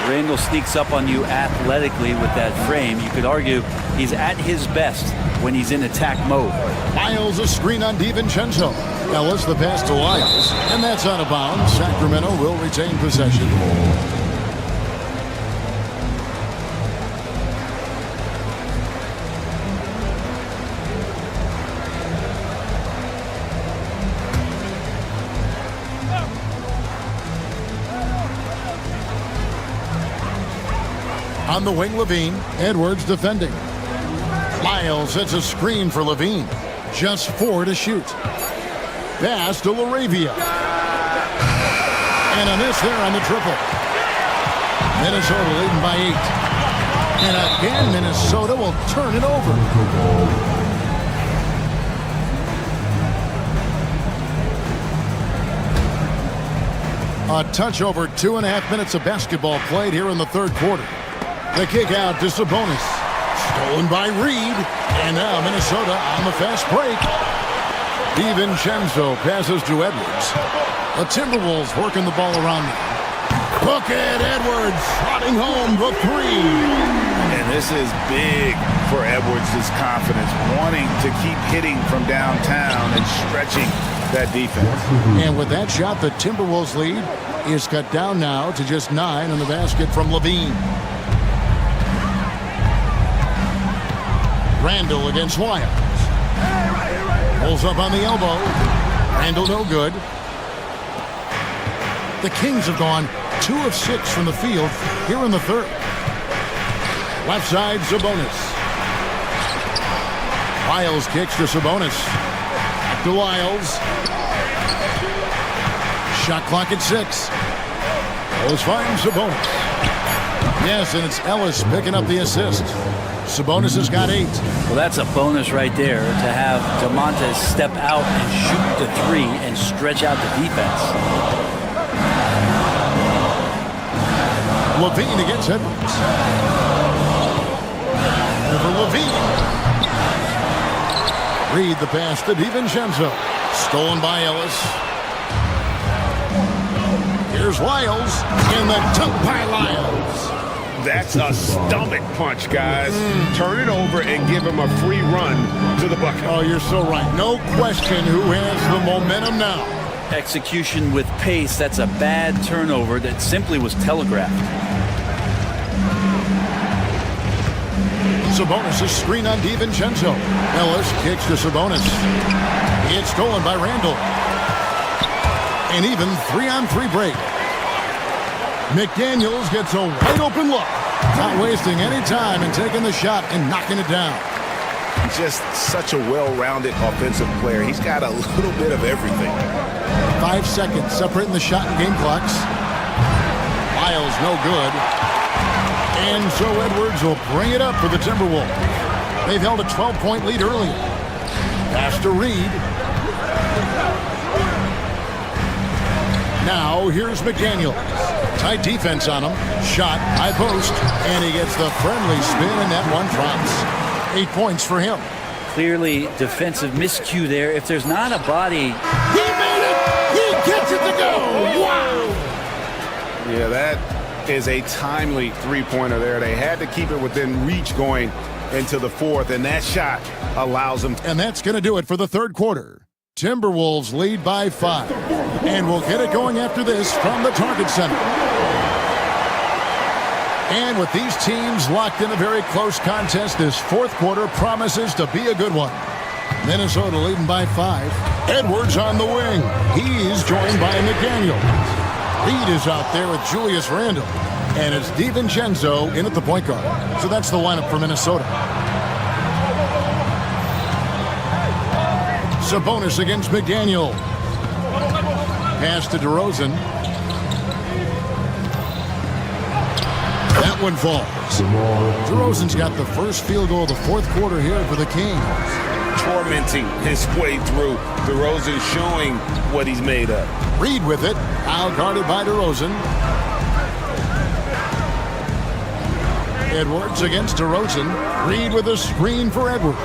Randall sneaks up on you athletically with that frame. You could argue he's at his best when he's in attack mode. Lyles a screen on DiVincenzo. Ellis the pass to Lyles. And that's out of bounds. Sacramento will retain possession. On the wing, Levine. Edwards defending. Lyles hits a screen for Levine. Just 4 to shoot. Pass to LaRavia. And a miss there on the triple. Minnesota leading by 8. And again, Minnesota will turn it over. A touch over 2.5 minutes of basketball played here in the third quarter. The kick out to Sabonis. Stolen by Reed. And now Minnesota on the fast break. DiVincenzo passes to Edwards. The Timberwolves working the ball around them. Bucket Edwards trotting home the three. And this is big for Edwards' confidence, wanting to keep hitting from downtown and stretching that defense. And with that shot, the Timberwolves lead is cut down now to just 9 on the basket from Levine. Randall against Wiles. Pulls up on the elbow. Randall no good. The Kings have gone 2 of 6 from the field here in the third. Left side, Sabonis. Wiles kicks to Sabonis. Back to Wiles. Shot clock at 6. Ellis finds Sabonis. Yes, and it's Ellis picking up the assist. Sabonis has got 8. Well, that's a bonus right there to have DeMonte step out and shoot the 3 and stretch out the defense. Levine against Edwards. Over Levine. Reed the pass to DiVincenzo. Stolen by Ellis. Here's Wiles in the dunk by Lyles. That's a stomach punch, guys. Turn it over and give him a free run to the bucket. Oh, you're so right. No question who has the momentum now. Execution with pace. That's a bad turnover that simply was telegraphed. Sabonis' screen on DiVincenzo. Ellis kicks to Sabonis. It's stolen by Randall. An even 3-on-3 break. McDaniels gets a wide open look. Not wasting any time and taking the shot and knocking it down. Just such a well-rounded offensive player. He's got a little bit of everything. 5 seconds separating the shot and game clocks. Wiles no good. And so Edwards will bring it up for the Timberwolves. They've held a 12-point lead earlier. Pass to Reed. Now here's McDaniels. Tight defense on him. Shot, high post, and he gets the friendly spin, and that one drops. 8 points for him. Clearly defensive miscue there. If there's not a body. He made it! He gets it to go! Wow! Yeah, that is a timely three-pointer there. They had to keep it within reach going into the fourth, and that shot allows them. And that's going to do it for the third quarter. Timberwolves lead by 5. And we'll get it going after this from the Target Center. And with these teams locked in a very close contest, this fourth quarter promises to be a good one. Minnesota leading by 5. Edwards on the wing. He's joined by McDaniel. Reed is out there with Julius Randle. And it's DiVincenzo in at the point guard. So that's the lineup for Minnesota. Sabonis against McDaniel. Pass to DeRozan. That one falls. DeRozan's got the first field goal of the fourth quarter here for the Kings. Tormenting his way through. DeRozan showing what he's made of. Reed with it. Out guarded by DeRozan. Edwards against DeRozan. Reed with a screen for Edwards.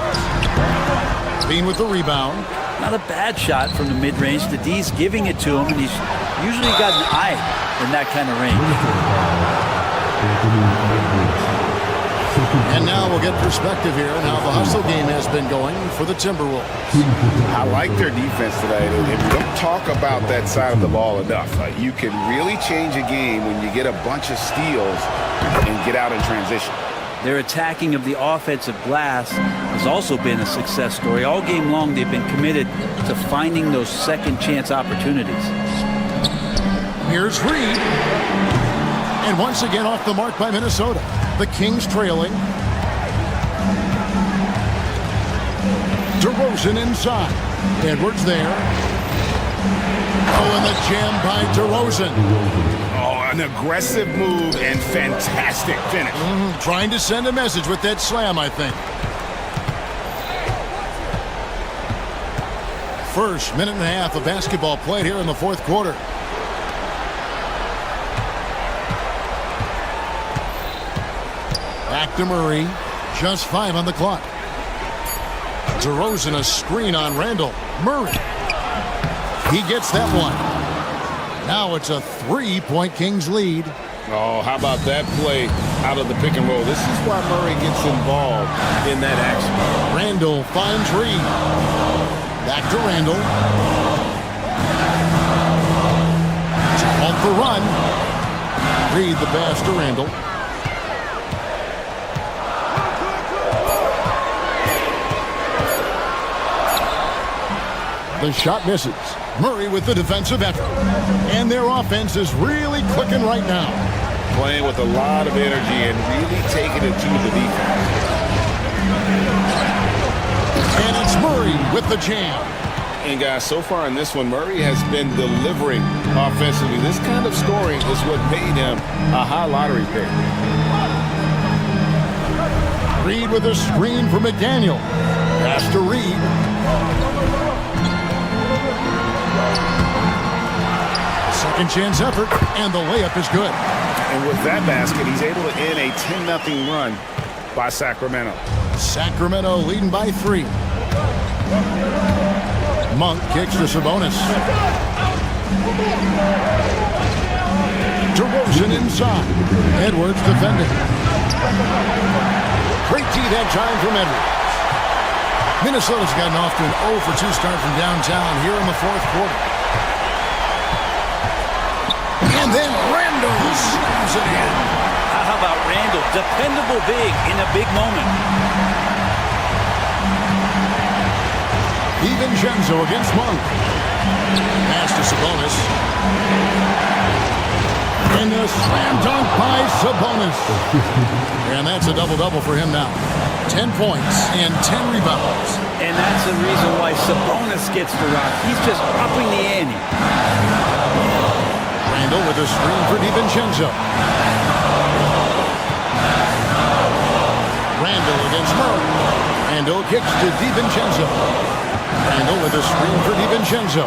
Bean with the rebound. Not a bad shot from the mid-range. The D's giving it to him, and he's usually got an eye in that kind of range. And now we'll get perspective here on how the hustle game has been going for the Timberwolves. I like their defense today. We don't talk about that side of the ball enough. You can really change a game when you get a bunch of steals and get out in transition. Their attacking of the offensive glass has also been a success story. All game long, they've been committed to finding those second chance opportunities. Here's Reed. And once again off the mark by Minnesota. The Kings trailing. DeRozan inside. Edwards there. Oh, and the jam by DeRozan. Oh, An aggressive move and fantastic finish. Trying to send a message with that slam, I think. First minute and a half of basketball played here in the fourth quarter. Back to Murray. Just 5 on the clock. DeRozan a screen on Randall. Murray. He gets that one. Now it's a 3-point Kings lead. Oh, how about that play out of the pick and roll? This is why Murray gets involved in that action. Randall finds Reed. Back to Randall. Off the run. Reed the pass to Randall. The shot misses. Murray with the defensive effort. And their offense is really clicking right now. Playing with a lot of energy and really taking it to the defense. And it's Murray with the jam. And guys, so far in this one, Murray has been delivering offensively. This kind of scoring is what made him a high lottery pick. Reed with a screen for McDaniel. Pass to Reed. Second chance effort, and the layup is good. And with that basket, he's able to end a 10-0 run by Sacramento. Sacramento leading by 3. Monk kicks to Sabonis. DeRozan inside. Edwards defending. Great D that time from Edwards. Minnesota's gotten off to an 0 for 2 start from downtown here in the fourth quarter. And then Randall slams it in. How about Randall? Dependable big in a big moment. DiVincenzo against Monk. Pass to Sabonis. And a slam dunk by Sabonis. And that's a double-double for him now. 10 points and 10 rebounds. And that's the reason why Sabonis gets the rock. He's just upping the ante. Randall with a screen for DiVincenzo. Randall against Murray. Randall kicks to DiVincenzo. Randall with a screen for DiVincenzo.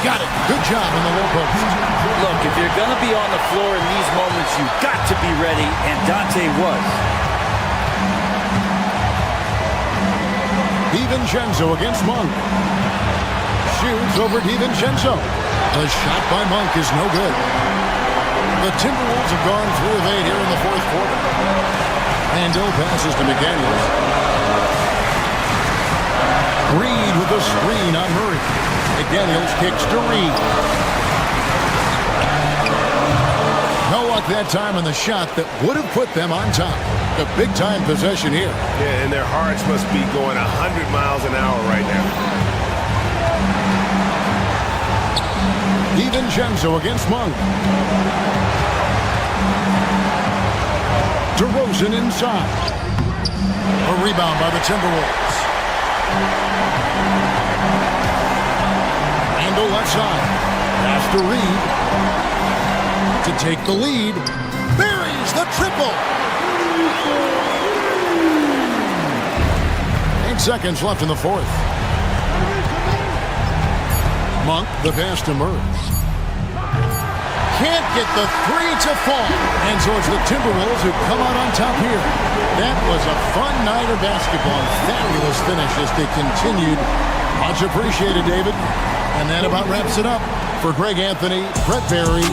Got it. Good job in the low post. Look, if you're going to be on the floor in these moments, you've got to be ready, and Dante was. DiVincenzo against Monk. Shoots over DiVincenzo. The shot by Monk is no good. The Timberwolves have gone 3 of 8 here in the fourth quarter. Randall passes to McDaniels. Reed with a screen on Murray. McDaniels kicks to Reed. No luck that time on the shot that would have put them on top. The big-time possession here. Yeah, and their hearts must be going 100 miles an hour right now. DiVincenzo against Monk. DeRozan inside. A rebound by the Timberwolves. Randall left side. Pass to Reed. To take the lead. Buries the triple. 8 seconds left in the fourth. Monk, the pass to Murray. Can't get the 3 to fall. And so it's the Timberwolves who come out on top here. That was a fun night of basketball. Fabulous finish as they continued. Much appreciated, David. And that about wraps it up. For Greg Anthony, Brett Barry.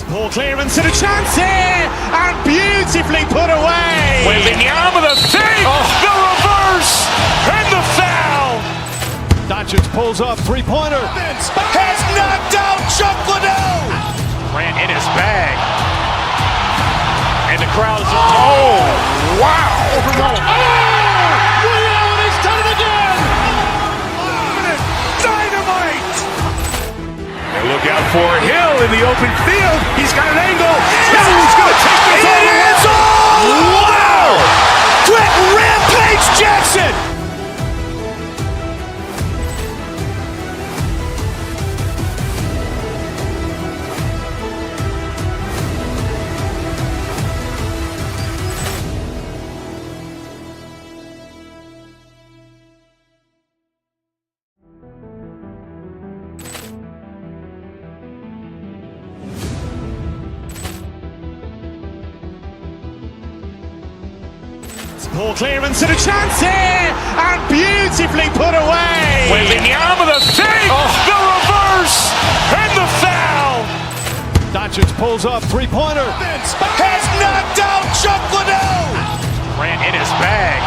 Ball clearance and a chance here, and beautifully put away. Wembanyama the fake, the reverse, and the foul. Doncic pulls up, three-pointer. Has knocked out Chuck Liddell. Ran in his bag. And the crowd is, oh, wow. Ray Allen has done it again. Dynamite. Look out for Hill in the open field. He's got an angle. He's going to take this all the way. Wow! Quick rampage Jackson! Poor clearance and a chance here, and beautifully put away. Wembanyama the save, the reverse, and the foul. Doncic pulls up, three-pointer. Has knocked out Chuck Liddell. Ran in his bag.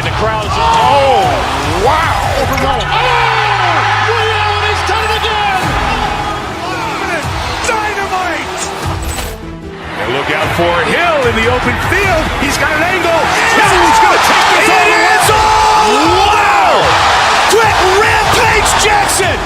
And the crowd is, oh, wow. He's done it again. Dynamite. And look out for Hill in the open field. He's got an angle. He's going to take this all the way. Wow! Quick rampage Jackson.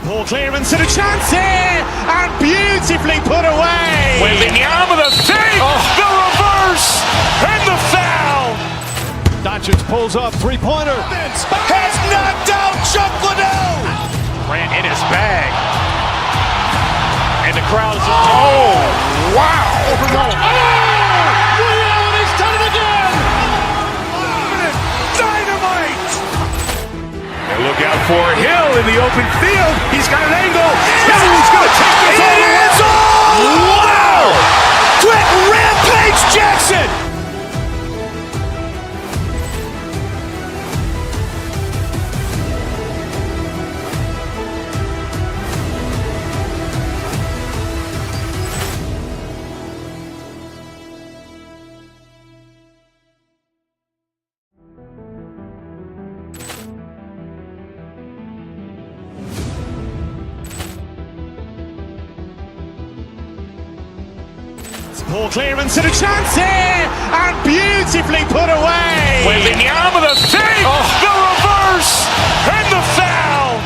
Poor clearance and a chance here, and beautifully put away. Wembanyama the save, the reverse, and the foul. Doncic pulls up, three-pointer. Has knocked out Chuck Liddell. Ran in his bag. And the crowd is, oh, wow. He's done it again. Dynamite. And look out for Hill in the open field. He's got an angle. He's going to take this all the way. Wow! Quick rampage Jackson. Poor clearance and a chance here, and beautifully put away. Wembanyama the save, the reverse, and the foul.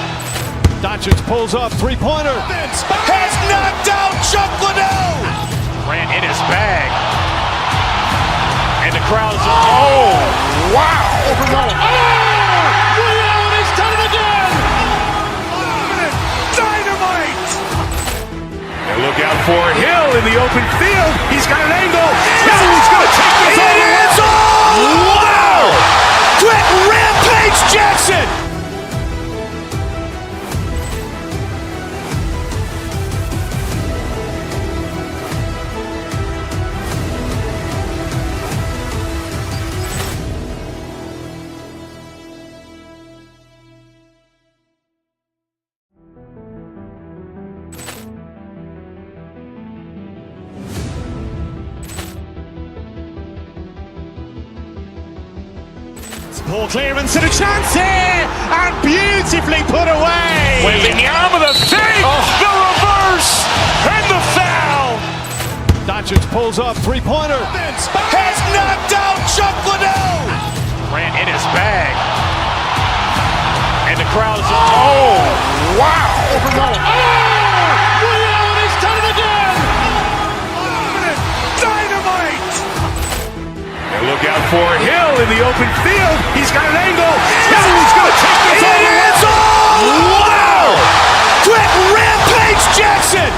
Doncic pulls up, three-pointer. Has knocked out Chuck Liddell. Ran in his bag. And the crowd is, oh, wow. He's done it again. Dynamite. And look out for Hill in the open field. He's got an angle. He's going to take this all the way. Wow! Quick rampage Jackson. Poor clearance and a chance here, and beautifully put away. Wembanyama the save, the reverse, and the foul. Doncic pulls up, three-pointer. Has knocked out Chuck Liddell. Ran in his bag. And the crowd is, oh, wow. He's done it again. Dynamite. And look out for Hill in the open field. He's got an angle. He's going to take this all the way. Wow! Quick rampage Jackson.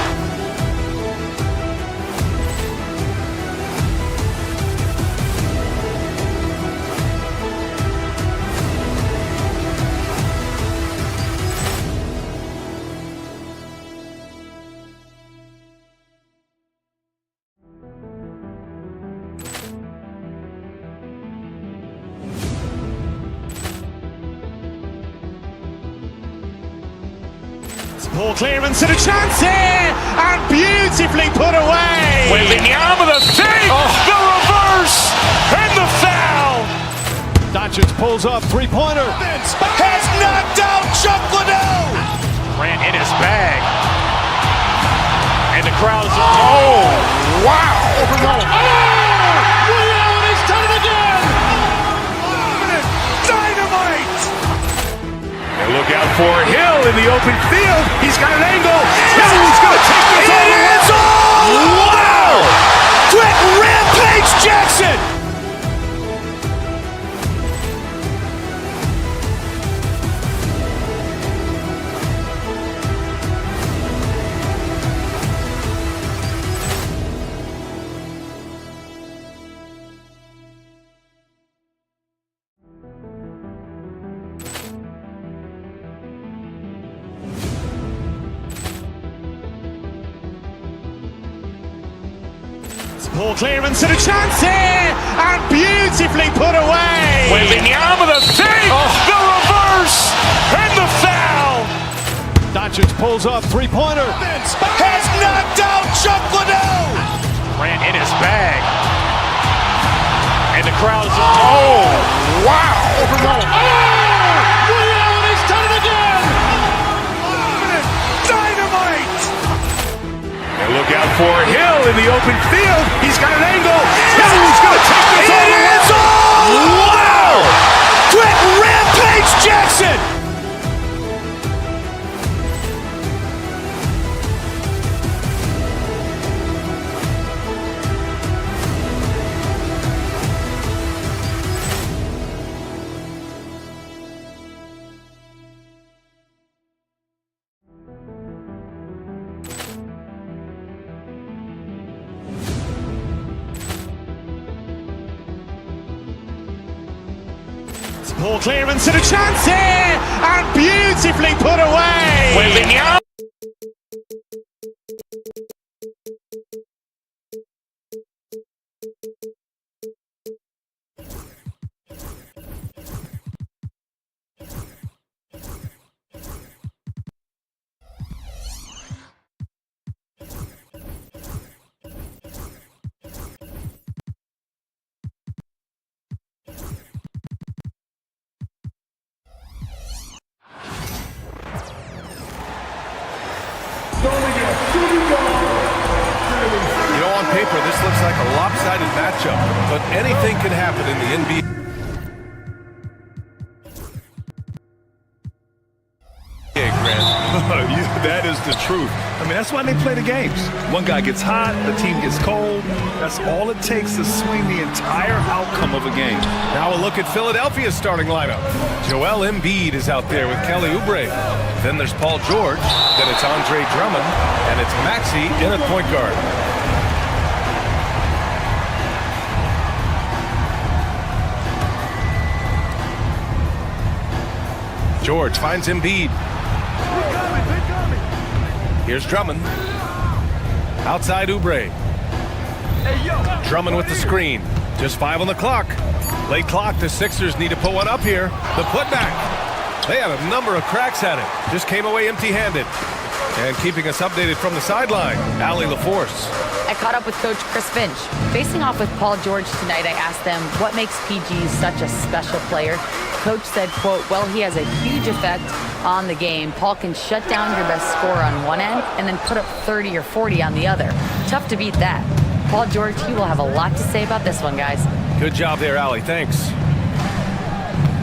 Poor clearance and a chance here, and beautifully put away. Wembanyama the save, the reverse, and the foul. Doncic pulls up, three-pointer. Has knocked out Chuck Liddell. Grant in his bag. And the crowd is, oh, wow. He's done it again. Dynamite. And look out for Hill in the open field. He's got an angle. Hill's going to take this all the way. Wow. Quick rampage Jackson. Poor clearance and a chance here, and beautifully put away. Wembanyama the save, the reverse, and the foul. Doncic pulls up, three-pointer. Has knocked out Chuck Liddell. Grant in his bag. And the crowd is, oh, wow. He's done it again. Dynamite. And look out for Hill in the open field. He's got an angle. Hill's going to take this all the way. Wow. Quick rampage Jackson. Poor clearance and a chance here, and beautifully put away. Wembanyama. You know, on paper, this looks like a lopsided matchup, but anything can happen in the NBA. That is the truth. I mean, that's why they play the games. One guy gets hot, the team gets cold. That's all it takes to swing the entire outcome of a game. Now a look at Philadelphia's starting lineup. Joel Embiid is out there with Kelly Oubre. Then there's Paul George. Then it's Andre Drummond. And it's Maxey in at point guard. George finds Embiid. Here's Drummond. Outside Oubre. Drummond with the screen. Just 5 on the clock. Late clock, the Sixers need to put one up here. The putback. They had a number of cracks at it. Just came away empty-handed. And keeping us updated from the sideline, Allie LaForce. I caught up with Coach Chris Finch. Facing off with Paul George tonight, I asked them what makes PG such a special player. Coach said, quote, well, he has a huge effect on the game. Paul can shut down your best scorer on one end and then put up 30 or 40 on the other. Tough to beat that. Paul George, he will have a lot to say about this one, guys. Good job there, Allie. Thanks.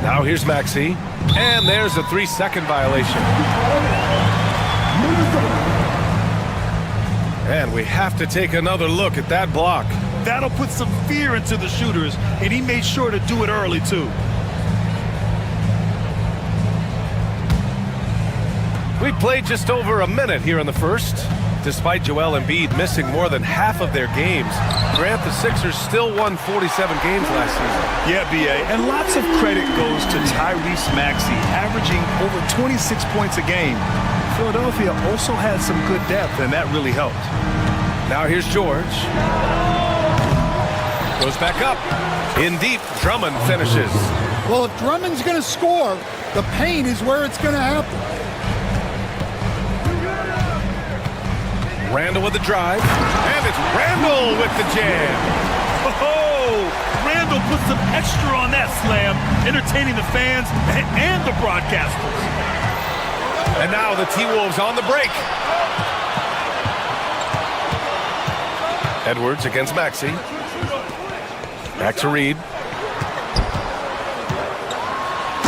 Now here's Maxey. And there's a 3-second violation. And we have to take another look at that block. That'll put some fear into the shooters, and he made sure to do it early, too. We played just over a minute here in the first. Despite Joel Embiid missing more than half of their games, Grant, the Sixers still won 47 games last season. Yeah, B.A., and lots of credit goes to Tyrese Maxey, averaging over 26 points a game. Philadelphia also had some good depth, and that really helped. Now here's George. Goes back up. In deep, Drummond finishes. Well, if Drummond's going to score, the paint is where it's going to happen. Randall with the drive. And it's Randall with the jam. Oh, Randall put some extra on that slam, entertaining the fans and the broadcasters. And now the T-Wolves on the break. Edwards against Maxey. Back to Reed.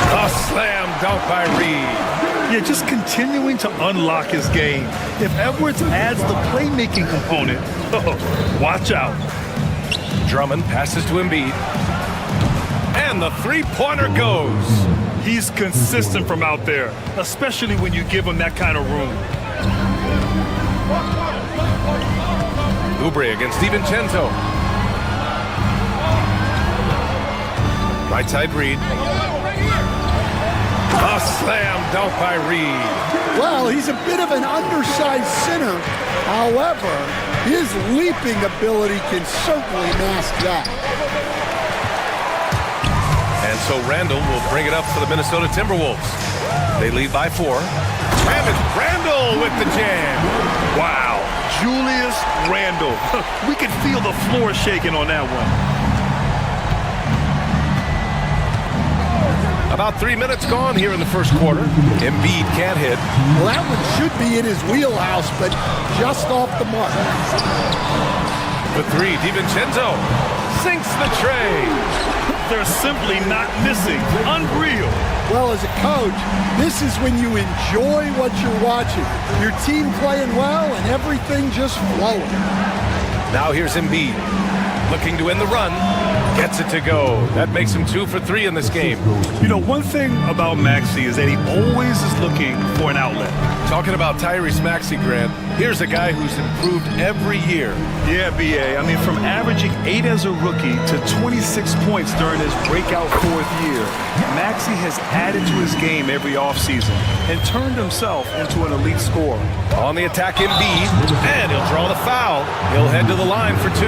A slam dunk by Reed. Yeah, just continuing to unlock his game. If Edwards adds the playmaking component, watch out. Drummond passes to Embiid. And the three-pointer goes. He's consistent from out there, especially when you give him that kind of room. Oubre against DiVincenzo. Right side Reed. A slam dunk by Reed. Well, he's a bit of an undersized center. However, his leaping ability can certainly mask that. And so Randall will bring it up for the Minnesota Timberwolves. They lead by 4. And it's Randall with the jam. Wow, Julius Randall. We can feel the floor shaking on that one. About 3 minutes gone here in the first quarter. Embiid can't hit. Well, that one should be in his wheelhouse, but just off the mark. The 3, DiVincenzo sinks the tray. They're simply not missing. Unreal. Well, as a coach, this is when you enjoy what you're watching. Your team playing well and everything just flowing. Now here's Embiid. Looking to end the run. Gets it to go. That makes him 2 for 3 in this game. You know, one thing about Maxey is that he always is looking for an outlet. Talking about Tyrese Maxey, Grant, here's a guy who's improved every year. Yeah, B.A. I mean, from averaging 8 as a rookie to 26 points during his breakout 4th year, Maxey has added to his game every offseason and turned himself into an elite scorer. On the attack, Embiid, and he'll draw the foul. He'll head to the line for 2.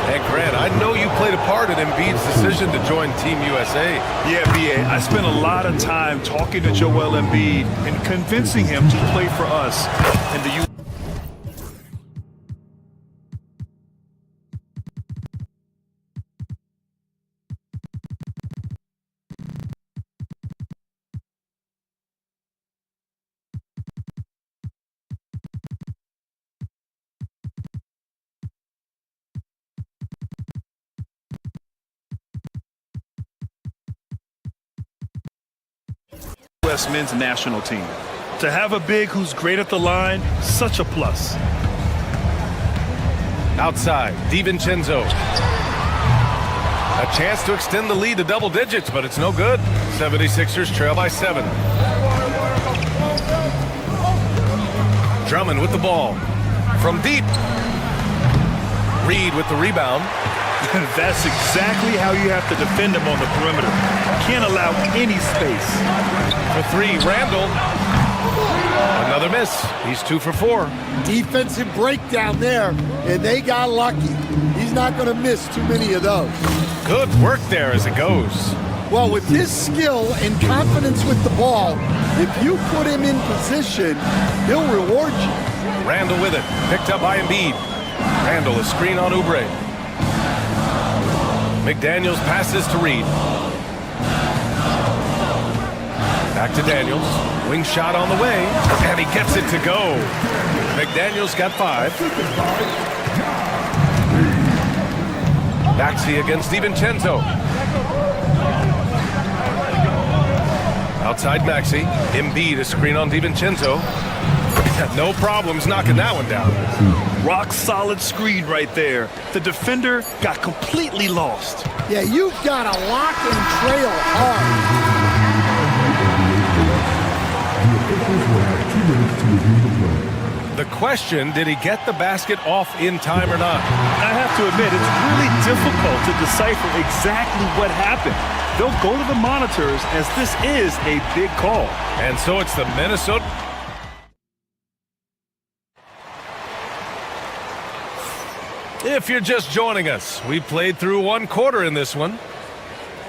And Grant, I know you played a part in Embiid's decision to join Team USA. Yeah, B.A. I spent a lot of time talking to Joel Embiid and convincing him to play for us in the U. U.S. men's national team. To have a big who's great at the line, such a plus. Outside, DiVincenzo. A chance to extend the lead to double digits, but it's no good. 76ers trail by 7. Drummond with the ball. From deep. Reed with the rebound. That's exactly how you have to defend him on the perimeter. Can't allow any space. For 3, Randall. Another miss. He's 2 for 4. Defensive breakdown there, and they got lucky. He's not going to miss too many of those. Good work there as it goes. Well, with his skill and confidence with the ball, if you put him in position, he'll reward you. Randall with it. Picked up by Embiid. Randall, a screen on Oubre. McDaniels passes to Reed. Back to Daniels. Wing shot on the way. And he gets it to go. McDaniels got 5. Maxey against DiVincenzo. Outside Maxey. Embiid, a screen on DiVincenzo. No problems knocking that one down. Rock solid screen right there. The defender got completely lost. Yeah, you've got to lock and trail hard. The question, did he get the basket off in time or not? I have to admit, it's really difficult to decipher exactly what happened. They'll go to the monitors as this is a big call. And so it's the Minnesota. If you're just joining us, we played through 1 quarter in this one.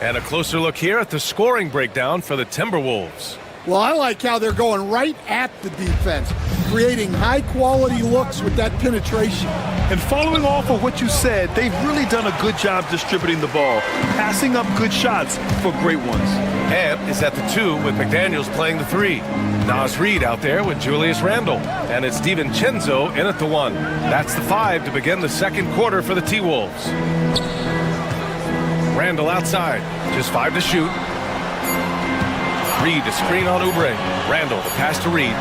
And a closer look here at the scoring breakdown for the Timberwolves. Well, I like how they're going right at the defense. creating high-quality looks with that penetration. And following off of what you said, they've really done a good job distributing the ball, passing up good shots for great ones. Ant is at the 2 with McDaniels playing the 3. Nas Reed out there with Julius Randle. And it's DiVincenzo in at the 1. That's the 5 to begin the second quarter for the T-Wolves. Randle outside, just 5 to shoot. Reed to screen on Oubre. Randle, the pass to Reed.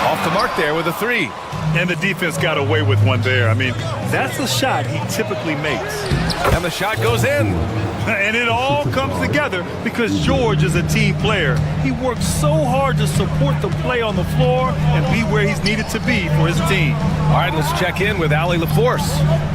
Off the mark there with a 3. And the defense got away with one there. I mean, that's a shot he typically makes. And the shot goes in. And it all comes together because George is a team player. He works so hard to support the play on the floor and be where he's needed to be for his team. All right, let's check in with Allie LaForce.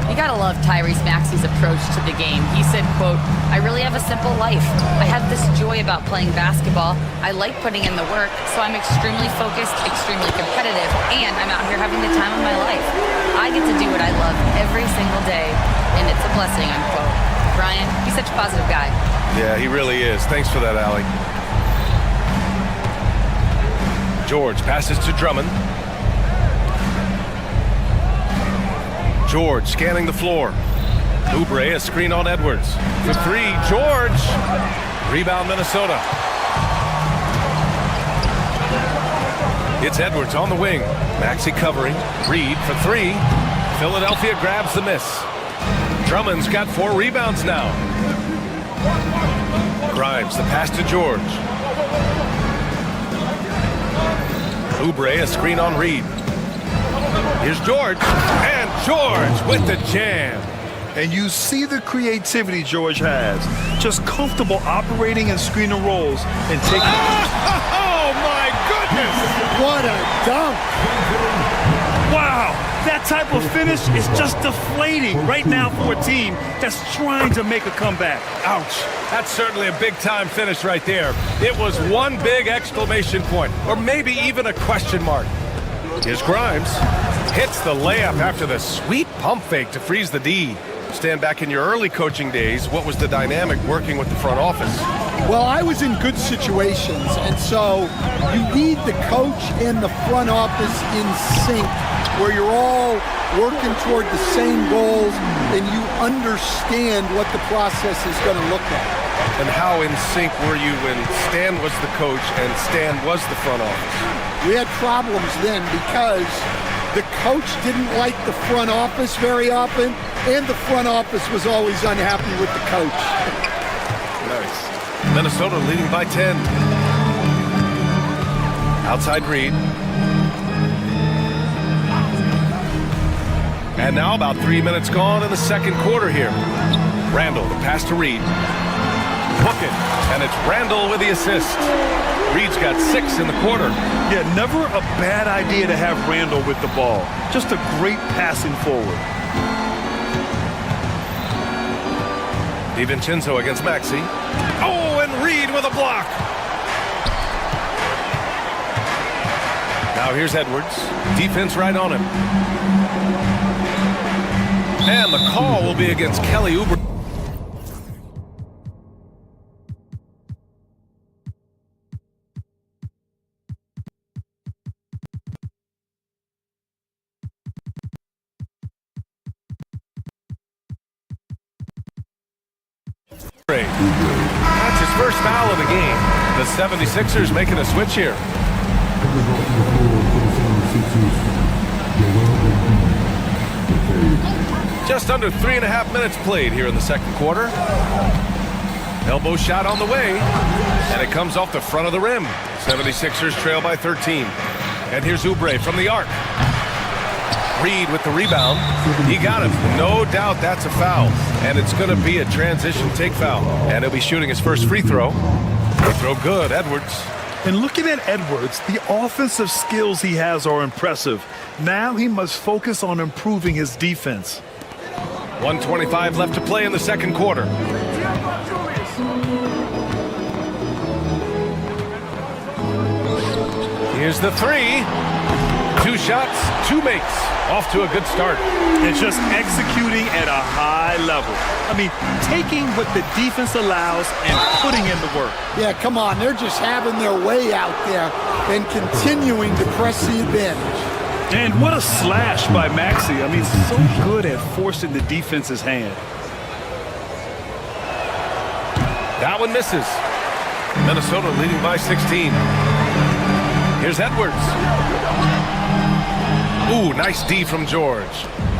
You gotta love Tyrese Maxey's approach to the game. He said, quote, "I really have a simple life. I have this joy about playing basketball. I like putting in the work, so I'm extremely focused, extremely competitive, and I'm out here having the time of my life. I get to do what I love every single day, and it's a blessing," unquote. Brian, he's such a positive guy. Yeah, he really is. Thanks for that, Allie. George passes to Drummond. George scanning the floor. Oubre, a screen on Edwards. For 3, George. Rebound, Minnesota. It's Edwards on the wing. Maxey covering. Reed for 3. Philadelphia grabs the miss. Drummond's got 4 rebounds now. Grimes, the pass to George. Oubre, a screen on Reed. Here's George, and George with the jam. And you see the creativity George has. Just comfortable operating in screen and rolls and taking... Oh, my goodness! What a dunk! Wow! That type of finish is just deflating right now for a team that's trying to make a comeback. Ouch. That's certainly a big-time finish right there. It was one big exclamation point, or maybe even a question mark. Here's Grimes. Hits the layup after the sweet pump fake to freeze the D. Stand back in your early coaching days, what was the dynamic working with the front office? Well, I was in good situations, and so you need the coach and the front office in sync, where you're all working toward the same goals and you understand what the process is going to look like. And how in sync were you when Stan was the coach and Stan was the front office? We had problems then because the coach didn't like the front office very often, and the front office was always unhappy with the coach. Nice. Minnesota leading by 10. Outside Reed. And now about 3 minutes gone in the second quarter here. Randle, the pass to Reed. Book it, and it's Randle with the assist. Reed's got 6 in the quarter. Yeah, never a bad idea to have Randle with the ball. Just a great passing forward. DiVincenzo against Maxey. Oh, and Reed with a block. Now here's Edwards. Defense right on him. And the call will be against Kelly Oubre. That's his first foul of the game. The 76ers making a switch here. Just under 3.5 minutes played here in the second quarter. Elbow shot on the way, and it comes off the front of the rim. 76ers trail by 13. And here's Oubre from the arc. Reed with the rebound. He got him. No doubt that's a foul. And it's going to be a transition take foul. And he'll be shooting his first free throw. Free throw good, Edwards. And looking at Edwards, the offensive skills he has are impressive. Now he must focus on improving his defense. 1:25 left to play in the second quarter. Here's the 3. 2 shots, 2 makes. Off to a good start. And just executing at a high level. I mean, taking what the defense allows and putting in the work. Yeah, come on. They're just having their way out there and continuing to press the advantage. And what a slash by Maxey. I mean, so good at forcing the defense's hand. That one misses. Minnesota leading by 16. Here's Edwards. Ooh, nice D from George.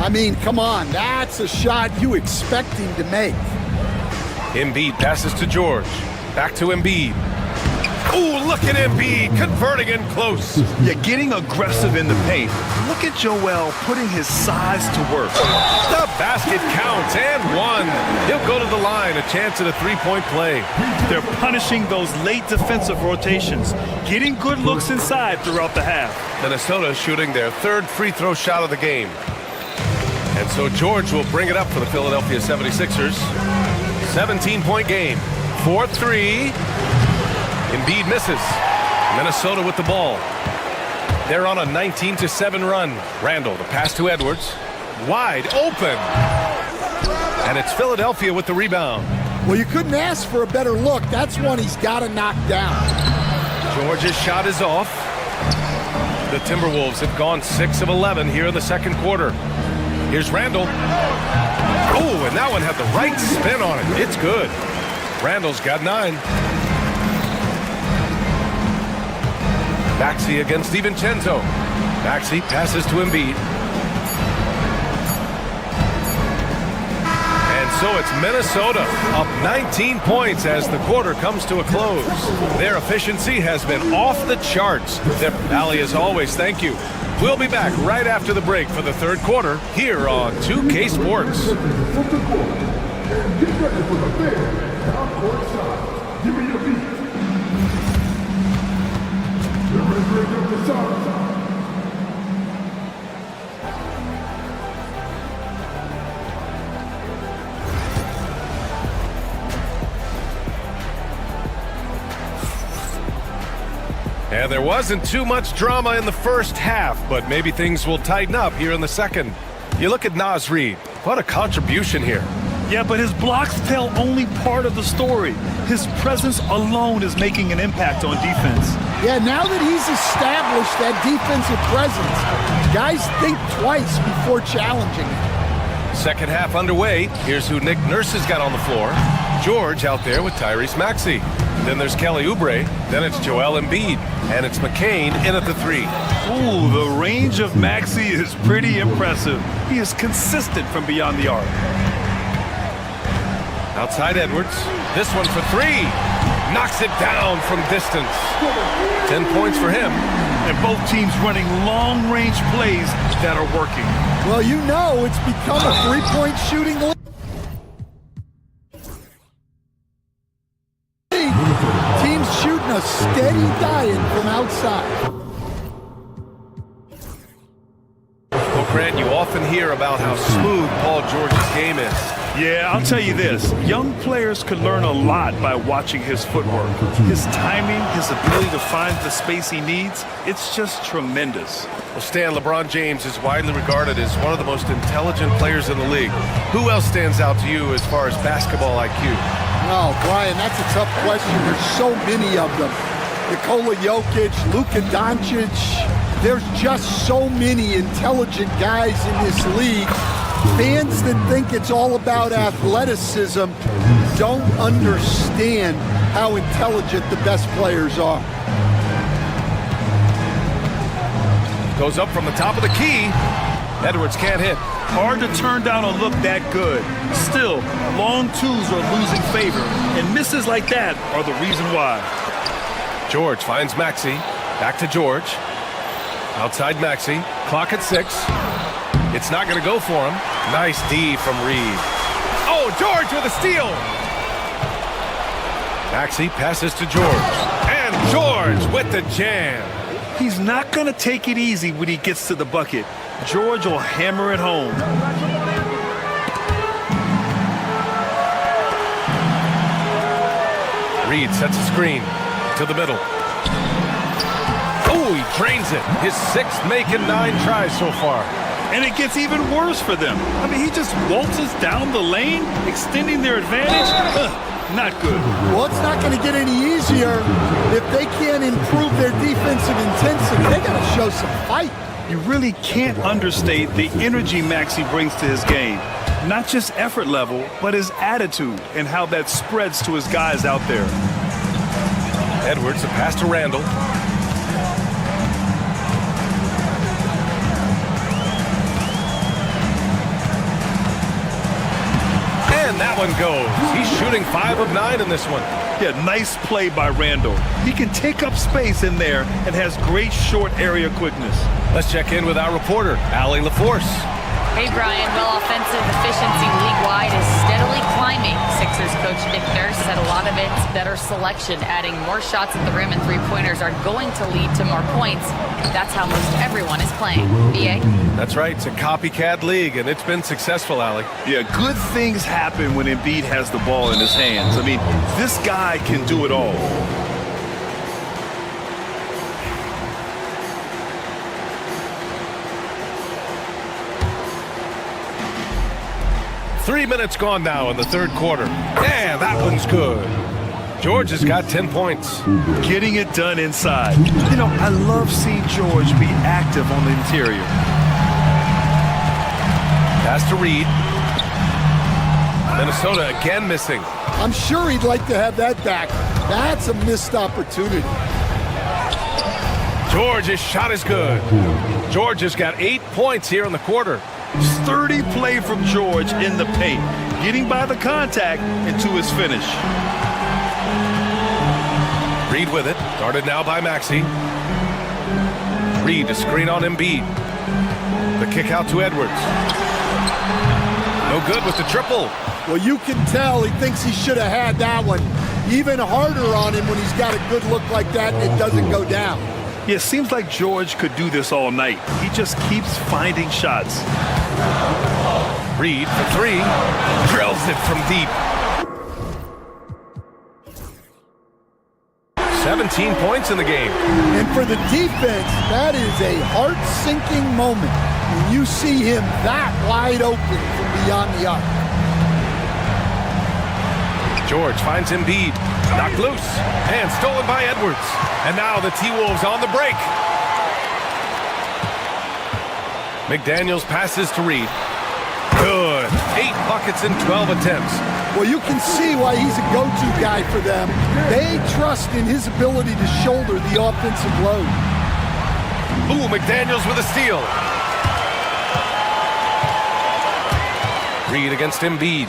I mean, come on. That's a shot you expect him to make. Embiid passes to George. Back to Embiid. Ooh, look at Embiid converting in close. Yeah, getting aggressive in the paint. Look at Joel putting his size to work. The basket counts and 1. He'll go to the line, a chance at a 3-point play. They're punishing those late defensive rotations, getting good looks inside throughout the half. Minnesota shooting their 3rd free throw shot of the game. And so George will bring it up for the Philadelphia 76ers. 17-point game. 4-3. Embiid misses. Minnesota with the ball. They're on a 19-7 run. Randall, the pass to Edwards. Wide open. And it's Philadelphia with the rebound. Well, you couldn't ask for a better look. That's one he's got to knock down. George's shot is off. The Timberwolves have gone 6 of 11 here in the second quarter. Here's Randall. Oh, and that one had the right spin on it. It's good. Randall's got 9. Maxey against DiVincenzo. Maxey passes to Embiid. And so it's Minnesota up 19 points as the quarter comes to a close. Their efficiency has been off the charts. Their Valley, as always, thank you. We'll be back right after the break for the third quarter here on 2K Sports. And there wasn't too much drama in the first half, but maybe things will tighten up here in the second. You look at Naz Reid. What a contribution here. Yeah, but his blocks tell only part of the story. His presence alone is making an impact on defense. Yeah, now that he's established that defensive presence, guys think twice before challenging him. Second half underway. Here's who Nick Nurse has got on the floor. George out there with Tyrese Maxey. Then there's Kelly Oubre. Then it's Joel Embiid. And it's McCain in at the 3. Ooh, the range of Maxey is pretty impressive. He is consistent from beyond the arc. Outside Edwards. This one for 3. Knocks it down from distance. 10 points for him. And both teams running long-range plays that are working. Well, you know it's become a three-point shooting league. Teams shooting a steady diet from outside. Well, Grant, you often hear about how smooth Paul George's game is. Yeah, I'll tell you this. Young players could learn a lot by watching his footwork. His timing, his ability to find the space he needs, it's just tremendous. Well, Stan, LeBron James is widely regarded as one of the most intelligent players in the league. Who else stands out to you as far as basketball IQ? No, Brian, that's a tough question. There's so many of them. Nikola Jokic, Luka Doncic. There's just so many intelligent guys in this league. Fans that think it's all about athleticism don't understand how intelligent the best players are. Goes up from the top of the key. Edwards can't hit. Hard to turn down a look that good. Still, long twos are losing favor, and misses like that are the reason why. George finds Maxey. Back to George. Outside Maxey. Clock at 6. It's not going to go for him. Nice D from Reed. Oh, George with a steal. Maxey passes to George. And George with the jam. He's not going to take it easy when he gets to the bucket. George will hammer it home. Reed sets a screen to the middle. Oh, he Drains it. His 6th make in 9 tries so far. And it gets even worse for them. I mean, he just waltzes down the lane, extending their advantage. Not good. Well, it's not going to get any easier if they can't improve their defensive intensity. They got to show some fight. You really can't understate the energy Maxey brings to his game. Not just effort level, but his attitude and how that spreads to his guys out there. Edwards, a pass to Randall. And that one goes. He's shooting 5 of 9 in this one. Yeah, nice play by Randall. He can take up space in there and has great short area quickness. Let's check in with our reporter, Allie LaForce. Hey, Brian. Well, offensive efficiency league-wide is steadily climbing. Sixers coach Nick Nurse said a lot of it's better selection. Adding more shots at the rim and three-pointers are going to lead to more points. That's how most everyone is playing. BA? That's right. It's a copycat league, and it's been successful, Allie. Yeah, good things happen when Embiid has the ball in his hands. I mean, this guy can do it all. Three minutes gone now in the third quarter. And that one's good. George has got 10 points. Getting it done inside. You know, I love seeing George be active on the interior. Pass to Reed. Minnesota again missing. I'm sure he'd like to have that back. That's a missed opportunity. George's shot is good. George has got 8 points here in the quarter. Sturdy play from George in the paint, getting by the contact and to his finish. Reed with it, guarded now by Maxey. Reed to screen on Embiid. The kick out to Edwards. No good with the triple. Well, you can tell he thinks he should have had that one. Even harder on him when he's got a good look like that and it doesn't go down. Yeah, it seems like George could do this all night. He just keeps finding shots. Reed for 3. Drills it from deep. 17 points in the game. And for the defense, that is a heart-sinking moment when you see him that wide open from beyond the arc. George finds Embiid. Knocked loose. And stolen by Edwards. And now the T-Wolves on the break. McDaniels passes to Reed. Good. 8 buckets in 12 attempts. Well, you can see why he's a go-to guy for them. They trust in his ability to shoulder the offensive load. Ooh, McDaniels with a steal. Reed against Embiid.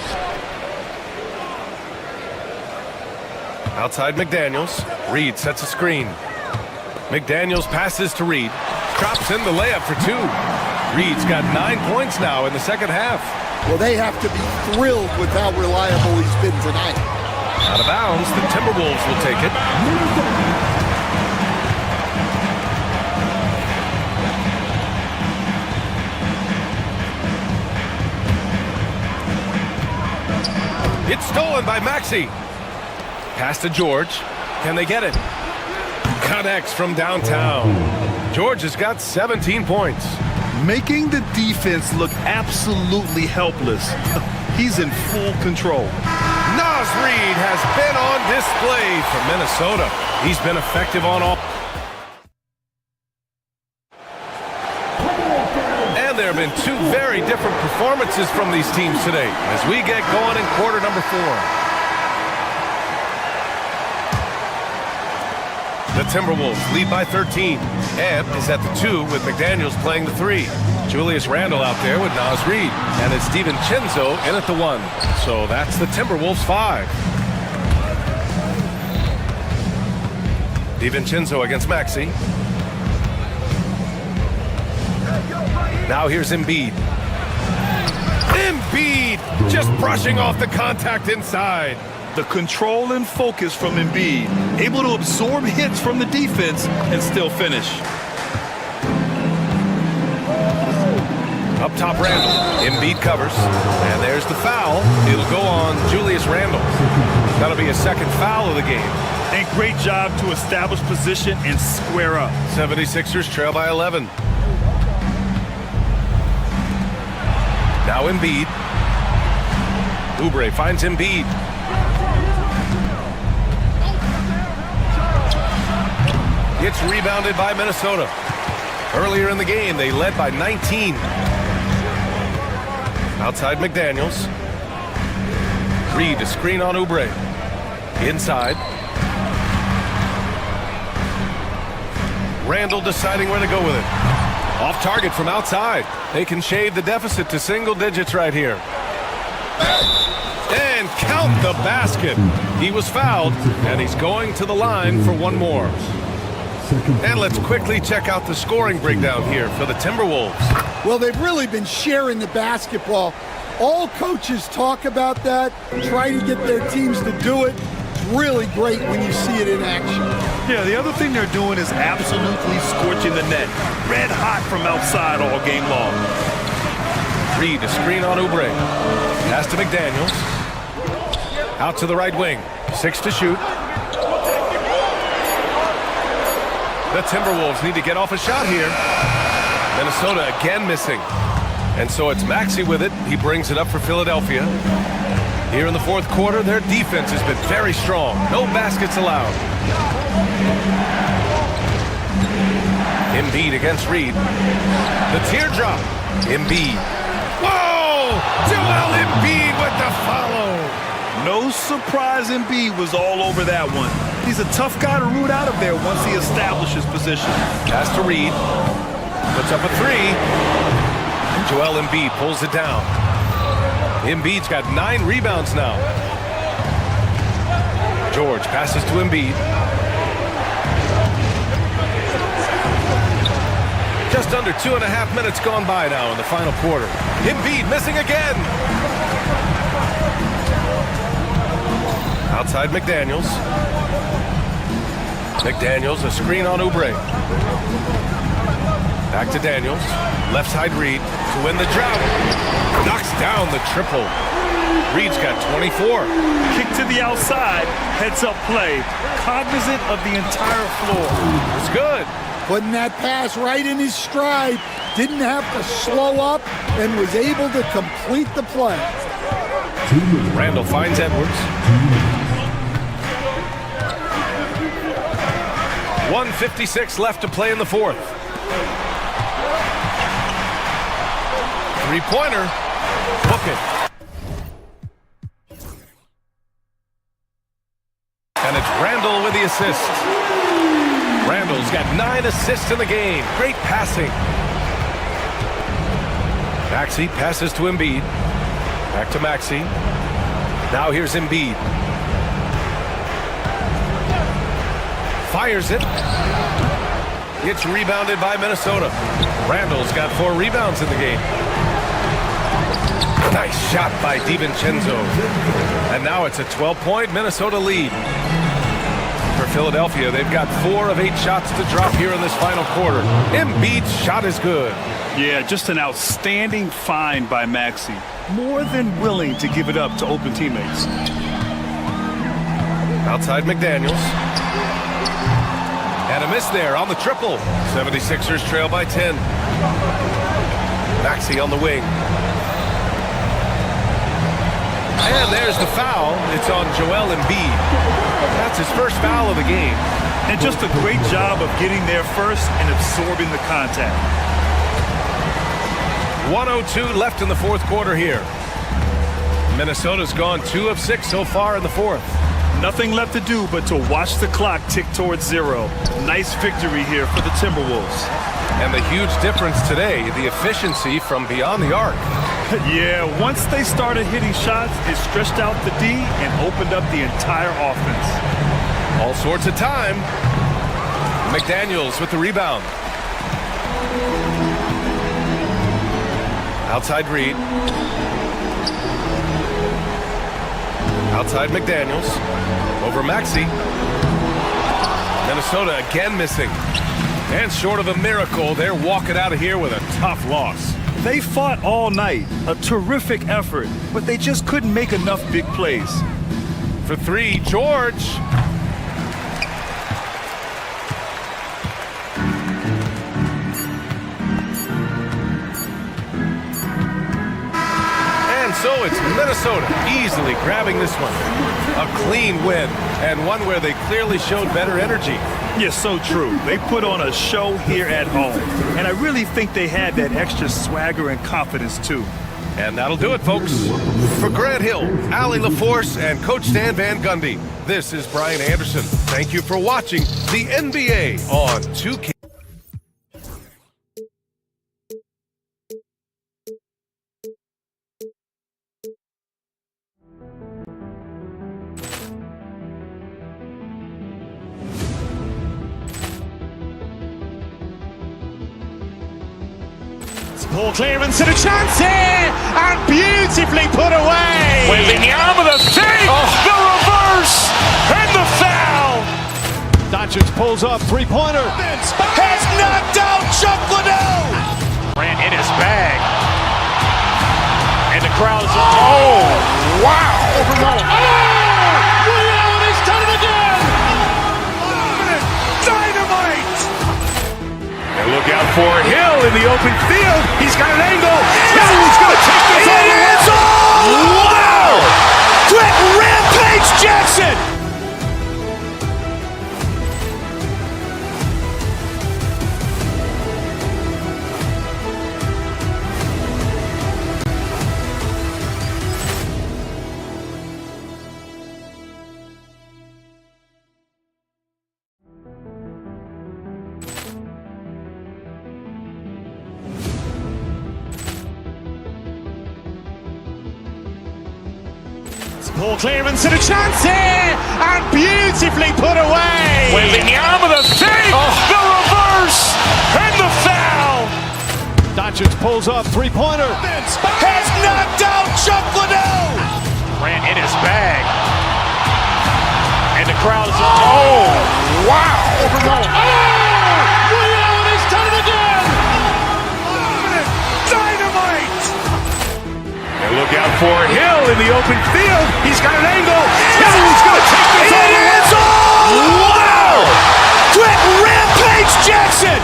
Outside McDaniels. Reed sets a screen. McDaniels passes to Reed. Drops in the layup for 2. Reed's got 9 points now in the second half. Well, they have to be thrilled with how reliable he's been tonight. Out of bounds, the Timberwolves will take it. It's stolen by Maxey. Pass to George. Can they get it? Connects from downtown. George has got 17 points. Making the defense look absolutely helpless. He's in full control. Naz Reid has been on display for Minnesota. He's been effective on all. And there have been 2 very different performances from these teams today as we get going in quarter number 4. The Timberwolves lead by 13. Ed is at the 2 with McDaniels playing the 3. Julius Randle out there with Naz Reid. And it's DiVincenzo in at the 1. So that's the Timberwolves 5. DiVincenzo against Maxey. Now here's Embiid. Embiid just brushing off the contact inside. The control and focus from Embiid, able to absorb hits from the defense and still finish. Up top, Randle. Embiid covers. And there's the foul. It'll go on Julius Randle. That'll be a second foul of the game. And great job to establish position and square up. 76ers trail by 11. Now Embiid. Oubre finds Embiid. It's rebounded by Minnesota. Earlier in the game, they led by 19. Outside McDaniels. Reed, a screen on Oubre. Inside. Randall deciding where to go with it. Off target from outside. They can shave the deficit to single digits right here. And count the basket. He was fouled, and he's going to the line for one more. And let's quickly check out the scoring breakdown here for the Timberwolves. Well, they've really been sharing the basketball. All coaches talk about that, try to get their teams to do it. Really great when you see it in action. Yeah, the other thing they're doing is absolutely scorching the net. Red hot from outside all game long. Reed, a screen on Oubre. Pass to McDaniels. Out to the right wing. 6 to shoot. The Timberwolves need to get off a shot here. Minnesota again missing. And so it's Maxey with it. He brings it up for Philadelphia. Here in the fourth quarter, their defense has been very strong. No baskets allowed. Embiid against Reed. The teardrop. Embiid. Whoa! Joel Embiid with the follow. No surprise Embiid was all over that one. He's a tough guy to root out of there once he establishes position. Pass to Reed. Puts up a three. Joel Embiid pulls it down. Embiid's got 9 rebounds now. George passes to Embiid. Just under 2.5 minutes gone by now in the final quarter. Embiid missing again. Outside McDaniels. McDaniels, a screen on Oubre. Back to Daniels. Left side Reed to win the drought. Knocks down the triple. Reed's got 24. Kick to the outside, heads up play. Cognizant of the entire floor. It's good. Putting that pass right in his stride. Didn't have to slow up and was able to complete the play. Randall finds Edwards. 1:56 left to play in the fourth. Three-pointer. Book it. And it's Randall with the assist. Randall's got 9 assists in the game. Great passing. Maxey passes to Embiid. Back to Maxey. Now here's Embiid. Fires it. It's rebounded by Minnesota. Randall's got 4 rebounds in the game. Nice shot by DiVincenzo. And now it's a 12-point Minnesota lead. For Philadelphia, they've got 4 of 8 shots to drop here in this final quarter. Embiid's shot is good. Yeah, just an outstanding find by Maxey. More than willing to give it up to open teammates. Outside McDaniels. And a miss there on the triple. 76ers trail by 10. Maxey on the wing. And there's the foul. It's on Joel Embiid. That's his first foul of the game. And just a great job of getting there first and absorbing the contact. 1:02 left in the fourth quarter here. Minnesota's gone 2 of 6 so far in the fourth. Nothing left to do but to watch the clock tick towards 0. Nice victory here for the Timberwolves. And the huge difference today, the efficiency from beyond the arc. Yeah, once they started hitting shots, it stretched out the D and opened up the entire offense. All sorts of time. McDaniels with the rebound. Outside Reed. Outside McDaniels. Over Maxey. Minnesota again missing. And short of a miracle, they're walking out of here with a tough loss. They fought all night. A terrific effort, but they just couldn't make enough big plays. For 3, George. so it's Minnesota easily grabbing this one. A clean win, and one where they clearly showed better energy. Yes, so true. They put on a show here at home, and I really think they had that extra swagger and confidence too. And that'll do it, folks. For Grant Hill, Allie LaForce, and Coach Stan Van Gundy, this is Brian Anderson. Thank you for watching the NBA on 2K. Ball clearance and a chance here, and beautifully put away. Wembanyama the save, the reverse, and the foul. Doncic pulls up, three-pointer. Has knocked out Chuck Liddell. Grant in his bag. And the crowd is, oh, wow. Ray Allen has done it again. Dynamite. And look out for Hill in the open field. He's got an angle. He's going to take this all the way. Wow. Quick Rampage Jackson. Ball clearance and a chance here, and beautifully put away. Wembanyama the save, the reverse, and the foul. Doncic pulls up, three-pointer. Has knocked out Chuck Liddell. Grant in his bag. And the crowd is, oh, wow. Ray Allen has done it again. Dynamite. And look out for Hill in the open field. He's got an angle. He's going to take this all the way. Wow. Quick Rampage Jackson.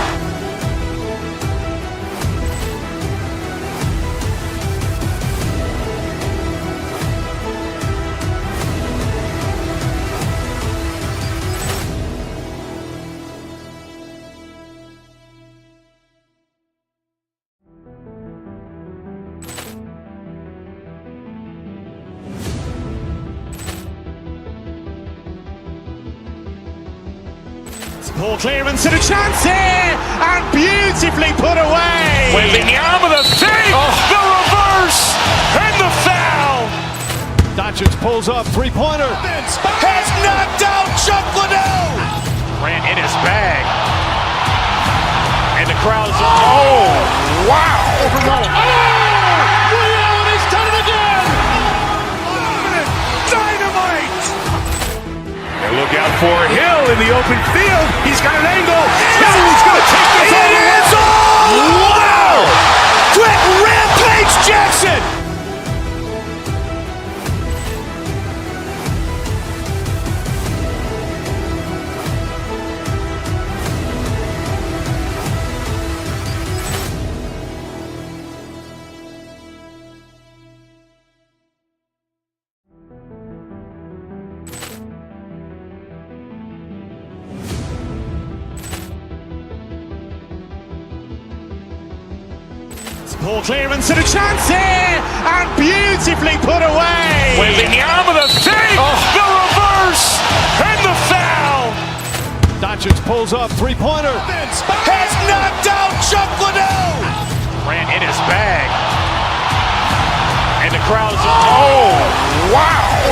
Ball clearance and a chance here, and beautifully put away. Wembanyama the save, the reverse, and the foul. Doncic pulls up, three-pointer. Has knocked out Chuck Liddell. Grant in his bag. And the crowd is, oh, wow. Ray Allen has done it again. Dynamite. And look out for Hill in the open field. He's got an angle. He's going to take this all the way. Wow. Quick Rampage Jackson. Ball clearance and a chance here, and beautifully put away. Wembanyama the save, the reverse, and the foul. Doncic pulls up, three-pointer. Has knocked out Chuck Liddell. Grant in his bag. And the crowd is, oh, wow.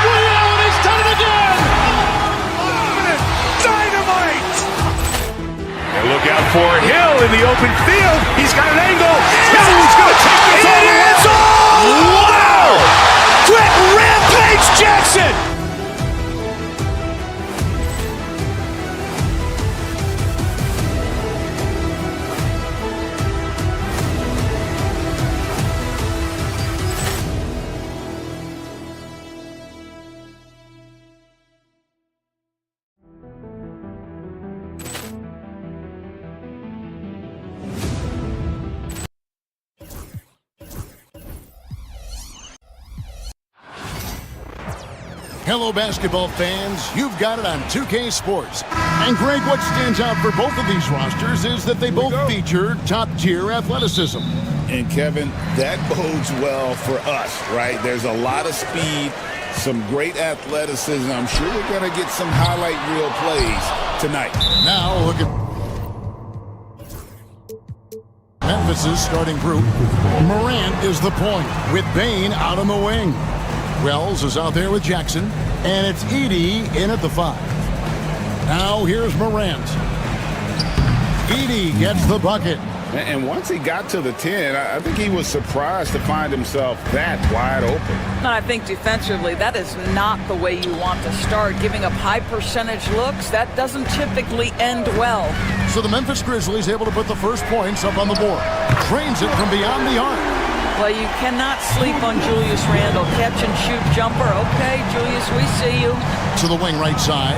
Ray Allen has done it again. Dynamite. And look out for Hill in the open field. He's got an angle. He's going to take this all the way. Wow. Quick Rampage Jackson. Hello, basketball fans. You've got it on 2K Sports. And, Greg, what stands out for both of these rosters is that they both feature top-tier athleticism. And, Kevin, that bodes well for us, right? There's a lot of speed, some great athleticism. I'm sure we're going to get some highlight reel plays tonight. Now, look at Memphis's starting group. Morant is the point, with Bain out on the wing. Wells is out there with Jackson, and it's Edey in at the 5. Now here's Morant. Edey gets the bucket. And once he got to the 10, I think he was surprised to find himself that wide open. And I think defensively, that is not the way you want to start. Giving up high percentage looks, that doesn't typically end well. So the Memphis Grizzlies able to put the first points up on the board. Trains it from beyond the arc. Well, you cannot sleep on Julius Randle. Catch and shoot jumper. Okay, Julius, we see you. To the wing right side.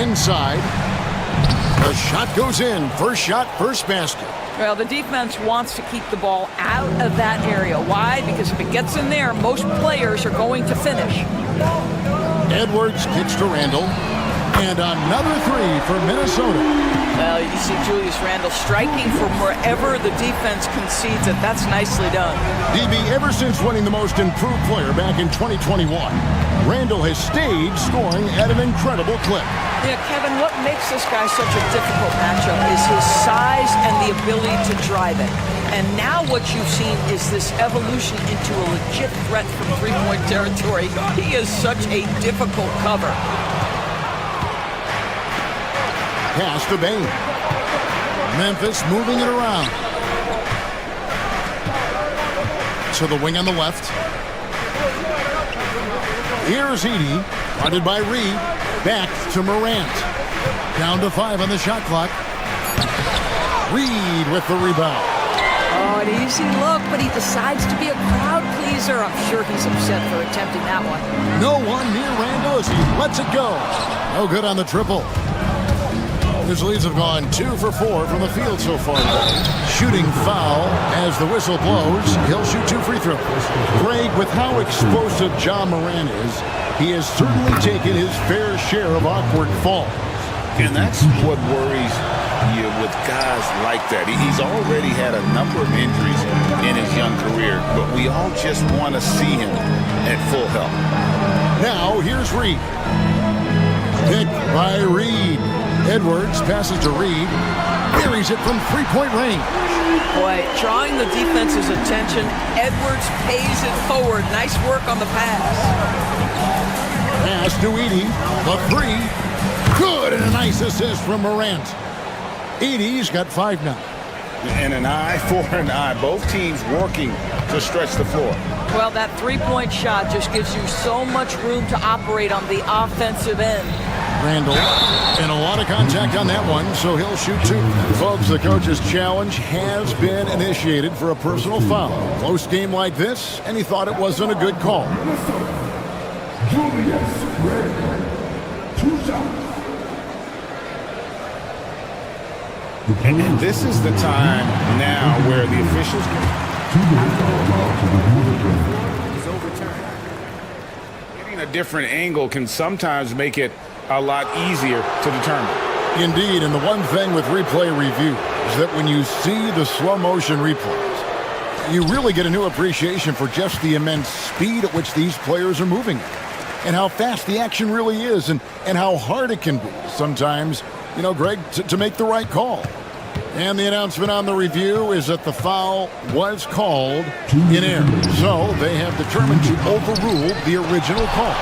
Inside. The shot goes in. First shot, first basket. Well, the defense wants to keep the ball out of that area. Why? Because if it gets in there, most players are going to finish. Edwards kicks to Randle. And another 3 for Minnesota. Well, you see Julius Randle striking from wherever the defense concedes it. That's nicely done. DB, ever since winning the most improved player back in 2021, Randle has stayed scoring at an incredible clip. Yeah, Kevin, what makes this guy such a difficult matchup is his size and the ability to drive it. And now what you've seen is this evolution into a legit threat from three-point territory. He is such a difficult cover. Pass to Bain. Memphis moving it around. To the wing on the left. Here's Edey, guarded by Reed. Back to Morant. Down to 5 on the shot clock. Reed with the rebound. Oh, an easy look, but he decides to be a crowd pleaser. I'm sure he's upset for attempting that one. No one near Randle as he lets it go. No good on the triple. His leads have gone 2 for 4 from the field so far today. Shooting foul as the whistle blows. He'll shoot 2 free throws. Greg, with how explosive Ja Morant is, he has certainly taken his fair share of awkward falls. And that's what worries you with guys like that. He's already had a number of injuries in his young career, but we all just want to see him at full health. Now, here's Reed. Picked by Reed. Edwards passes to Reed. Buries it from three-point range. Boy, drawing the defense's attention, Edwards pays it forward. Nice work on the pass. Pass to Edey. The 3. Good, and a nice assist from Morant. Edey's got 5 now. And an eye for an eye. Both teams working to stretch the floor. Well, that three-point shot just gives you so much room to operate on the offensive end. Randle, and a lot of contact on that one, so he'll shoot 2. Folks, the coach's challenge has been initiated for a personal foul. Close game like this, and he thought it wasn't a good call. Julius Randle, 2 shots. And this is the time now where the officials is overturned. Getting a different angle can sometimes make it a lot easier to determine. Indeed, and the one thing with replay review is that when you see the slow motion replays, you really get a new appreciation for just the immense speed at which these players are moving and how fast the action really is and how hard it can be sometimes, you know, Greg, to make the right call. And the announcement on the review is that the foul was called in error. So they have determined to overrule the original call.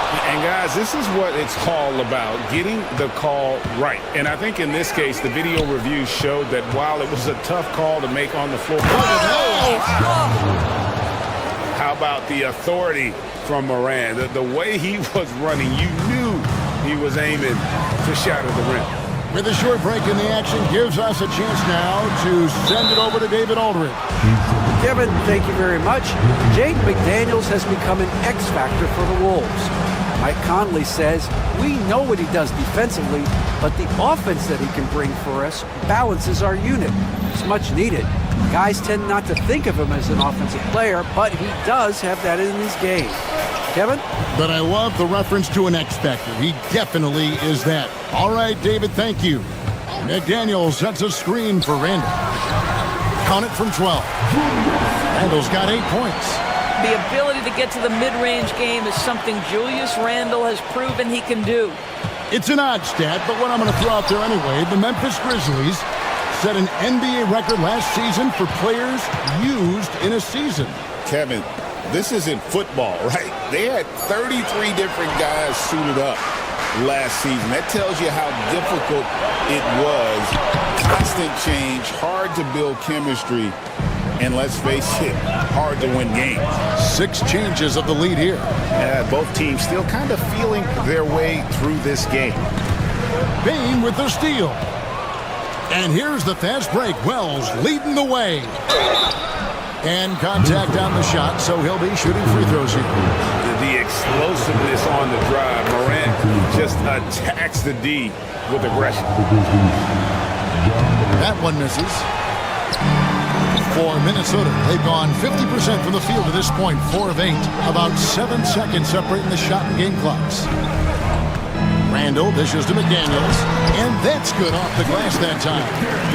And guys, this is what it's all about, getting the call right. And I think in this case, the video review showed that while it was a tough call to make on the floor, how about the authority from Moran? The way he was running, you knew he was aiming to shatter the rim. With a short break in the action, gives us a chance now to send it over to David Aldridge. Kevin, thank you very much. Jake McDaniels has become an X factor for the Wolves. Mike Conley says, we know what he does defensively, but the offense that he can bring for us balances our unit. It's much needed. Guys tend not to think of him as an offensive player, but he does have that in his game. Kevin? But I love the reference to an X Factor. He definitely is that. All right, David, thank you. McDaniel sets a screen for Randall. Count it from 12. Randall's got 8 points. The ability to get to the mid-range game is something Julius Randle has proven he can do. It's an odd stat, but what I'm going to throw out there anyway, the Memphis Grizzlies set an NBA record last season for players used in a season. Kevin, this isn't football, right? They had 33 different guys suited up last season. That tells you how difficult it was. Constant change, hard to build chemistry, and let's face it, hard to win games. 6 changes of the lead here. Both teams still kind of feeling their way through this game. Bain with the steal. And here's the fast break. Wells leading the way. And contact on the shot, so he'll be shooting free throws here. The explosiveness on the drive. Morant just attacks the D with aggression. That one misses. For Minnesota, they've gone 50% from the field to this point, 4 of 8. About 7 seconds separating the shot and game clocks. Randall dishes to McDaniels, and that's good off the glass that time.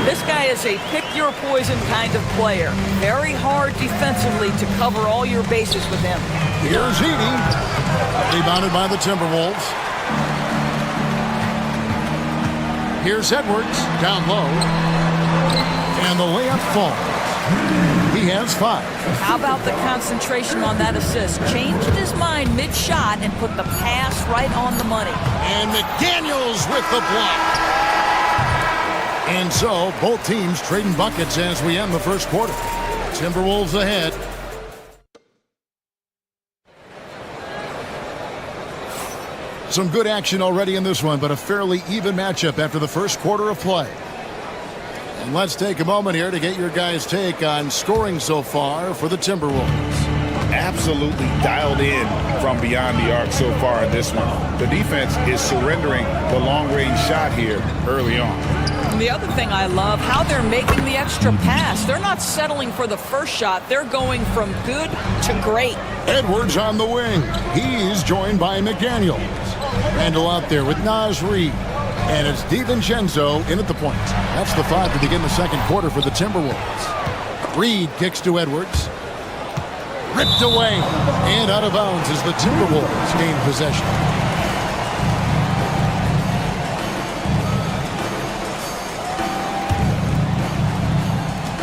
This guy is a pick-your-poison kind of player. Very hard defensively to cover all your bases with him. Here's Edey. Rebounded by the Timberwolves. Here's Edwards, down low. And the layup falls. He has 5. How about the concentration on that assist? Changed his mind mid-shot and put the pass right on the money. And McDaniels with the block. And so, both teams trading buckets as we end the first quarter. Timberwolves ahead. Some good action already in this one, but a fairly even matchup after the first quarter of play. And let's take a moment here to get your guys' take on scoring so far for the Timberwolves. Absolutely dialed in from beyond the arc so far in this one. The defense is surrendering the long-range shot here early on. And the other thing I love, how they're making the extra pass. They're not settling for the first shot. They're going from good to great. Edwards on the wing. He's joined by McDaniels. Randall out there with Naz Reid. And it's DiVincenzo in at the point. That's the 5 to begin the second quarter for the Timberwolves. Reid kicks to Edwards. Ripped away. And out of bounds as the Timberwolves gain possession.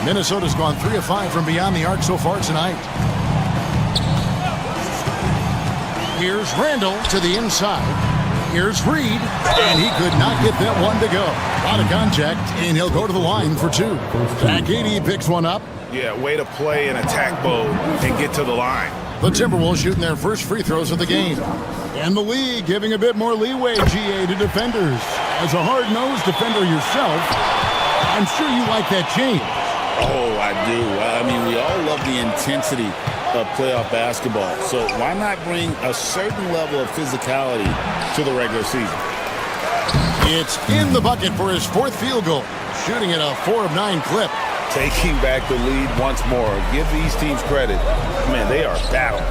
Minnesota's gone 3 of 5 from beyond the arc so far tonight. Here's Randall to the inside. Here's Reid, and he could not get that one to go. Out of contact, and he'll go to the line for 2. Zach Edey picks one up. Yeah, way to play an attack mode and get to the line. The Timberwolves shooting their first free throws of the game. And the league giving a bit more leeway, GA, to defenders. As a hard-nosed defender yourself, I'm sure you like that change. Oh, I do. I mean, we all love the intensity of playoff basketball. So why not bring a certain level of physicality to the regular season? It's in the bucket for his 4th field goal. Shooting at a 4 of 9 clip. Taking back the lead once more. Give these teams credit. Man, they are battling.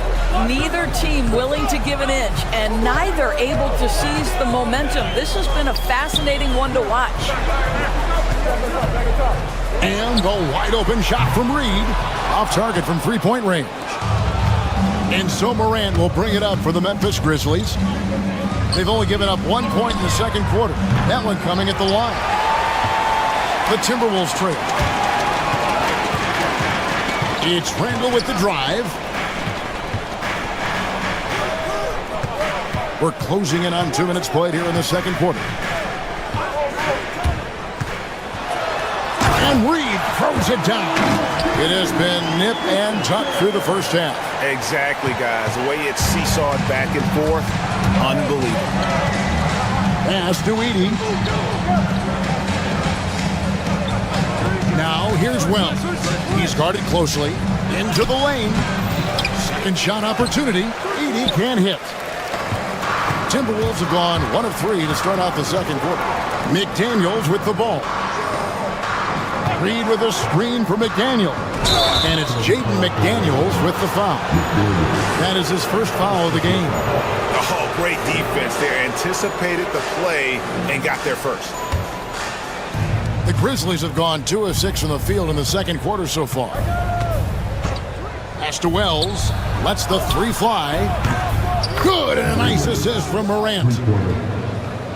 Neither team willing to give an inch, and neither able to seize the momentum. This has been a fascinating one to watch. And the wide open shot from Reid. Off target from 3-point range. And so Morant will bring it up for the Memphis Grizzlies. They've only given up 1 point in the second quarter. That one coming at the line. The Timberwolves trail. It's Randall with the drive. We're closing in on 2 minutes played here in the second quarter. And Reid throws it down. It has been nip and tuck through the first half. Exactly, guys. The way it's seesawed back and forth, unbelievable. Pass to Edey. Now here's Wells. He's guarded closely. Into the lane. Second shot opportunity. Edey can't hit. Timberwolves have gone 1 of 3 to start out the second quarter. McDaniels with the ball. Reed with a screen for McDaniel. And it's Jaden McDaniels with the foul. That is his first foul of the game. Oh, great defense there. Anticipated the play and got there first. The Grizzlies have gone 2 of 6 from the field in the second quarter so far. Pass to Wells. Lets the three fly. Good, and a nice assist from Morant.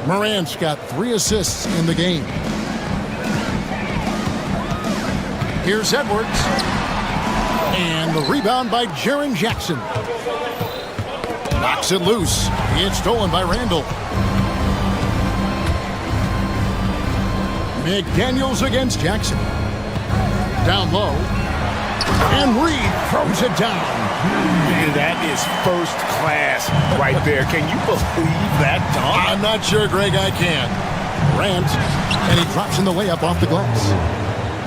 Morant's got 3 assists in the game. Here's Edwards. And the rebound by Jaren Jackson. Knocks it loose. It's stolen by Randall. McDaniels against Jackson. Down low. And Reed throws it down. And that is first class right there. Can you believe that dunk? I'm not sure, Greg, I can. Morant, and he drops in the layup off the glass.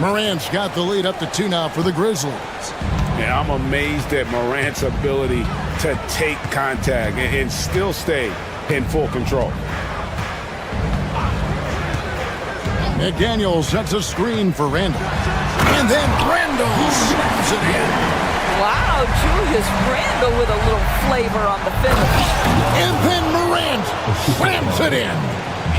Morant's got the lead up to 2 now for the Grizzlies. And I'm amazed at Morant's ability to take contact and still stay in full control. McDaniel sets a screen for Randall. And then Randall slams it in. Wow, Julius Randall with a little flavor on the finish. And then Morant slams it in.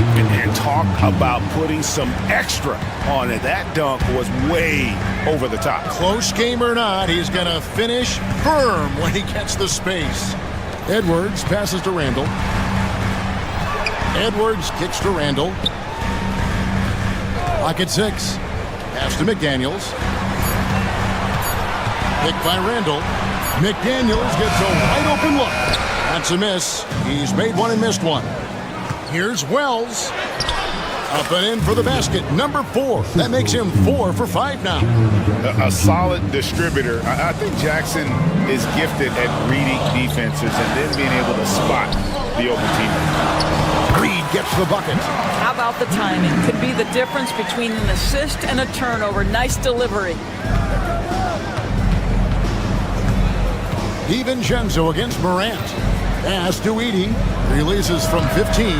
And talk about putting some extra on it. That dunk was way over the top. Close game or not, he's going to finish firm when he gets the space. Edwards passes to Randall. Edwards kicks to Randall. Pocket 6. Pass to McDaniels. Picked by Randall. McDaniels gets a wide open look. That's a miss. He's made one and missed one. Here's Wells. Up and in for the basket. Number 4. That makes him 4 for 5 now. A solid distributor. I think Jackson is gifted at reading defenses and then being able to spot the open teamer. Reed gets the bucket. How about the timing? Could be the difference between an assist and a turnover. Nice delivery. DiVincenzo against Morant. Pass to Edey. Releases from 15.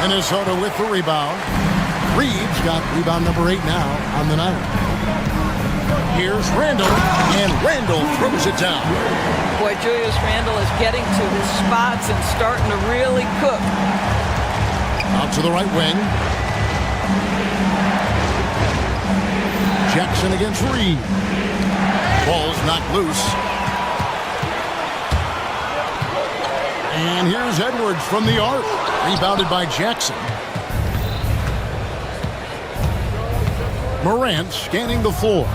Minnesota with the rebound. Reed's got rebound number 8 now on the night. Here's Randall. And Randall throws it down. Boy, Julius Randall is getting to his spots and starting to really cook. Out to the right wing. Jackson against Reed. Ball's knocked loose. And here's Edwards from the arc. Rebounded by Jackson. Morant scanning the floor.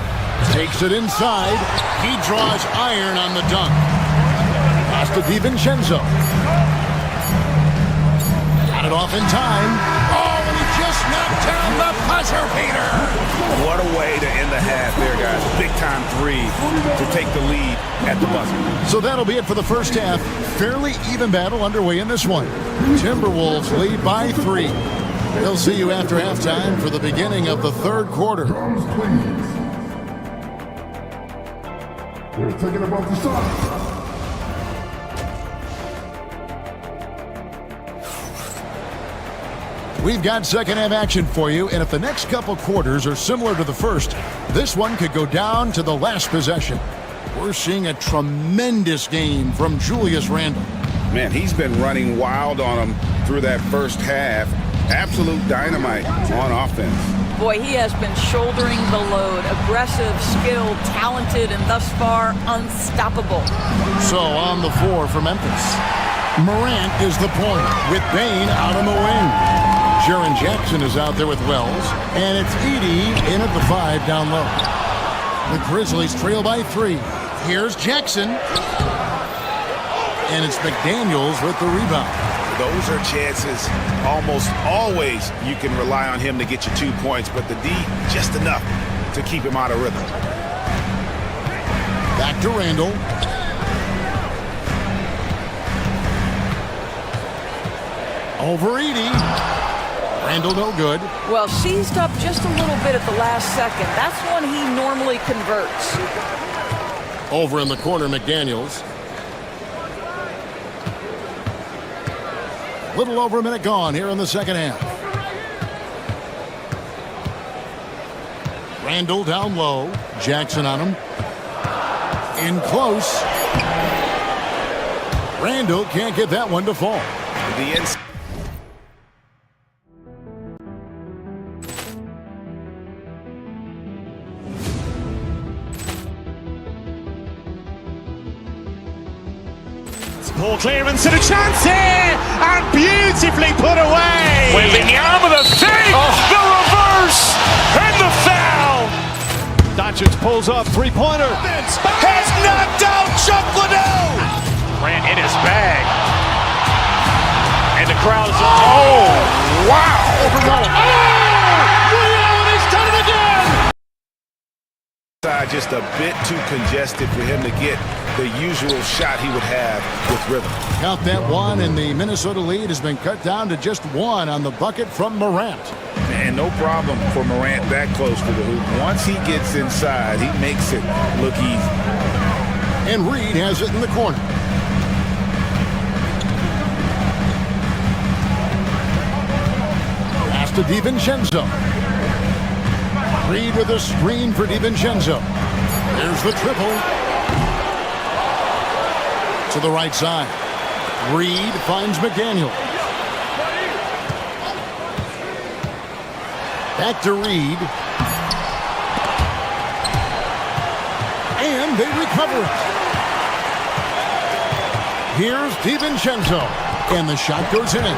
Takes it inside. He draws iron on the dunk. Pass to DiVincenzo. Got it off in time. Oh, and he just knocked down the buzzer beater. What a way to end the half there, guys. Big time 3 to take the lead at the buzzer. So that'll be it for the first half. Fairly even battle underway in this one. Timberwolves lead by 3. We'll see you after halftime for the beginning of the third quarter. They're taking about the shot. We've got second half action for you, and if the next couple quarters are similar to the first, this one could go down to the last possession. We're seeing a tremendous game from Julius Randle. Man, he's been running wild on him through that first half. Absolute dynamite on offense. Boy, he has been shouldering the load. Aggressive, skilled, talented, and thus far unstoppable. So on the floor for Memphis, Morant is the point with Bane out on the wing. Jaren Jackson is out there with Wells, and it's Edey in at the 5 down low. The Grizzlies trail by 3. Here's Jackson, and it's McDaniels with the rebound. Those are chances almost always you can rely on him to get you 2 points, but the D just enough to keep him out of rhythm. Back to Randall. Over Edey. Randall no good. Well, seized up just a little bit at the last second. That's when he normally converts. Over in the corner, McDaniels. Little over a minute gone here in the second half. Randall down low. Jackson on him. In close. Randall can't get that one to fall. The inside. Poor clearance and a chance here, and beautifully put away. With the arm of the fake, the reverse, and the foul. Doncic pulls up, three-pointer. Has knocked out Chuck Liddell. Ran in his bag. And the crowd is, oh, wow. He's done it again. Just a bit too congested for him to get the usual shot he would have with rhythm. Count that one, and the Minnesota lead has been cut down to just one on the bucket from Morant. And no problem for Morant that close to the hoop. Once he gets inside, he makes it look easy. And Reed has it in the corner. Pass to DiVincenzo. Reed with a screen for DiVincenzo. There's the triple. To the right side. Reed finds McDaniel. Back to Reed. And they recover it. Here's DiVincenzo. And the shot goes in.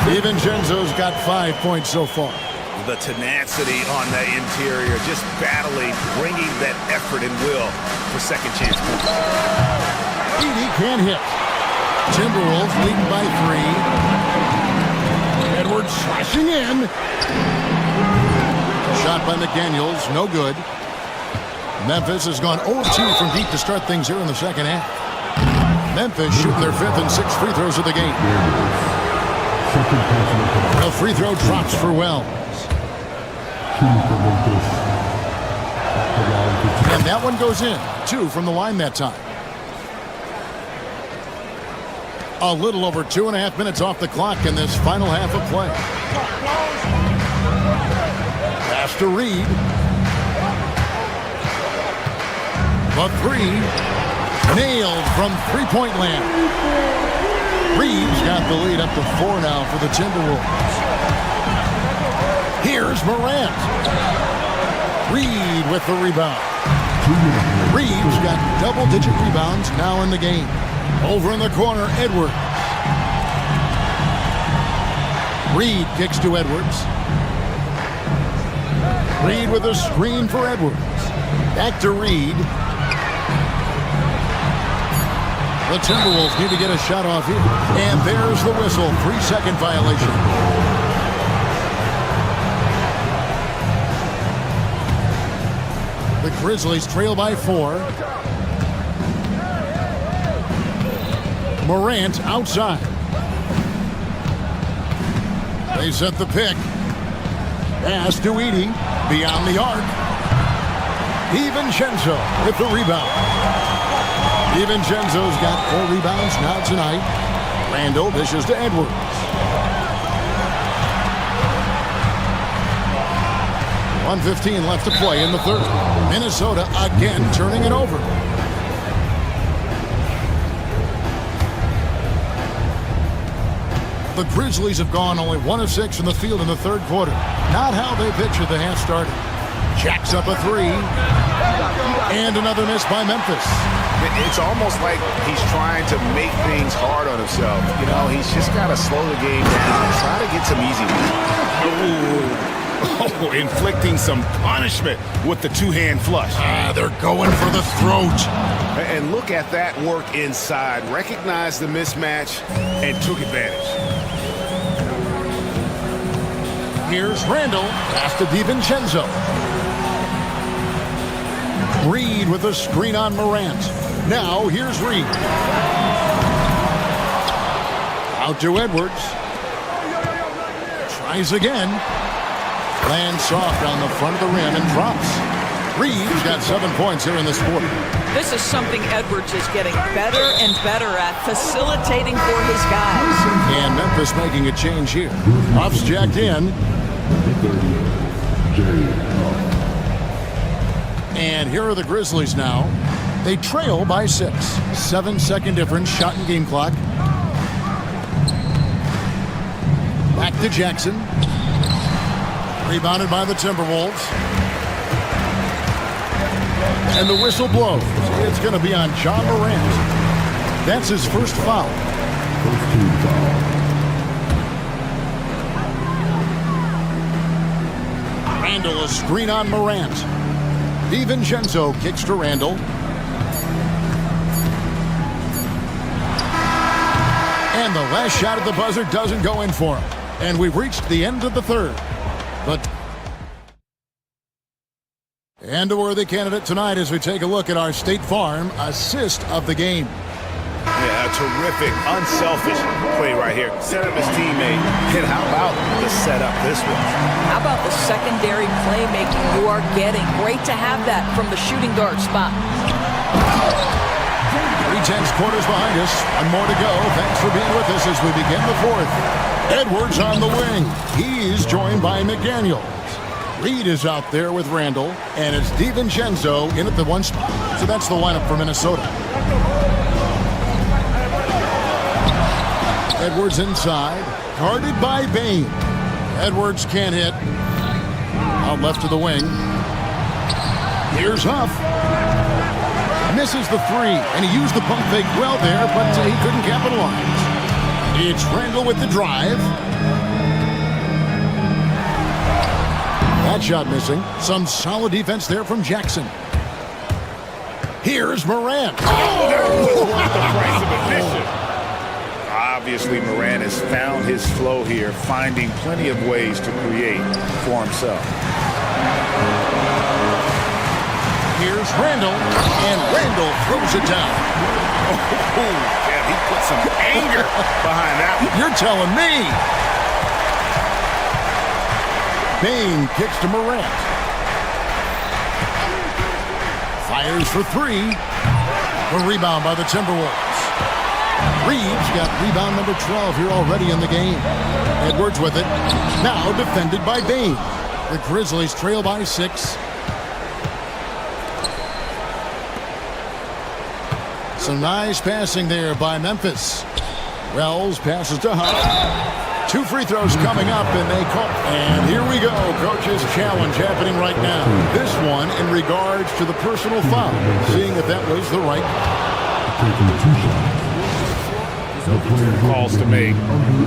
DiVincenzo's got 5 points so far. The tenacity on the interior, just battling, bringing that effort and will for second chance points. Edey can't hit. Timberwolves leading by 3. Edwards slashing in. Shot by McDaniels, no good. Memphis has gone 0-2 from deep to start things here in the second half. Memphis shooting their 5th and 6th free throws of the game. A free throw drops for Wells. And that one goes in. 2 from the line that time. A little over 2.5 minutes off the clock in this final half of play. Pass to Reed. The 3. Nailed from three-point land. Reed's got the lead up to 4 now for the Timberwolves. Here's Morant. Reed with the rebound. Reed's got double-digit rebounds now in the game. Over in the corner, Edwards. Reed kicks to Edwards. Reed with a screen for Edwards. Back to Reed. The Timberwolves need to get a shot off here. And there's the whistle. 3-second violation. The Grizzlies trail by 4. Morant outside. They set the pick. Pass to Edey. Beyond the arc. DiVincenzo with the rebound. DiVincenzo's got 4 rebounds now tonight. Randall dishes to Edwards. .115 left to play in the third. Minnesota again turning it over. The Grizzlies have gone only 1 of 6 from the field in the third quarter. Not how they pictured the half started. Jacks up a 3. And another miss by Memphis. It's almost like he's trying to make things hard on himself. You know, he's just got to slow the game down. Try to get some easy ones. Oh, inflicting some punishment with the two-hand flush. They're going for the throat. And look at that work inside. Recognized the mismatch and took advantage. Here's Randall. Pass to DiVincenzo. Reed with a screen on Morant. Now here's Reed. Out to Edwards. Tries again. Lands soft on the front of the rim and drops. Reed's got 7 points here in this quarter. This is something Edwards is getting better and better at, facilitating for his guys. And Memphis making a change here. Puff's jacked in. And here are the Grizzlies now. They trail by 6. 7-second difference, shot and game clock. Back to Jackson. Rebounded by the Timberwolves. And the whistle blows. It's going to be on John Morant. That's his first foul. First team foul. Randall, a screen on Morant. DiVincenzo kicks to Randall. And the last shot at the buzzer doesn't go in for him. And we've reached the end of the third. But and a worthy candidate tonight as we take a look at our State Farm assist of the game. Yeah, a terrific, unselfish play right here. Set up his teammate. And how about the setup this one? How about the secondary playmaking you are getting? Great to have that from the shooting guard spot. 3/10 quarters behind us. One more to go. Thanks for being with us as we begin the fourth. Edwards on the wing. He's joined by McDaniels. Reed is out there with Randall, and it's DiVincenzo in at the one spot. So that's the lineup for Minnesota. Edwards inside, guarded by Bain. Edwards can't hit. Out left to the wing. Here's Huff. Misses the three, and he used the pump fake well there, but he couldn't capitalize. It's Randall with the drive. That shot missing. Some solid defense there from Jackson. Here's Morant. Oh, that was worth the price of admission. Obviously, Morant has found his flow here, finding plenty of ways to create for himself. Here's Randall, and Randall throws it down. Oh, yeah, he put some anger behind that one. You're telling me. Bain kicks to Morant. Fires for three. A rebound by the Timberwolves. Reeves got rebound number 12 here already in the game. Edwards with it. Now defended by Bain. The Grizzlies trail by 6. Some nice passing there by Memphis. Wells passes to Huff. 2 free throws coming up, and they call. And here we go. Coach's challenge happening right now. This one in regards to the personal foul. Seeing if that was the right. Calls to make.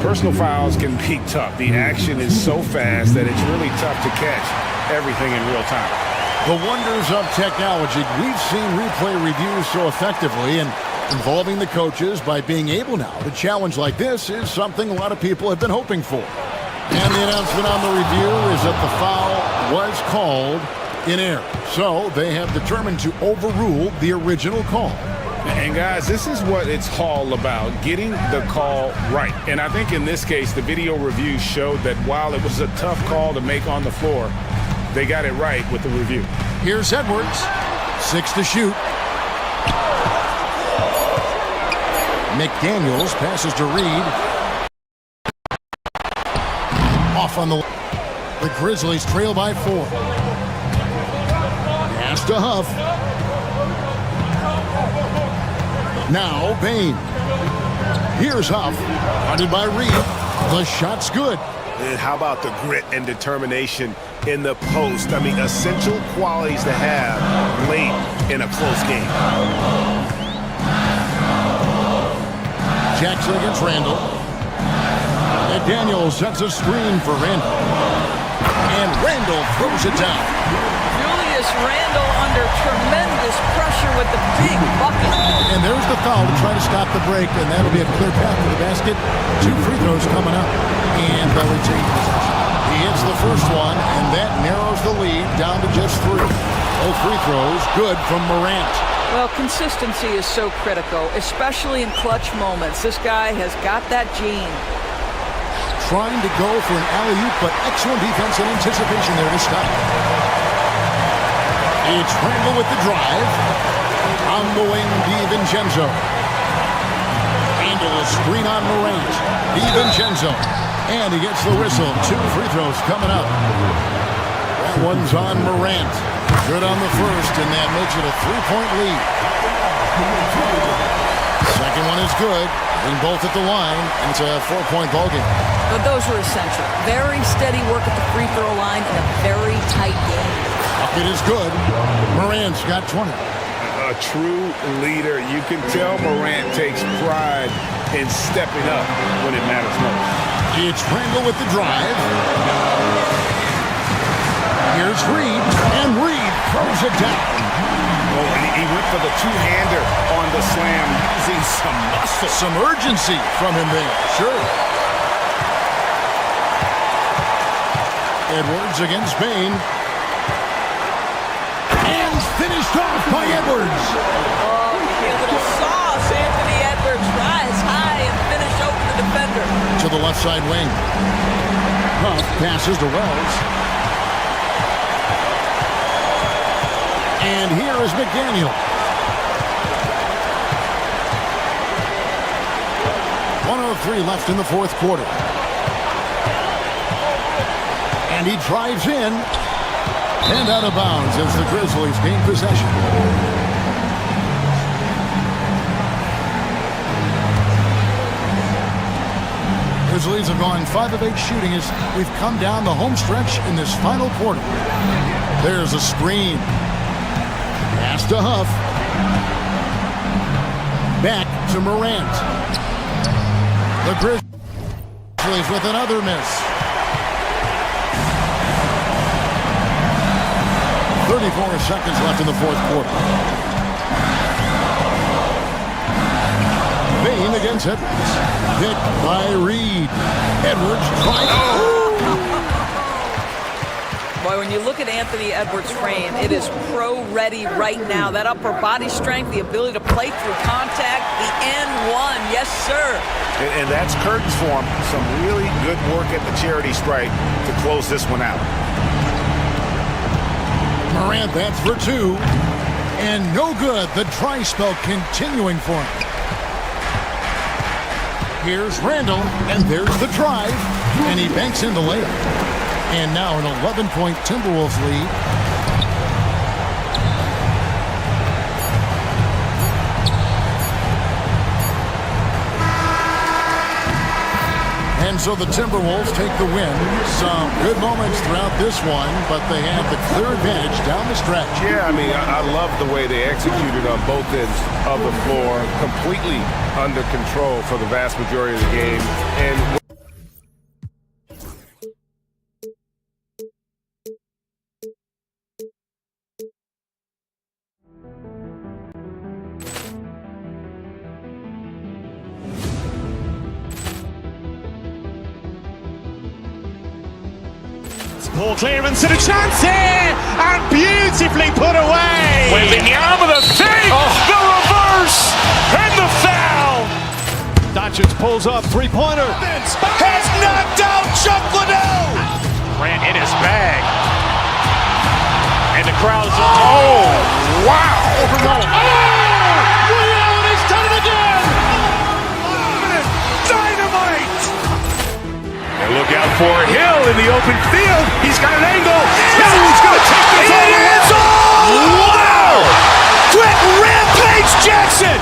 Personal fouls can be tough. The action is so fast that it's really tough to catch everything in real time. The wonders of technology. We've seen replay reviews so effectively, and involving the coaches by being able now to challenge like this is something a lot of people have been hoping for. And the announcement on the review is that the foul was called in error. So they have determined to overrule the original call. And guys, this is what it's all about, getting the call right. And I think in this case, the video review showed that while it was a tough call to make on the floor, they got it right with the review. Here's Edwards. 6 to shoot. McDaniels passes to Reed. Off on the Grizzlies trail by 4. Pass to Huff. Now Bain. Here's Huff. Guarded by Reed. The shot's good. And how about the grit and determination in the post? I mean, essential qualities to have late in a close game. Jackson against Randall. And Daniels sets a screen for Randall. And Randall throws it down. Julius Randall under tremendous pressure with the big bucket. And there's the foul to try to stop the break, and that'll be a clear path to the basket. 2 free throws coming up. And they'll retain possession. He hits the first one, and that narrows the lead down to just 3. Both free throws good from Morant. Well, consistency is so critical, especially in clutch moments. This guy has got that gene. Trying to go for an alley-oop, but excellent defense and anticipation there to stop. It's Randall with the drive. On the wing, DiVincenzo. Randall a screen on Morant. DiVincenzo. And he gets the whistle. 2 free throws coming up. That one's on Morant. Good on the first, and that makes it a 3-point lead. Second one is good. Bring both at the line, and it's a 4-point ball game. But those were essential. Very steady work at the free throw line and a very tight game. Bucket is good. Morant's got 20. A true leader. You can tell Morant takes pride in stepping up when it matters most. It's Randall with the drive. Here's Reed, and Reed throws it down. Oh, he went for the two-hander on the slam, using some muscle. Some urgency from him there, sure. Edwards against Bain. And finished off by Edwards. Oh, you get a little sauce. Anthony Edwards rise high and finish over the defender. To the left side wing. Huff passes to Wells. And here is McDaniel. 1:03 left in the fourth quarter. And he drives in. And out of bounds as the Grizzlies gain possession. Grizzlies have gone 5 of 8 shooting as we've come down the home stretch in this final quarter. There's a screen. Pass to Huff. Back to Morant. The Grizzlies with another miss. 34 seconds left in the fourth quarter. Bain against Edwards. Hit by Reed. Edwards tries. Boy, when you look at Anthony Edwards' frame, it is pro-ready right now. That upper body strength, the ability to play through contact, the N1, yes, sir. And that's curtains for him. Some really good work at the charity stripe to close this one out. Morant, that's for 2. And no good. The dry spell continuing for him. Here's Randall, and there's the drive. And he banks in the layup. And now an 11-point Timberwolves lead. And so the Timberwolves take the win. Some good moments throughout this one, but they have the clear advantage down the stretch. Yeah, I mean, I love the way they executed on both ends of the floor. Completely under control for the vast majority of the game. And Poor clearance and a chance here, and beautifully put away. Wembanyama the save, the reverse, and the foul. Doncic pulls up, three-pointer. Has knocked out Chuck Liddell. Ran in his bag. And the crowd is, oh, wow. He's done it again. Dynamite. And look out for Hill in the open field. He's got an angle. He's going to take this all the way. Wow! Quick Rampage Jackson.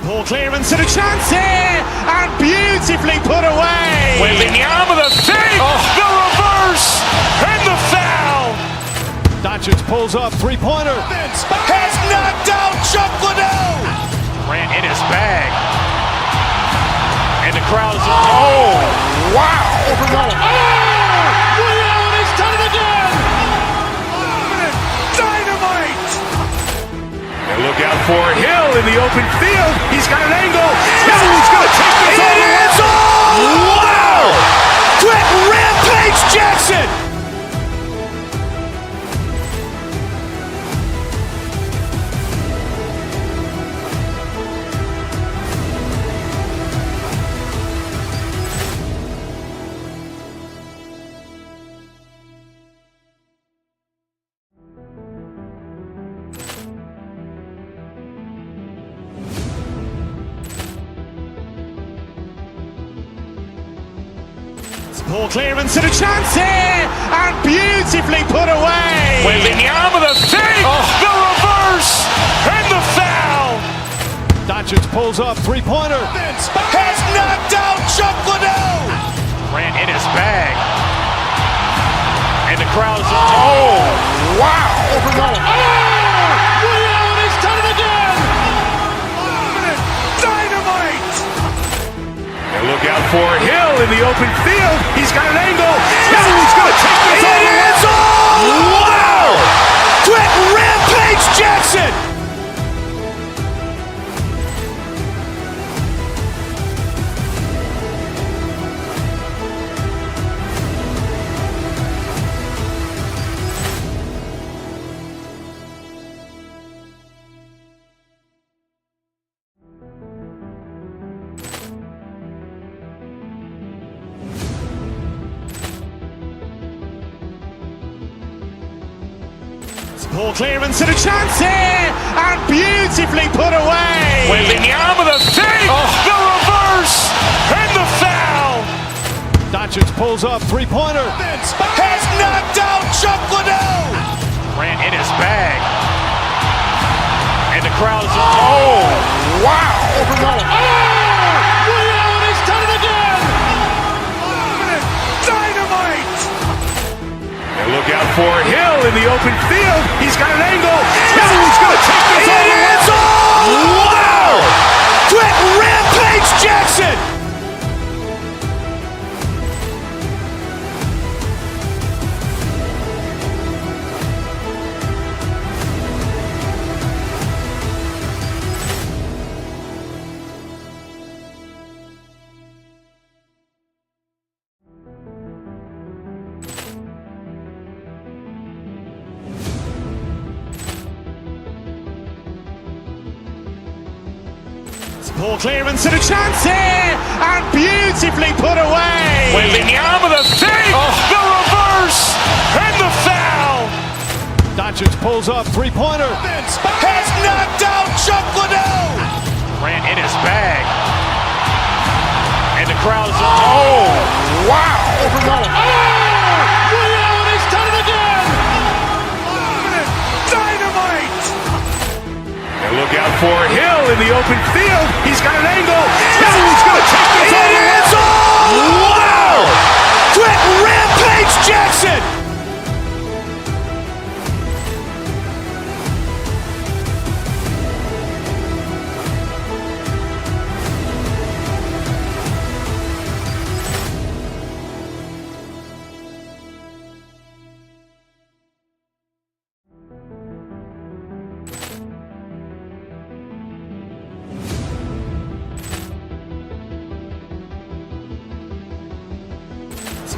Poor clearance and a chance here, and beautifully put away. Wembanyama the save, the reverse, and the foul. Doncic pulls up, three-pointer. Has knocked out Chuck Liddell. Ran in his bag. And the crowd is, oh, wow. He's done it again. Dynamite. And look out for Hill in the open field. He's got an angle. He's going to take this all the way. Wow! Quick Rampage Jackson. Poor clearance and a chance here, and beautifully put away. Wembanyama with a save, the reverse, and the foul. Doncic pulls up, three-pointer. Has knocked out Chuck Liddell. Grant in his bag. And the crowd's wow. He's done it again. Dynamite. And look out for Hill in the open field. He's got an angle. He's going to take this all the way. Wow. Quick Rampage Jackson. Poor clearance and a chance here, and beautifully put away. Wembanyama with a save, the reverse, and the foul. Doncic pulls up, three-pointer. Has knocked out Chuck Liddell. Grant in his bag. And the crowd's wow. He's done it again. Dynamite. And look out for Hill in the open field. He's got an angle. He's going to take this all the way. Wow. Quick Rampage Jackson. Poor clearance and a chance here, and beautifully put away. Wembanyama with a save, the reverse, and the foul. Doncic pulls up, three-pointer. Has knocked out Chuck Liddell. Grant in his bag. And the crowd's wow. He's done it again. Dynamite. And look out for Hill in the open field. He's got an angle. He's going to take this all the way. Wow. Quick Rampage Jackson.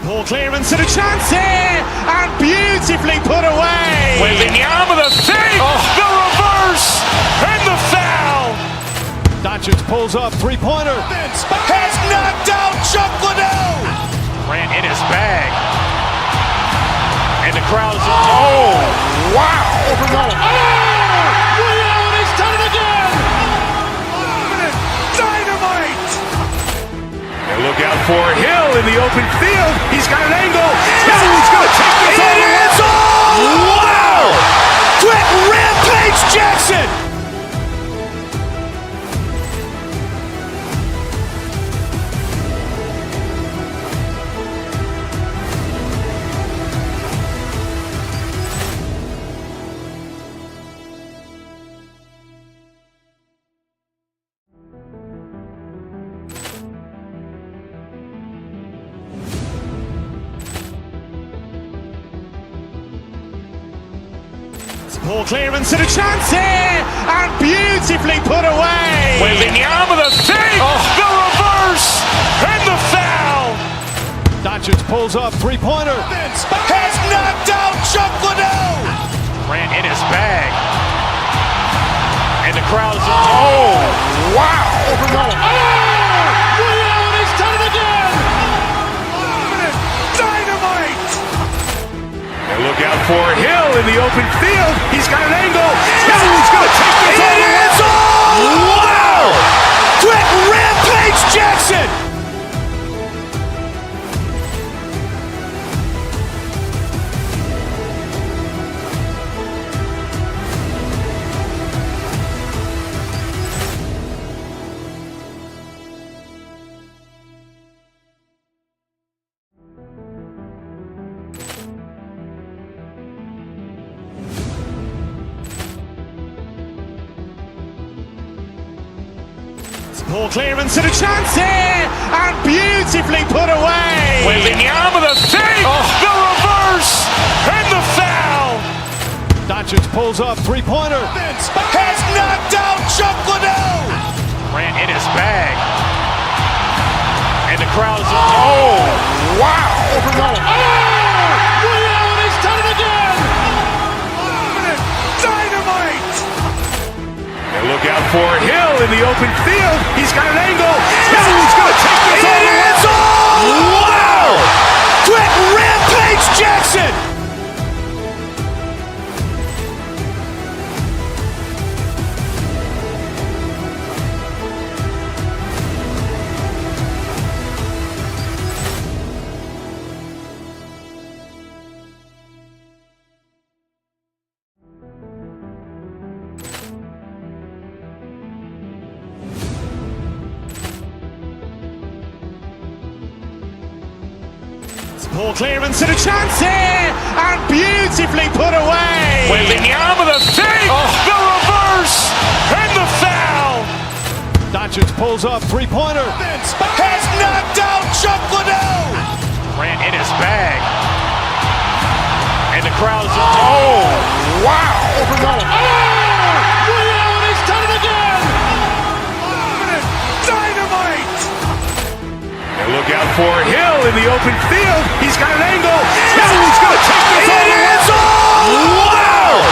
Poor clearance and a chance here, and beautifully put away. Wembanyama with a save, the reverse, and the foul. Doncic pulls up, three-pointer. Has knocked out Chuck Liddell. Grant in his bag. And the crowd's wow. He's done it again. Dynamite. And look out for Hill in the open field. He's got an angle. He's going to take this all the way. Wow. Quick Rampage Jackson. Poor clearance and a chance here, and beautifully put away. Wembanyama with a save, the reverse, and the foul. Doncic pulls up, three-pointer. Has knocked out Chuck Liddell. Grant in his bag. And the crowd's wow. He's done it again. Dynamite. And look out for Hill in the open field. He's got an angle. He's going to take this all the way. Wow. Quick Rampage Jackson. Poor clearance and a chance here, and beautifully put away. Wembanyama the save, the reverse, and the foul. Doncic pulls up, three-pointer. Has knocked out Chuck Liddell. Grant in his bag. And the crowd is, oh, wow. He's done it again. Dynamite. And look out for Hill in the open field. He's got an angle. Hill's going to take this all the way. Wow. Quick Rampage Jackson. Poor clearance and a chance here, and beautifully put away. Wembanyama the save, the reverse, and the foul. Doncic pulls up, three-pointer. Has knocked out Chuck Liddell. Grant in his bag. And the crowd is, oh, wow. He's done it again. Dynamite. And look out for Hill in the open field. He's got an angle. Hill's going to take this all the way. Wow.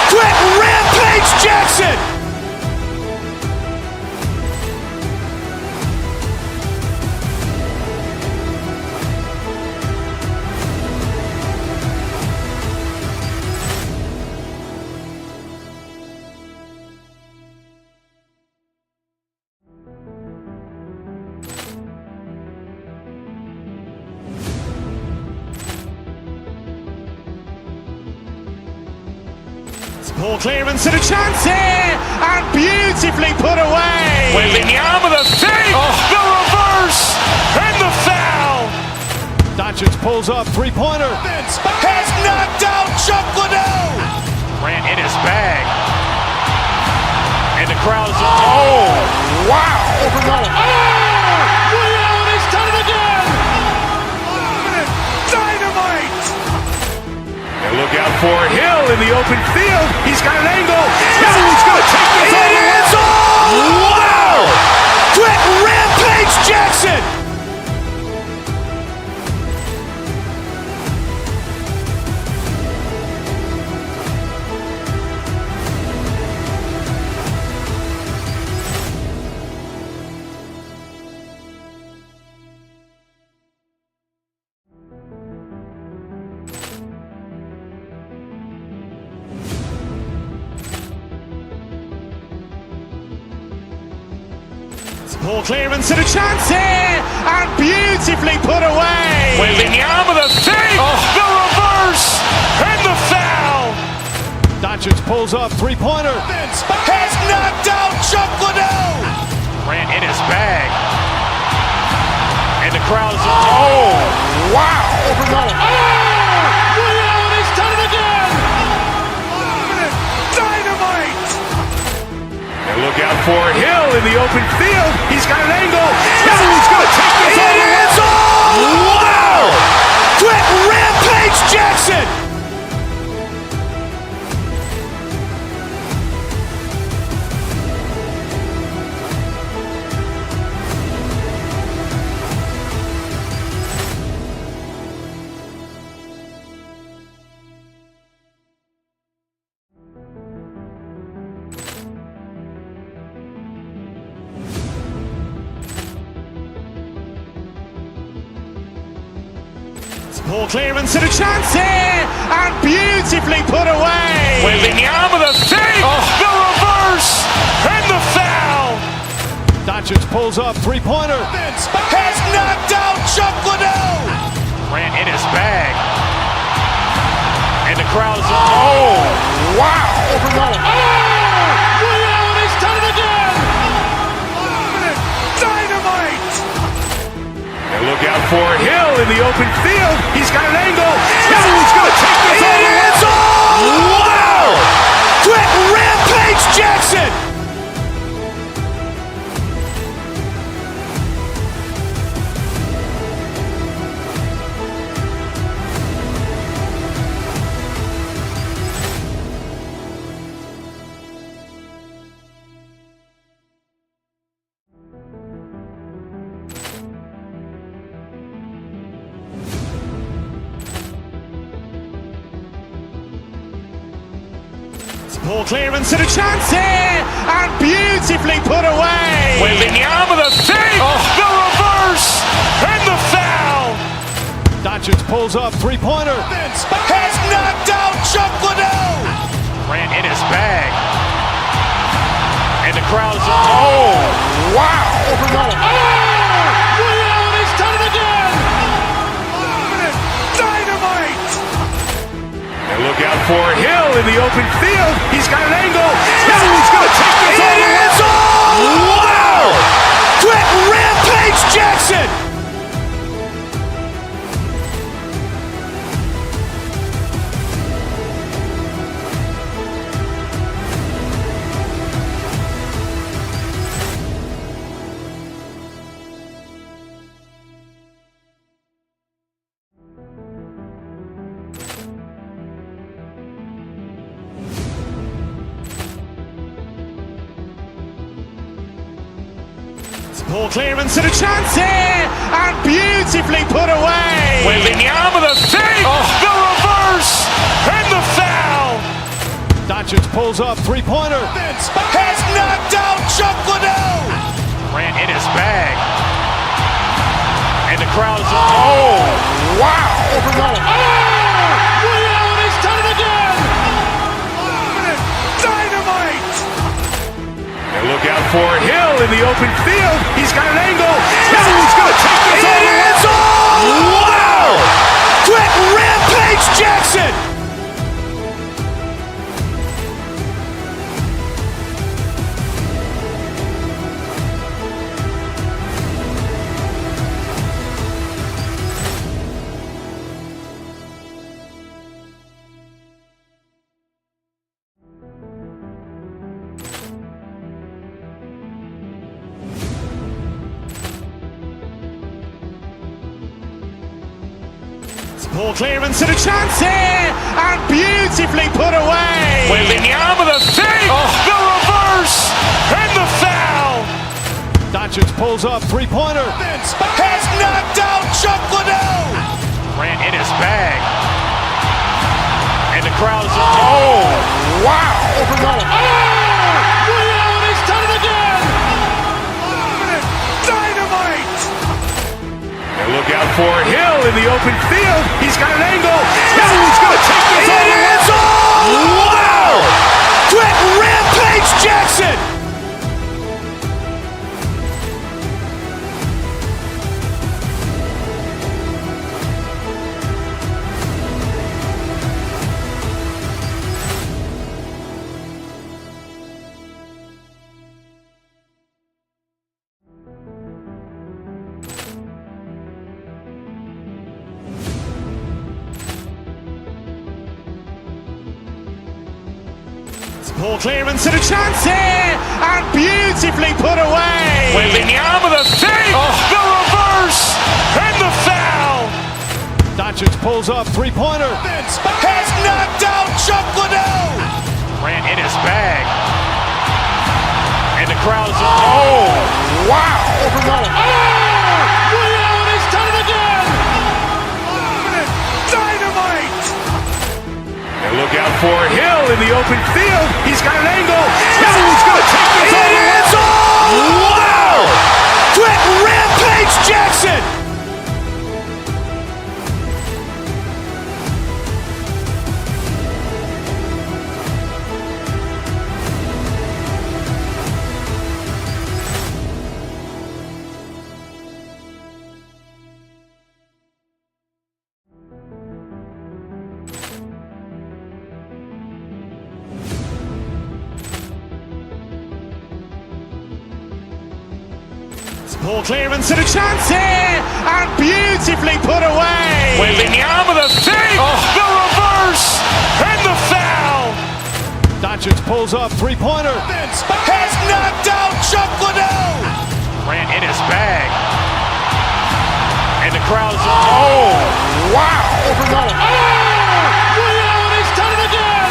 Quick Rampage Jackson. Poor clearance and a chance here, and beautifully put away. Wembanyama the save, the reverse, and the foul. Doncic pulls up, three-pointer. Has knocked out Chuck Liddell. Grant in his bag. And the crowd is, oh, wow. He's done it again. Dynamite. And look out for Hill in the open field. He's got an angle. Hill's going to take this all the way. Wow. Quick Rampage Jackson. Poor clearance and a chance here, and beautifully put away. Wembanyama the save, the reverse, and the foul. Doncic pulls up, three-pointer. Has knocked out Chuck Liddell. Grant in his bag. And the crowd is, oh, wow. He's done it again. Dynamite. And look out for Hill in the open field. He's got an angle. Hill's going to take this all the way. Wow. Quick Rampage Jackson. Poor clearance and a chance here, and beautifully put away. Wembanyama the save, the reverse, and the foul. Doncic pulls up, three-pointer. Has knocked out Chuck Liddell. Grant in his bag. And the crowd is, oh, wow. He's done it again. Dynamite. And look out for Hill in the open field. He's got an angle. Hill's going to take this all the way. Wow. Quick Rampage Jackson. Ball clearance and a chance here, and beautifully put away. Wembanyama the fake, the reverse, and the foul. Doncic pulls up, three-pointer. Has knocked out Chuck Liddell. Ran in his bag. And the crowd is, oh, wow. He's done it again. Dynamite. And look out for Hill in the open field. He's got an angle. He's going to take this all the way. Wow. Quick Rampage Jackson. Ball clearance and a chance here, and beautifully put away. Wembanyama the fake, the reverse, and the foul. Doncic pulls up, three-pointer. Has knocked out Chuck Liddell. Ran in his bag. And the crowd is, oh, wow. He's done it again. Dynamite. And look out for Hill in the open field. He's got an angle. He's going to take this all the way. Wow. Quick Rampage Jackson. Ball clearance and a chance here, and beautifully put away. Wembanyama the fake, the reverse, and the foul. Doncic pulls up, three-pointer. Has knocked out Chuck Liddell. Ran in his bag. And the crowd is, oh, wow. He's done it again. Dynamite. And look out for Hill in the open field. He's got an angle. He's going to take this all the way. Wow. Quick Rampage Jackson. Ball clearance and a chance here, and beautifully put away. Wembanyama the fake, the reverse, and the foul. Doncic pulls up, three-pointer. Has knocked out Chuck Liddell. Ran in his bag. And the crowd is, oh, wow. He's done it again. Dynamite. And look out for Hill in the open field. He's got an angle. He's going to take this all the way. Wow. Quick Rampage Jackson. Ball clearance and a chance here, and beautifully put away. Wembanyama the fake, the reverse, and the foul. Doncic pulls up, three-pointer. Has knocked out Chuck Liddell. Ran in his bag. And the crowd is, oh, wow. He's done it again.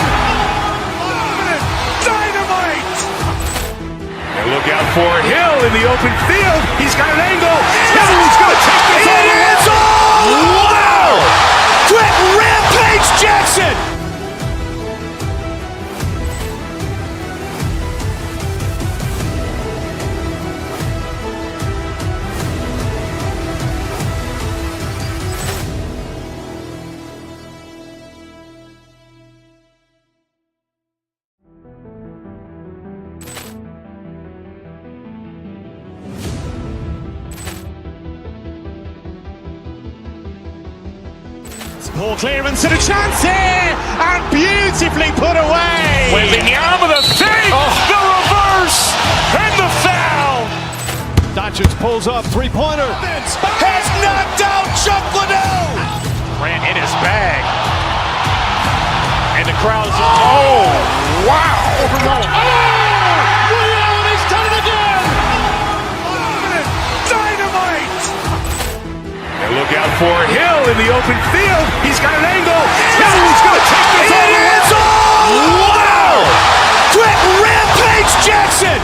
Dynamite. And look out for Hill in the open field. He's got an angle. He's going to take this all the way. Wow. Quick Rampage Jackson. Poor clearance and a chance here, and beautifully put away. Wembanyama the fake, the reverse, and the foul. Doncic pulls up, three-pointer. Has knocked out Chuck Liddell. Grant in his bag. And the crowd is, oh, wow. Ray Allen has done it again. Dynamite. And look out for Hill in the open field. He's got an angle. He's going to take this all the way. Wow. Quick Rampage Jackson.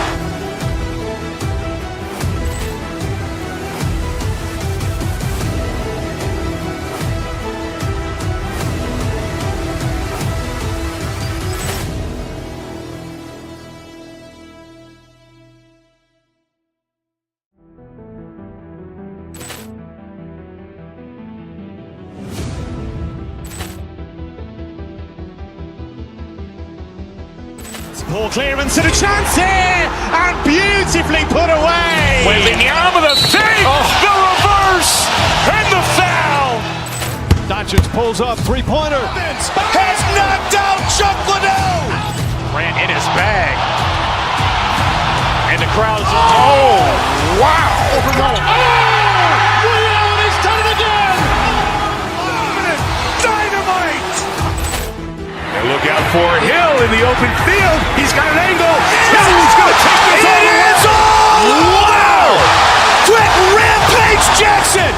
Poor clearance and a chance here, and beautifully put away. Wembanyama the fake, the reverse, and the foul. Doncic pulls up, three-pointer. Has knocked out Chuck Liddell. Grant in his bag. And the crowd is, oh, wow. Ray Allen has done it again. Dynamite. And look out for Hill in the open field. He's got an angle. He's going to take this all the way. Wow. Quick Rampage Jackson.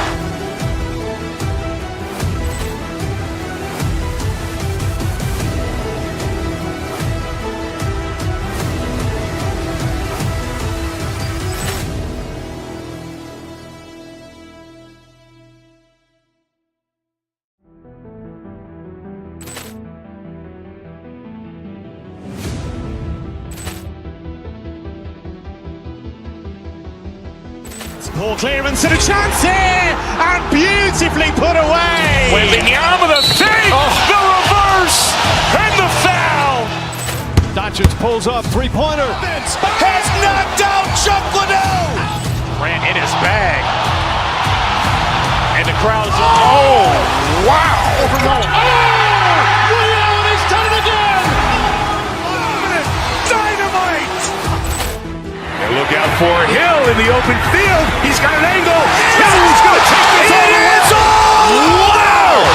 Poor clearance and a chance here, and beautifully put away. Wembanyama the fake, the reverse, and the foul. Doncic pulls up, three-pointer. Has knocked out Chuck Liddell. Grant in his bag. And the crowd is, oh, wow. Ray Allen has done it again. Dynamite. And look out for Hill in the open field. He's got an angle. He's going to take this all the way. Wow.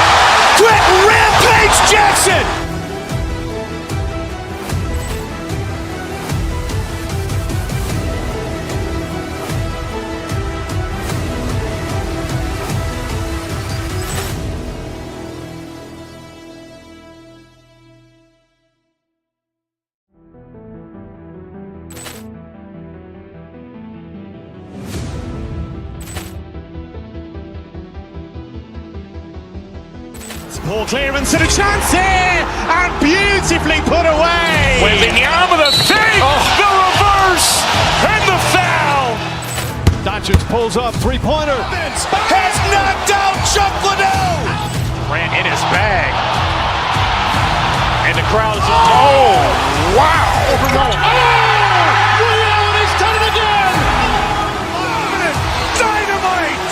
Quick Rampage Jackson. Poor clearance and a chance here, and beautifully put away. Wembanyama the fake, the reverse, and the foul. Doncic pulls up, three-pointer. Has knocked out Chuck Liddell. Grant in his bag. And the crowd is, oh, wow. Ray Allen has done it again. Dynamite.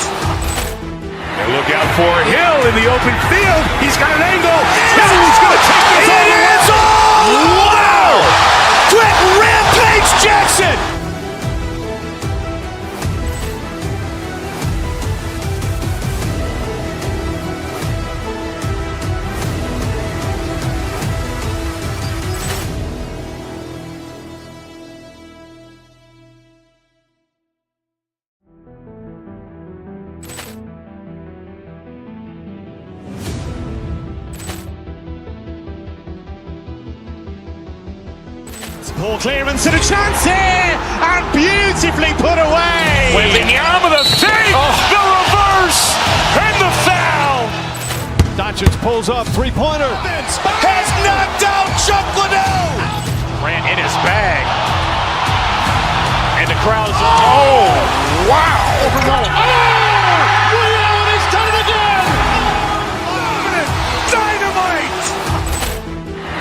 And look out for Hill in the open field. He's got an angle. He's going to take this all the way. Wow. Quick Rampage Jackson. Poor clearance and a chance here, and beautifully put away. Wembanyama the fake, the reverse, and the foul. Doncic pulls up, three-pointer. Has knocked out Chuck Liddell. Grant in his bag. And the crowd is, oh, wow. Ray Allen has done it again. Dynamite.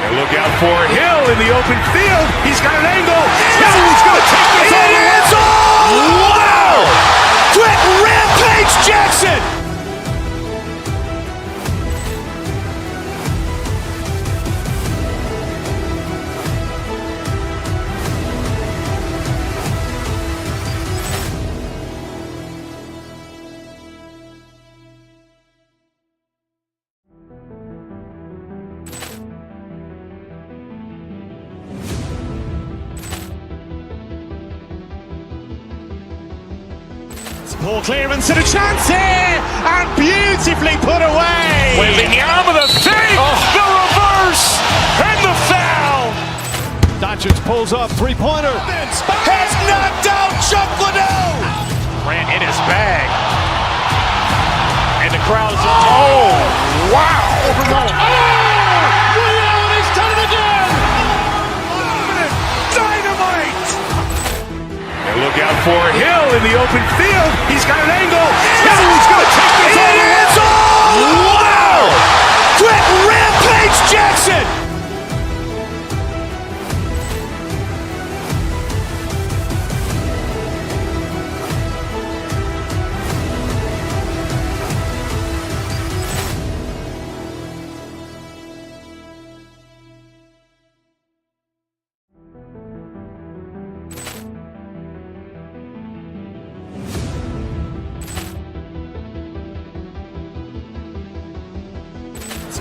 And look out for Hill in the open field. He's got an angle. He's going to take this all the way. Wow. Quick Rampage Jackson. Poor clearance and a chance here, and beautifully put away. Wembanyama with a fake, the reverse, and the foul. Doncic pulls up, three-pointer. Has knocked out Chuck Liddell. Ran in his bag. And the crowd is, oh, wow. Ray Allen has done it again. Dynamite. And look out for Hill in the open field. He's got an angle. He's going to take this all the way. Wow. Quick Rampage Jackson.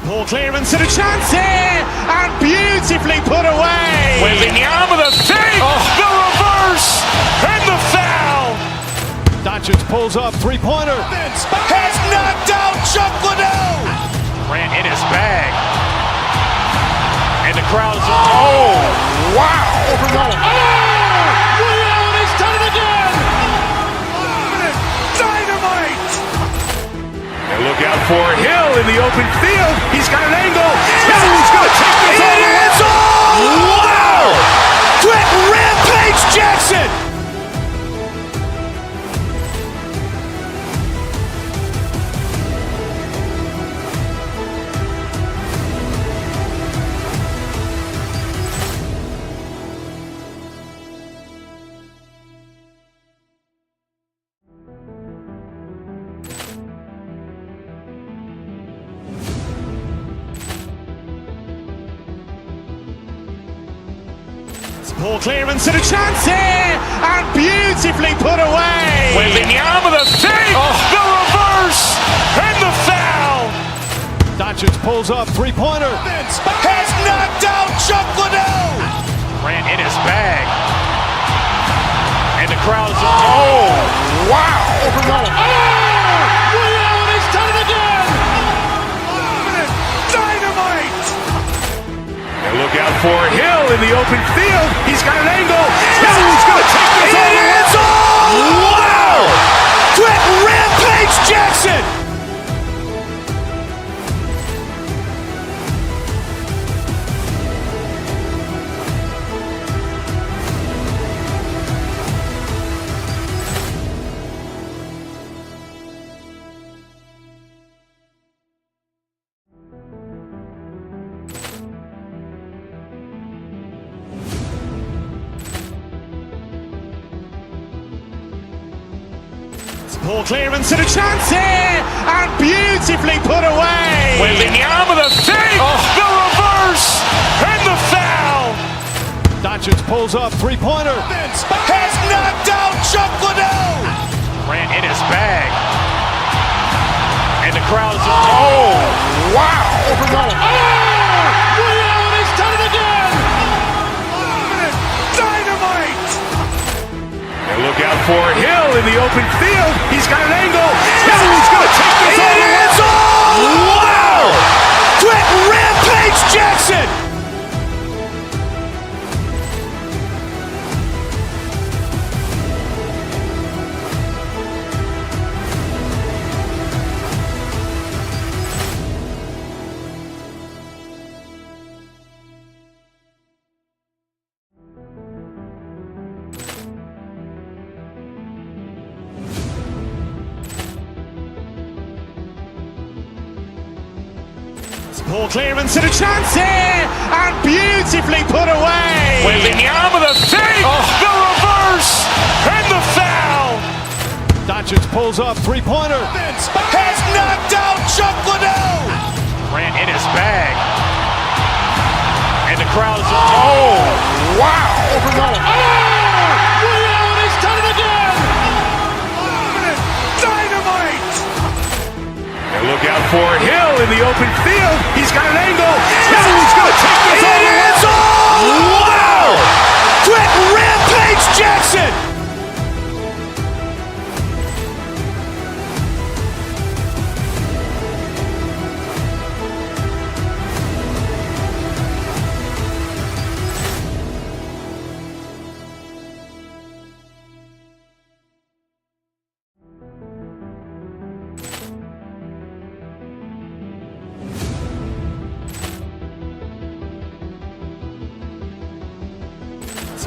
Poor clearance and a chance here, and beautifully put away. Wembanyama with a fake, the reverse, and the foul. Doncic pulls up, three-pointer. Has knocked out Chuck Liddell. Ran in his bag. And the crowd is, oh, wow. Ray Allen has done it again. Dynamite. And look out for Hill in the open field. He's got an angle. He's going to take this all the way. Wow. Quick Rampage Jackson. Poor clearance and a chance here, and beautifully put away. Wembanyama with a fake, the reverse, and the foul. Doncic pulls up, three-pointer. Has knocked out Chuck Liddell. Ran in his bag. And the crowd is, oh, wow. Ray Allen has done it again. Dynamite. And look out for Hill in the open field. He's got an angle. He's going to take this all the way. Wow. Quick Rampage Jackson. Poor clearance and a chance here, and beautifully put away. Wembanyama with a fake, the reverse, and the foul. Doncic pulls up, three-pointer. Has knocked out Chuck Liddell. Ran in his bag. And the crowd is, oh, wow. Ray Allen has done it again. Dynamite. And look out for Hill in the open field. He's got an angle. He's going to take this all the way. Wow. Quick Rampage Jackson. Poor clearance and a chance here, and beautifully put away. Wembanyama with a fake, the reverse, and the foul. Doncic pulls up, three-pointer. Has knocked out Chuck Liddell. Ran in his bag. And the crowd is, oh, wow. Ray Allen has done it again. Dynamite. And look out for Hill in the open field. He's got an angle. He's going to take this all the way. Wow. Quick Rampage Jackson.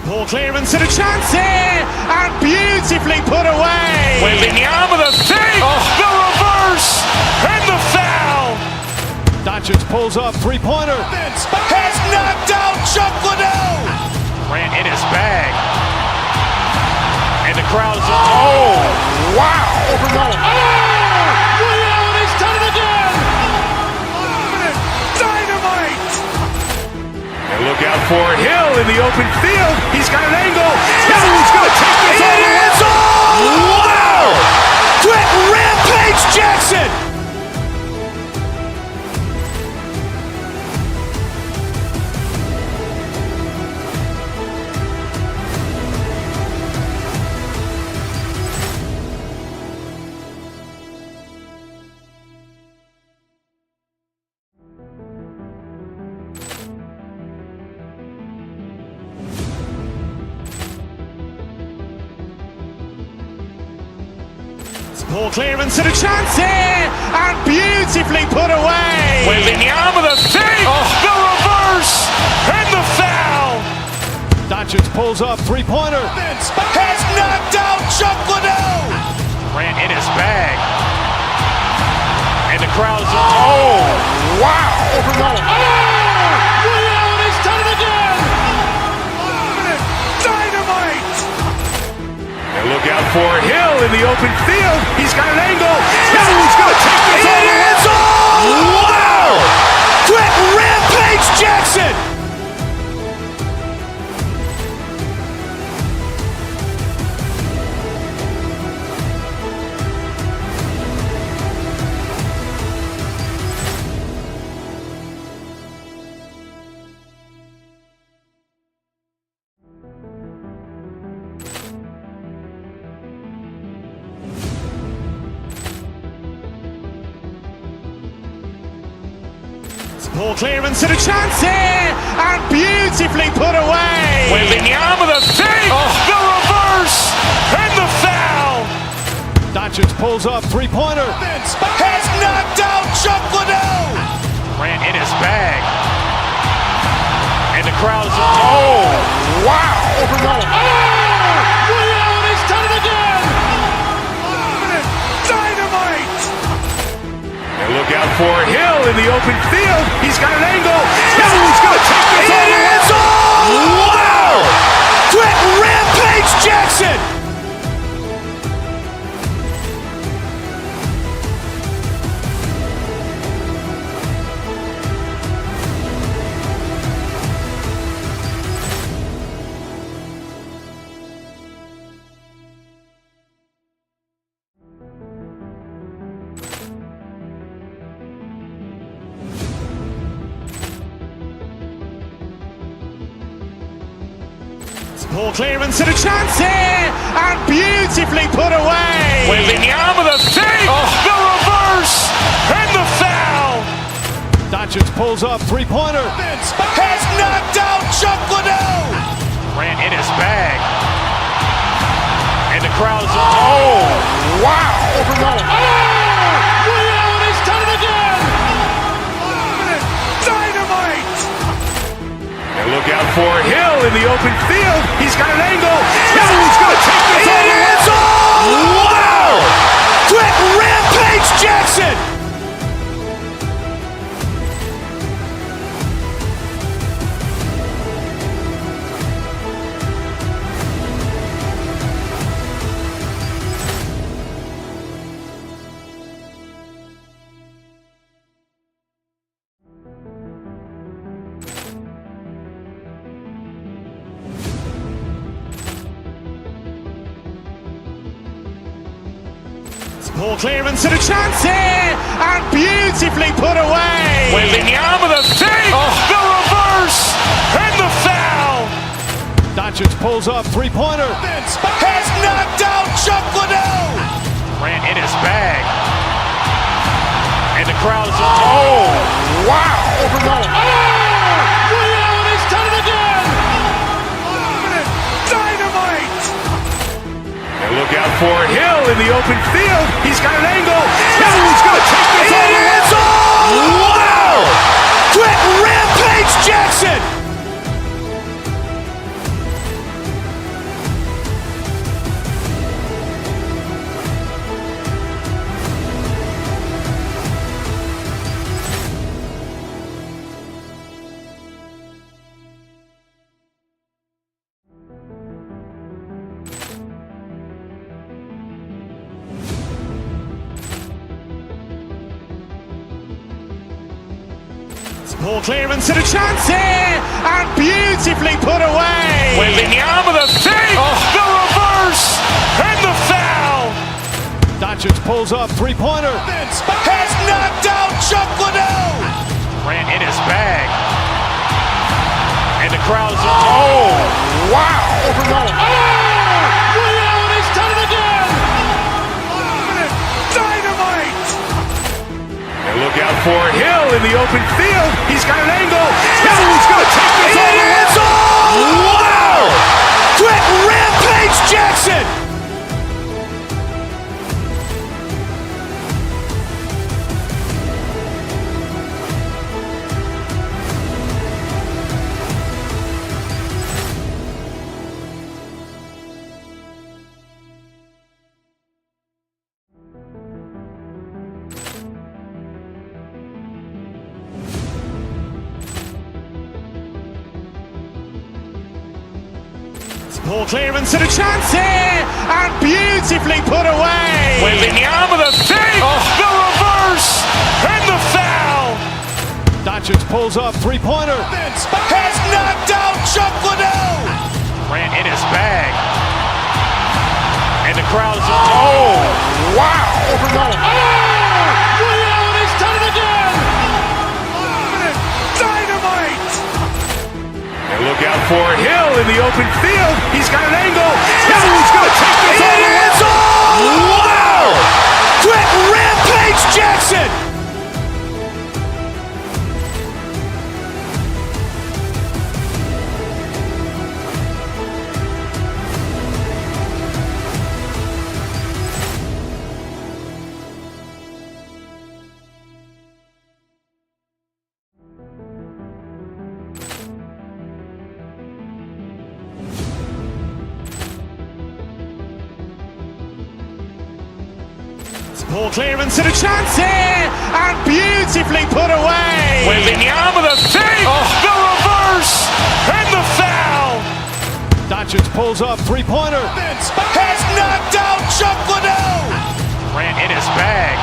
Ball clearance and a chance here, and beautifully put away. Wembanyama the fake, the reverse, and the foul. Doncic pulls up, three-pointer. Has knocked out Chuck Liddell. Grant in his bag. And the crowd is, oh, wow. He's done it again. Dynamite. And look out for Hill in the open field. He's got an angle. He's going to take this all the way. Wow. Quick Rampage Jackson. Ball clearance and a chance here, and beautifully put away. Wembanyama the fake, the reverse, and the foul. Doncic pulls up, three-pointer. Has knocked out Chuck Liddell. Grant in his bag. And the crowd is, oh, wow. He's done it again. Dynamite. And look out for Hill in the open field. He's got an angle. He's going to take this all the way. Wow. Quick Rampage Jackson. Ball clearance and a chance here, and beautifully put away. Wembanyama the fake, the reverse, and the foul. Doncic pulls up, three-pointer. Has knocked out Chuck Liddell. Grant in his bag. And the crowd is, oh, wow. He's done it again. Dynamite. And look out for Hill in the open field. He's got an angle. He's going to take this all the way. Wow. Quick Rampage Jackson. Ball clearance and a chance here, and beautifully put away. Wembanyama the fake, the reverse, and the foul. Doncic pulls up, three-pointer. Has knocked out Chuck Liddell. Grant in his bag. And the crowd is, oh, wow. He's done it again. Dynamite. And look out for Hill in the open field. He's got an angle. He's going to take this all the way. Wow. Quick Rampage Jackson. Ball clearance and a chance here, and beautifully put away. Wembanyama the fake, the reverse, and the foul. Doncic pulls up, three-pointer. Has knocked out Chuck Liddell. Grant in his bag. And the crowd is, oh, wow. He's done it again. Dynamite. And look out for Hill in the open field. He's got an angle. He's going to take this all the way. Wow. Quick Rampage Jackson. Poor clearance and a chance here, and beautifully put away. Wembanyama with a save, the reverse, and the foul. Doncic pulls up, three-pointer. Has knocked out Chuck Liddell. Grant in his bag. And the crowd's, oh, wow. Liddell, and he's done it again. Dynamite. And look out for Hill in the open field. He's got an angle. Hill's going to take this all the way. Wow. Quick Rampage Jackson. Poor clearance and a chance here, and beautifully put away. Wembanyama with a save, the reverse, and the foul. Doncic pulls up, three-pointer. Has knocked out Chuck Liddell. Grant in his bag. And the crowd's, oh, wow. Liddell, and he's done it again. Dynamite. And look out for Hill in the open field. He's got an angle. Hill's going to take this all the way. Wow. Quick Rampage Jackson. Poor clearance and a chance here, and beautifully put away. Wembanyama with a save, the reverse, and the foul. Doncic pulls up, three-pointer. Has knocked out Chuck Liddell. Grant in his bag.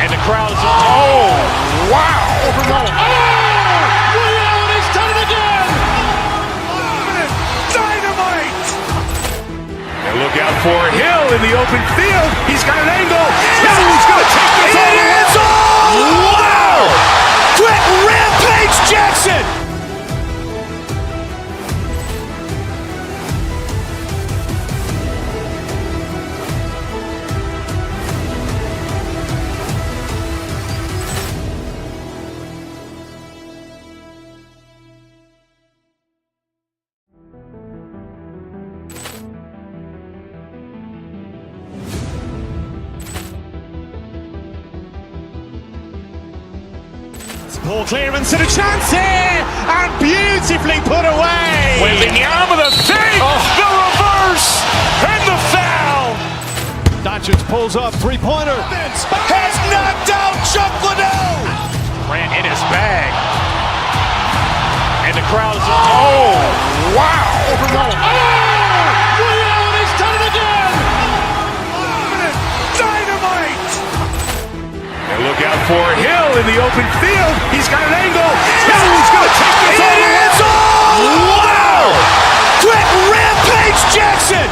And the crowd's, oh, wow. Liddell, and he's done it again. Dynamite. And look out for Hill in the open field. He's got an angle. Hill's going to take this all the way. Wow. Quick Rampage Jackson. Poor clearance and a chance here, and beautifully put away. Wembanyama with a save, the reverse, and the foul. Doncic pulls up, three-pointer. Has knocked out Chuck Liddell. Grant in his bag. And the crowd's, oh, wow. Liddell, and he's done it again. Dynamite. And look out for Hill in the open field. He's got an angle. Hill's going to take this all the way. Wow. Quick Rampage Jackson.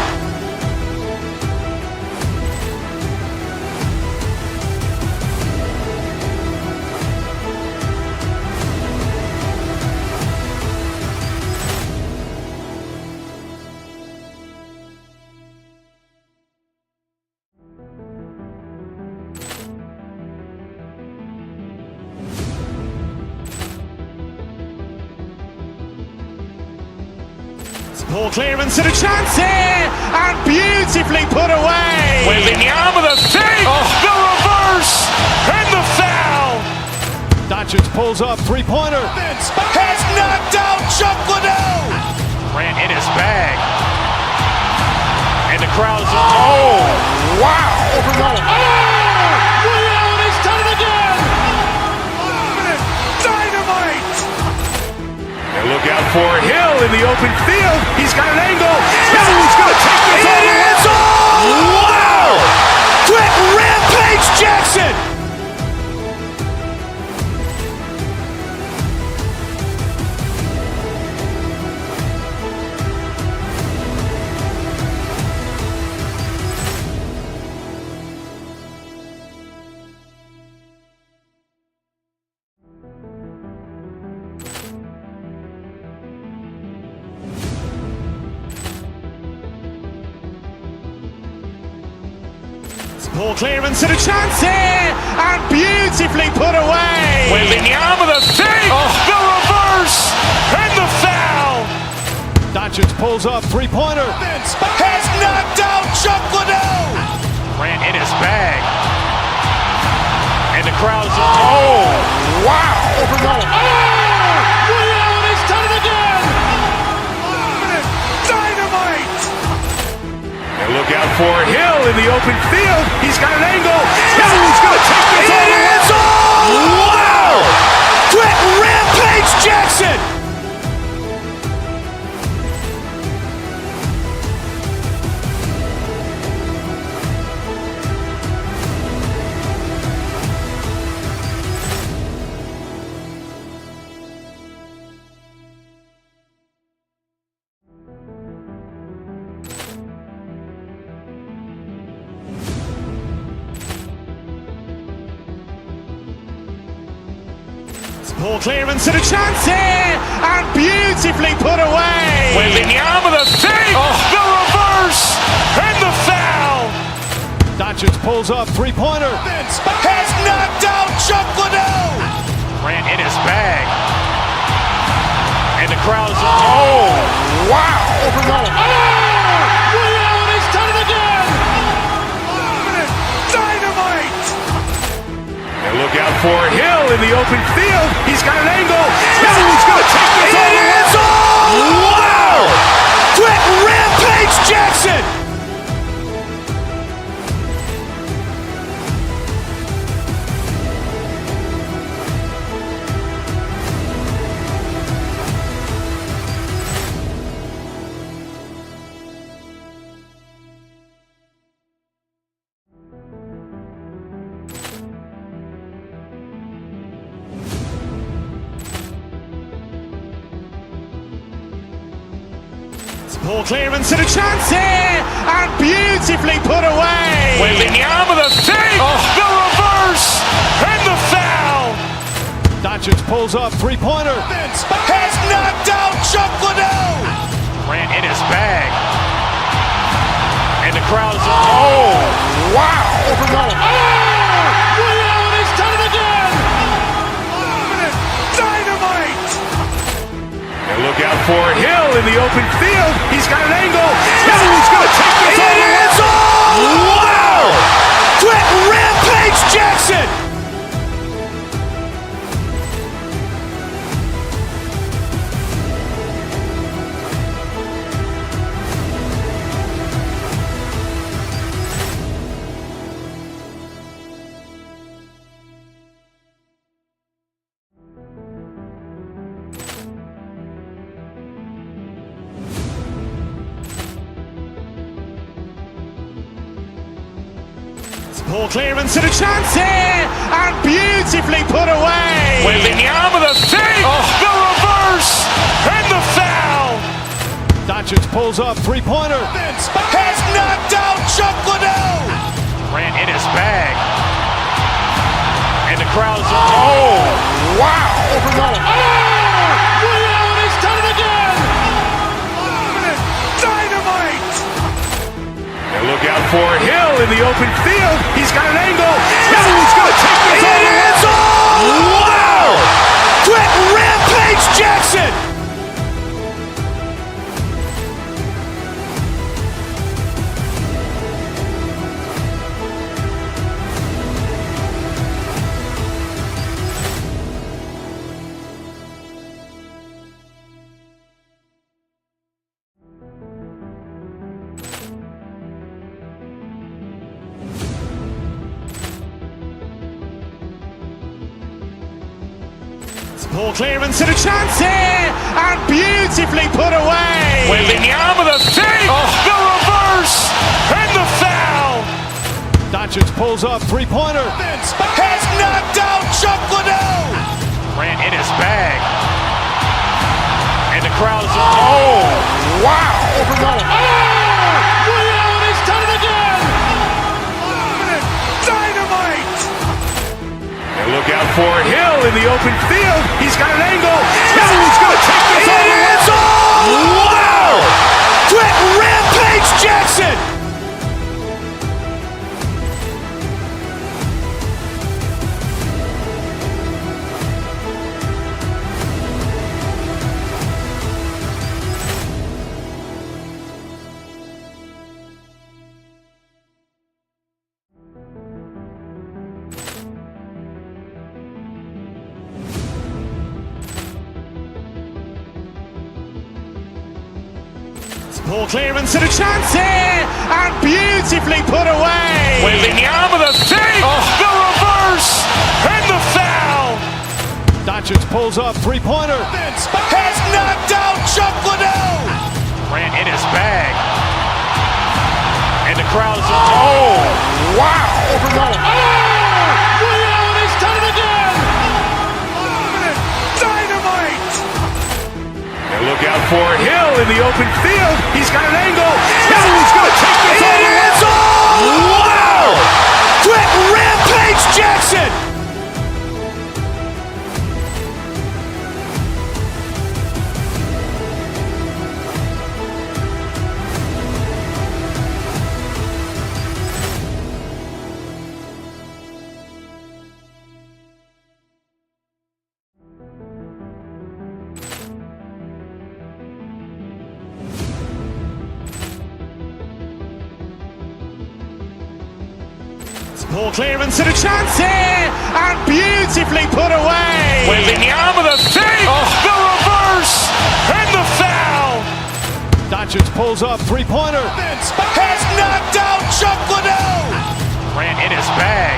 Poor clearance and a chance here, and beautifully put away. Wembanyama with a save, the reverse, and the foul. Doncic pulls up, three-pointer. Has knocked out Chuck Liddell. Grant in his bag. And the crowd's, oh, wow. Liddell, and he's done it again. Dynamite. And look out for Hill in the open field. He's got an angle. Hill's going to take this all the way. Wow. Quick Rampage Jackson. Ball clearance and a chance here, and beautifully put away. Wembanyama with a save, the reverse, and the foul. Doncic pulls up, three-pointer. Has knocked out Chuck Liddell. Grant in his bag. And the crowd's oh, wow. Overall. Ray Allen has done it again. Dynamite. And look out for Hill in the open field. He's got an angle. He's going to take this all the way. Wow. Quick Rampage Jackson. Ball clearance and a chance here, and beautifully put away. Wembanyama with a save, the reverse, and the foul. Doncic pulls up, three-pointer. Has knocked out Chuck Liddell. Grant in his bag. And the crowd's oh, wow. Overall. Ray Allen has done it again. Dynamite. And look out for Hill in the open field. He's got an angle. He's going to take this all the way. Wow. Quick Rampage Jackson. Ball clearance and a chance here, and beautifully put away. Wembanyama with a save, the reverse, and the foul. Doncic pulls up, three-pointer. Has knocked out Chuck Liddell. Grant in his bag. And the crowd's oh, wow. Overall. Ray Allen has done it again. Dynamite. And look out for Hill in the open field. He's got an angle. He's going to take this all the way. Wow. Quick Rampage Jackson. Ball clearance and a chance here, and beautifully put away. Wembanyama with a save, the reverse, and the foul. Doncic pulls up, three-pointer. Has knocked out Chuck Liddell. Grant in his bag. And the crowd's oh, wow. Overall. Ray Allen has done it again. Dynamite. And look out for Hill in the open field. He's got an angle. He's going to take this all the way. Wow. Quick Rampage Jackson. Ball clearance and a chance here, and beautifully put away. Wembanyama with a save, the reverse, and the foul. Doncic pulls up, three-pointer. Has knocked out Chuck Liddell. Grant in his bag. And the crowd's oh, wow. Overall. Ray Allen has done it again. Dynamite. And look out for Hill in the open field. He's got an angle. He's going to take this all the way. Wow. Quick Rampage Jackson. Poor clearance and a chance here, and beautifully put away. Wembanyama the save, the reverse, and the foul. Doncic pulls up, three-pointer. Has knocked out Chuck Liddell. Ran in his bag. And the crowd is, oh, wow. He's done it again. Dynamite. And look out for Hill in the open field. He's got an angle. He's going to take this all the way. Wow. Quick Rampage Jackson. Poor clearance and a chance here, and beautifully put away. Wembanyama the save, the reverse, and the foul. Doncic pulls up, three-pointer. Has knocked out Chuck Liddell. Ran in his bag.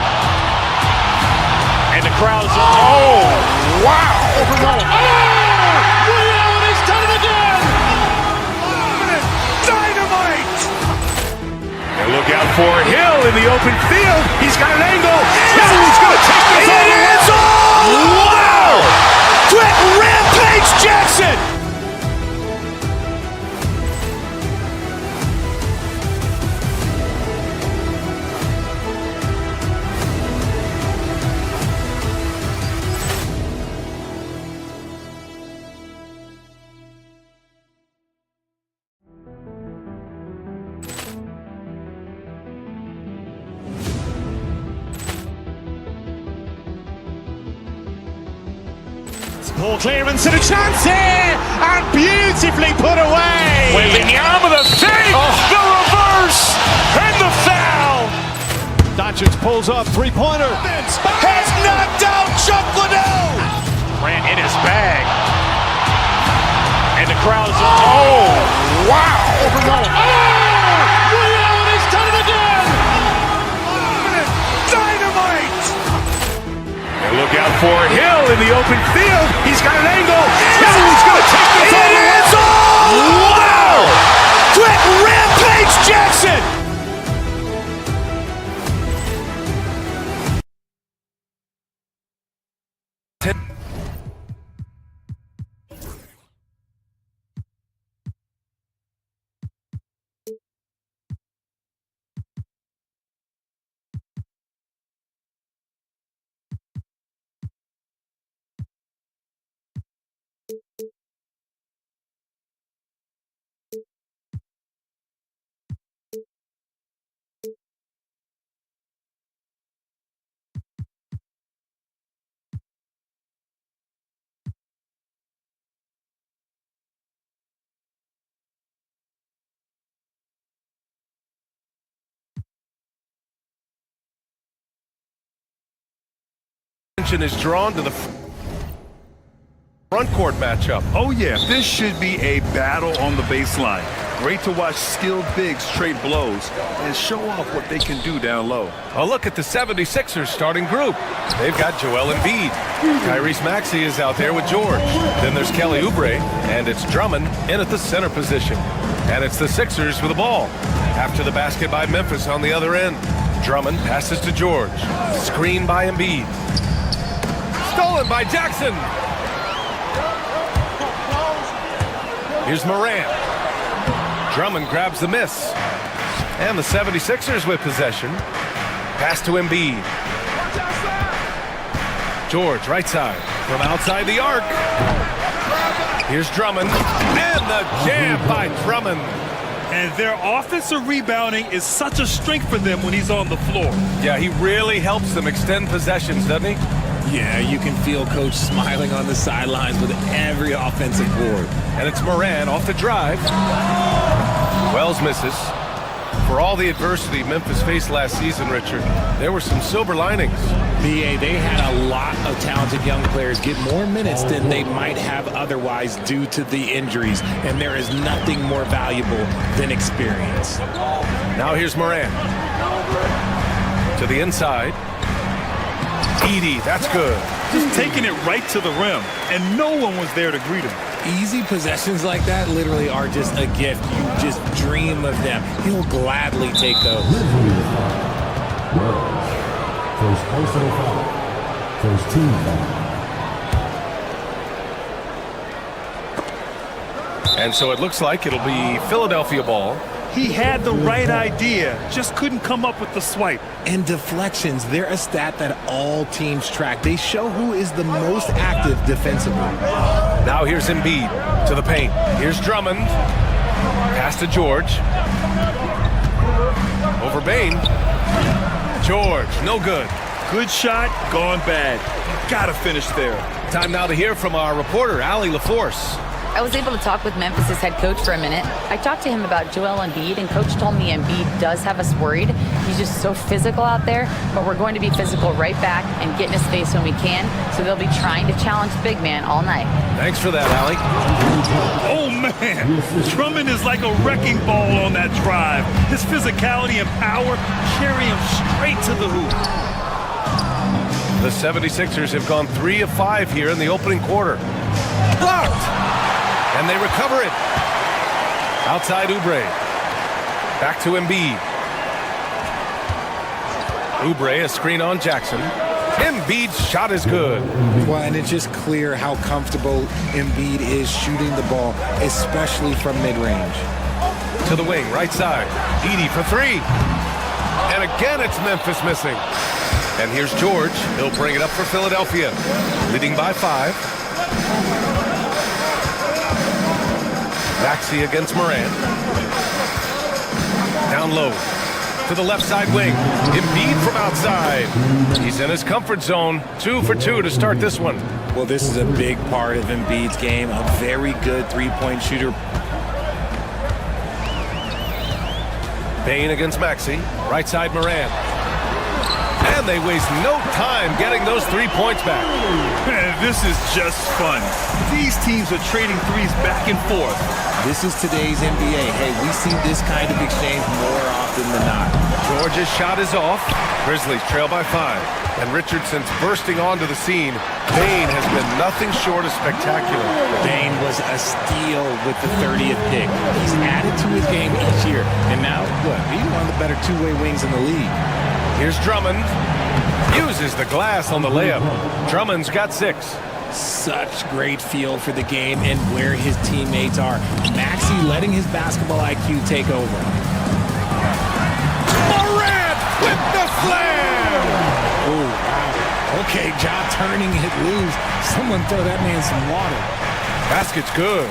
And the crowd is, oh, wow. He's done it again. Dynamite. And look out for Hill in the open field. He's got an angle. He's going to take this all the way. Wow. Quick Rampage Jackson. Poor clearance and a chance here, and beautifully put away. Wembanyama the save, the reverse, and the foul. Doncic pulls up, three-pointer. Has knocked out Chuck Liddell. Ran in his bag. And the crowd is, oh, wow. He's done it again. Dynamite. And look out for Hill in the open field. He's got an angle. He's going to take this all the way. Wow. Quick Rampage Jackson. Attention is drawn to the front court matchup. Oh yeah, this should be a battle on the baseline. Great to watch skilled bigs trade blows and show off what they can do down low. A look at the 76ers starting group. They've got Joel Embiid. Tyrese Maxey is out there with George. Then there's Kelly Oubre, and it's Drummond in at the center position. And it's the Sixers with the ball. After the basket by Memphis on the other end. Drummond passes to George. Screen by Embiid. Stolen by Jackson. Here's Morant. Drummond grabs the miss. And the 76ers with possession. Pass to Embiid. George, right side. From outside the arc. Here's Drummond. And the jam by Drummond. And their offensive rebounding is such a strength for them when he's on the floor. Yeah, he really helps them extend possessions, doesn't he? Yeah, you can feel Coach smiling on the sidelines with every offensive board. And it's Moran off the drive. Wells misses. For all the adversity Memphis faced last season, Richard, there were some silver linings. BA, they had a lot of talented young players get more minutes than they might have otherwise due to the injuries, and there is nothing more valuable than experience. Now here's Moran. To the inside. Edey, that's good. Just taking it right to the rim, and no one was there to greet him. Easy possessions like that literally are just a gift. You just dream of them. He'll gladly take those. First personal foul. First team foul. And so it looks like it'll be Philadelphia ball. He had the right idea, just couldn't come up with the swipe. And deflections, they're a stat that all teams track. They show who is the most active defensively. Now here's Embiid to the paint. Here's Drummond. Pass to George. Over Bane. George, no good. Good shot, gone bad. Gotta finish there. Time now to hear from our reporter, Allie LaForce. I was able to talk with Memphis' head coach for a minute. I talked to him about Joel Embiid, and coach told me Embiid does have us worried. He's just so physical out there, but we're going to be physical right back and get in his face when we can, so they'll be trying to challenge the big man all night. Thanks for that, Allie. Oh, man. Drummond is like a wrecking ball on that drive. His physicality and power carry him straight to the hoop. The 76ers have gone 3 of 5 here in the opening quarter. Blocked! And they recover it. Outside Oubre. Back to Embiid. Oubre, a screen on Jackson. Embiid's shot is good. Well, and it's just clear how comfortable Embiid is shooting the ball, especially from mid-range. To the wing, right side. Edey for 3. And again, it's Memphis missing. And here's George. He'll bring it up for Philadelphia. Leading by 5. Maxey against Moran. Down low. To the left side wing. Embiid from outside. He's in his comfort zone. 2 for 2 to start this one. Well, this is a big part of Embiid's game. A very good three-point shooter. Bane against Maxey. Right side Moran. And they waste no time getting those 3 points back. Man, this is just fun. These teams are trading threes back and forth. This is today's NBA. Hey, we see this kind of exchange more often than not. George's shot is off. Grizzlies trail by 5. And Richardson's bursting onto the scene. Bane has been nothing short of spectacular. Bane was a steal with the 30th pick. He's added to his game each year. And now, what? He's one of the better two-way wings in the league. Here's Drummond. Uses the glass on the layup. Drummond's got 6. Such great feel for the game and where his teammates are. Maxey letting his basketball IQ take over. Morant with the slam! Oh, wow. Okay, Ja turning it loose. Someone throw that man some water. Basket's good.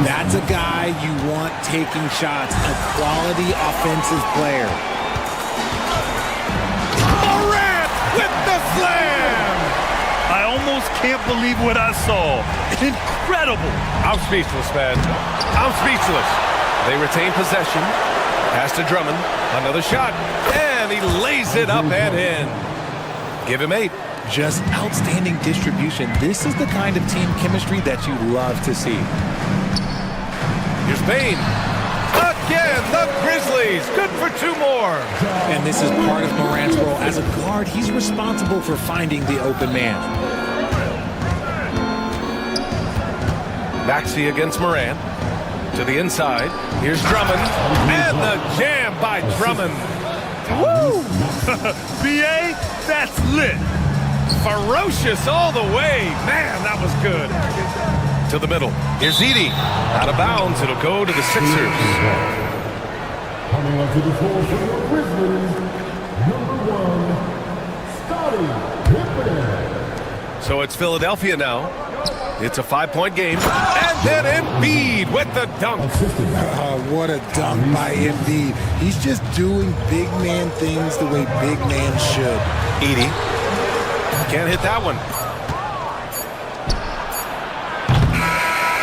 That's a guy you want taking shots. A quality offensive player. Morant with the slam! I almost can't believe what I saw. Incredible. I'm speechless, man. I'm speechless. They retain possession. Pass to Drummond. Another shot. And he lays it up and in. Give him 8. Just outstanding distribution. This is the kind of team chemistry that you love to see. Here's Bane. Again, the Grizzlies. Good for 2 more. And this is part of Morant's role. As a guard, he's responsible for finding the open man. Maxey against Moran. To the inside. Here's Drummond. And the jam by Drummond. Woo! BA, that's lit. Ferocious all the way. Man, that was good. To the middle. Here's Edey. Out of bounds. It'll go to the Sixers. Coming onto the floor for the Grizzlies, number 1, Scottie Pippen. So it's Philadelphia now. It's a 5-point game. And then Embiid with the dunk. What a dunk by Embiid. He's just doing big man things the way big man should. Edey. Can't hit that one.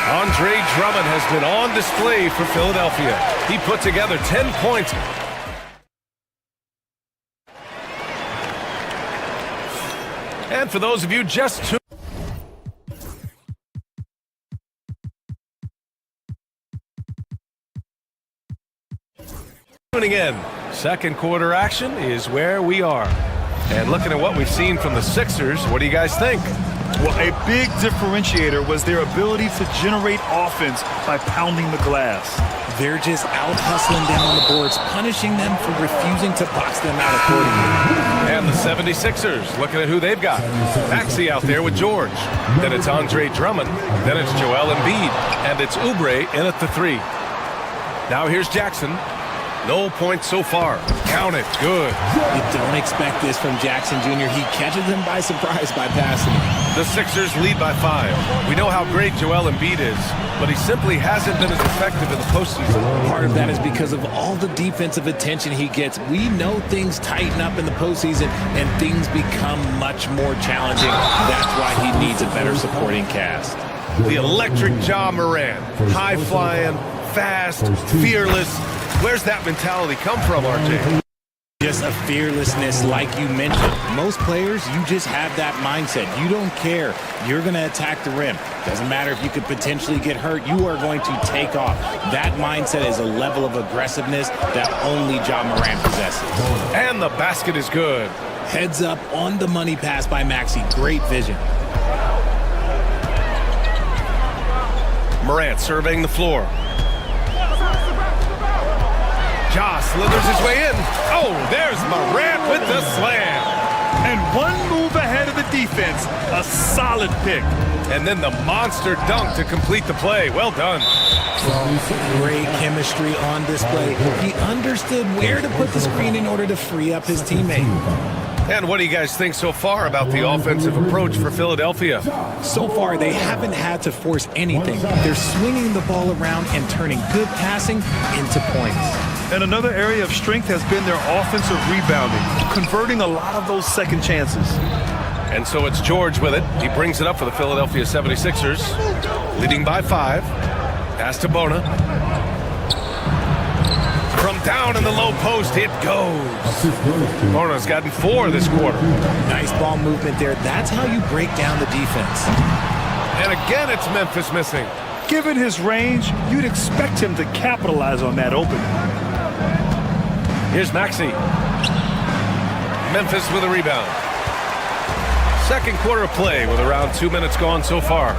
Andre Drummond has been on display for Philadelphia. He put together 10 points. And for those of you just tuning in, second quarter action is where we are. And looking at what we've seen from the Sixers, what do you guys think? Well, a big differentiator was their ability to generate offense by pounding the glass. They're just out hustling them on the boards, punishing them for refusing to box them out accordingly. And the 76ers, looking at who they've got. Maxey out there with George. Then it's Andre Drummond. Then it's Joel Embiid. And it's Oubre in at the 3. Now here's Jackson. No points so far. Count it. Good. You don't expect this from Jackson Jr. He catches them by surprise by passing. The Sixers lead by 5. We know how great Joel Embiid is, but he simply hasn't been as effective in the postseason. Part of that is because of all the defensive attention he gets. We know things tighten up in the postseason and things become much more challenging. That's why he needs a better supporting cast. The electric Ja Morant. High-flying, fast, fearless. Where's that mentality come from, RJ? Just a fearlessness like you mentioned. Most players, you just have that mindset. You don't care. You're going to attack the rim. Doesn't matter if you could potentially get hurt. You are going to take off. That mindset is a level of aggressiveness that only Ja Morant possesses. And the basket is good. Heads up on the money pass by Maxey. Great vision. Morant surveying the floor. Ja slithers his way in. Oh, there's Morant with the slam. And one move ahead of the defense. A solid pick. And then the monster dunk to complete the play. Well done. Great chemistry on display. He understood where to put the screen in order to free up his teammate. And what do you guys think so far about the offensive approach for Philadelphia? So far, they haven't had to force anything. They're swinging the ball around and turning good passing into points. And another area of strength has been their offensive rebounding, converting a lot of those second chances. And so it's George with it. He brings it up for the Philadelphia 76ers, leading by 5. Pass to Bona. From down in the low post, it goes. Bona's gotten 4 this quarter. Nice ball movement there. That's how you break down the defense. And again, it's Memphis missing. Given his range, you'd expect him to capitalize on that opening. Here's Maxey. Memphis with a rebound. Second quarter of play with around 2 minutes gone so far.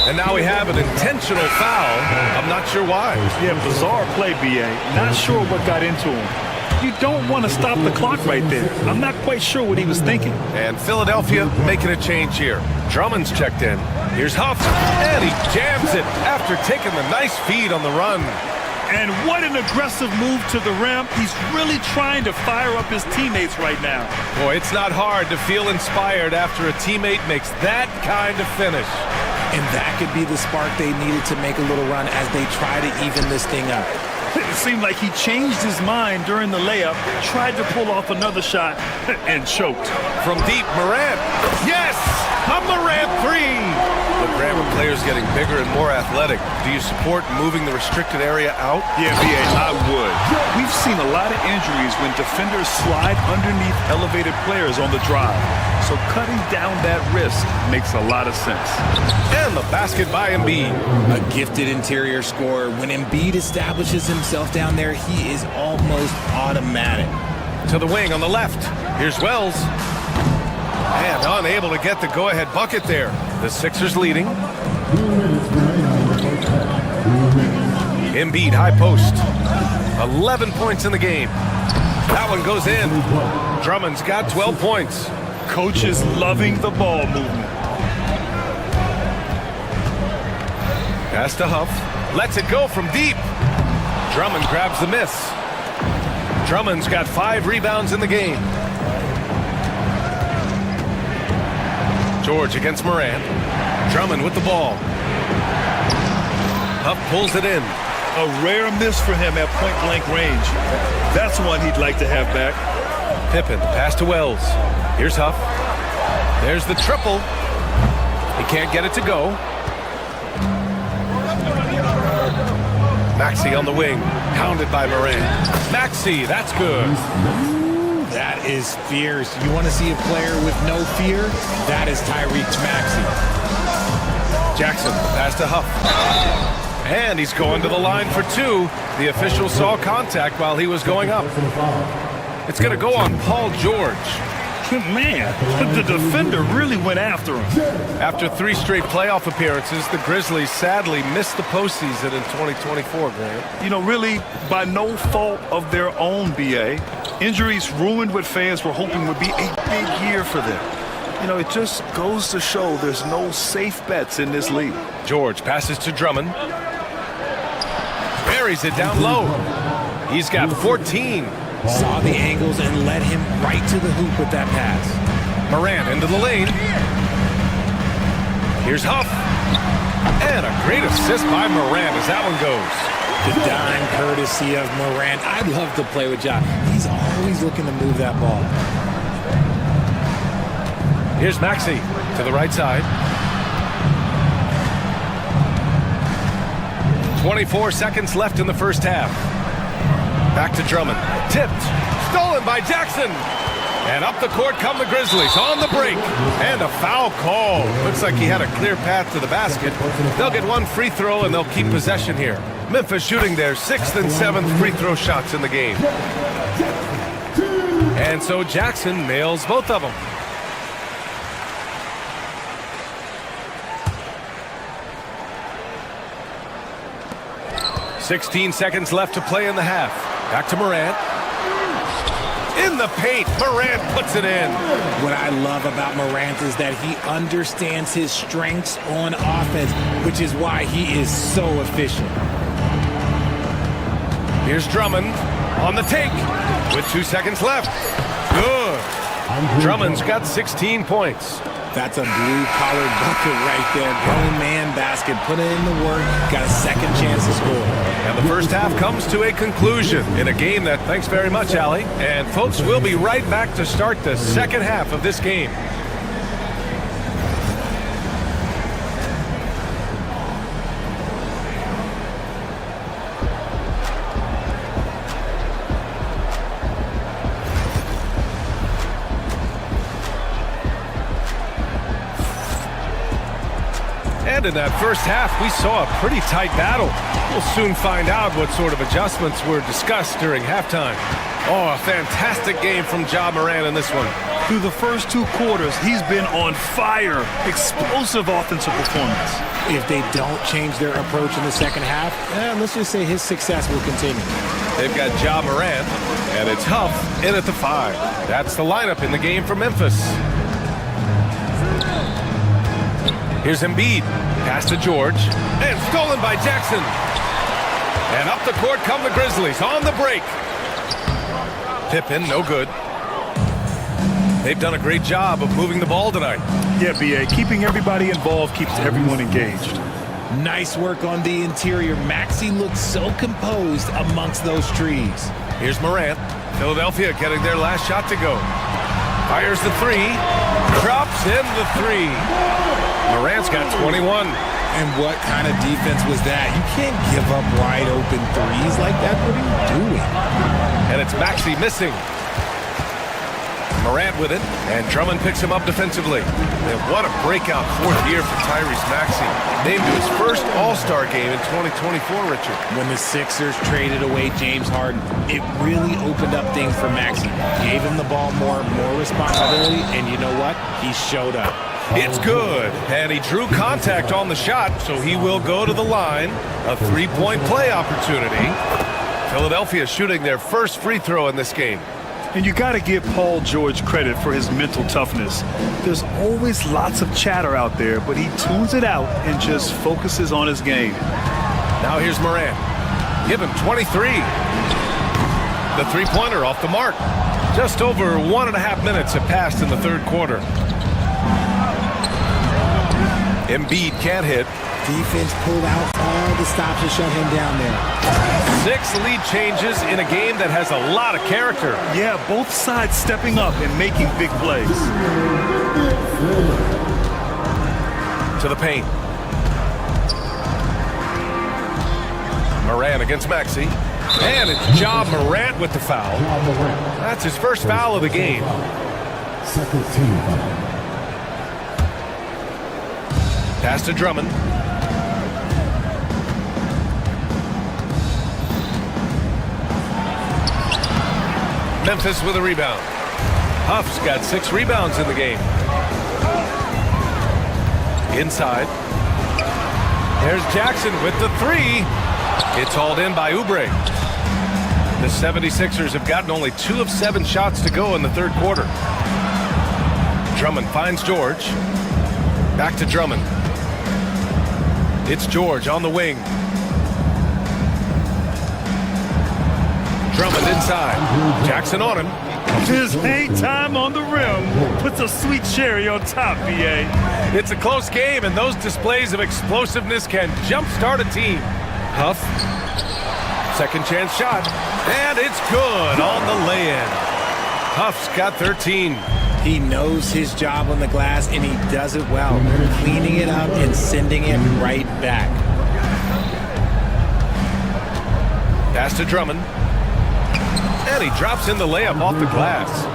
And now we have an intentional foul. I'm not sure why. Yeah, bizarre play, B.A. Not sure what got into him. You don't want to stop the clock right there. I'm not quite sure what he was thinking. And Philadelphia making a change here. Drummond's checked in. Here's Huff, and he jams it after taking the nice feed on the run. And what an aggressive move to the rim. He's really trying to fire up his teammates right now. Boy, it's not hard to feel inspired after a teammate makes that kind of finish. And that could be the spark they needed to make a little run as they try to even this thing up. It seemed like he changed his mind during the layup, tried to pull off another shot, and choked. From deep, Morant. Yes! A Morant 3! But Grant, with players getting bigger and more athletic, do you support moving the restricted area out? Yeah, B.A., I would. We've seen a lot of injuries when defenders slide underneath elevated players on the drive. So cutting down that risk makes a lot of sense. And the basket by Embiid. A gifted interior scorer. When Embiid establishes himself down there, he is almost automatic. To the wing on the left. Here's Wells. And unable to get the go-ahead bucket there. The Sixers leading. Embiid, high post. 11 points in the game. That one goes in. Drummond's got 12 points. Coach is loving the ball movement. Pass to Huff. Lets it go from deep. Drummond grabs the miss. Drummond's got 5 rebounds in the game. George against Morant. Drummond with the ball. Huff pulls it in. A rare miss for him at point-blank range. That's one he'd like to have back. Pippen, pass to Wells. Here's Huff. There's the triple. He can't get it to go. Maxey on the wing, pounded by Morant. Maxey, that's good. That is fierce. You want to see a player with no fear? That is Tyrese Maxey. Jackson, pass to Huff. And he's going to the line for two. The official saw contact while he was going up. It's going to go on Paul George. Man, the defender really went after him. After 3 straight playoff appearances, the Grizzlies sadly missed the postseason in 2024, Grant. You know, really, by no fault of their own, BA. Injuries ruined what fans were hoping would be a big year for them. You know, it just goes to show there's no safe bets in this league. George passes to Drummond. Buries it down low. He's got 14. Saw the angles and led him right to the hoop with that pass. Morant into the lane. Here's Huff. And a great assist by Morant as that one goes. The dime courtesy of Morant. I'd love to play with Ja. He's always looking to move that ball. Here's Maxey to the right side. 24 seconds left in the first half. Back to Drummond. Tipped. Stolen by Jackson. And up the court come the Grizzlies on the break. And a foul call. Looks like he had a clear path to the basket. They'll get 1 free throw and they'll keep possession here. Memphis shooting their 6th and 7th free throw shots in the game. And so Jackson nails both of them. .16 seconds left to play in the half. Back to Morant. In the paint, Morant puts it in. What I love about Morant is that he understands his strengths on offense, which is why he is so efficient. Here's Drummond on the take with 2 seconds left. Good. Drummond's got 16 points. That's a blue-collar bucket right there. Grown man basket. Put in the work. Got a second chance to score. And the first half comes to a conclusion in a game that, thanks very much, Allie. And folks, we'll be right back to start the second half of this game. And in that first half, we saw a pretty tight battle. We'll soon find out what sort of adjustments were discussed during halftime. Oh, a fantastic game from Ja Morant in this one. Through the first 2 quarters, he's been on fire. Explosive offensive performance. If they don't change their approach in the second half, let's just say his success will continue. They've got Ja Morant, and it's Huff in at the 5. That's the lineup in the game for Memphis. Here's Embiid. Pass to George. And stolen by Jackson. And up the court come the Grizzlies on the break. Pippen, no good. They've done a great job of moving the ball tonight. Yeah, BA. Keeping everybody involved keeps everyone engaged. Nice work on the interior. Maxey looks so composed amongst those trees. Here's Morant. Philadelphia getting their last shot to go. Fires the 3. Drops in the 3. Morant's got 21. And what kind of defense was that? You can't give up wide open threes like that. What are you doing? And it's Maxey missing. Morant with it, and Drummond picks him up defensively. And what a breakout 4th year for Tyrese Maxey. Named to his first All-Star game in 2024, Richard. When the Sixers traded away James Harden, it really opened up things for Maxey. Gave him the ball more responsibility, and you know what? He showed up. It's good, and he drew contact on the shot, so he will go to the line. A 3-point play opportunity. Philadelphia shooting their first free throw in this game. And you got to give Paul George credit for his mental toughness. There's always lots of chatter out there, but he tunes it out and just focuses on his game. Now here's Morant. Give him 23. The three-pointer off the mark. Just over 1.5 minutes have passed in the third quarter. Embiid can't hit. Defense pulled out all the stops to shut him down there. 6 lead changes in a game that has a lot of character. Yeah, both sides stepping up and making big plays. To the paint. Morant against Maxey. And it's Ja Morant with the foul. That's his first foul of the game. Second team foul. Pass to Drummond. Memphis with a rebound. Huff's got 6 rebounds in the game. Inside. There's Jackson with the 3. It's hauled in by Oubre. The 76ers have gotten only 2 of 7 shots to go in the third quarter. Drummond finds George. Back to Drummond. It's George on the wing. Drummond inside. Jackson on him. Just hang time on the rim. Puts a sweet cherry on top, BA. It's a close game, and those displays of explosiveness can jumpstart a team. Huff. Second chance shot. And it's good on the lay-in. Huff's got 13. He knows his job on the glass, and he does it well. Cleaning it up and sending it right back. Pass to Drummond. And he drops in the layup off the glass.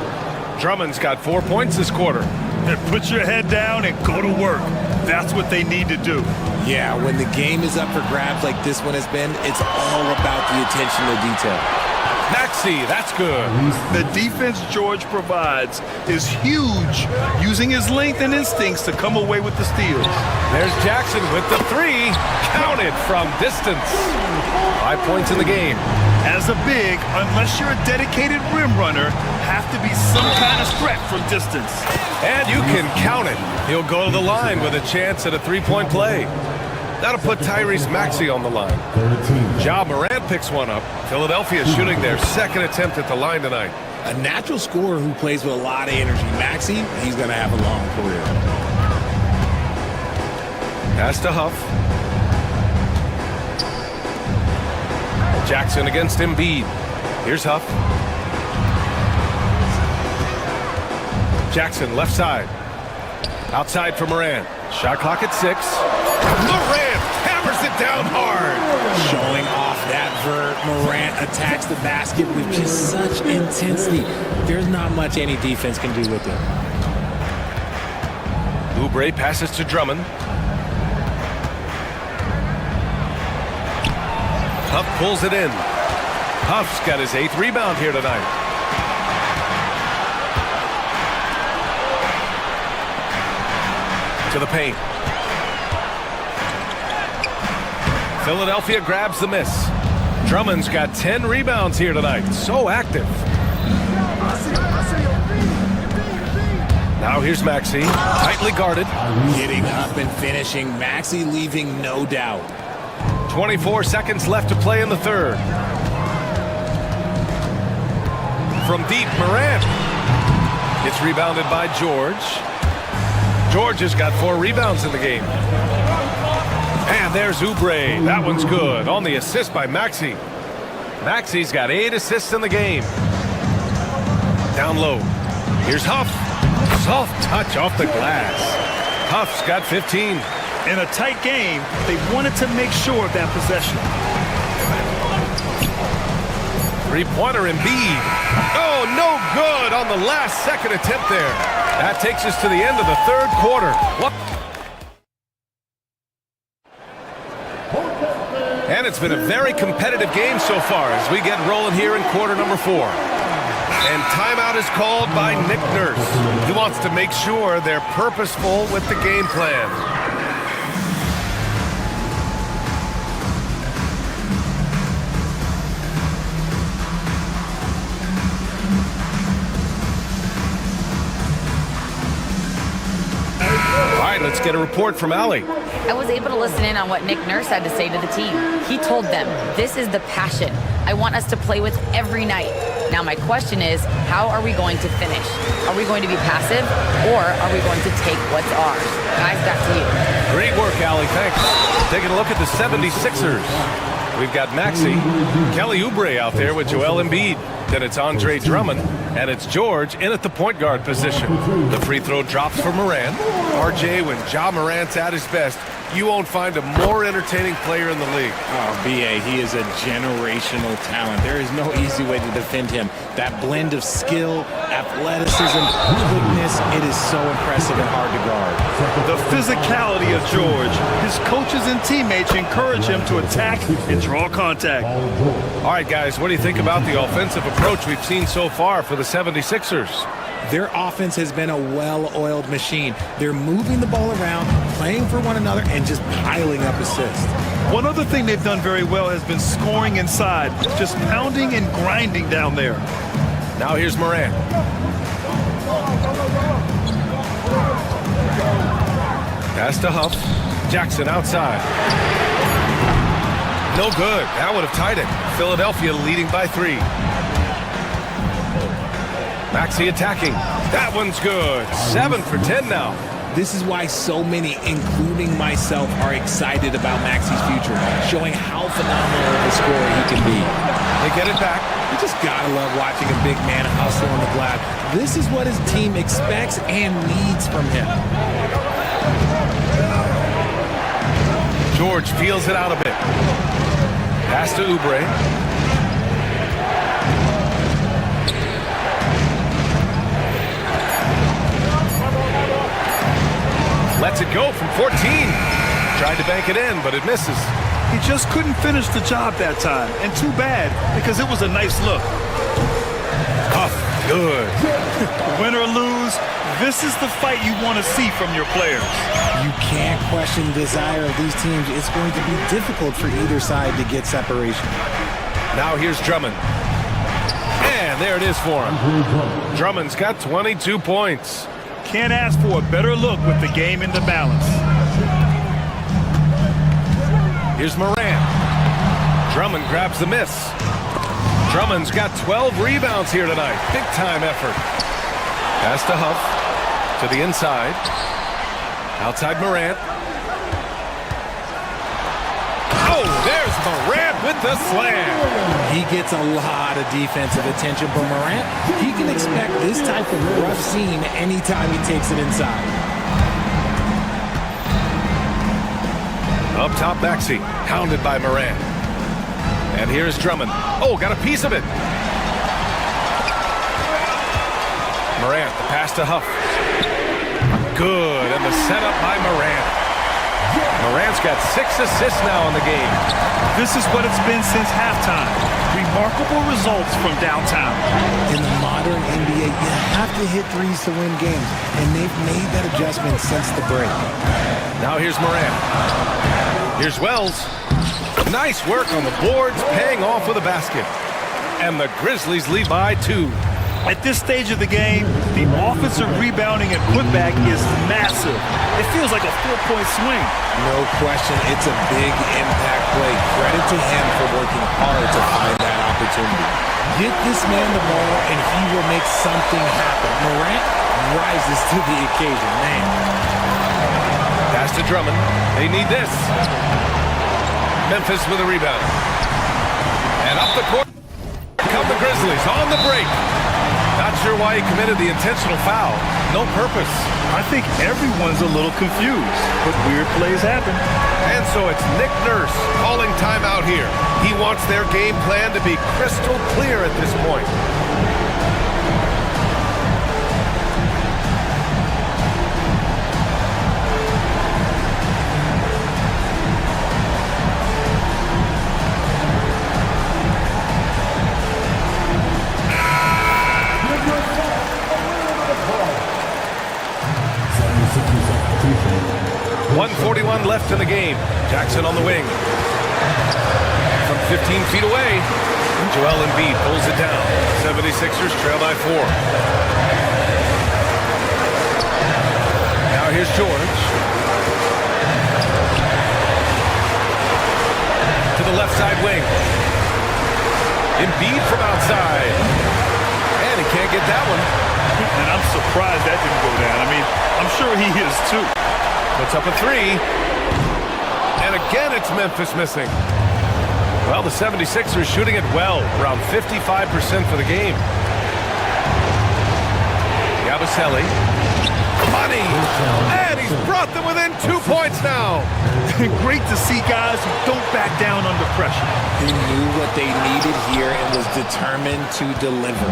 Drummond's got 4 points this quarter. And put your head down and go to work. That's what they need to do. Yeah, when the game is up for grabs like this one has been, it's all about the attention to detail. Maxey, that's good. The defense George provides is huge, using his length and instincts to come away with the steals. There's Jackson with the 3, counted from distance. 5 points in the game. As a big, unless you're a dedicated rim runner, have to be some kind of threat from distance. And you can count it. He'll go to the line with a chance at a 3-point play. That'll put Tyrese Maxey on the line. Ja Morant picks one up. Philadelphia shooting their second attempt at the line tonight. A natural scorer who plays with a lot of energy. Maxey, he's going to have a long career. Pass to Huff. Jackson against Embiid. Here's Huff. Jackson left side. Outside for Morant. Shot clock at 6. Morant hammers it down hard. Showing off that vert. Morant attacks the basket with just such intensity. There's not much any defense can do with it. Oubre passes to Drummond. Huff pulls it in. Huff's got his 8th rebound here tonight. To the paint. Philadelphia grabs the miss. Drummond's got 10 rebounds here tonight. So active. Now here's Maxey. Tightly guarded. Getting up and finishing. Maxey leaving no doubt. 24 seconds left to play in the third. From deep, Morant. It's rebounded by George. George has got 4 rebounds in the game. And there's Oubre. That one's good. On the assist by Maxey. Maxey's got 8 assists in the game. Down low. Here's Huff. Soft touch off the glass. Huff's got 15. In a tight game, they wanted to make sure of that possession. 3-pointer Embiid. Oh, no good on the last second attempt there. That takes us to the end of the third quarter. What? And it's been a very competitive game so far as we get rolling here in quarter number 4. And timeout is called by Nick Nurse. He wants to make sure they're purposeful with the game plan. Let's get a report from Allie. I was able to listen in on what Nick Nurse had to say to the team. He told them, this is the passion I want us to play with every night. Now my question is, how are we going to finish? Are we going to be passive, or are we going to take what's ours? Guys, back to you. Great work, Allie. Thanks. Taking a look at the 76ers. We've got Maxey, Kelly Oubre out there with Joel Embiid. Then it's Andre Drummond. And it's George in at the point guard position. The free throw drops for Morant. RJ, when Ja Morant's at his best, you won't find a more entertaining player in the league. Oh, B.A., he is a generational talent. There is no easy way to defend him. That blend of skill, athleticism, quickness, it is so impressive and hard to guard. The physicality of George. His coaches and teammates encourage him to attack and draw contact. All right, guys, what do you think about the offensive approach we've seen so far for the 76ers? Their offense has been a well-oiled machine. They're moving the ball around, playing for one another, and just piling up assists. One other thing they've done very well has been scoring inside, just pounding and grinding down there. Now here's Morant. Pass to Huff. Jackson outside. No good. That would have tied it. Philadelphia leading by 3. Maxey attacking. That one's good. 7 for 10 now. This is why so many, including myself, are excited about Maxey's future, showing how phenomenal of a scorer he can be. They get it back. You just gotta love watching a big man hustle on the glass. This is what his team expects and needs from him. George feels it out a bit. Pass to Oubre. Lets it go from 14. Tried to bank it in, but it misses. He just couldn't finish the job that time. And too bad, because it was a nice look. Huff, good. Win or lose, this is the fight you want to see from your players. You can't question the desire of these teams. It's going to be difficult for either side to get separation. Now here's Drummond. And there it is for him. Drummond's got 22 points. Can't ask for a better look with the game in the balance. Here's Morant. Drummond grabs the miss. Drummond's got 12 rebounds here tonight. Big time effort. Pass to Huff. To the inside. Outside Morant. Oh, there's Morant with the slam. He gets a lot of defensive attention from Morant. He can expect this type of rough scene anytime he takes it inside. Up top, Maxey, hounded by Morant. And here's Drummond. Oh, got a piece of it. Morant, the pass to Huff. Good, and the setup by Morant. Morant's got 6 assists now in the game. This is what it's been since halftime. Remarkable results from downtown. In the modern NBA, you have to hit threes to win games, and they've made that adjustment since the break. Now here's Morant. Here's Wells. Nice work on the boards, paying off with a basket. And the Grizzlies lead by 2. At this stage of the game, the offensive rebounding and putback is massive. It feels like a 4-point swing. No question, it's a big impact play. Credit to him for working hard to find that opportunity. Get this man the ball and he will make something happen. Morant rises to the occasion, man. Pass to Drummond. They need this. Memphis with a rebound. And up the court come the Grizzlies on the break. Not sure why he committed the intentional foul. No purpose. I think everyone's a little confused, but weird plays happen. And so it's Nick Nurse calling timeout here. He wants their game plan to be crystal clear at this point. .141 left in the game. Jackson on the wing. From 15 feet away, Joel Embiid pulls it down. 76ers trail by 4. Now here's George. To the left side wing. Embiid from outside. And he can't get that one. And I'm surprised that didn't go down. I mean, I'm sure he is too. Puts up a 3. And again, it's Memphis missing. Well, the 76ers shooting it well, around 55% for the game. Yabusele. Money! And he's brought them within 2 points now. Great to see guys who don't back down under pressure. He knew what they needed here and was determined to deliver.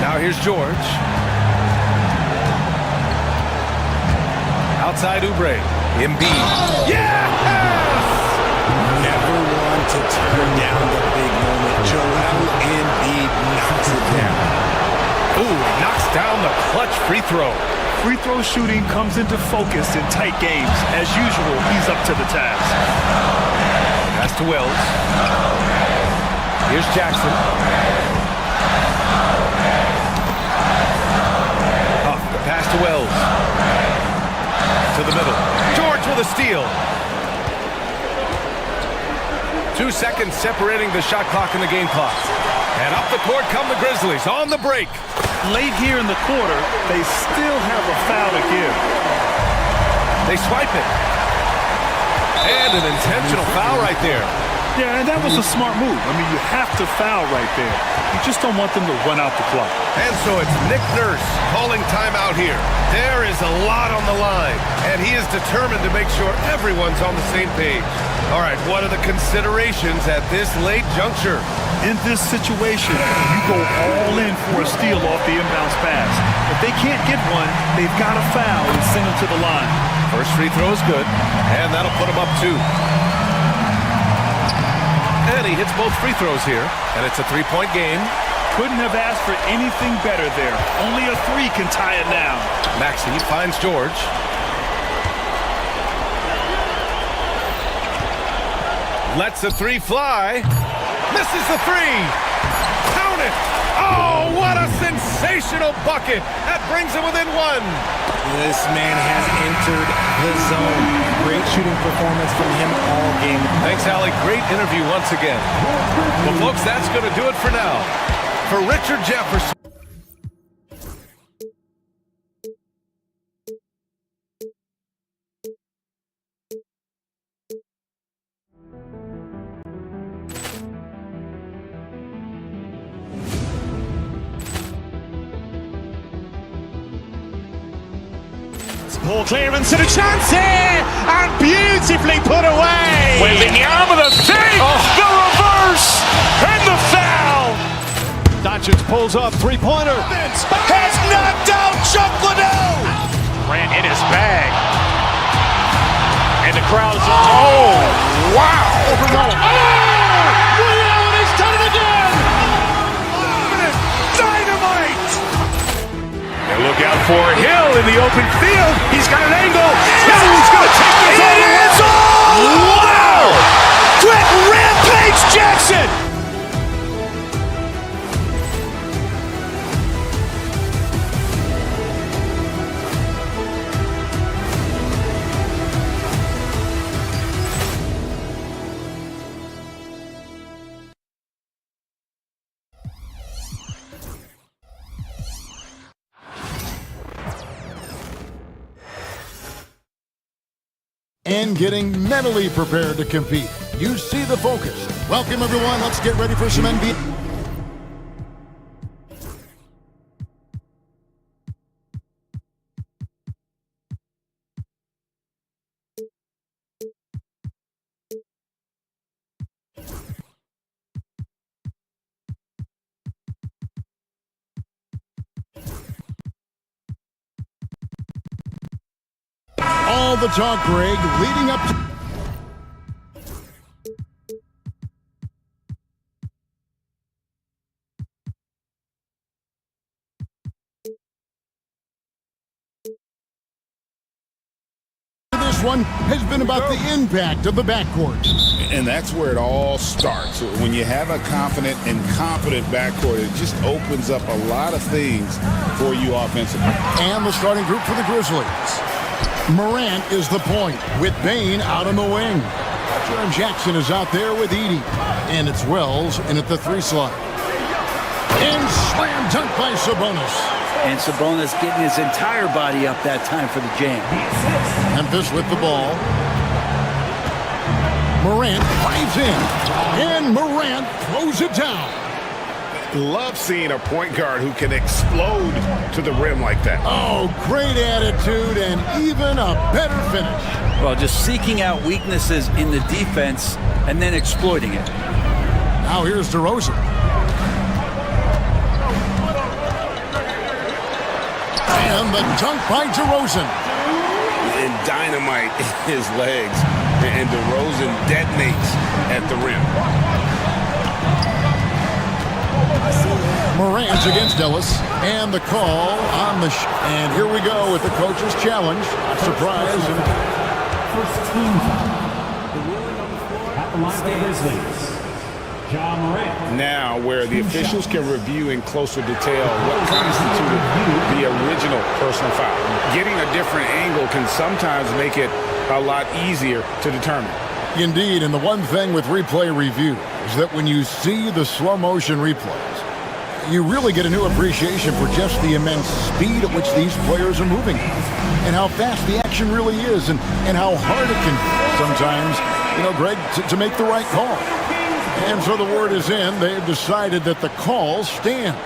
Now here's George. Outside Oubre. Embiid. Yes! Never want to turn down the big moment. Joel Embiid knocks it down. Ooh, knocks down the clutch free throw. Free throw shooting comes into focus in tight games. As usual, he's up to the task. Pass to Wells. Here's Jackson. Huff, the pass to Wells. To the middle. George with a steal. 2 seconds separating the shot clock and the game clock. And up the court come the Grizzlies on the break. Late here in the quarter, they still have a foul to give. They swipe it. And an intentional foul right there. Yeah, and that was a smart move. I mean, you have to foul right there. You just don't want them to run out the clock. And so it's Nick Nurse calling timeout here. There is a lot on the line, and he is determined to make sure everyone's on the same page. All right, what are the considerations at this late juncture? In this situation, you go all in for a steal off the inbounds pass. If they can't get one, they've got to foul and send them to the line. First free throw is good, and that'll put him up 2. And he hits both free throws here, and it's a 3-point game. Couldn't have asked for anything better there. Only a 3 can tie it now. Maxey finds George. Lets the 3 fly. Misses the 3. Count it. Oh, what a sensational bucket. That brings him within 1. This man has entered the zone. Great shooting performance from him all game. Thanks, Allie. Great interview once again. Well, folks, that's going to do it for now. For Richard Jefferson. Poor clearance and a chance here, and beautifully put away. Wembanyama with a save, the reverse, and the foul. Doncic pulls up, three-pointer. Has knocked out Chuck Liddell. Ran in his bag. And the crowd is, oh, wow. He's done it again. Dynamite. And look out for Hill in the open field. He's got an angle. He's going to take this all the way. Wow! Quick rampage Jackson. And getting mentally prepared to compete. You see the focus. Welcome, everyone. Let's get ready for some NBA. All the talk, Greg, leading up to... This one has been about the impact of the backcourt. And that's where it all starts. When you have a confident and competent backcourt, it just opens up a lot of things for you offensively. And the starting group for the Grizzlies. Morant is the point, with Bane out on the wing. Jaren Jackson is out there with Edey. And it's Wells in at the 3 slot. And slam dunk by Sabonis. And Sabonis getting his entire body up that time for the jam. Memphis with the ball. Morant drives in. And Morant throws it down. Love seeing a point guard who can explode to the rim like that. Oh, great attitude and even a better finish. Well, just seeking out weaknesses in the defense and then exploiting it. Now here's DeRozan. And the dunk by DeRozan. And dynamite in his legs. And DeRozan detonates at the rim. Morant against Ellis. And the call on the and here we go with the coach's challenge. Surprise. First team at the line of Grizzlies. Ja Morant. Now, where the officials can review in closer detail what constituted the original personal foul. Getting a different angle can sometimes make it a lot easier to determine. Indeed, and the one thing with replay review is that when you see the slow motion replays, you really get a new appreciation for just the immense speed at which these players are moving and how fast the action really is and how hard it can be sometimes, Greg, to make the right call. And so the word is in. They've decided that the call stands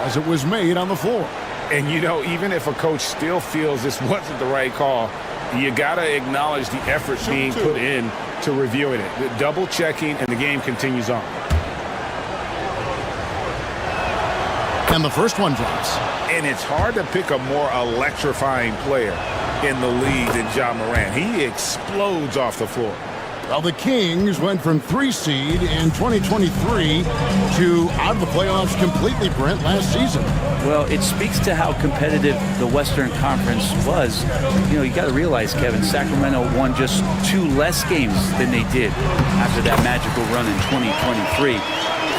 as it was made on the floor. And, even if a coach still feels this wasn't the right call, you got to acknowledge the effort being put in to reviewing it. The double checking, and the game continues on. And the first one drops. And it's hard to pick a more electrifying player in the league than Ja Morant. He explodes off the floor. Well, the Kings went from 3 seed in 2023 to out of the playoffs completely, Brent, last season. Well, it speaks to how competitive the Western Conference was. You got to realize, Kevin, Sacramento won just 2 less games than they did after that magical run in 2023.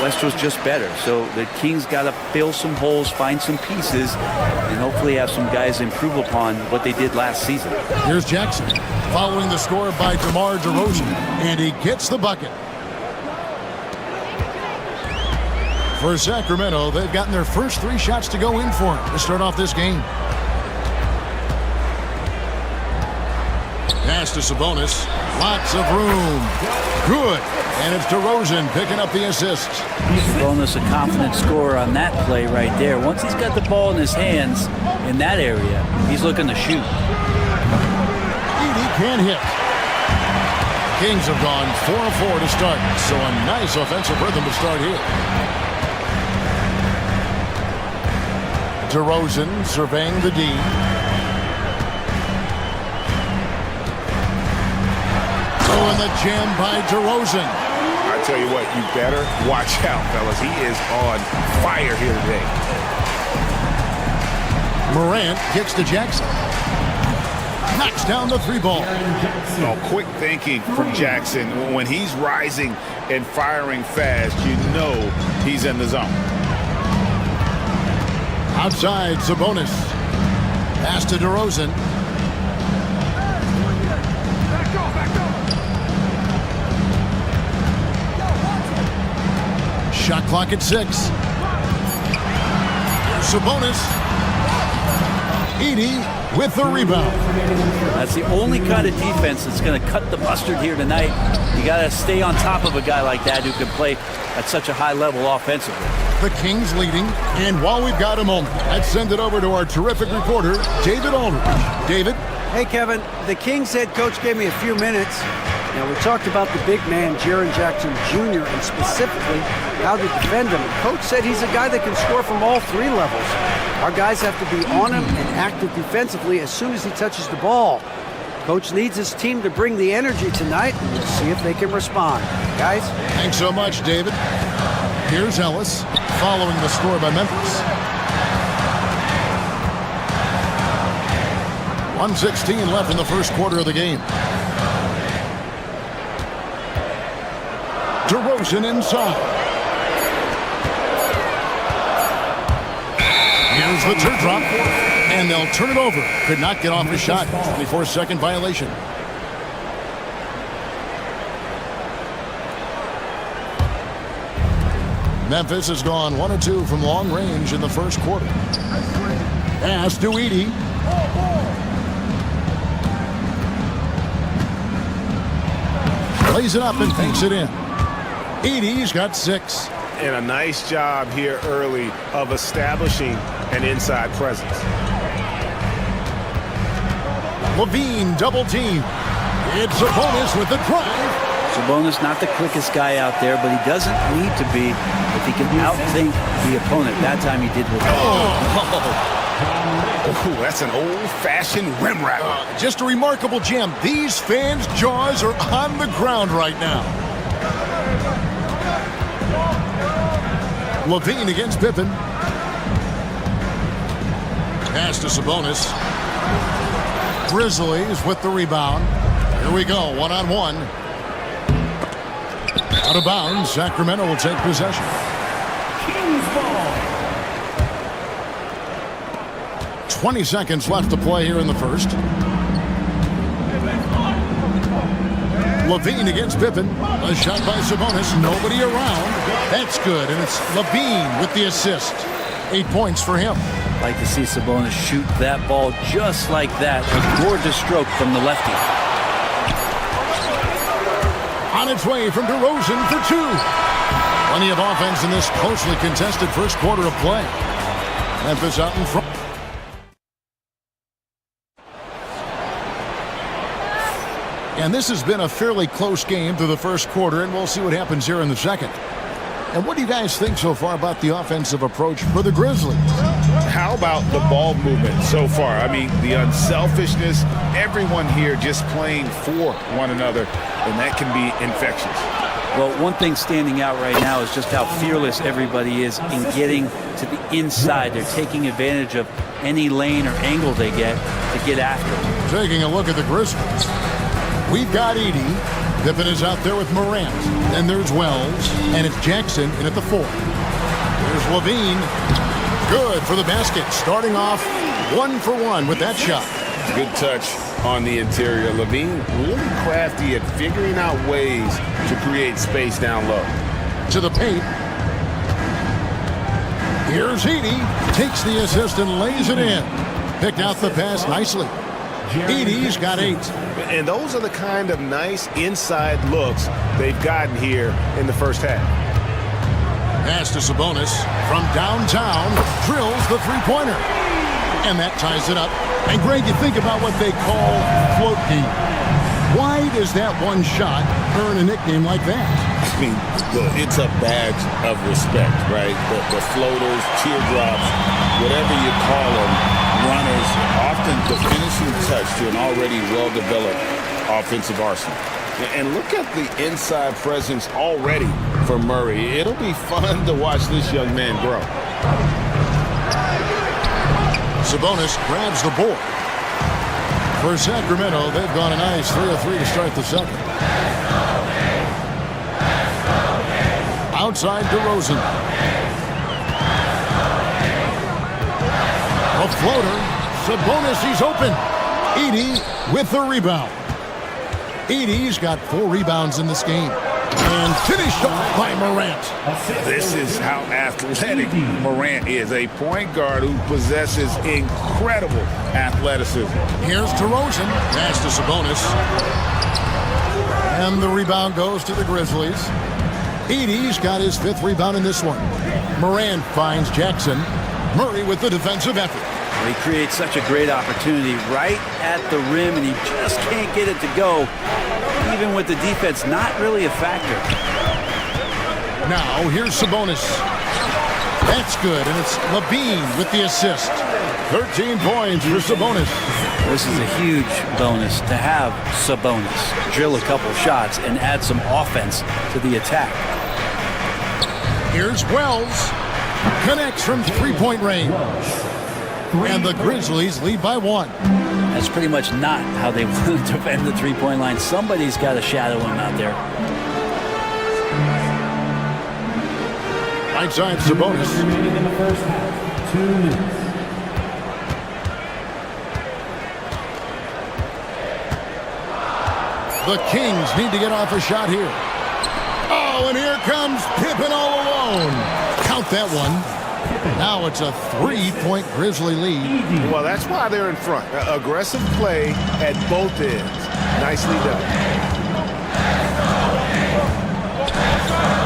West was just better, so the Kings got to fill some holes, find some pieces, and hopefully have some guys improve upon what they did last season. Here's Jackson, following the score by DeMar DeRozan, and he gets the bucket. For Sacramento, they've gotten their first 3 shots to go in for him to start off this game. Pass to Sabonis. Lots of room. Good. And it's DeRozan picking up the assist. Sabonis a confident scorer on that play right there. Once he's got the ball in his hands in that area, he's looking to shoot. He can't hit. Kings have gone 4-4 to start, so a nice offensive rhythm to start here. DeRozan surveying the D. Oh, and the jam by DeRozan. I tell you what, you better watch out, fellas. He is on fire here today. Morant kicks to Jackson. Knocks down the 3-ball. Oh, quick thinking from Jackson. When he's rising and firing fast, you know he's in the zone. Outside, Sabonis. Pass to DeRozan. Shot clock at 6. Sabonis. Edey with the rebound. That's the only kind of defense that's going to cut the mustard here tonight. You got to stay on top of a guy like that who can play at such a high level offensively. The Kings leading, and while we've got a moment, let's send it over to our terrific reporter, David Aldridge. David? Hey, Kevin. The Kings head coach gave me a few minutes. Now, we talked about the big man, Jaren Jackson Jr., and specifically how to defend him. The coach said he's a guy that can score from all 3 levels. Our guys have to be on him and active defensively as soon as he touches the ball. Coach needs his team to bring the energy tonight, and we'll see if they can respond. Guys? Thanks so much, David. Here's Ellis, following the score by Memphis. 1:16 left in the first quarter of the game. DeRozan inside. Here's the teardrop, and they'll turn it over. Could not get off the shot. 24-second violation. Memphis has gone 1 of 2 from long range in the first quarter. Pass to Edey. Plays it up and takes it in. Edey's got 6. and a nice job here early of establishing an inside presence. Levine double team. It's Sabonis with the drive. Sabonis not the quickest guy out there, but he doesn't need to be if he can outthink the opponent. That time he did with Ooh, that's an old-fashioned rim wrap. Just a remarkable jam. These fans' jaws are on the ground right now. Levine against Pippen. Pass to Sabonis. Grizzlies with the rebound. Here we go, one-on-one. Out of bounds, Sacramento will take possession. Kings ball. 20 seconds left to play here in the first. Levine against Pippen. A shot by Sabonis. Nobody around. That's good, and it's Levine with the assist. 8 points for him. Like to see Sabonis shoot that ball just like that. A gorgeous stroke from the lefty. On its way from DeRozan for two. Plenty of offense in this closely contested first quarter of play. Memphis out in front. And this has been a fairly close game through the first quarter, and we'll see what happens here in the second. And what do you guys think so far about the offensive approach for the Grizzlies? How about the ball movement so far? I mean, the unselfishness, everyone here just playing for one another, and that can be infectious. Well, one thing standing out right now is just how fearless everybody is in getting to the inside. They're taking advantage of any lane or angle they get to get after it. Taking a look at the Grizzlies. We've got Edey. Pippen is out there with Morant. Then there's Wells, and it's Jackson in at the 4. There's Levine. Good for the basket. Starting off 1 for 1 with that shot. Good touch on the interior. Levine really crafty at figuring out ways to create space down low. To the paint. Here's Edey. Takes the assist and lays it in. Picked out the pass nicely. Edey's got 8. And those are the kind of nice inside looks they've gotten here in the first half. Pass to Sabonis from downtown. Drills the three-pointer. And that ties it up. And Greg, you think about what they call float D. Why does that one shot earn a nickname like that? I mean, it's a badge of respect, right? The floaters, teardrops, whatever you call them, runners, often the finishing touch to an already well-developed offensive arsenal. And look at the inside presence already for Murray. It'll be fun to watch this young man grow. Sabonis grabs the board. For Sacramento, they've gone a nice 3 of 3 to start the second. Outside DeRozan. A floater. Sabonis, he's open. Edey with the rebound. Edey's got 4 rebounds in this game. And finished off by Morant. This is how athletic Morant is. A point guard who possesses incredible athleticism. Here's DeRozan. Pass to Sabonis. And the rebound goes to the Grizzlies. Edey's got his 5th rebound in this one. Morant finds Jackson. Murray with the defensive effort. He creates such a great opportunity right at the rim, and he just can't get it to go. Even with the defense not really a factor. Now, here's Sabonis. That's good, and it's Levine with the assist. 13 points for Sabonis. This is a huge bonus to have Sabonis drill a couple shots and add some offense to the attack. Here's Wells. Connects from three-point range. And the Grizzlies lead by 1. That's pretty much not how they want to defend the three-point line. Somebody's got to shadow him out there. Right side Sabonis. Remaining in the first half. 2 minutes. The Kings need to get off a shot here. Oh, and here comes Pippen all alone. Count that one. Now it's a 3-point Grizzly lead. Well, that's why they're in front. Aggressive play at both ends. Nicely done.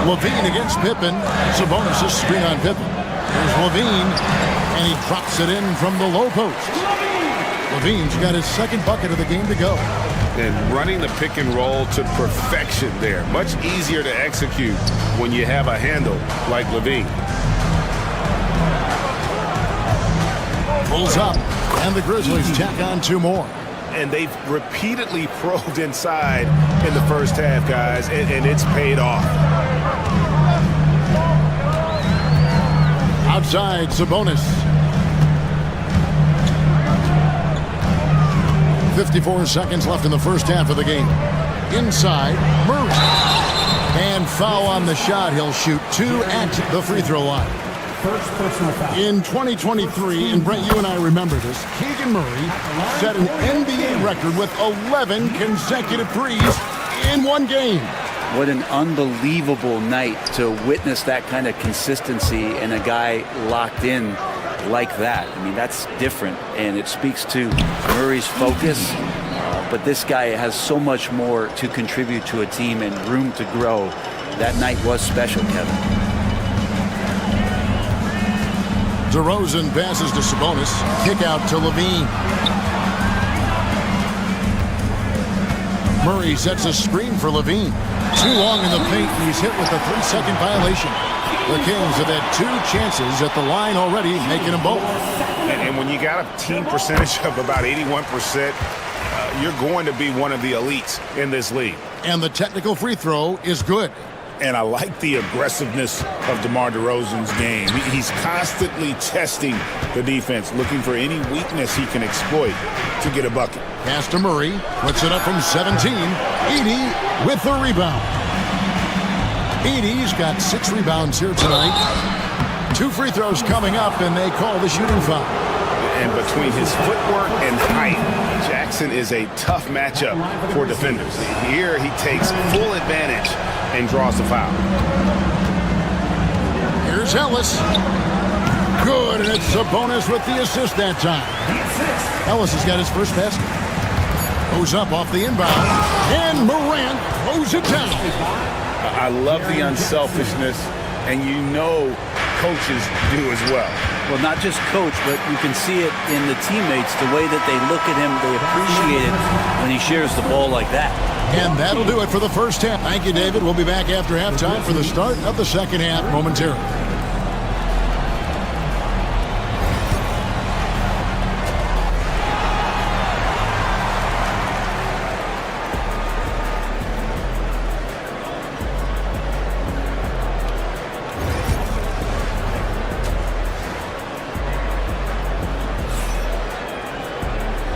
Levine against Pippen. Sabonis' screen on Pippen. There's Levine, and he drops it in from the low post. Levine's got his second bucket of the game to go. And running the pick and roll to perfection there. Much easier to execute when you have a handle like Levine. Pulls up, and the Grizzlies tack on 2 more. And they've repeatedly probed inside in the first half, guys, and it's paid off. Outside, Sabonis. 54 seconds left in the first half of the game. Inside, Murray. And foul on the shot. He'll shoot 2 at the free throw line. First personal foul. In 2023, and Brent, you and I remember this, Keegan Murray set an NBA record with 11 consecutive threes in one game. What an unbelievable night to witness that kind of consistency and a guy locked in like that. I mean, that's different, and it speaks to Murray's focus, but this guy has so much more to contribute to a team and room to grow. That night was special, Kevin. DeRozan passes to Sabonis. Kick out to Levine. Murray sets a screen for Levine. Too long in the paint, and he's hit with a 3-second violation. The Kings have had 2 chances at the line already, making them both. And when you got a team percentage of about 81%, you're going to be one of the elites in this league. And the technical free throw is good. And I like the aggressiveness of DeMar DeRozan's game. He's constantly testing the defense, looking for any weakness he can exploit to get a bucket. Pass to Murray, puts it up from 17. Edey with the rebound. Edey's got 6 rebounds here tonight. 2 free throws coming up, and they call the shooting foul. And between his footwork and height, Jackson is a tough matchup for defenders. Here he takes full advantage and draws the foul. Here's Ellis. Good, and it's Sabonis with the assist that time. Ellis has got his first basket. Goes up off the inbound, and Morant throws it down. I love the unselfishness, and you know coaches do as well. Well, not just coach, but you can see it in the teammates, the way that they look at him. They appreciate it when he shares the ball like that. And that'll do it for the first half. Thank you, David. We'll be back after halftime for the start of the second half momentarily.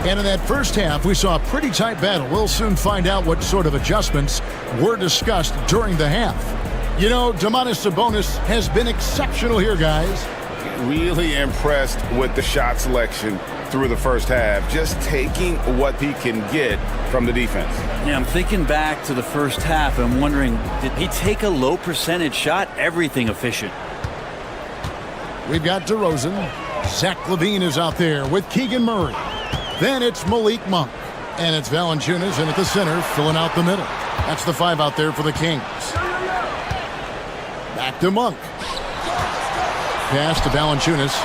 And in that first half, we saw a pretty tight battle. We'll soon find out what sort of adjustments were discussed during the half. You know, Domantas Sabonis has been exceptional here, guys. Really impressed with the shot selection through the first half, just taking what he can get from the defense. Yeah, I'm thinking back to the first half. I'm wondering, did he take a low percentage shot? Everything efficient. We've got DeRozan. Zach LaVine is out there with Keegan Murray. Then it's Malik Monk. And it's Valanciunas in at the center, filling out the middle. That's the 5 out there for the Kings. Back to Monk. Pass to Valanciunas.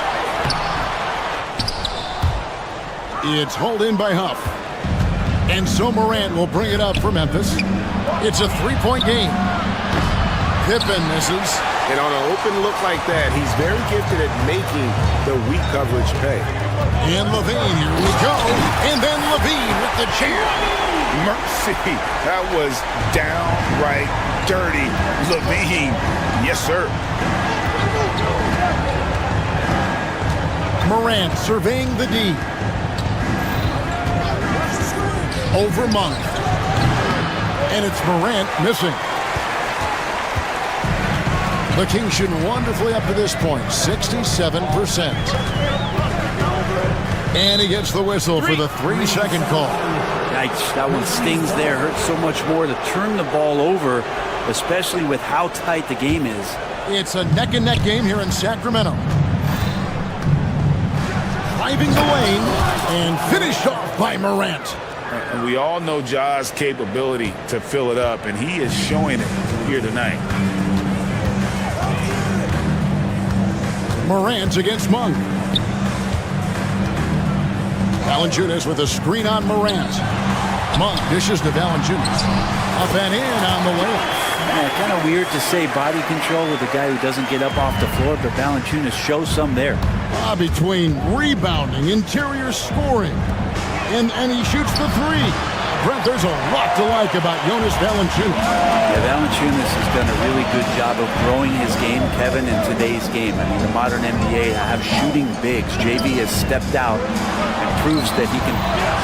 It's hauled in by Huff. And so Morant will bring it up for Memphis. It's a 3-point game. Pippen misses. And on an open look like that, he's very gifted at making the weak coverage pay. And LaVine, here we go. And then LaVine with the jam. Mercy. That was downright dirty. LaVine. Yes, sir. Morant surveying the D. Over Monk. And it's Morant missing. The Kings shooting wonderfully up to this point, 67%. And he gets the whistle for the 3-second call. Yikes, that one stings there. Hurts so much more to turn the ball over, especially with how tight the game is. It's a neck-and-neck game here in Sacramento. Driving the lane and finished off by Morant. And we all know Ja's capability to fill it up, and he is showing it here tonight. Morant against Monk. Valanciunas with a screen on Morant. Monk dishes to Valanciunas. Up and in on the layup. Yeah, kind of weird to say body control with a guy who doesn't get up off the floor, but Valanciunas shows some there. Between rebounding, interior scoring, and he shoots the three. Brent, there's a lot to like about Jonas Valanciunas. Yeah, Valanciunas has done a really good job of growing his game, Kevin, in today's game. I mean, the modern NBA have shooting bigs. JV has stepped out and proves that he can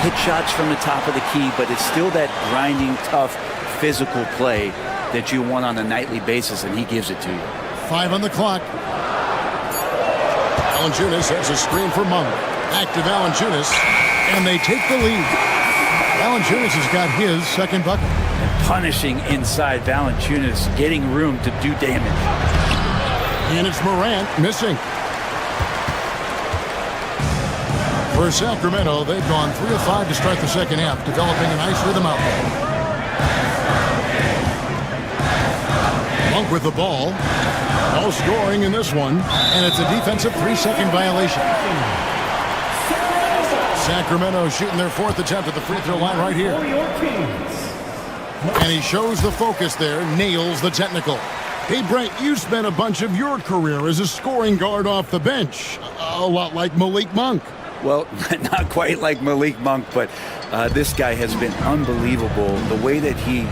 hit shots from the top of the key, but it's still that grinding, tough, physical play that you want on a nightly basis, and he gives it to you. 5 on the clock. Valanciunas has a screen for Monk. Back to Valanciunas, and they take the lead. Valanciunas has got his second bucket. And punishing inside, Valanciunas getting room to do damage. And it's Morant missing. For Sacramento, they've gone 3 of 5 to start the second half, developing a nice rhythm out there. Monk with the ball. No scoring in this one, and it's a defensive 3-second violation. Sacramento shooting their 4th attempt at the free throw line right here. And he shows the focus there, nails the technical. Hey, Brent, you spent a bunch of your career as a scoring guard off the bench. A lot like Malik Monk. Well, not quite like Malik Monk, but this guy has been unbelievable. The way that he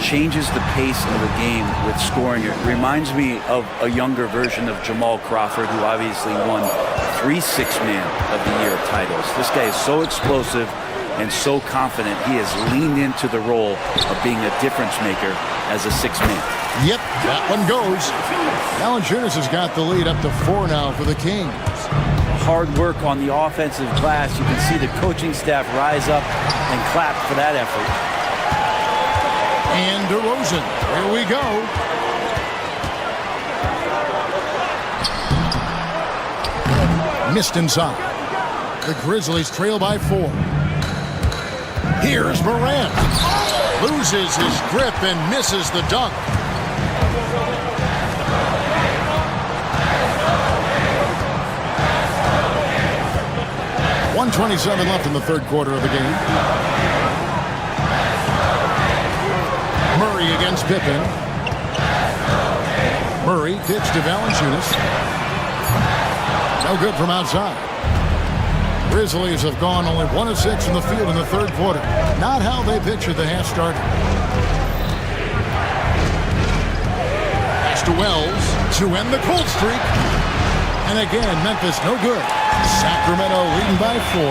changes the pace of the game with scoring, it reminds me of a younger version of Jamal Crawford, who obviously won 3 Six-Man of the Year titles. This guy is so explosive and so confident. He has leaned into the role of being a difference maker as a 6-man. Yep, that one goes. Valanciunas has got the lead up to 4 now for the Kings. Hard work on the offensive glass. You can see the coaching staff rise up and clap for that effort. And DeRozan, here we go. Missed inside. The Grizzlies trail by 4. Here's Morant. Loses his grip and misses the dunk. .127 left in the third quarter of the game. Murray against Pippen. Murray pitch to Valanciunas. No good from outside. Grizzlies have gone only 1 of 6 in the field in the third quarter. Not how they pictured the half started. Pass to Wells to end the cold streak. And again, Memphis no good. Sacramento leading by 4.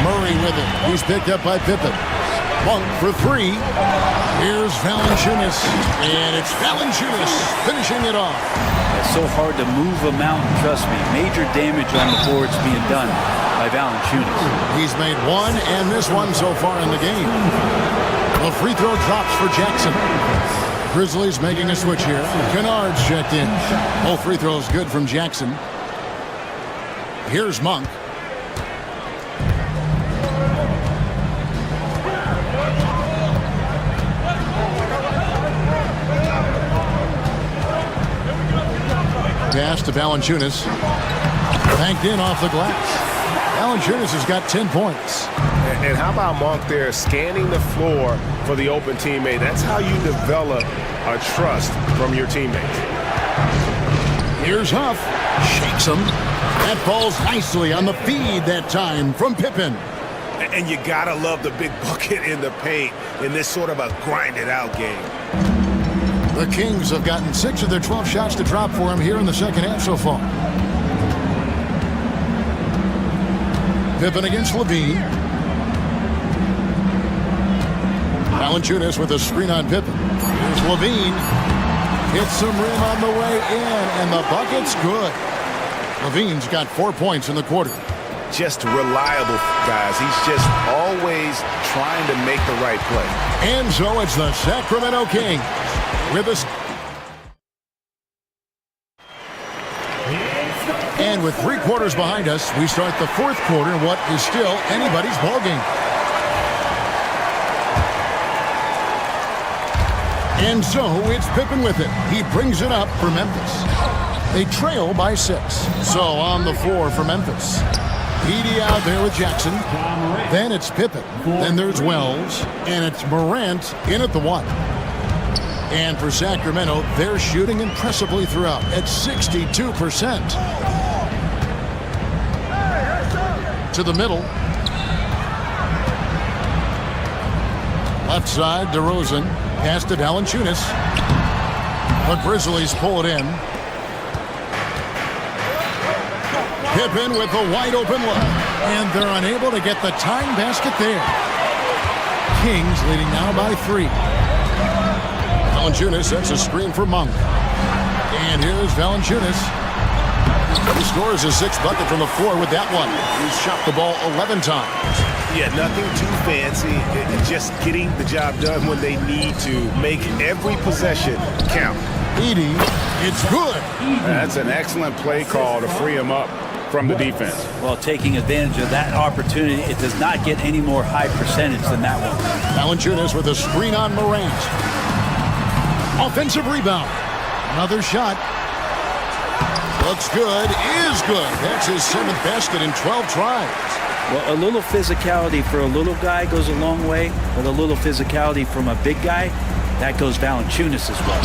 Murray with it. He's picked up by Pippen. Monk for 3. Here's Valanciunas. And it's Valanciunas finishing it off. It's so hard to move a mountain, trust me. Major damage on the boards being done by Valanciunas. He's made 1 and missed 1 so far in the game. The free throw drops for Jackson. Grizzlies making a switch here. Kennard's checked in. Both free throws good from Jackson. Here's Monk. Pass to Valanciunas. Banked in off the glass. Valanciunas has got 10 points. And how about Monk there scanning the floor for the open teammate? That's how you develop a trust from your teammates. Here's Huff. Shakes him. That falls nicely on the feed that time from Pippen. And you gotta love the big bucket in the paint in this sort of a grinded-out game. The Kings have gotten 6 of their 12 shots to drop for him here in the second half so far. Pippen against Levine. Valanciunas with a screen on Pippen. Here's Levine. Hits some rim on the way in, and the bucket's good. Levine's got 4 points in the quarter. Just reliable, guys. He's just always trying to make the right play. And so it's the Sacramento Kings with us. And with 3 quarters behind us, we start the fourth quarter in what is still anybody's ballgame. And so it's Pippen with it. He brings it up for Memphis. They trail by 6. So on the floor for Memphis. Edey out there with Jackson. Then it's Pippen. Then there's Wells. And it's Morant in at the 1. And for Sacramento, they're shooting impressively throughout at 62%. To the middle. Left side, DeRozan. Pass to Valanciunas. The Grizzlies pull it in. Pippen with a wide-open look. And they're unable to get the tying basket there. Kings leading now by 3. Valanciunas sets a screen for Monk. And here's Valanciunas. He scores his 6th bucket from the floor with that one. He's shot the ball 11 times. Yeah, nothing too fancy. Just getting the job done when they need to. Make every possession count. Edey, it's good. That's an excellent play call to free him up from the defense. Well, taking advantage of that opportunity, it does not get any more high percentage than that one. Valanciunas with a screen on Morant. Offensive rebound. Another shot. Looks good, is good. That's his 7th basket in 12 tries. Well, a little physicality for a little guy goes a long way, but a little physicality from a big guy, that goes Valanciunas as well.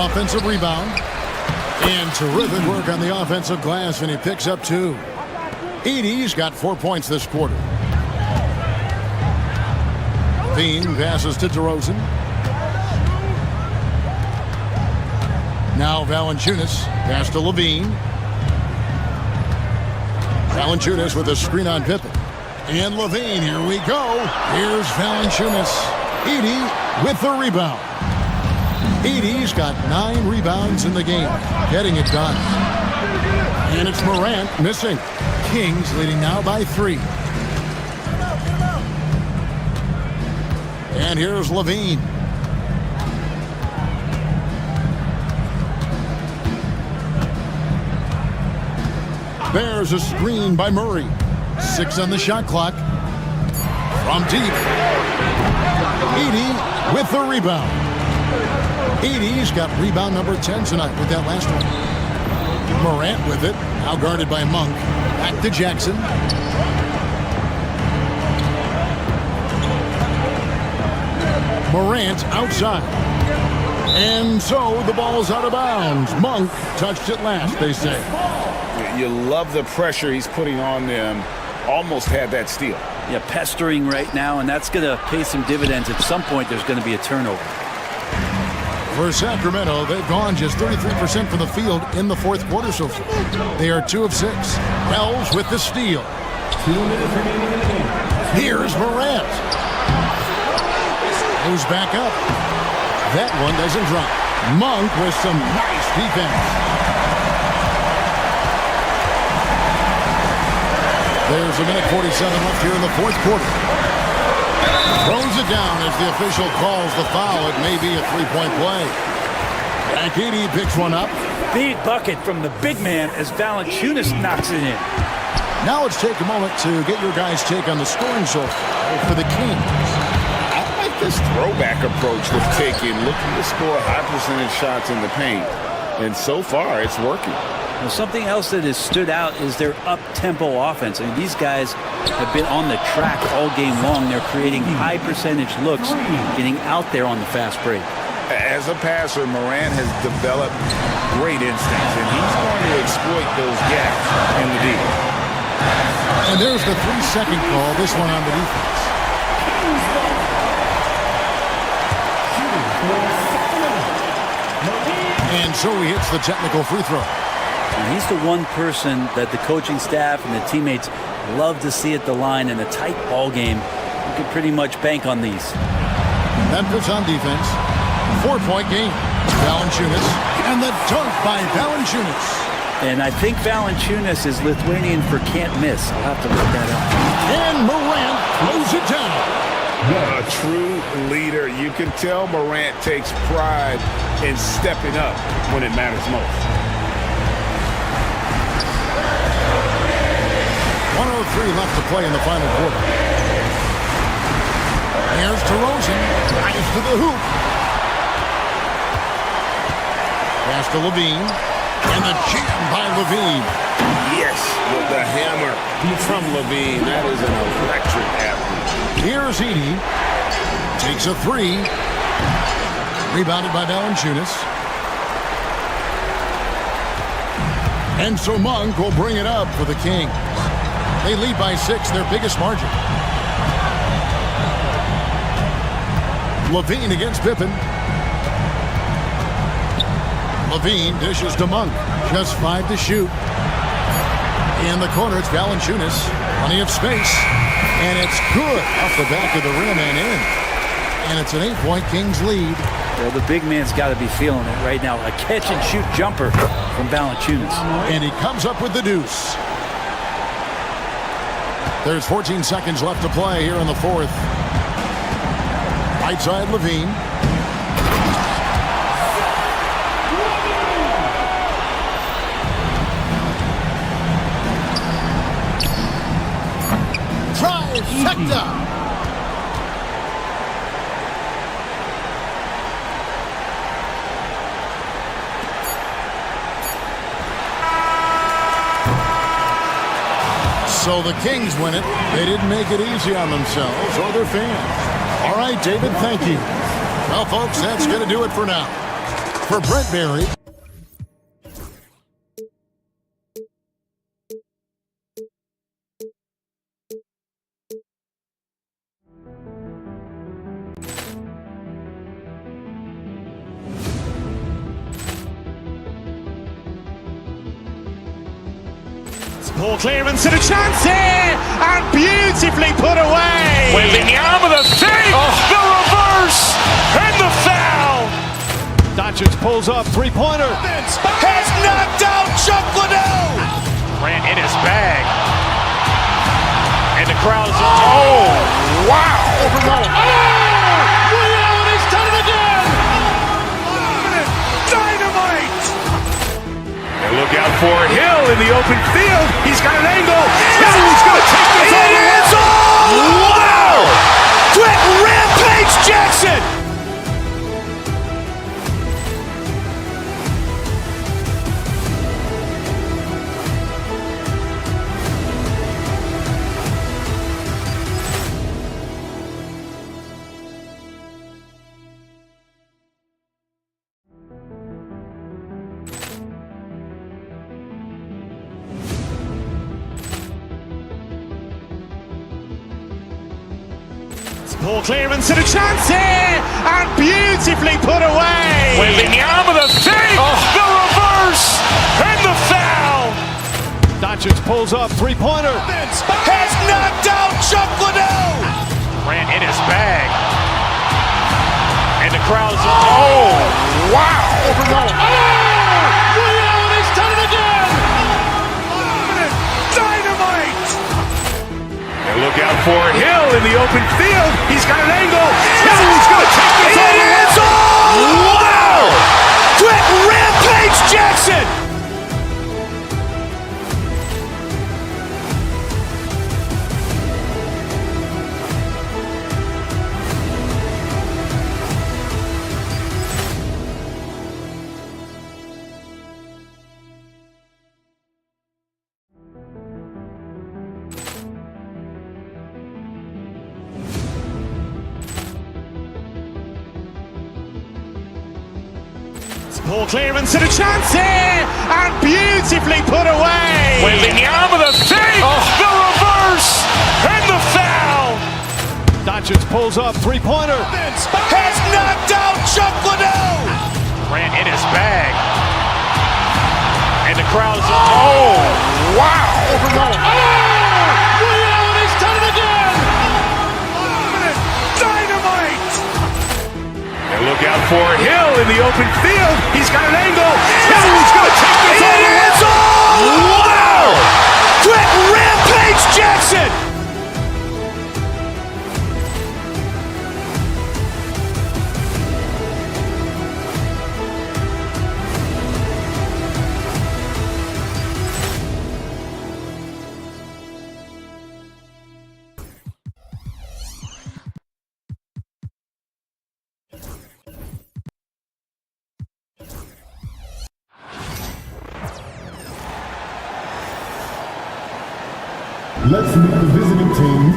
Offensive rebound. And terrific work on the offensive glass, and he picks up 2. Edey's got 4 points this quarter. Bean passes to DeRozan. Now Valanciunas. Pass to Levine. Valanciunas with a screen on Pippen. And Levine, here we go. Here's Valanciunas. Edey with the rebound. Edey's got 9 rebounds in the game, getting it done. And it's Morant missing. Kings leading now by 3. And here's Levine. There's a screen by Murray. 6 on the shot clock. From deep. Edey with the rebound. Edey's got rebound number 10 tonight with that last one. Morant with it. Now guarded by Monk. Back to Jackson. Morant outside. And so the ball's out of bounds. Monk touched it last, they say. You love the pressure he's putting on them. Almost had that steal. Yeah, pestering right now, and that's going to pay some dividends. At some point, there's going to be a turnover. For Sacramento, they've gone just 33% from the field in the 4th quarter so far. They are 2 of 6. Wells with the steal. 2 minutes remaining in the game. Here's Morant. Moves back up. That one doesn't drop. Monk with some nice defense. There's a minute 47 left here in the 4th quarter. Throws it down as the official calls the foul. It may be a 3-point play. Edey picks one up. Big bucket from the big man as Valanciunas knocks it in. Now let's take a moment to get your guys' take on the scoring so far for the Kings. I like this throwback approach they've taken, looking to score high percentage shots in the paint. And so far, it's working. Well, something else that has stood out is their up-tempo offense. I mean, these guys have been on the track all game long. They're creating high-percentage looks, getting out there on the fast break. As a passer, Morant has developed great instincts, and he's going to exploit those gaps in the deep. And there's the 3-second call, this one on the defense. And so he hits the technical free throw. And he's the one person that the coaching staff and the teammates love to see at the line in a tight ball game. You can pretty much bank on these. Memphis on defense. 4-point game. Valanciunas. And the dunk by Valanciunas. And I think Valanciunas is Lithuanian for can't miss. I'll have to look that up. And Morant throws it down. A true leader. You can tell Morant takes pride in stepping up when it matters most. 1:03 left to play in the final quarter. Here's DeRozan. Drives to the hoop. Pass to Levine. And the jam by Levine. Yes, with the hammer from Levine. That is an electric athlete. Here's Edey. Takes a three. Rebounded by Valanciunas. And so Monk will bring it up for the Kings. They lead by 6, their biggest margin. Levine against Pippen. Levine dishes to Monk. Just 5 to shoot. In the corner, it's Valanciunas. Plenty of space. And it's good off the back of the rim and in. And it's an 8-point Kings lead. Well, the big man's got to be feeling it right now. A catch-and-shoot jumper from Valanciunas. And he comes up with the deuce. There's 14 seconds left to play here in the fourth. Right side, Levine. Trifecta. So the Kings win it. They didn't make it easy on themselves or their fans. All right, David, thank you. Well, folks, that's going to do it for now. For Brent Berry. Poor clearance and a chance here, and beautifully put away. Wembanyama with a save, the reverse, and the foul. Doncic pulls up, three-pointer. Has knocked out Chuck Liddell. Ran in his bag. And the crowd is, oh, wow. He's done it again. Dynamite. And look out for Hill in the open field. He's got an angle. He's going to take this all the way. Wow! Quick Rampage Jackson. Poor clearance and a chance here, and beautifully put away. Wembanyama with a save, the reverse, and the foul. Doncic pulls up, three-pointer. Has knocked out Chuck Liddell. Ran in his bag. And the crowd is, oh, wow. He's done it again. Dynamite. And look out for Hill in the open field. He's got an angle. He's going to take this all the way. Wow! Quick Rampage Jackson. Poor clearance and a chance here, and beautifully put away. Wembanyama with a save, the reverse, and the foul. Doncic pulls up, three-pointer. Has knocked out Chuck Liddell. Ran in his bag. And the crowd is, oh, wow. He's done it again. Dynamite. And look out for Hill in the open field. He's got an angle. He's going to take this all the way. Wow! Quick Rampage Jackson. Let's meet the visiting team.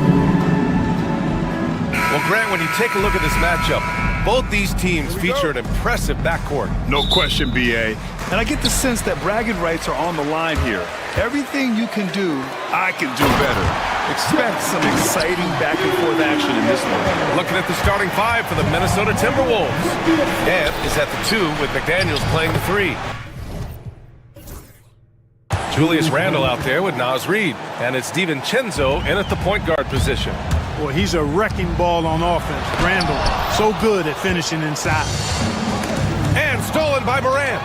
Well, Grant, when you take a look at this matchup, both these teams feature an impressive backcourt. No question, BA. And I get the sense that bragging rights are on the line here. Everything you can do, I can do better. Expect some exciting back-and-forth action in this one. Looking at the starting five for the Minnesota Timberwolves. Ed is at the 2 with McDaniels playing the 3. Julius Randle out there with Naz Reid. And it's DiVincenzo in at the point guard position. Boy, he's a wrecking ball on offense. Randle, so good at finishing inside. And stolen by Morant.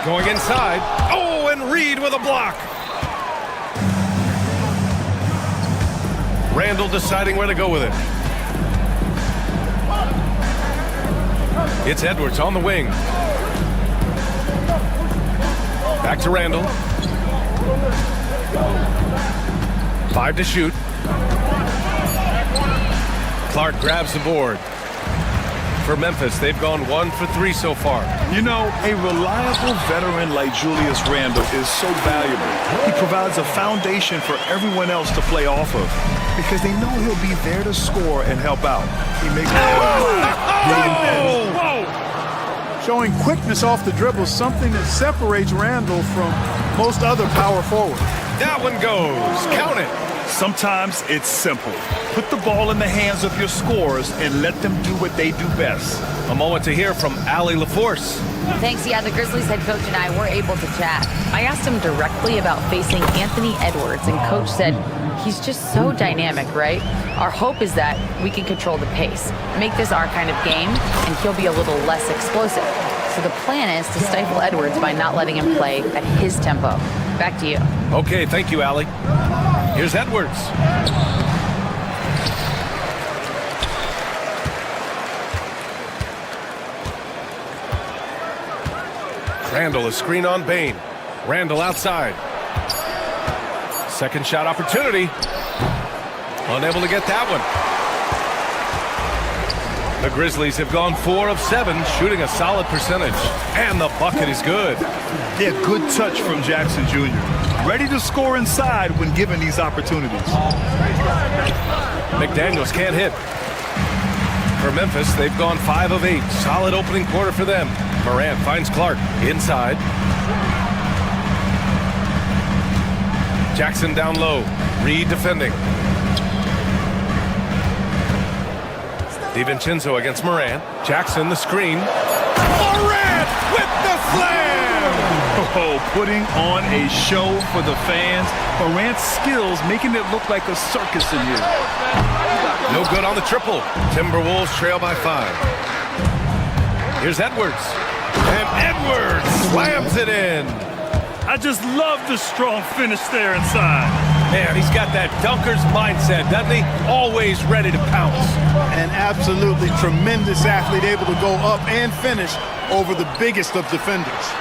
Going inside. Oh, and Reid with a block. Randle deciding where to go with it. It's Edwards on the wing. Back to Randle. 5 to shoot. Clark grabs the board. For Memphis, they've gone 1 for 3 so far. You know, a reliable veteran like Julius Randle is so valuable. He provides a foundation for everyone else to play off of because they know he'll be there to score and help out. He makes Showing quickness off the dribble, something that separates Randle from most other power forwards. That one goes. Count it. Sometimes it's simple. Put the ball in the hands of your scorers and let them do what they do best. A moment to hear from Allie LaForce. Thanks. Yeah, the Grizzlies head coach and I were able to chat. I asked him directly about facing Anthony Edwards, and coach said he's just so dynamic, right? Our hope is that we can control the pace, make this our kind of game, and he'll be a little less explosive. So the plan is to stifle Edwards by not letting him play at his tempo. Back to you. Okay, thank you, Allie. Here's Edwards. Randle, a screen on Bane. Randle outside. Second shot opportunity. Unable to get that one. The Grizzlies have gone 4 of 7, shooting a solid percentage. And the bucket is good. Yeah, good touch from Jackson Jr. Ready to score inside when given these opportunities. McDaniels can't hit. For Memphis, they've gone 5 of 8. Solid opening quarter for them. Morant finds Clark inside. Jackson down low. Reid defending. DiVincenzo against Morant. Jackson the screen. Morant with the slam! Oh, putting on a show for the fans. Morant's skills making it look like a circus in here. No good on the triple. Timberwolves trail by 5. Here's Edwards. And Edwards slams it in. I just love the strong finish there inside. Man, he's got that dunker's mindset, doesn't he? Always ready to pounce. An absolutely tremendous athlete, able to go up and finish over the biggest of defenders.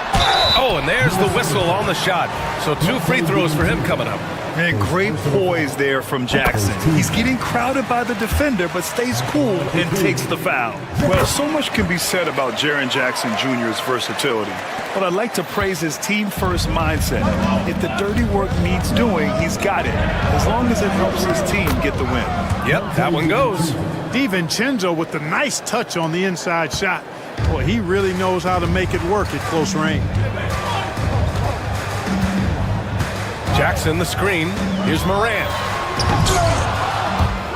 Oh, and there's the whistle on the shot. So 2 free throws for him coming up. And great poise there from Jackson. He's getting crowded by the defender, but stays cool and takes the foul. Well, so much can be said about Jaren Jackson Jr.'s versatility, but I'd like to praise his team-first mindset. If the dirty work needs doing, he's got it, as long as it helps his team get the win. Yep, that one goes. DiVincenzo with the nice touch on the inside shot. Boy, he really knows how to make it work at close range. Jackson the screen. Here's Morant.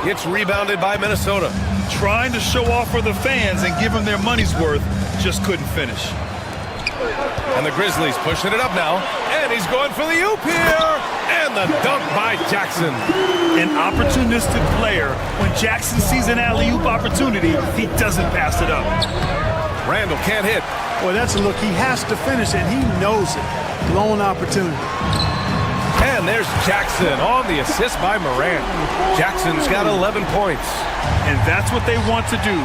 It's rebounded by Minnesota. Trying to show off for the fans and give them their money's worth, just couldn't finish. And the Grizzlies pushing it up now. And he's going for the oop here. And the dunk by Jackson. An opportunistic player. When Jackson sees an alley-oop opportunity, he doesn't pass it up. Randle can't hit. Boy, that's a look. He has to finish it. He knows it. Lone opportunity. And there's Jackson on the assist by Morant. Jackson's got 11 points. And that's what they want to do.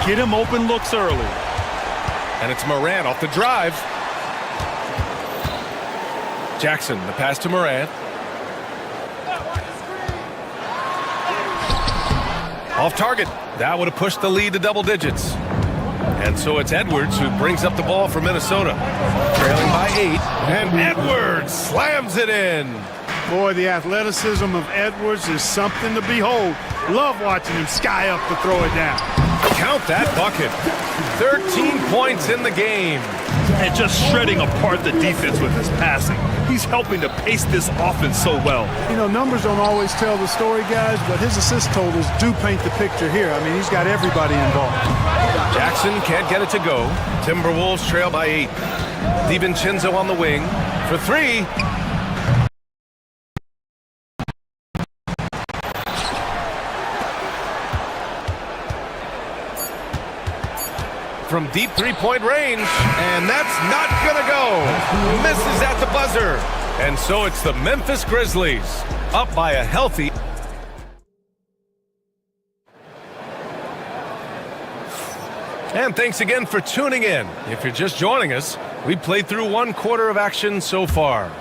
Get him open looks early. And it's Morant off the drive. Jackson, the pass to Morant. Off target. That would have pushed the lead to double digits. And so it's Edwards who brings up the ball for Minnesota. Trailing by 8. And Edwards slams it in. Boy, the athleticism of Edwards is something to behold. Love watching him sky up to throw it down. Count that bucket. 13 points in the game. And just shredding apart the defense with his passing. He's helping to pace this offense so well. You know, numbers don't always tell the story, guys, but his assist totals do paint the picture here. I mean, he's got everybody involved. Jackson can't get it to go. Timberwolves trail by 8. DiVincenzo on the wing for 3. From deep three-point range, and that's not gonna go. Misses at the buzzer. And so it's the Memphis Grizzlies, up by a healthy. And thanks again for tuning in. If you're just joining us, we played through 1 quarter of action so far.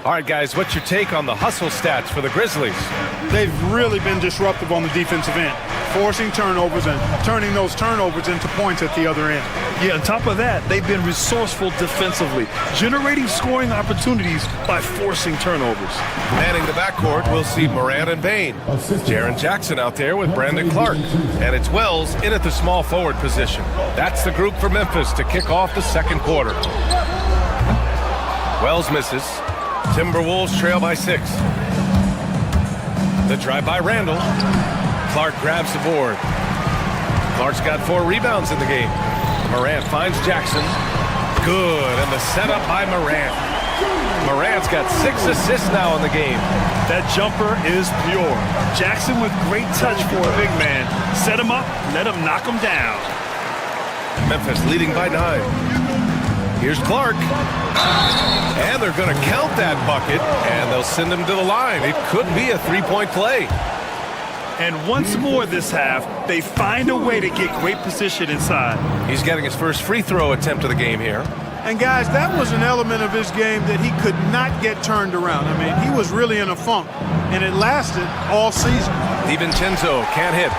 All right, guys, what's your take on the hustle stats for the Grizzlies? They've really been disruptive on the defensive end, forcing turnovers and turning those turnovers into points at the other end. Yeah, on top of that, they've been resourceful defensively, generating scoring opportunities by forcing turnovers. Manning the backcourt, we'll see Morant and Bane. Jaren Jackson out there with Brandon Clark. And it's Wells in at the small forward position. That's the group for Memphis to kick off the second quarter. Wells misses. Timberwolves trail by 6. The drive by Randall. Clark grabs the board. Clark's got 4 rebounds in the game. Morant finds Jackson. Good, and the setup by Morant. Morant's got 6 assists now in the game. That jumper is pure. Jackson with great touch for a big man. Set him up, let him knock him down. Memphis leading by 9. Here's Clark. And they're going to count that bucket, and they'll send him to the line. It could be a 3-point play. And once more this half, they find a way to get great position inside. He's getting his first free throw attempt of the game here. And guys, that was an element of his game that he could not get turned around. I mean, he was really in a funk, and it lasted all season. DiVincenzo can't hit.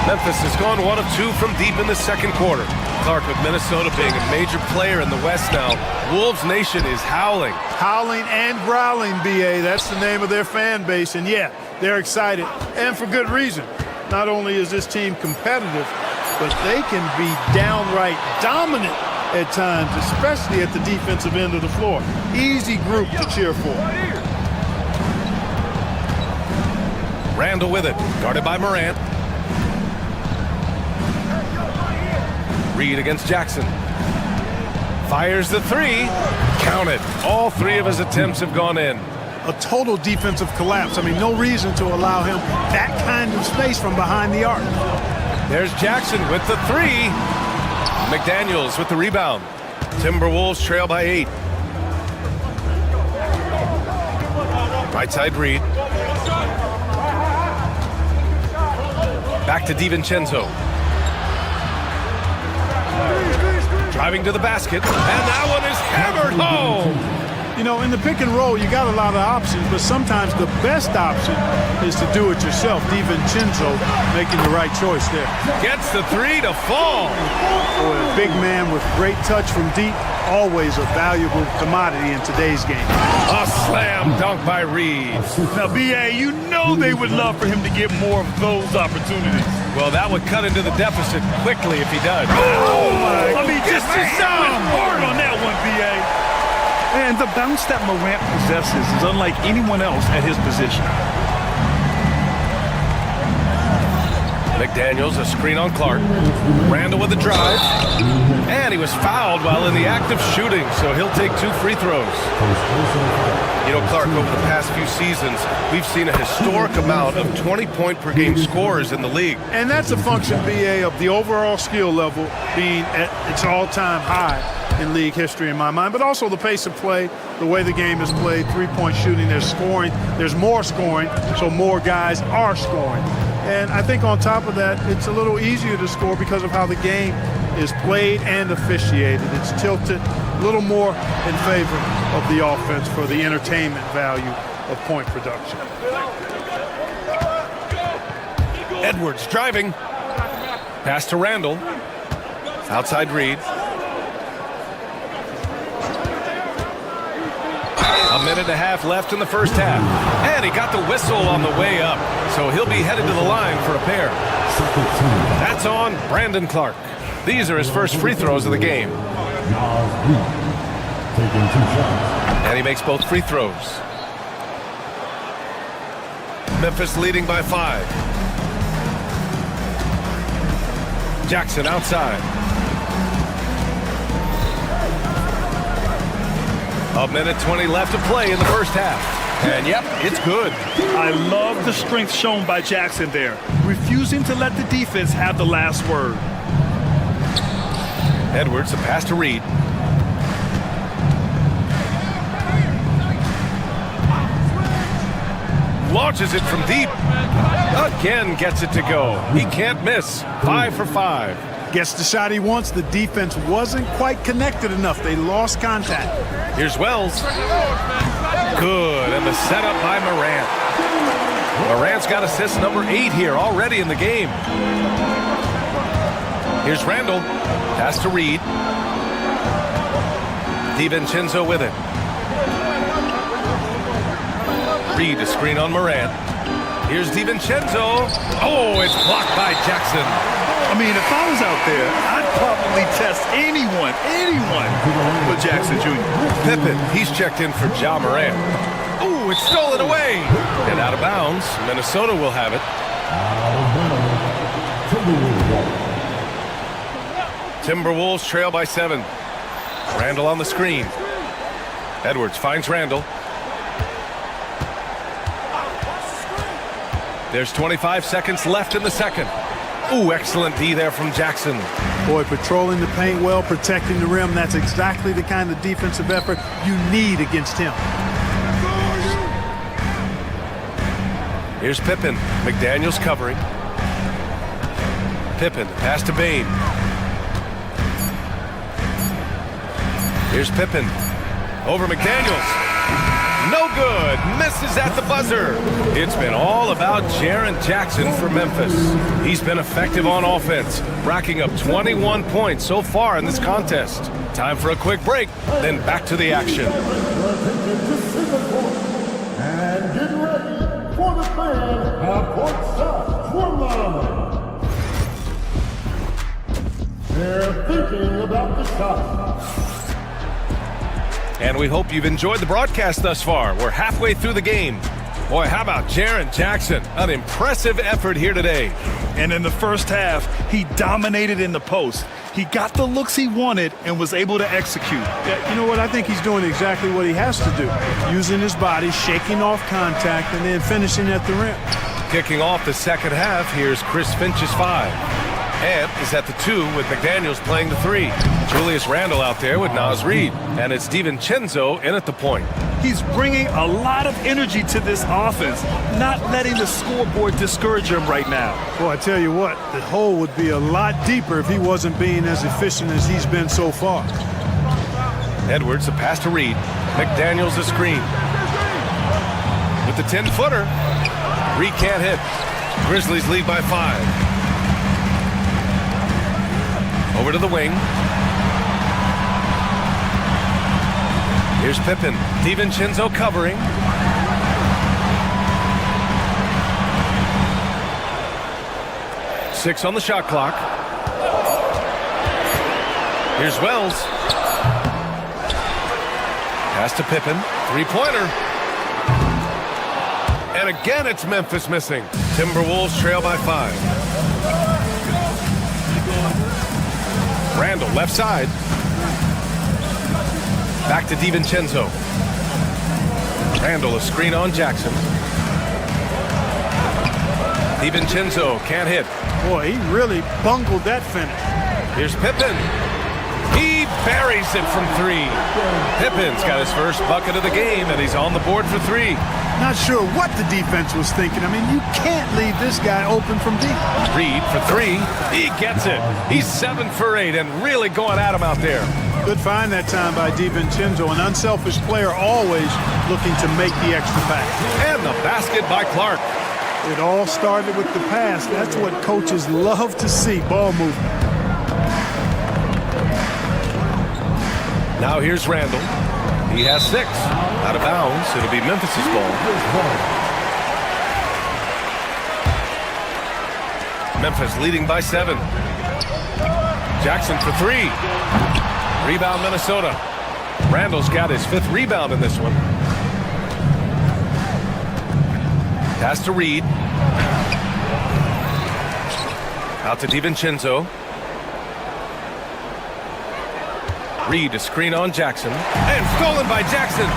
Memphis has gone 1 of 2 from deep in the second quarter. Clark of Minnesota being a major player in the West now. Wolves Nation is howling. Howling and growling, BA. That's the name of their fan base. And yeah, they're excited, and for good reason. Not only is this team competitive, but they can be downright dominant at times, especially at the defensive end of the floor. Easy group to cheer for. Randall with it, guarded by Morant. Reed against Jackson. Fires the 3. Count it. All 3 of his attempts have gone in. A total defensive collapse. I mean, no reason to allow him that kind of space from behind the arc. There's Jackson with the 3. McDaniels with the rebound. Timberwolves trail by 8. Right side Reed. Back to DiVincenzo. Driving to the basket, and that one is hammered home. You know, in the pick and roll, you got a lot of options, but sometimes the best option is to do it yourself. DiVincenzo making the right choice there. Gets the 3 to fall. Boy, a big man with great touch from deep, always a valuable commodity in today's game. A slam dunk by Reed. Now, BA, you know they would love for him to get more of those opportunities. Well, that would cut into the deficit quickly if he does. Oh, my. I mean, just hard on that one, BA. And the bounce that Morant possesses is unlike anyone else at his position. McDaniels, a screen on Clark. Randall with the drive. And he was fouled while in the act of shooting, so he'll take 2 free throws. You know, Clark, over the past few seasons, we've seen a historic amount of 20-point-per-game scorers in the league. And that's a function, BA, of the overall skill level being at its all-time high in league history in my mind, but also the pace of play, the way the game is played, 3-point shooting, there's scoring, there's more scoring, so more guys are scoring. And I think on top of that, it's a little easier to score because of how the game is played and officiated. It's tilted a little more in favor of the offense for the entertainment value of point production. Edwards driving. Pass to Randall. Outside Reed. A minute and a half left in the first half. And he got the whistle on the way up. So he'll be headed to the line for a pair. That's on Brandon Clark. These are his first free throws of the game. And he makes both free throws. Memphis leading by 5. Jackson outside. A minute 20 left to play in the first half. And yep, it's good. I love the strength shown by Jackson there, refusing to let the defense have the last word. Edwards, a pass to Reed. Launches it from deep. Again gets it to go. He can't miss. 5 for 5. Gets the shot he wants. The defense wasn't quite connected enough. They lost contact. Here's Wells. Good, and the setup by Morant. Morant's got assist number 8 here already in the game. Here's Randall. Pass to Reed. DiVincenzo with it. Reed to screen on Morant. Here's DiVincenzo. Oh, it's blocked by Jackson. I mean, if I was out there, I'd probably test anyone but Jackson Jr. Pippen, he's checked in for Ja Morant. Oh, it's stolen away. And out of bounds. Minnesota will have it. Timberwolves trail by 7. Randall on the screen. Edwards finds Randall. There's 25 seconds left in the second. Ooh, excellent D there from Jackson. Boy, patrolling the paint well, protecting the rim. That's exactly the kind of defensive effort you need against him. Here's Pippen. McDaniels covering. Pippen, pass to Bane. Here's Pippen. Over McDaniels. No good. Misses at the buzzer. It's been all about Jaren Jackson for Memphis. He's been effective on offense, racking up 21 points so far in this contest. Time for a quick break, then back to the action. And get ready for the fan half-court stop from Lama. They're thinking about the shot. And we hope you've enjoyed the broadcast thus far. We're halfway through the game. Boy, how about Jaren Jackson? An impressive effort here today. And in the first half, he dominated in the post. He got the looks he wanted and was able to execute. Yeah, you know what? I think he's doing exactly what he has to do. Using his body, shaking off contact, and then finishing at the rim. Kicking off the second half, here's Chris Finch's 5. Ant is at the 2 with McDaniels playing the 3. Julius Randle out there with Naz Reid. And it's DiVincenzo in at the point. He's bringing a lot of energy to this offense, not letting the scoreboard discourage him right now. Well, I tell you what, the hole would be a lot deeper if he wasn't being as efficient as he's been so far. Edwards, a pass to Reed. McDaniels a screen. With the 10-footer. Reed can't hit. Grizzlies lead by 5. Over to the wing. Here's Pippen. DiVincenzo covering. Six on the shot clock. Here's Wells. Pass to Pippen. Three-pointer. And again, it's Memphis missing. Timberwolves trail by 5. Randall, left side. Back to DiVincenzo. Randall, a screen on Jackson. DiVincenzo can't hit. Boy, he really bungled that finish. Here's Pippen. He buries it from 3. Pippen's got his first bucket of the game, and he's on the board for 3. Not sure what the defense was thinking. I mean, you can't leave this guy open from deep. Reed for 3. He gets it. He's 7 for 8 and really going at him out there. Good find that time by DiVincenzo. An unselfish player always looking to make the extra pass. And the basket by Clark. It all started with the pass. That's what coaches love to see, ball movement. Now here's Randall. He has 6. Out of bounds. It'll be Memphis's ball. Memphis leading by 7. Jackson for 3. Rebound Minnesota. Randall's got his 5th rebound in this one. Pass to Reed. Out to DiVincenzo. Reed, a screen on Jackson. And stolen by Jackson.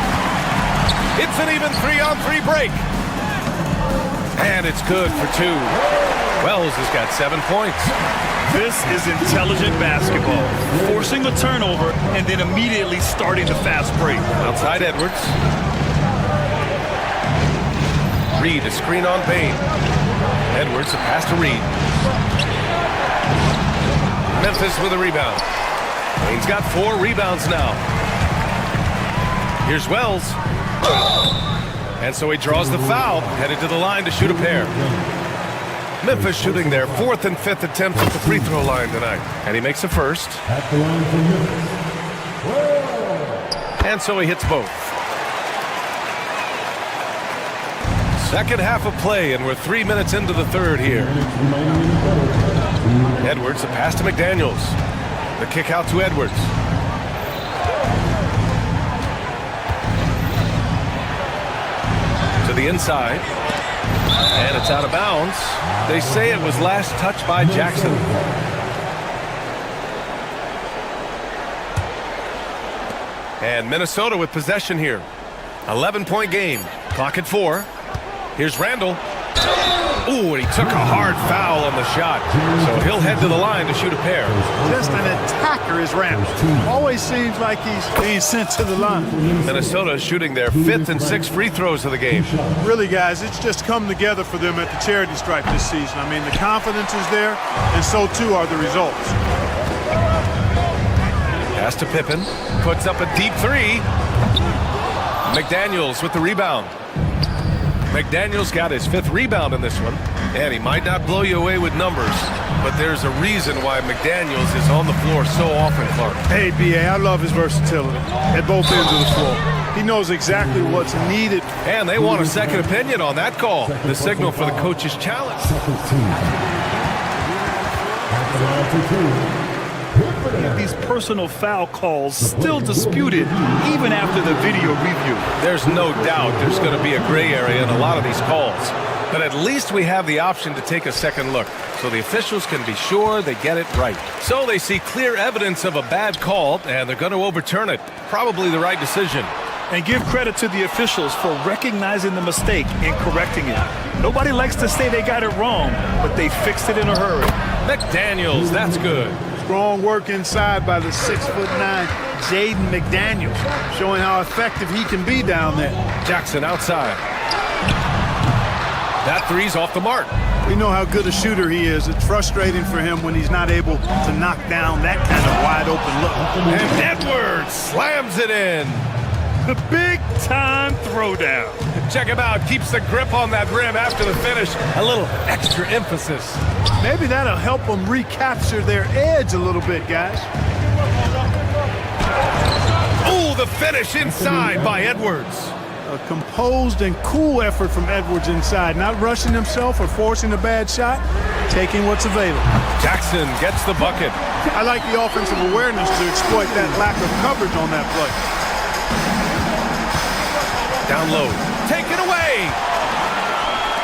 It's an even 3-on-3 break. And it's good for 2. Wells has got 7 points. This is intelligent basketball. Forcing a turnover and then immediately starting the fast break. Outside Edwards. Reed, a screen on Payne. Edwards, a pass to Reed. Memphis with a rebound. Payne's got 4 rebounds now. Here's Wells. And so he draws the foul, headed to the line to shoot a pair. Memphis shooting their 4th and 5th attempts at the free throw line tonight. And he makes the first. And so he hits both. Second half of play, and we're 3 minutes into the third here. Edwards, a pass to McDaniels. The kick out to Edwards. To the inside. And it's out of bounds. They say it was last touched by Jackson. And Minnesota with possession here. 11-point game. Clock at 4. Here's Randall. Ooh, and he took a hard foul on the shot. So he'll head to the line to shoot a pair. Just an attacker is Randall. Always seems like he's being sent to the line. Minnesota shooting their 5th and 6th free throws of the game. Really, guys, it's just come together for them at the charity stripe this season. I mean, the confidence is there, and so too are the results. Pass to Pippen. Puts up a deep 3. McDaniels with the rebound. McDaniels got his 5th rebound in this one, and he might not blow you away with numbers, but there's a reason why McDaniels is on the floor so often, Clark. Hey, B.A., I love his versatility at both ends of the floor. He knows exactly what's needed. And they want a second opinion on that call, the signal for the coach's challenge. These personal foul calls still disputed even after the video review. There's no doubt there's going to be a gray area in a lot of these calls. But at least we have the option to take a second look, so the officials can be sure they get it right. So they see clear evidence of a bad call, and they're going to overturn it. Probably the right decision. And give credit to the officials for recognizing the mistake and correcting it. Nobody likes to say they got it wrong, but they fixed it in a hurry. McDaniels, that's good. Strong work inside by the 6'9" Jaden McDaniels, showing how effective he can be down there. Jackson outside. That 3's off the mark. We know how good a shooter he is. It's frustrating for him when he's not able to knock down that kind of wide open look. And Edwards slams it in. The big-time throwdown. Check him out. Keeps the grip on that rim after the finish. A little extra emphasis. Maybe that'll help them recapture their edge a little bit, guys. Oh, the finish inside by Edwards. A composed and cool effort from Edwards inside. Not rushing himself or forcing a bad shot. Taking what's available. Jackson gets the bucket. I like the offensive awareness to exploit that lack of coverage on that play. Down low. Take it away.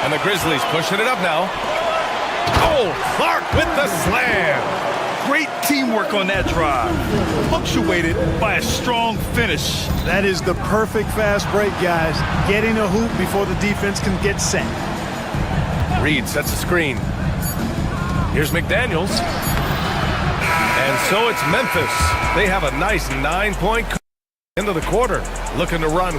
And the Grizzlies pushing it up now. Oh, Clark with the slam. Great teamwork on that drive. Punctuated by a strong finish. That is the perfect fast break, guys. Getting a hoop before the defense can get set. Reed sets a screen. Here's McDaniels. And so it's Memphis. They have a nice 9-point into the quarter. Looking to run.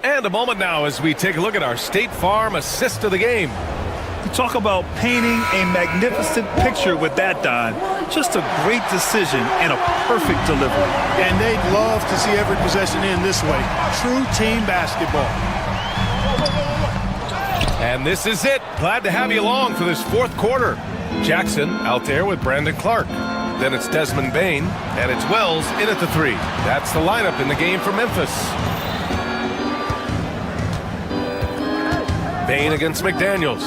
And a moment now as we take a look at our State Farm assist of the game. You talk about painting a magnificent picture with that, Don. Just a great decision and a perfect delivery. And they'd love to see every possession end this way. True team basketball. And this is it. Glad to have you along for this 4th quarter. Jackson out there with Brandon Clark. Then it's Desmond Bain, and it's Wells in at the 3. That's the lineup in the game for Memphis. Bain against McDaniels.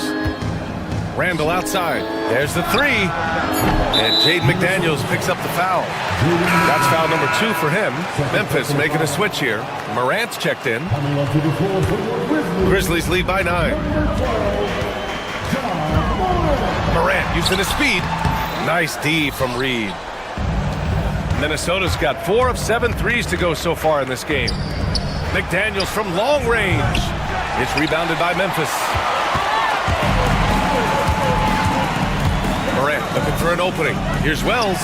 Randall outside. There's the 3. And Jaden McDaniels picks up the foul. That's foul number 2 for him. Memphis making a switch here. Morant's checked in. Grizzlies lead by 9. Morant using his speed. Nice D from Reed. Minnesota's got 4 of 7 threes to go so far in this game. McDaniels from long range. It's rebounded by Memphis. Morant looking for an opening. Here's Wells.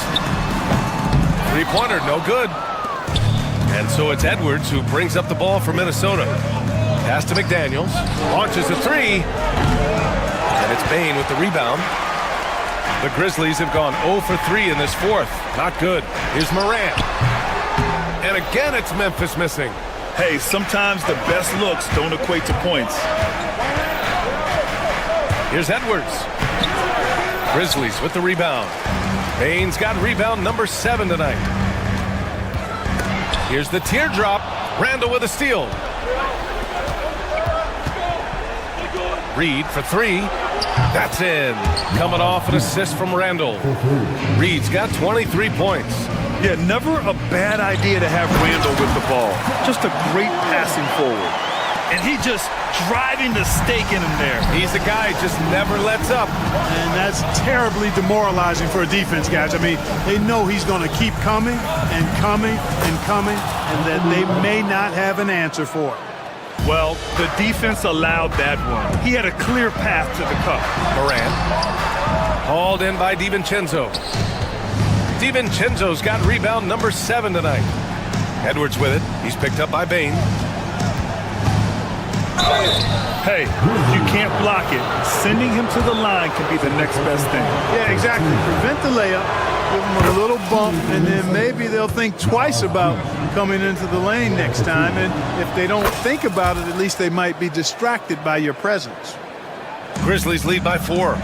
Three-pointer, no good. And so it's Edwards who brings up the ball for Minnesota. Pass to McDaniels. Launches a 3. And it's Bain with the rebound. The Grizzlies have gone 0 for 3 in this fourth. Not good. Here's Morant. And again, it's Memphis missing. Hey, sometimes the best looks don't equate to points. Here's Edwards. Grizzlies with the rebound. Bain's got rebound number 7 tonight. Here's the teardrop. Randall with a steal. Reed for 3. That's in. Coming off an assist from Randall. Reed's got 23 points. Yeah, never a bad idea to have Randall with the ball. Just a great passing forward. And he just driving the stake in him there. He's the guy just never lets up. And that's terribly demoralizing for a defense, guys. I mean, they know he's going to keep coming and coming and coming, and that they may not have an answer for it. Well, the defense allowed that run. He had a clear path to the cup. Morant. Hauled in by DiVincenzo. DiVincenzo's got rebound number 7 tonight. Edwards with it. He's picked up by Bain. Hey, if you can't block it, sending him to the line can be the next best thing. Yeah, exactly. Prevent the layup, give them a little bump, and then maybe they'll think twice about coming into the lane next time. And if they don't think about it, at least they might be distracted by your presence. Grizzlies lead by 4.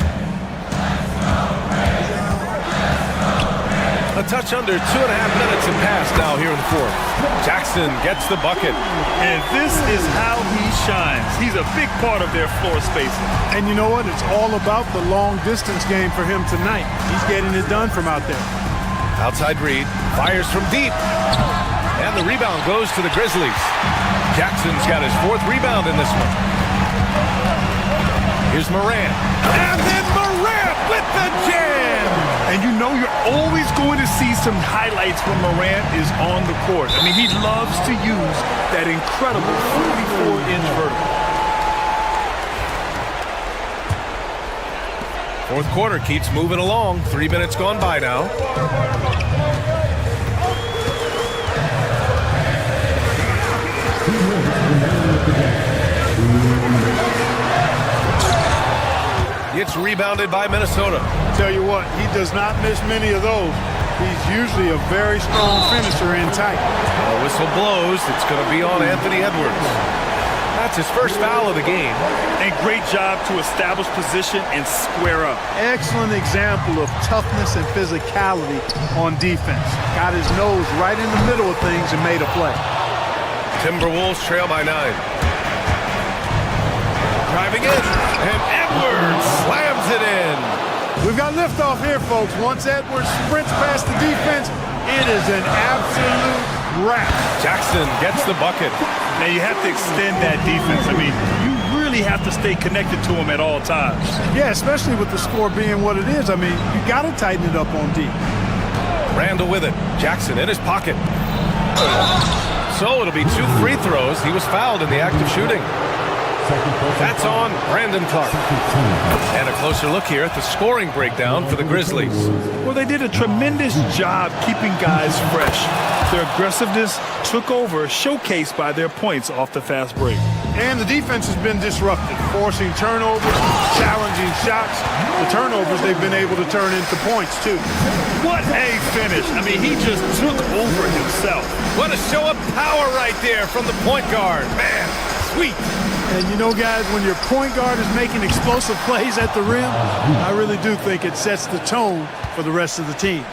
A touch under 2.5 minutes have passed now here in the fourth. Jackson gets the bucket. And this is how he shines. He's a big part of their floor spacing. And you know what? It's all about the long distance game for him tonight. He's getting it done from out there. Outside Reed. Fires from deep. And the rebound goes to the Grizzlies. Jackson's got his 4th rebound in this one. Here's Morant. And then Morant with the jam! And you know you're always going to see some highlights when Morant is on the court. I mean, he loves to use that incredible 44-inch vertical. Fourth quarter keeps moving along. 3 minutes gone by now. It's rebounded by Minnesota. Tell you what, he does not miss many of those. He's usually a very strong finisher in tight. The whistle blows. It's going to be on Anthony Edwards. That's his first foul of the game. And great job to establish position and square up. Excellent example of toughness and physicality on defense. Got his nose right in the middle of things and made a play. Timberwolves trail by 9. Driving in, and Edwards slams it in. We've got liftoff here, folks. Once Edwards sprints past the defense, it is an absolute wrap. Jackson gets the bucket. Now you have to extend that defense. I mean, you really have to stay connected to him at all times. Yeah, especially with the score being what it is. I mean, you got to tighten it up on D. Randall with it. Jackson in his pocket. So it'll be 2 free throws. He was fouled in the act of shooting. That's on Brandon Clark. And a closer look here at the scoring breakdown for the Grizzlies. Well, they did a tremendous job keeping guys fresh. Their aggressiveness took over, showcased by their points off the fast break. And the defense has been disrupted, forcing turnovers, challenging shots. The turnovers they've been able to turn into points, too. What a finish. I mean, he just took over himself. What a show of power right there from the point guard. Man, sweet. And you know, guys, when your point guard is making explosive plays at the rim, I really do think it sets the tone for the rest of the team.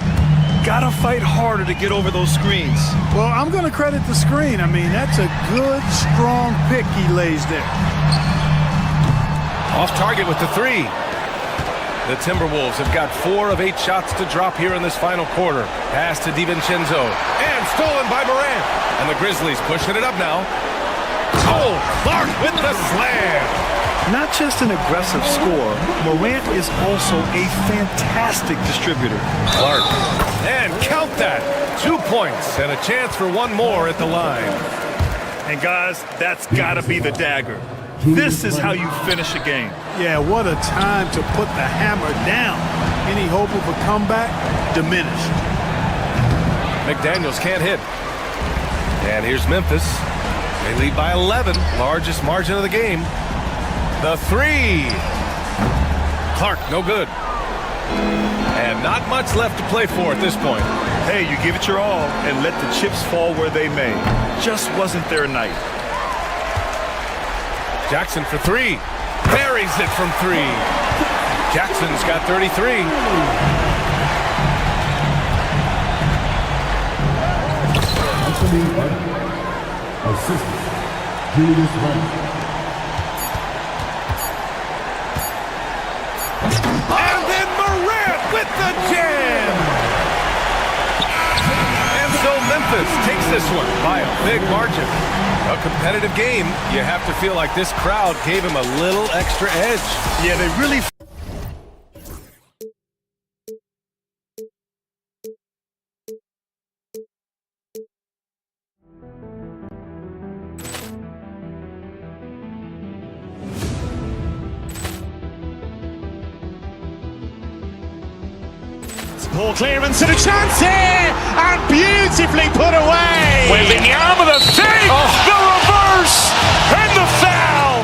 gotta fight harder to get over those screens. Well, I'm going to credit the screen. I mean, that's a good, strong pick he lays there. Off target with the three. The Timberwolves have got 4 of 8 shots to drop here in this final quarter. Pass to DiVincenzo. And stolen by Morant. And the Grizzlies pushing it up now. Oh, Clark with the slam. Not just an aggressive scorer, Morant is also a fantastic distributor. Clark. And count that. 2 points and a chance for one more at the line. And guys, that's gotta be the dagger. This is how you finish a game. Yeah, what a time to put the hammer down. Any hope of a comeback? Diminished. McDaniels can't hit. And here's Memphis. They lead by 11, largest margin of the game. The three. Clark, no good. And not much left to play for at this point. Hey, you give it your all and let the chips fall where they may. Just wasn't their night. Jackson for three. Buries it from three. Jackson's got 33. Assistant, Julius Randle. And then Morant with the jam. And so Memphis takes this one by a big margin. A competitive game. You have to feel like this crowd gave him a little extra edge. Yeah, they really... Ball clearance and a chance here, and beautifully put away. Wembanyama the fake, the reverse, and the foul.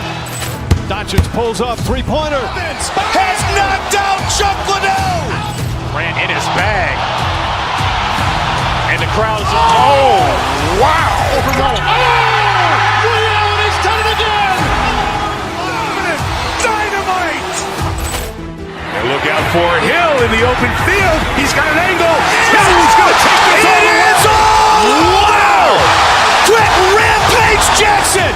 Doncic pulls up, three-pointer. Has knocked out Chuck Liddell. Ran in his bag. And the crowd is, oh, wow. Ray Allen has done it again. Dynamite. And look out for Hill in the open field. He's got an angle. He's going to take this all the way. Wow. Quick rampage Jackson.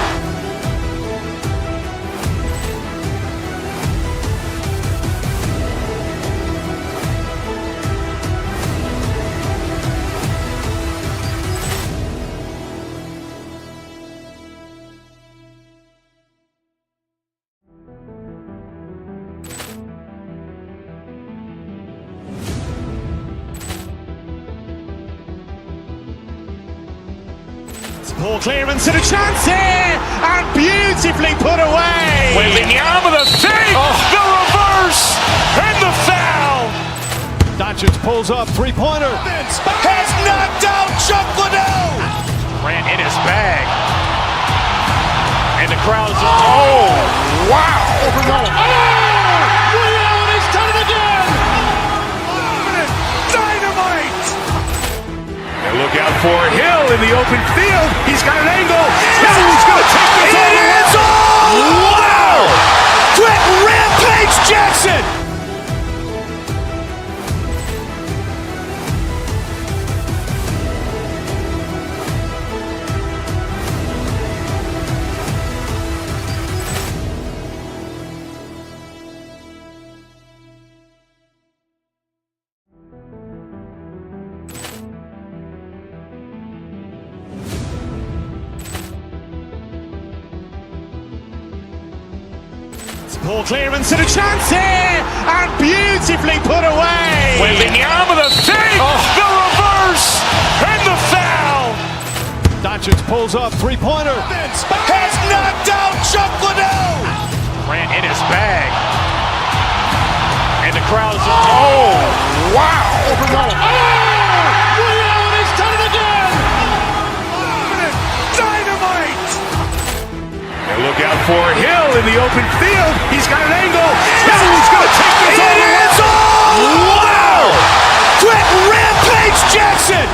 Ball clearance and a chance here, and beautifully put away. Wembanyama the fake, the reverse, and the foul. Doncic pulls up, three-pointer. Has knocked out Chuck Liddell. Ran in his bag. And the crowd is, oh, wow. Ray Allen has done it again. Dynamite. And look out for Hill in the open field. He's got an angle. He's going to take this all the way. Wow. Quick rampage Jackson. Ball clearance and a chance here, and beautifully put away. Wembanyama the fake, the reverse, and the foul. Doncic pulls up, three-pointer. Has knocked out Chuck Liddell. Ran in his bag. And the crowd is, oh, wow. Ray Allen has done it again. Dynamite. And look out for Hill in the open field. He's got an angle. He's going to take this all the way. Wow. Quick rampage Jackson.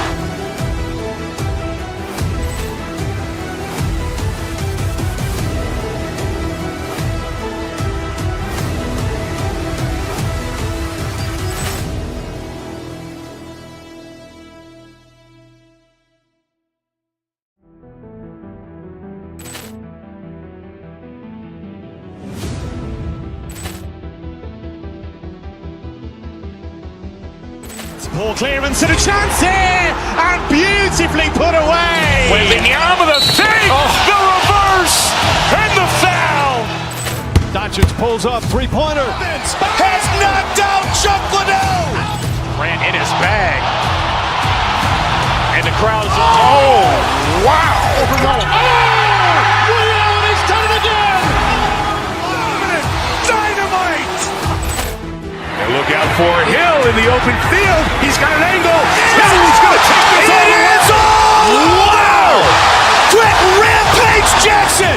Poor clearance and a chance here, and beautifully put away. Wembanyama the save, the reverse, and the foul. Doncic pulls up, three-pointer. Has knocked out Chuck Liddell. Grant in his bag. And the crowd is, oh, wow. Ray Allen has done it again. Dynamite. And look out for Hill in the open field. He's got an angle. He's going to take this all the way. Wow. Quick rampage Jackson.